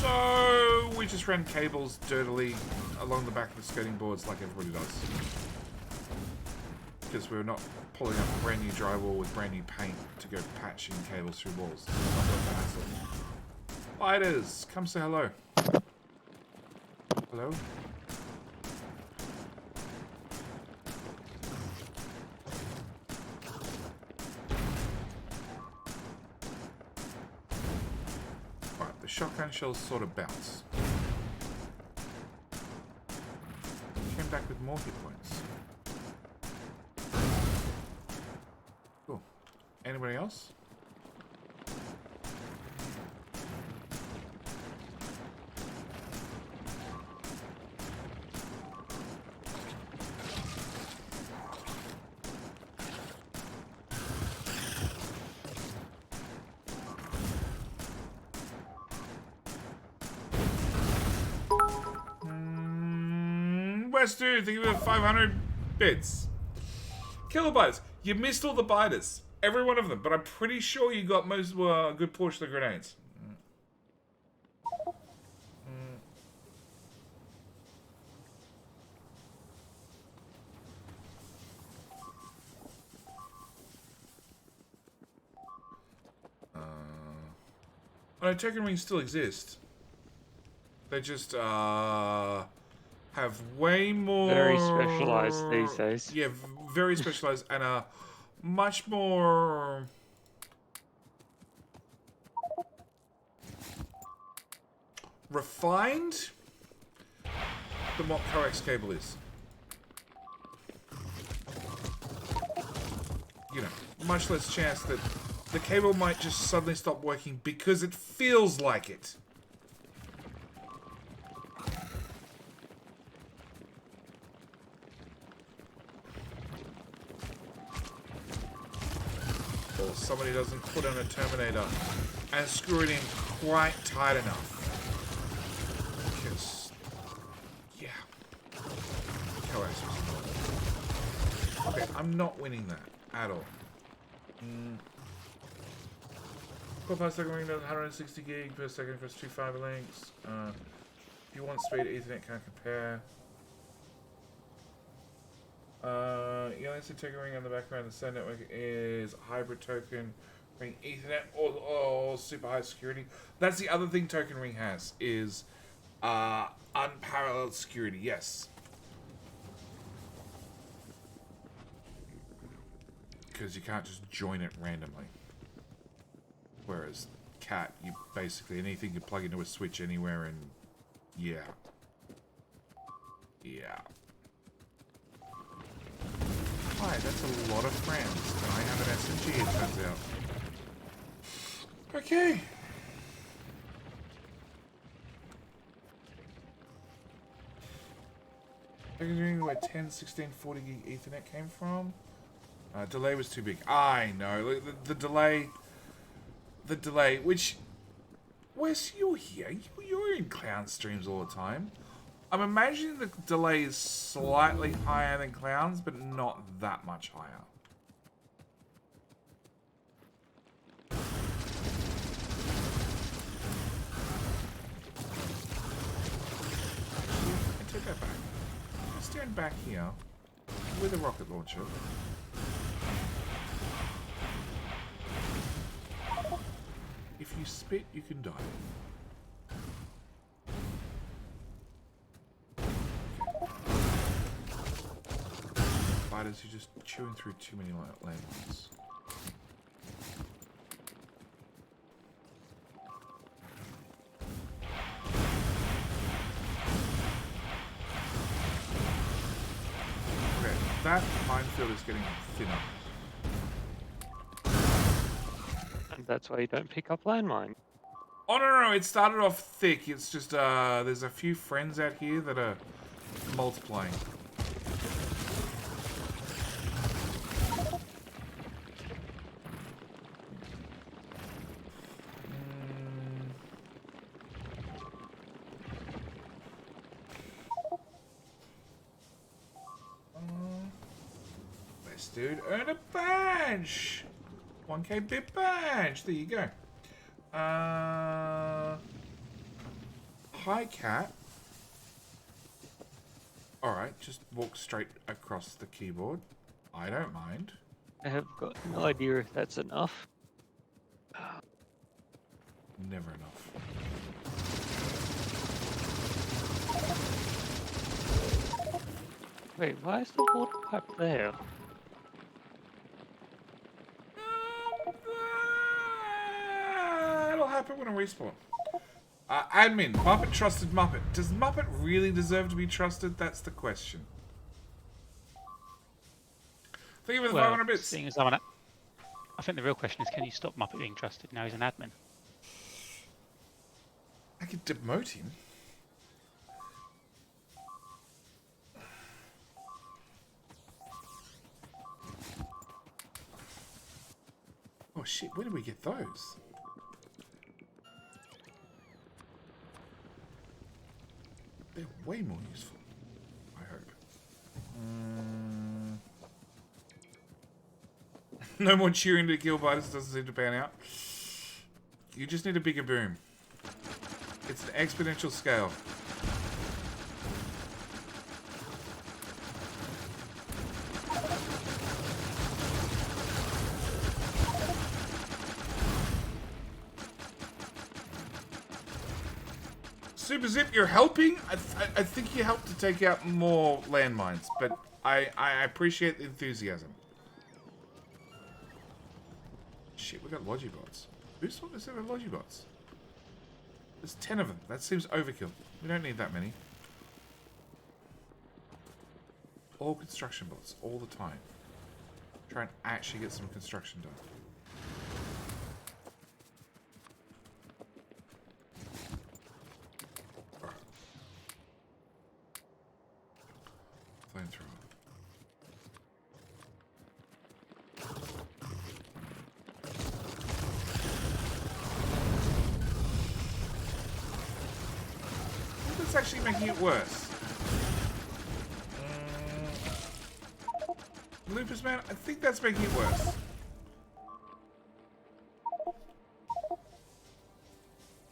B: So we just ran cables dirtily along the back of the skirting boards like everybody does. Because we're not pulling up brand new drywall with brand new paint to go patching cables through walls. It's not worth the hassle. Spiders, come say hello. Hello? Right, the shotgun shells sort of bounce. Came back with more hit points. Cool. Anybody else? Dude, think of 500 bits. Kilobytes, you missed all the biters. Every one of them, but I'm pretty sure you got most, a good portion of the grenades. Oh no, token rings still exist. They just, have way more...
A: Very specialised these days.
B: Yeah, very specialised and much more... refined than what coax cable is. You know, much less chance that the cable might just suddenly stop working because it feels like it. Or somebody doesn't put on a terminator and screw it in quite tight enough. Because, yeah. Coax was not. Okay, I'm not winning that at all. Core per second ring does 160 gig per second across 2 fiber links. If you want speed, Ethernet can't compare. You only see token ring on the background. The SAN network is hybrid token ring Ethernet or super high security. That's the other thing token ring has is unparalleled security. Yes, because you can't just join it randomly. Whereas Cat, you basically anything you plug into a switch anywhere, and yeah. Hi, that's a lot of friends. And I have an SMG, it turns out. Okay. Wondering where 10, 16, 40 gig Ethernet came from. Delay was too big. I know. The delay. The delay, which... Wes, you're here. You're in Clown streams all the time. I'm imagining the delay is slightly higher than Clown's, but not that much higher. I take that back. Stand back here with a rocket launcher. If you spit, you can die. Spiders, you're just chewing through too many lanes. Okay, that minefield is getting thinner.
A: And that's why you don't pick up landmine.
B: Oh no, it started off thick. It's just there's a few friends out here that are multiplying. Best dude, earn a badge. 1K bit badge. There you go. Hi, cat. Alright, just walk straight across the keyboard. I don't mind.
A: I have got no idea if that's enough.
B: Never enough.
A: Wait, why is the water pipe there?
B: It'll happen when I respawn. Admin, Muppet trusted Muppet. Does Muppet really deserve to be trusted? That's the question. Thank you for the 500 bits.
H: Seeing as I think the real question is, can you stop Muppet being trusted? Now he's an admin.
B: I could demote him. Oh shit, where did we get those? They're way more useful, I hope. No more cheering to kill biters, doesn't seem to pan out. You just need a bigger boom. It's an exponential scale. Super Zip, you're helping? I think you helped to take out more landmines, but I appreciate the enthusiasm. Shit, we got Logibots. Who's thought this ever Logibots? There's 10 of them. That seems overkill. We don't need that many. All construction bots, all the time. Try and actually get some construction done. Flamethrower. That's actually making it worse. Lupus Man, I think that's making it worse.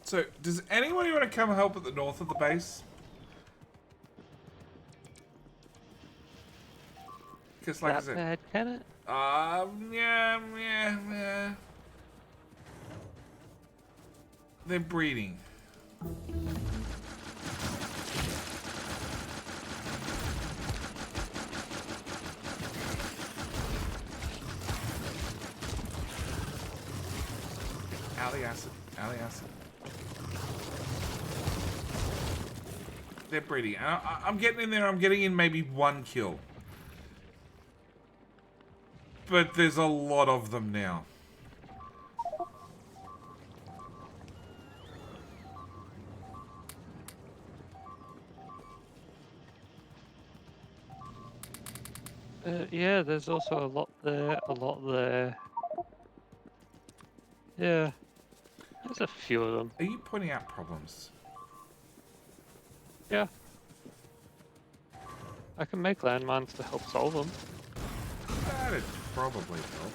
B: So, does anybody want to come help at the north of the base? Because, like I said,
A: bad, can it?
B: yeah. They're breeding. Alley acid. They're breeding. I'm getting in there. I'm getting in maybe one kill. But there's a lot of them now.
A: Yeah, there's also a lot there. Yeah, there's a few of them.
B: Are you pointing out problems?
A: Yeah. I can make landmines to help solve them.
B: That'd probably help.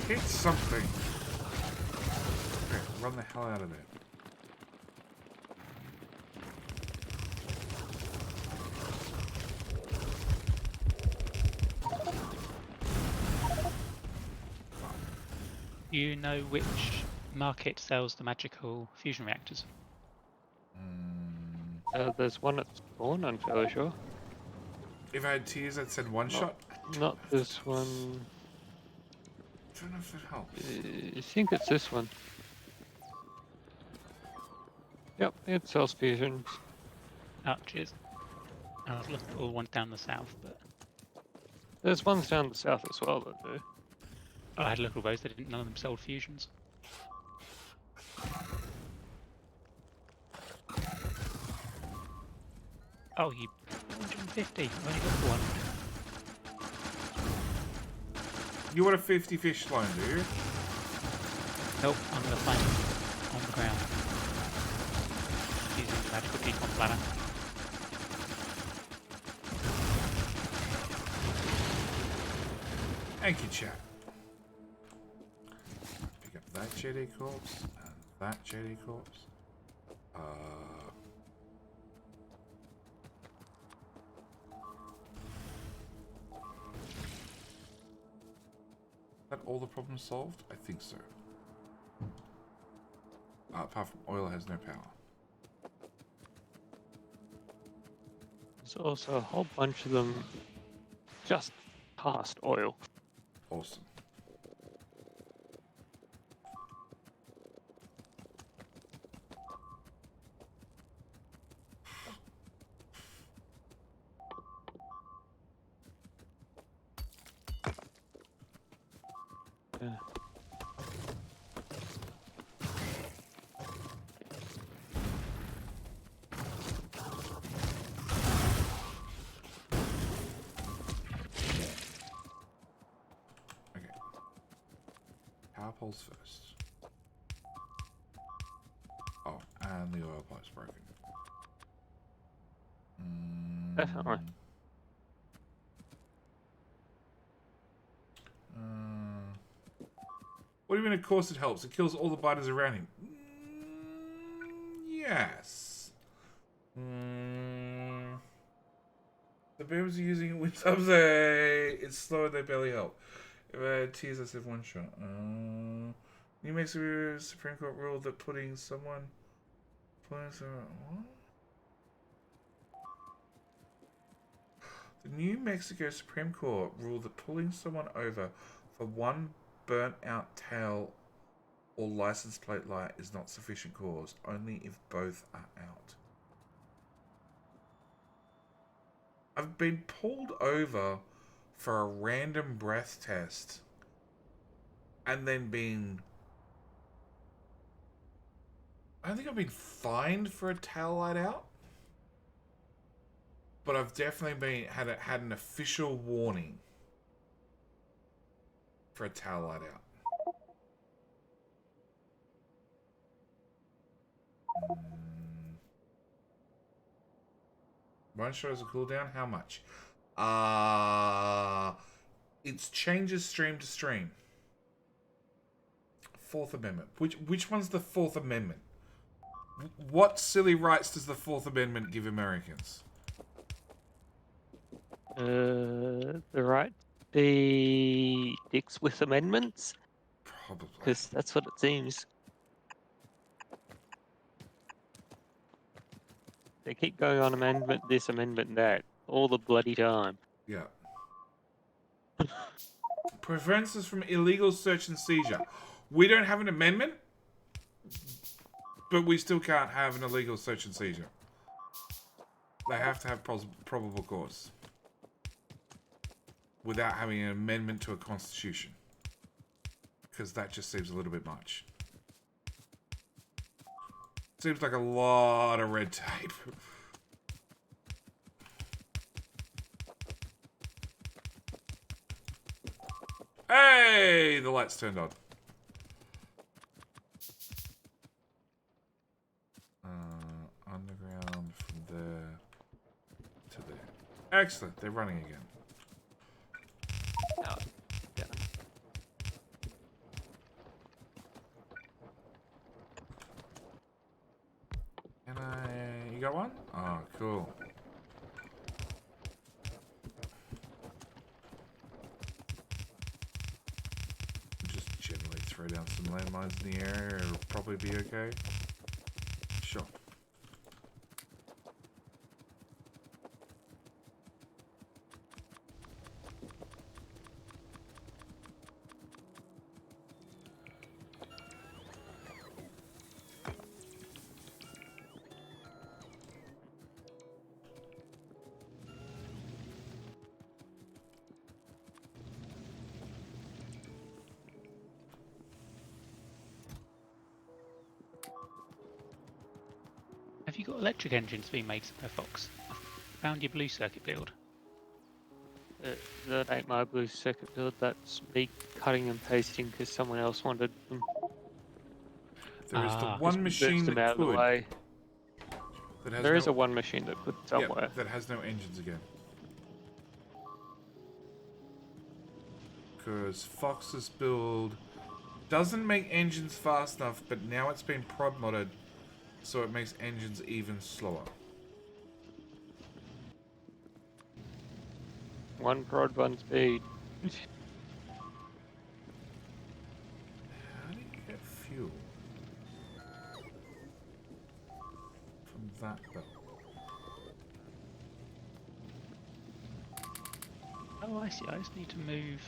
B: Hit something. Okay, run the hell out of there.
H: You know which market sells the magical fusion reactors?
A: There's one at spawn, I'm fairly sure.
B: If I had tears, I'd send one shot.
A: Not this one.
B: I don't know if that helps.
A: I think it's this one. Yep, it sells fusions.
H: Oh, cheers. I was looking for one down the south, but
A: There's ones down the south as well that do.
H: I had a look at those. None of them sold fusions. Oh, you 150. I've only got 400.
B: You want a 50 fish loan, do you?
H: Nope, I'm gonna find them on the ground using the magical decon planner.
B: Thank you, chat. Pick up that jetty corpse and that jetty corpse. That all the problems solved? I think so. Apart from oil has no power.
A: There's also a whole bunch of them just past oil.
B: Awesome.
A: Yeah.
B: Okay. Power poles first. Oh, and the oil pipe's broken.
A: Definitely.
B: What do you mean, of course it helps? It kills all the biters around him. Yes. The bears are using wind subs. It's slow and they barely help. If I had tears, I said one shot. New Mexico Supreme Court ruled that putting someone... What? The New Mexico Supreme Court ruled that pulling someone over for one burnt out tail or license plate light is not sufficient cause, only if both are out. I've been pulled over for a random breath test and then been... I don't think I've been fined for a tail light out, but I've definitely had an official warning for a tail light out. One shot as a cooldown. How much? It changes stream to stream. Fourth Amendment. Which one's the Fourth Amendment? What silly rights does the Fourth Amendment give Americans?
A: The right, the dicks with amendments,
B: Probably.
A: because that's what it seems. They keep going on amendment this, amendment that, all the bloody time.
B: Yeah. Prevents us from illegal search and seizure. We don't have an amendment, but we still can't have an illegal search and seizure. They have to have probable cause without having an amendment to a constitution, because that just seems a little bit much. Seems like a lot of red tape. Hey, the lights turned on. Underground from there to there. Excellent, they're running again.
A: Oh, yeah.
B: Can you got one? Oh, cool. Just generally throw down some landmines in the area, it'll probably be okay. Sure.
H: you got electric engines being made somewhere, Fox? I found your blue circuit build.
A: That ain't my blue circuit build. That's me cutting and pasting because someone else wanted them.
B: There is the
H: Ah.
B: one
A: Just
B: machine
A: burst them
B: that
A: out of the
B: could.
A: way.
B: That has
A: There
B: no,
A: is a one machine that could
B: yeah,
A: somewhere.
B: that has no engines again. Because Fox's build doesn't make engines fast enough, but now it's been prod modded, so it makes engines even slower.
A: One prod, one speed.
B: How do you get fuel from that belt?
H: Oh, I see. I just need to move.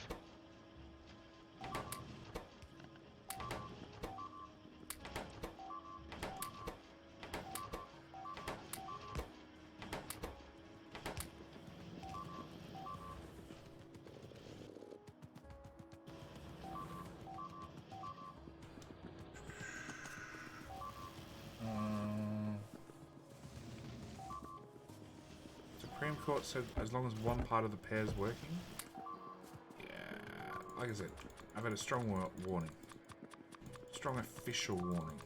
B: Supreme Court said as long as one part of the pair is working. Yeah, like I said, I've had a strong warning. Strong official warning.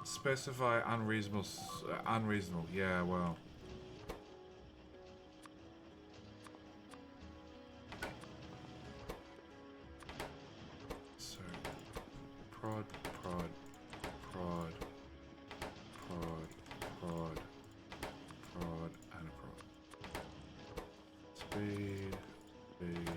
B: Specify unreasonable. Unreasonable. Yeah, well. So, prod, prod, prod, prod, prod, prod, and a prod. Speed, speed.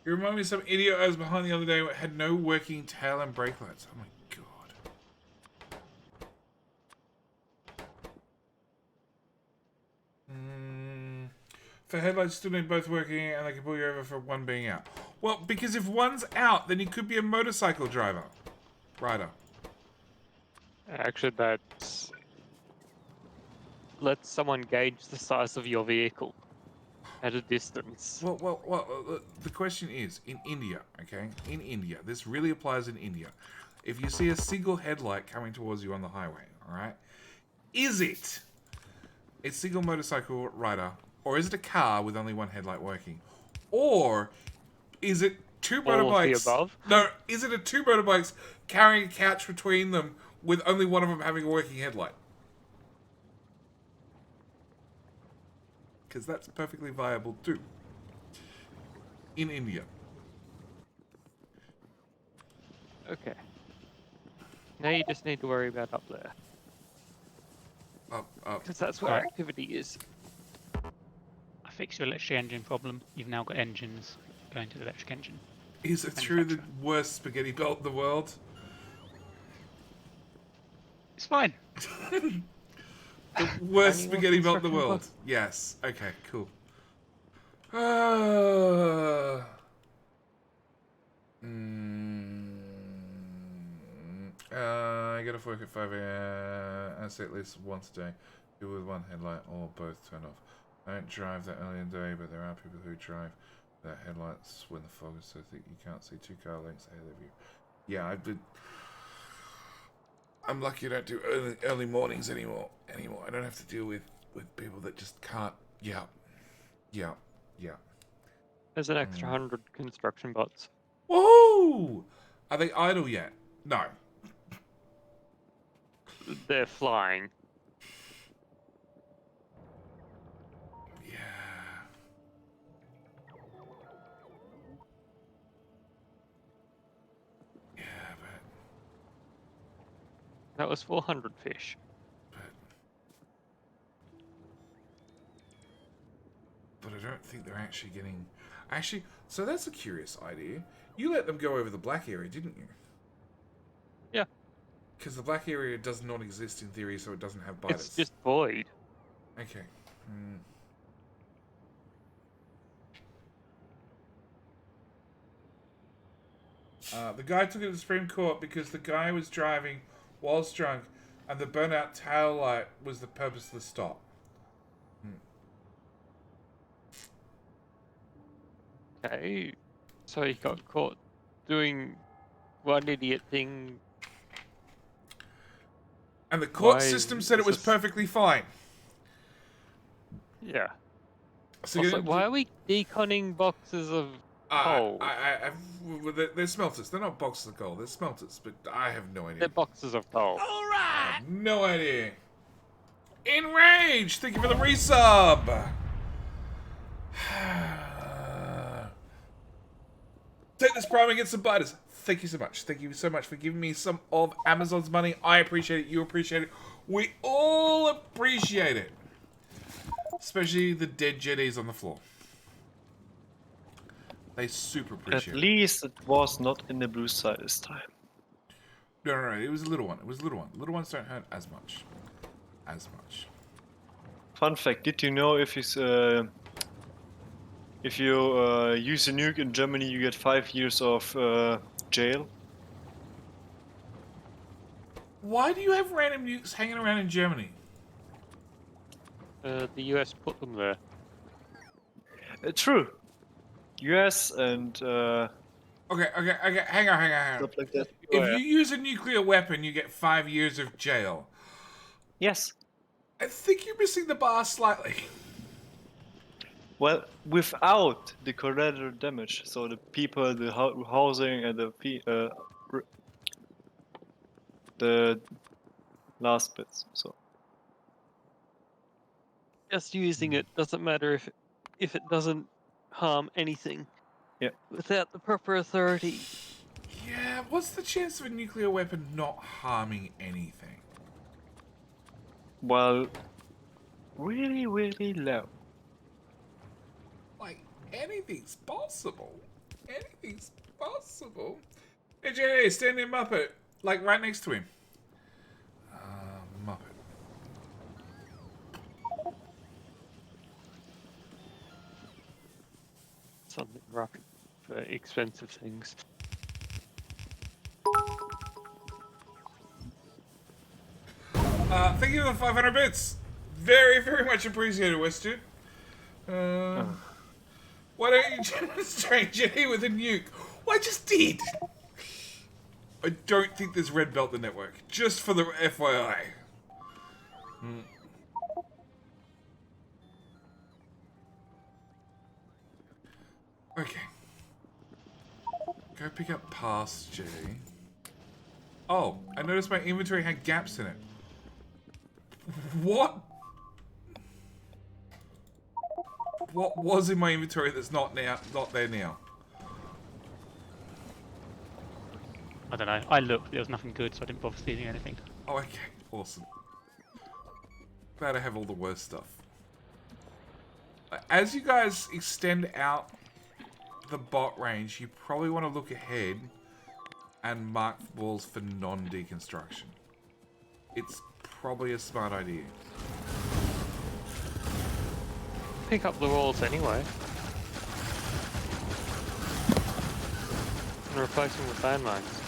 B: You remind me of some idiot I was behind the other day that had no working tail and brake lights. Oh my god. For headlights still need both working and they can pull you over for one being out. Well, because if one's out, then you could be a motorcycle driver. Rider.
A: Actually, that's... Let someone gauge the size of your vehicle at a distance.
B: Well, the question is, in India, okay? In India, this really applies in India. If you see a single headlight coming towards you on the highway, alright? Is it a single motorcycle rider, or is it a car with only one headlight working? Or is it two
A: All of the
B: motorbikes?
A: above?
B: No, is it two motorbikes carrying a couch between them with only one of them having a working headlight? Because that's perfectly viable too. In India.
A: Okay. Now you just need to worry about up there.
B: Up.
A: Because that's where
H: Right.
A: activity is.
H: I fixed your electric engine problem. You've now got engines going to the electric engine.
B: Is it through the worst spaghetti belt in the world?
H: It's fine.
B: The worst
A: Only
B: spaghetti
A: one
B: belt in the
A: construction
B: world.
A: book.
B: Yes. Okay, cool. I get off work at 5 a.m. I say at least once a day. Do with one headlight or both turn off. I don't drive that early in the day, but there are people who drive that headlights when the fog is so thick you can't see 2 car lengths ahead of you. Yeah, I'm lucky I don't do early mornings anymore. I don't have to deal with people that just can't. Yeah.
A: There's an extra 100 construction bots.
B: Whoa! Are they idle yet? No.
A: They're flying.
B: Yeah. Yeah,
A: That was 400 fish.
B: but I don't think they're actually getting. Actually, so that's a curious idea. You let them go over the black area, didn't you?
A: Yeah.
B: Because the black area does not exist in theory, so it doesn't have biters.
A: It's just void.
B: Okay. The guy took it to the Supreme Court because the guy was driving whilst drunk, and the burnout tail light was the purpose of the stop.
A: Okay. So he got caught doing one idiot thing.
B: And the court
A: Why
B: system said it was
A: is this-
B: perfectly fine.
A: Yeah.
B: So
A: Also, why are we deconning boxes of coal?
B: they're smelters. They're not boxes of coal. They're smelters, but I have no idea.
A: They're boxes of coal.
B: I have no idea. Enrage! Thank you for the resub! Take this prime and get some biters. Thank you so much. Thank you so much for giving me some of Amazon's money. I appreciate it. You appreciate it. We all appreciate it. Especially the dead jetties on the floor. They super appreciate
G: At
B: it.
G: least it was not in the blue side this time.
B: No. It was a little one. It was a little one. Little ones don't hurt as much. As much.
G: Fun fact: did you know if you use a nuke in Germany, you get 5 years of jail?
B: Why do you have random nukes hanging around in Germany?
A: The US put them there.
G: True. US and
B: Okay. Hang on.
G: stuff like that.
B: If you use a nuclear weapon, you get 5 years of jail.
G: Yes.
B: I think you're missing the bar slightly.
G: Well, without the collateral damage, so the people, the housing, and the last bits. So
A: Just using it doesn't matter if it doesn't harm anything.
G: Yeah.
A: Without the proper authority.
B: Yeah, what's the chance of a nuclear weapon not harming anything?
G: well, really, really low.
B: Like, anything's possible. Anything's possible. Hey, Jenny, stand in Muppet. Like, right next to him. Muppet.
A: Something rough for expensive things.
B: Thank you for the 500 bits. Very, very much appreciated, Western. Why don't you demonstrate Jenny with a nuke? Well, I just did. I don't think there's red belt in the network. Just for the FYI. Okay. Go pick up pass, G. Oh, I noticed my inventory had gaps in it. What? What was in my inventory that's not there now?
H: I don't know. I looked, there was nothing good, so I didn't bother stealing anything.
B: Oh, okay. Awesome. Glad I have all the worst stuff. As you guys extend out the bot range, you probably want to look ahead and mark walls for non-deconstruction. It's probably a smart idea.
A: Pick up the walls anyway. And replace them with landmines.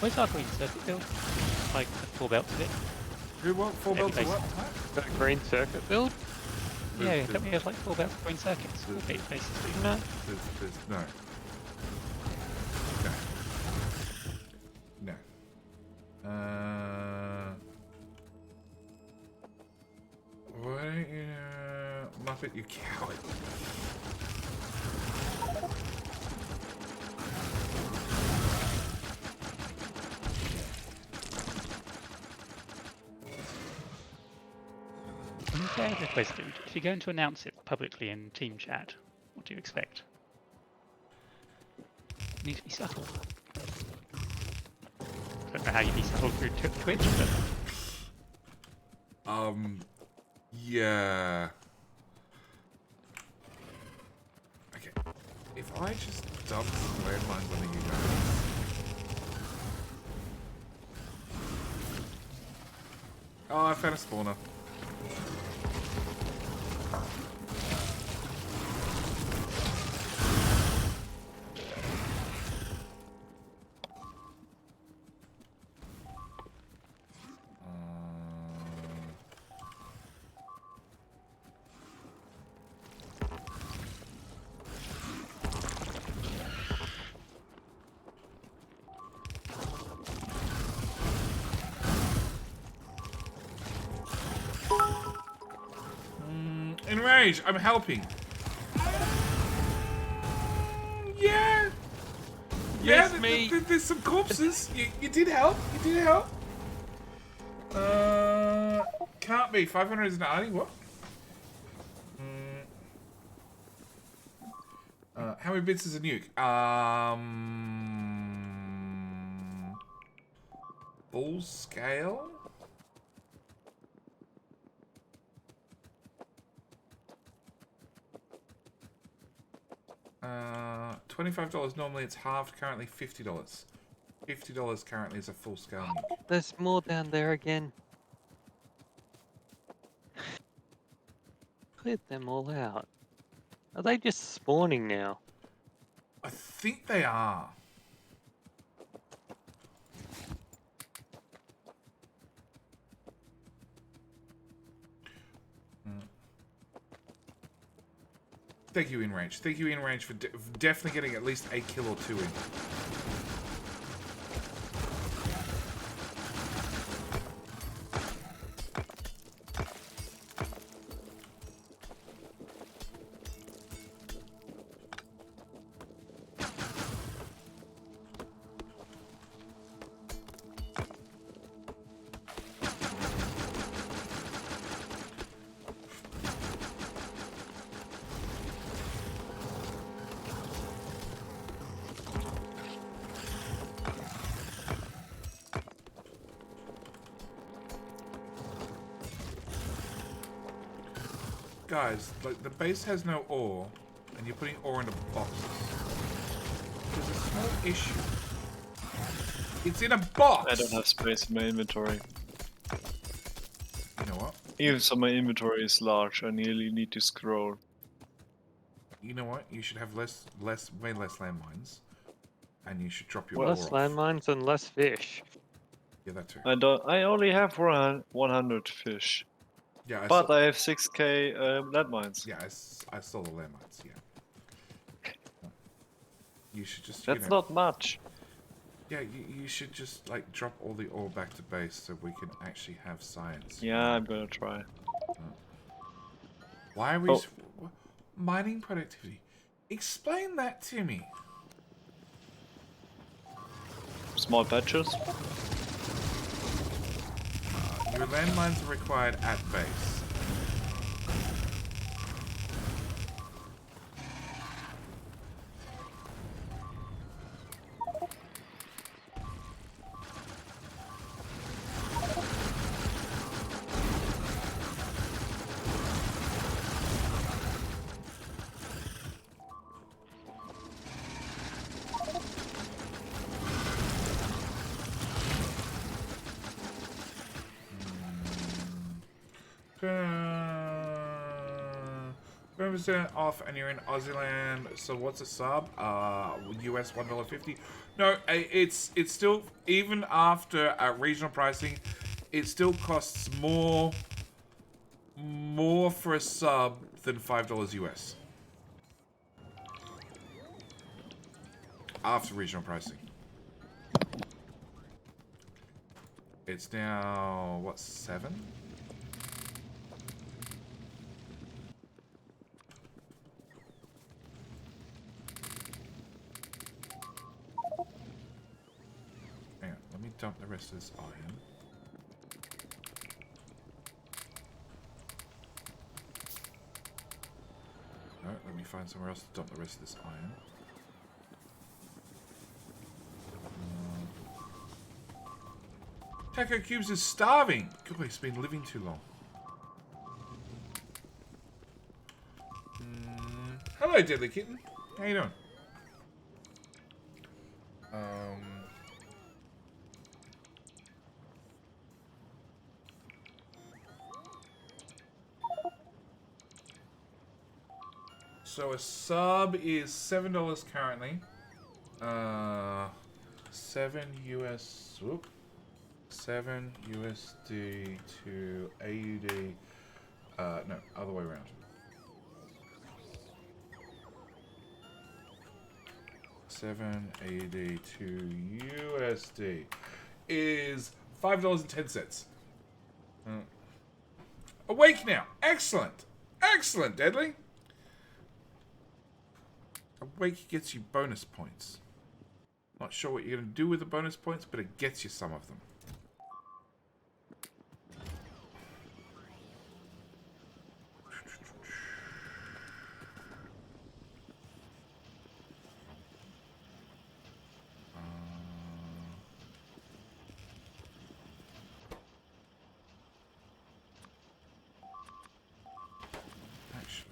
H: Where's our green circuit build? Like the 4 belts of it?
B: Who want 4 belts of
H: Every
B: what?
A: Got a green circuit build?
H: Yeah, don't we have like 4 belts of green circuits? Okay, basically.
A: No.
B: No. No. Why don't you... Muppet, you coward.
H: Okay, the question. If you're going to announce it publicly in team chat, what do you expect? It needs to be subtle. I don't know how you'd be subtle through Twitch, but
B: Yeah. I just dump some landmines on you guys? Oh, I found a spawner. Enrage, I'm helping. Yeah. Yeah,
A: Miss me.
B: there's some corpses. You did help. You did help. Can't be. 500 is an arty. What? How many bits is a nuke? Full scale? $25 normally, it's halved, currently $50. $50 currently is a full scale nuke.
A: There's more down there again. Cleared them all out. Are they just spawning now?
B: I think they are. Thank you, Inrange. Thank you, Inrange, for definitely getting at least a kill or two in. Guys, like, the base has no ore, and you're putting ore into boxes. There's a small issue. It's in a box!
G: I don't have space in my inventory.
B: You know what?
G: Even so, my inventory is large. I nearly need to scroll.
B: You know what? You should have way less landmines, and you should drop your
G: Well,
B: ore
A: Less
B: off.
A: landmines and less fish.
B: Yeah, that too.
G: I only have 100 fish,
B: Yeah,
G: but I have 6k landmines.
B: Yeah, I saw the landmines. Yeah. You should just.
G: That's
B: you know,
G: not much.
B: Yeah, you should just like drop all the ore back to base so we can actually have science.
G: Yeah, I'm gonna try.
B: Why are we
G: Oh.
B: mining productivity? Explain that to me.
G: Small patches.
B: Your landmines are required at base. $20% off and you're in Aussieland. So what's a sub? US $1.50. No, it's still, even after regional pricing, it still costs more for a sub than $5 US. After regional pricing. It's now, what, 7? Hang on, let me dump the rest of this iron. No, let me find somewhere else to dump the rest of this iron. Taco Cubes is starving! God, he's been living too long. Hello, Deadly Kitten. How you doing? So a sub is $7 currently. 7 US. Whoop. 7 USD to AUD. No, other way around. 7 AUD to USD is $5.10. Awake now. Excellent. Excellent, Deadly. Awake gets you bonus points. Not sure what you're going to do with the bonus points, but it gets you some of them. Actually.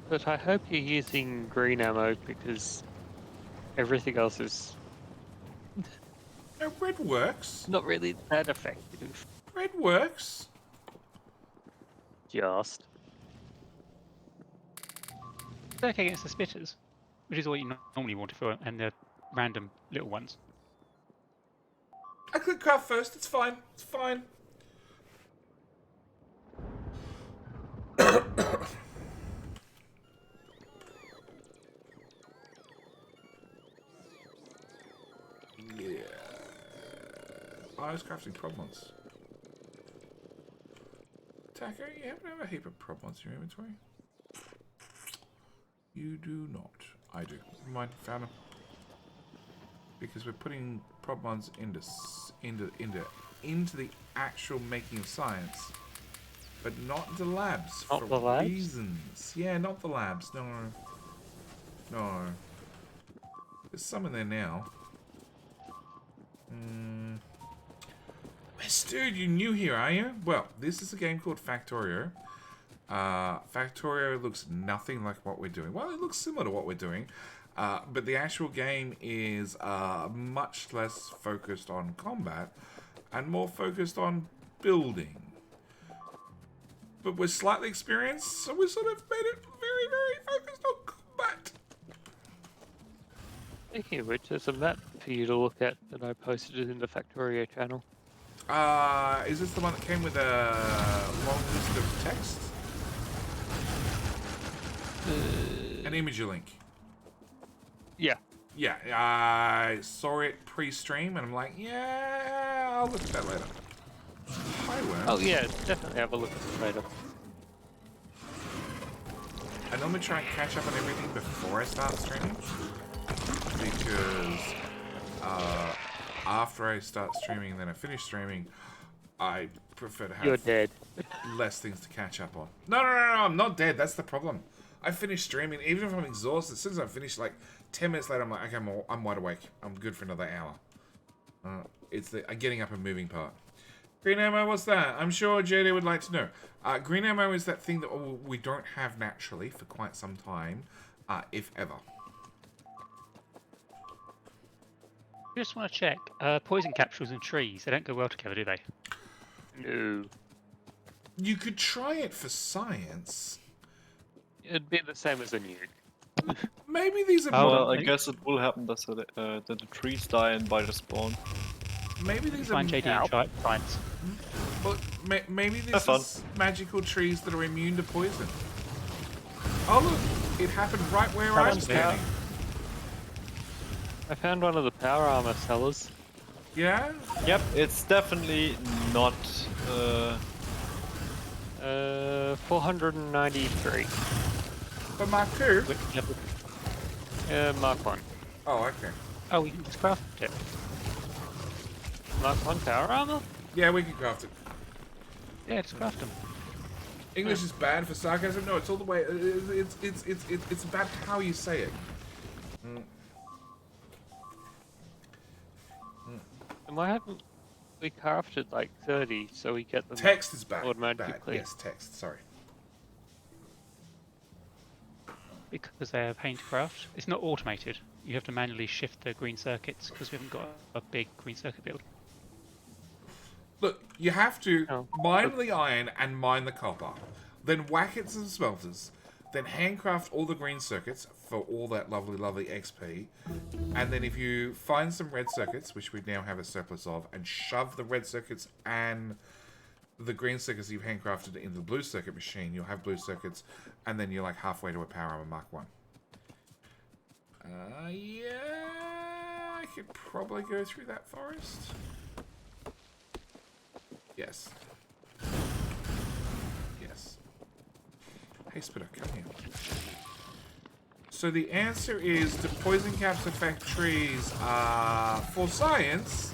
A: But I hope you're using green ammo because everything else is
B: No, red works.
A: not really that effective.
B: Red works.
A: Just.
H: It's okay against the spitters, which is what you normally want for, and the random little ones.
B: I click craft first. It's fine. It's fine. Yeah. I was crafting problems. Taco, you happen to have a heap of problems in your inventory? You do not. I do. Never mind, found them. Because we're putting problems into the actual making of science, but not into labs
A: Not
B: for
A: the labs?
B: reasons. Yeah, not the labs. No, no. There's some in there now. Dude, you new here, are you? Well, this is a game called Factorio. Factorio looks nothing like what we're doing. Well, it looks similar to what we're doing. But the actual game is much less focused on combat and more focused on building. But we're slightly experienced, so we sort of made it very, very focused on combat.
A: Speaking of which, there's a map for you to look at that I posted in the Factorio channel.
B: Is this the one that came with a long list of text? An image link.
A: Yeah.
B: Yeah, I saw it pre-stream, and I'm like, yeah, I'll look at that later. Hi, Worm.
A: Oh yeah, definitely have a look at it later.
B: I normally try and catch up on everything before I start streaming, because after I start streaming and then I finish streaming, I prefer to have
A: You're dead.
B: less things to catch up on. No, I'm not dead. That's the problem. I finish streaming, even if I'm exhausted. As soon as I finish, like 10 minutes later, I'm like, okay, I'm wide awake. I'm good for another hour. It's the getting up and moving part. Green ammo, what's that? I'm sure JD would like to know. Green ammo is that thing that we don't have naturally for quite some time, if ever.
H: Just want to check. Poison capsules and trees, they don't go well together, do they?
A: No.
B: You could try it for science.
A: It'd be the same as a nuke.
B: Maybe these are
H: Oh,
G: Well, I
H: okay.
G: guess it will happen that the trees die and by the spawn.
B: maybe these
H: Find
B: are
H: JD and try it. Science.
B: well, maybe this
G: Have fun.
B: is magical trees that are immune to poison. Oh look, it happened right where I'm
A: one's
B: standing.
A: I found one of the power armor sellers.
B: Yeah.
G: Yep, it's definitely not.
A: 493.
B: But Mark II.
H: Which level?
A: Mark 1.
B: Oh, okay.
H: Oh, we can just craft it.
A: Mark 1 power armor?
B: Yeah, we can craft it.
H: Yeah, just craft them.
B: English is bad for sarcasm. No, it's all the way. It's about how you say it.
A: And why haven't we crafted like 30 so we get them
B: Text is bad.
A: automatically?
B: Yes, text. Sorry.
H: Because they are pain to craft. It's not automated. You have to manually shift the green circuits because we haven't got a big green circuit build.
B: Look, you have to
A: Oh.
B: mine the iron and mine the copper, then whack it to some smelters, then handcraft all the green circuits for all that lovely, lovely XP, and then if you find some red circuits, which we now have a surplus of, and shove the red circuits and the green circuits you've handcrafted into the blue circuit machine, you'll have blue circuits, and then you're like halfway to a power armor Mark 1. Yeah, I could probably go through that forest. Yes. Yes. Hey, Spitter, come here. So the answer is, do poison caps affect trees? For science,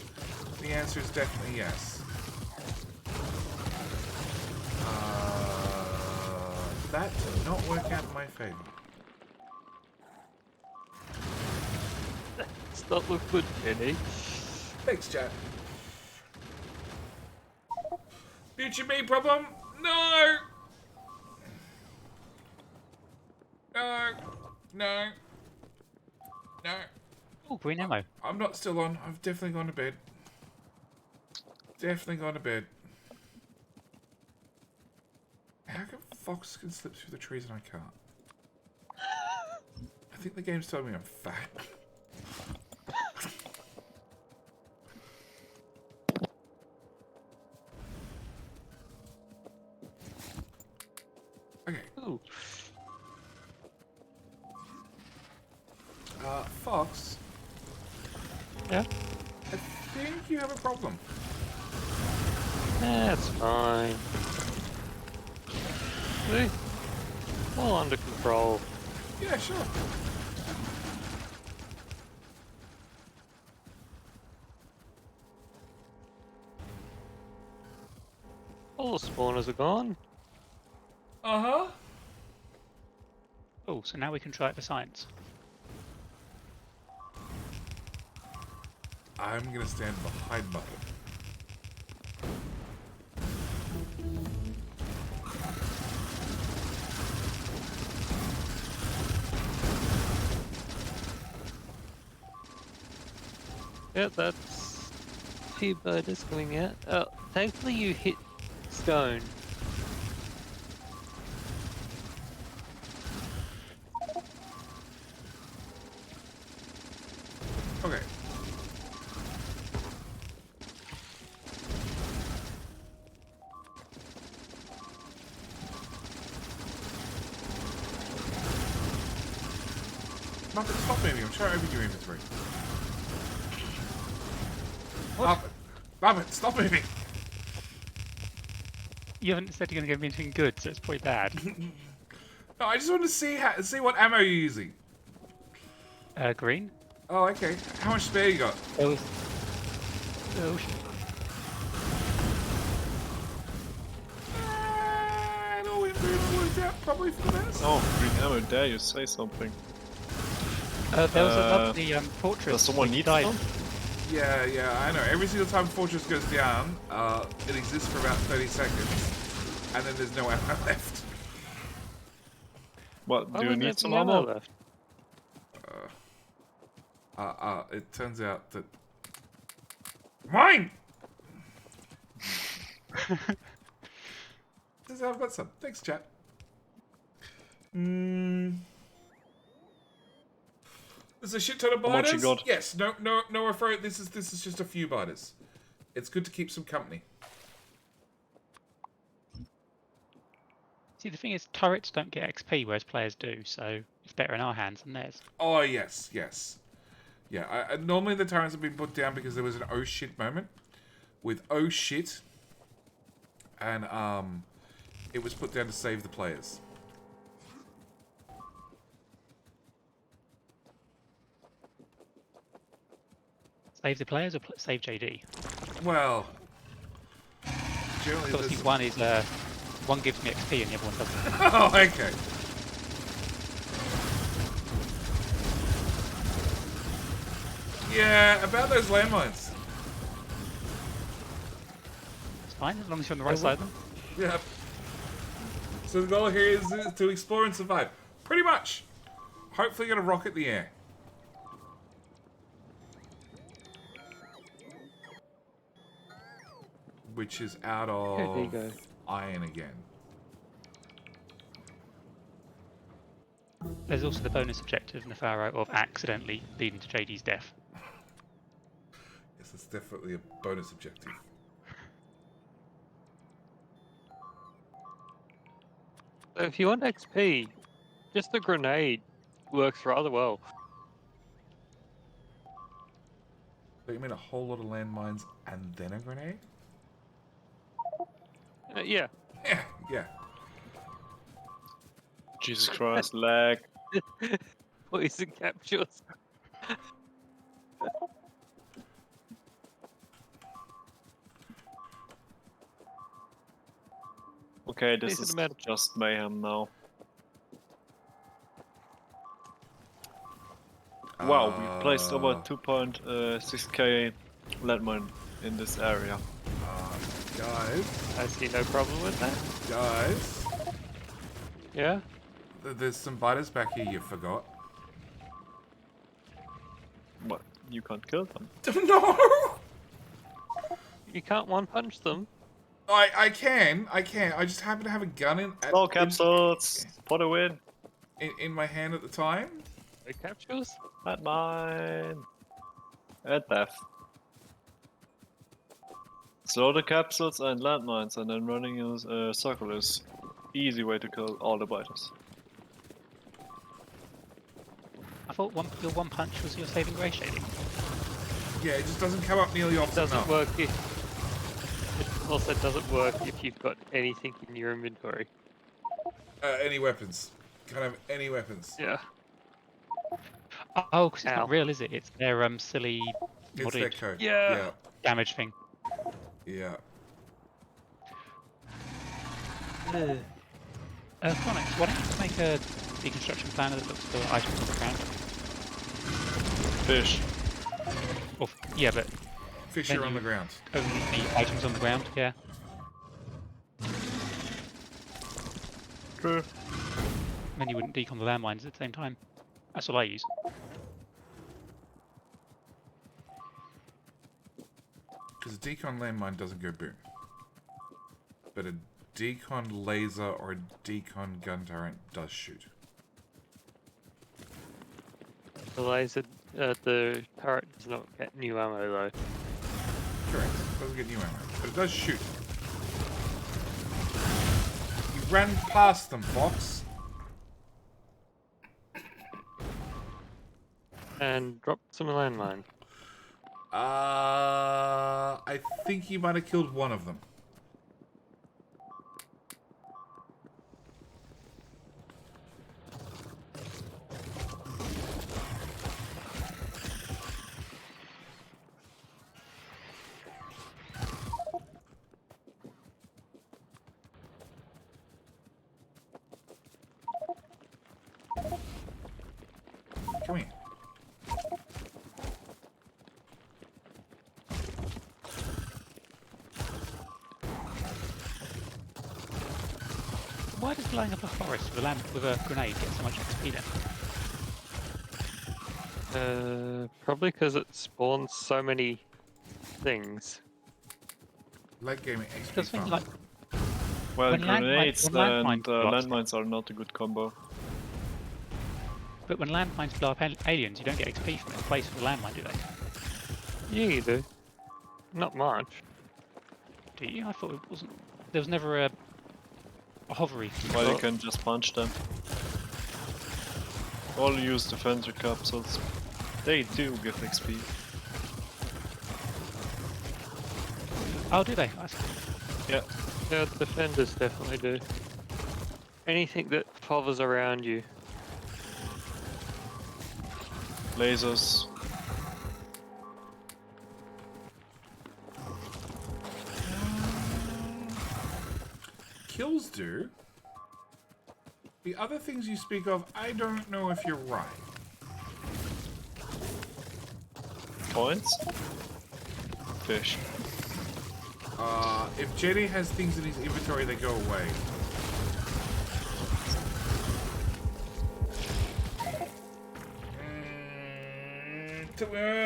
B: the answer is definitely yes. That did not work out in my favor.
A: Does not look good, Jenny.
B: Thanks, chat. Future me problem? No! No. No. No.
H: Oh, green ammo.
B: I'm not still on. I've definitely gone to bed. Definitely gone to bed. How come Fox can slip through the trees and I can't? I think the game's telling me I'm fat. Okay.
A: Ooh.
B: Fox,
A: Yeah?
B: I think you have a problem.
A: That's fine. See? All under control.
B: Yeah, sure.
A: All the spawners are gone.
B: Uh-huh.
H: Oh, so now we can try it for science.
B: I'm gonna stand behind Bucket.
A: Yeah, that's T-bird is coming out. Oh, thankfully you hit stone.
B: Okay. Muppet, stop moving. I'm trying to open your inventory. Muppet, Muppet, stop moving.
H: You haven't said you're going to give me anything good, so it's probably bad.
B: No, I just want to see what ammo you're using.
H: Green?
B: Oh, okay. How much spare you got?
H: There was... Oh,
B: It all worked out probably for the best.
G: Oh, green ammo, dare you say something.
H: there was a lovely fortress.
G: Does someone
H: we
G: need
H: died.
G: some?
B: Yeah, I know. Every single time Fortress goes down, it exists for about 30 seconds, and then there's no ammo left.
G: What,
A: Why
G: do you
A: wasn't
G: need
A: there
G: some
A: any
G: ammo?
A: left?
B: It turns out that Mine! Says I've got some. Thanks, chat. There's a shit ton of
G: How much you
B: biters.
G: got?
B: Yes, no afraid. This is just a few biters. It's good to keep some company.
H: See, the thing is, turrets don't get XP, whereas players do, so it's better in our hands than theirs.
B: Oh yes. Yeah, normally the turrets have been put down because there was an oh shit moment with oh shit, and it was put down to save the players.
H: Save the players or save JD?
B: Well, generally
H: Obviously, one is one gives me XP and the other one doesn't.
B: Oh, okay. Yeah, about those landmines.
H: It's fine as long as you're on the right side of them.
B: Yeah. So the goal here is to explore and survive. Pretty much. Hopefully get a rocket in the air. Which is out
A: there you
B: of
A: go.
B: iron again.
H: There's also the bonus objective in the Pharaoh of accidentally leading to JD's death.
B: Yes, it's definitely a bonus objective.
A: So if you want XP, just a grenade works rather well.
B: So you mean a whole lot of landmines and then a grenade?
A: Yeah.
B: Yeah.
G: Jesus Christ, lag.
A: Poison capsules.
G: Okay, this
A: Decent
G: is
A: amount.
G: just mayhem now. Wow, we placed over 2.6k landmine in this area.
B: Guys,
A: I see no problem with that.
B: guys.
A: Yeah.
B: There's some biters back here you forgot.
G: What? You can't kill them?
B: No!
A: You can't one punch them.
B: I can. I just happen to have a gun
G: Oh, capsules! For the win!
B: in my hand at the time.
A: No capsules?
G: Landmine! And death. Slow the capsules and landmines, and then running a circle is easy way to kill all the biters.
H: I thought your one punch was your saving grace, JD.
B: Yeah, it just doesn't come up nearly often
A: Doesn't
B: enough.
A: work if. It also doesn't work if you've got anything in your inventory.
B: Any weapons. Can't have any weapons.
A: Yeah.
H: Oh, because it's
A: Ow.
H: not real, is it? It's their silly
B: It's their
H: modded
B: code.
A: Yeah.
H: damage thing.
B: Yeah.
H: Chronix, why don't you make a deconstruction planner that looks for items on the ground?
G: Fish.
H: Or, yeah, but
B: Fish
H: Then
B: are on
H: you-
B: the ground.
H: only the items on the ground, yeah.
G: True.
H: Then you wouldn't decon the landmines at the same time. That's all I use.
B: Because a decon landmine doesn't go boom. But a decon laser or a decon gun turret does shoot.
A: The laser, the turret does not get new ammo though.
B: Correct. Doesn't get new ammo. But it does shoot. You ran past them, Fox.
A: And drop some landmine.
B: I think you might have killed one of them. Come here.
H: Why does blowing up a forest with a grenade get so much XP then?
A: Probably because it spawns so many things.
B: Late game XP
H: Because things
B: farm.
H: like
G: Well,
H: when
G: grenades
H: when landmines
G: and
H: blow up-
G: landmines are not a good combo.
H: But when landmines blow up aliens, you don't get XP from it. Place for the landmine, do they?
A: Yeah, you do. Not much.
H: Do you? I thought it wasn't. There was never a hovery.
G: Well, you can just punch them. All use defender capsules. They do give XP.
H: Oh, do they?
G: Yeah.
A: Yeah, defenders definitely do. Anything that hovers around you.
G: Lasers.
B: Kills do. The other things you speak of, I don't know if you're right.
G: Coins? Fish.
B: If Jetty has things in his inventory, they go away.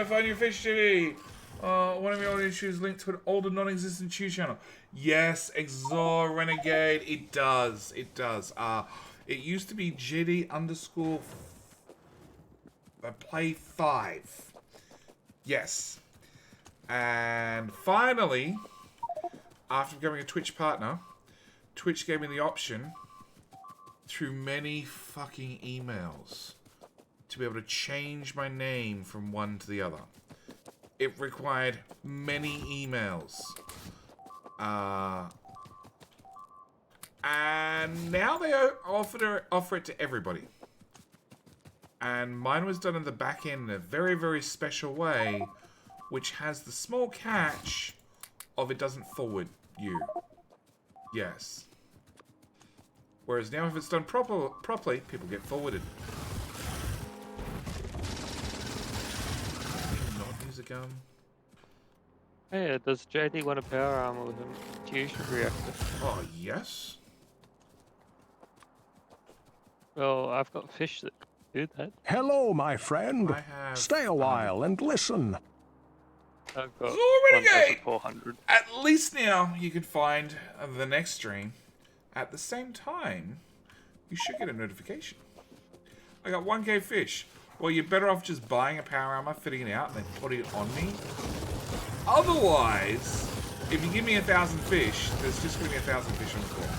B: Find your fish, Jetty. One of your audio issues linked to an older non-existent Chew channel. Yes, Exor Renegade. It does. It does. It used to be Jetty _ play 5. Yes. And finally, after becoming a Twitch partner, Twitch gave me the option through many fucking emails to be able to change my name from one to the other. It required many emails. And now they offer it to everybody. And mine was done in the back end in a very, very special way, which has the small catch of it doesn't forward you. Yes. Whereas now if it's done properly, people get forwarded. Not use a gun.
A: Yeah, does JD want a power armor with a fusion reactor?
B: Oh, yes.
A: Well, I've got fish that do that.
D: Hello, my friend.
B: I have...
D: Stay a while and listen.
A: I've got
B: Zor Renegade!
A: 1,400.
B: At least now you can find the next stream. At the same time, you should get a notification. I got 1k fish. Well, you're better off just buying a power armor, fitting it out, and then putting it on me. Otherwise, if you give me 1,000 fish, there's just going to be 1,000 fish on the floor.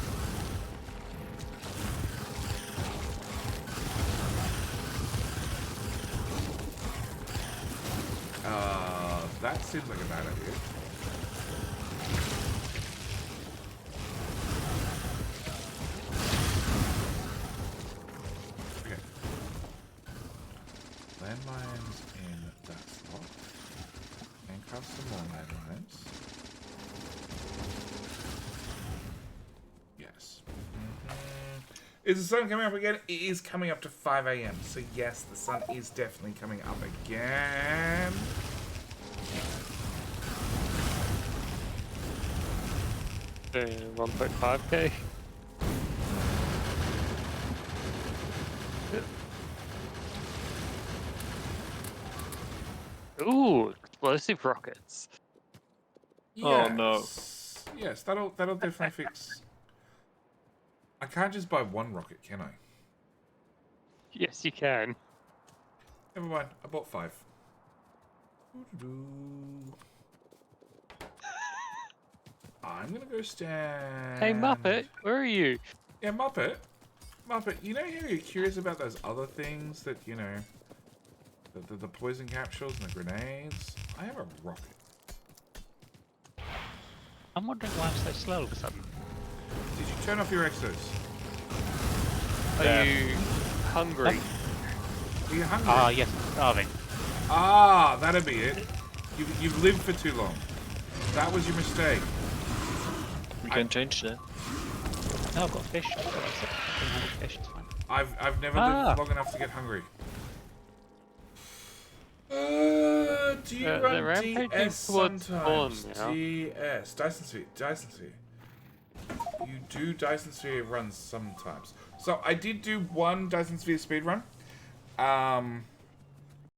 B: That seems like a bad idea. Okay. Landmines in that slot. And craft some more landmines. Yes. Is the sun coming up again? It is coming up to 5 AM. So yes, the sun is definitely coming up again.
A: 1.5k. Ooh, explosive rockets.
G: Oh, no.
B: Yes, that'll definitely fix. I can't just buy one rocket, can I?
A: Yes, you can.
B: Never mind. I bought 5. I'm gonna go stand.
A: Hey, Muppet, where are you?
B: Yeah, Muppet. Muppet, you know how you're curious about those other things that, you know, the poison capsules and the grenades? I have a rocket.
H: I'm wondering why I'm so slow all of a sudden.
B: Did you turn off your exos?
A: Are you hungry?
B: Are you hungry?
H: Ah, yes, I'm starving.
B: Ah, that'd be it. You've lived for too long. That was your mistake.
G: We can change that.
H: No, I've got fish. I've got 100 fish, it's fine.
B: I've never lived long enough to get hungry. Do you
A: the
B: run
A: rampage
B: DS
A: is towards
B: sometimes?
A: spawn now.
B: DS. Dyson Sphere. You do Dyson Sphere runs sometimes. So I did do one Dyson Sphere speed run.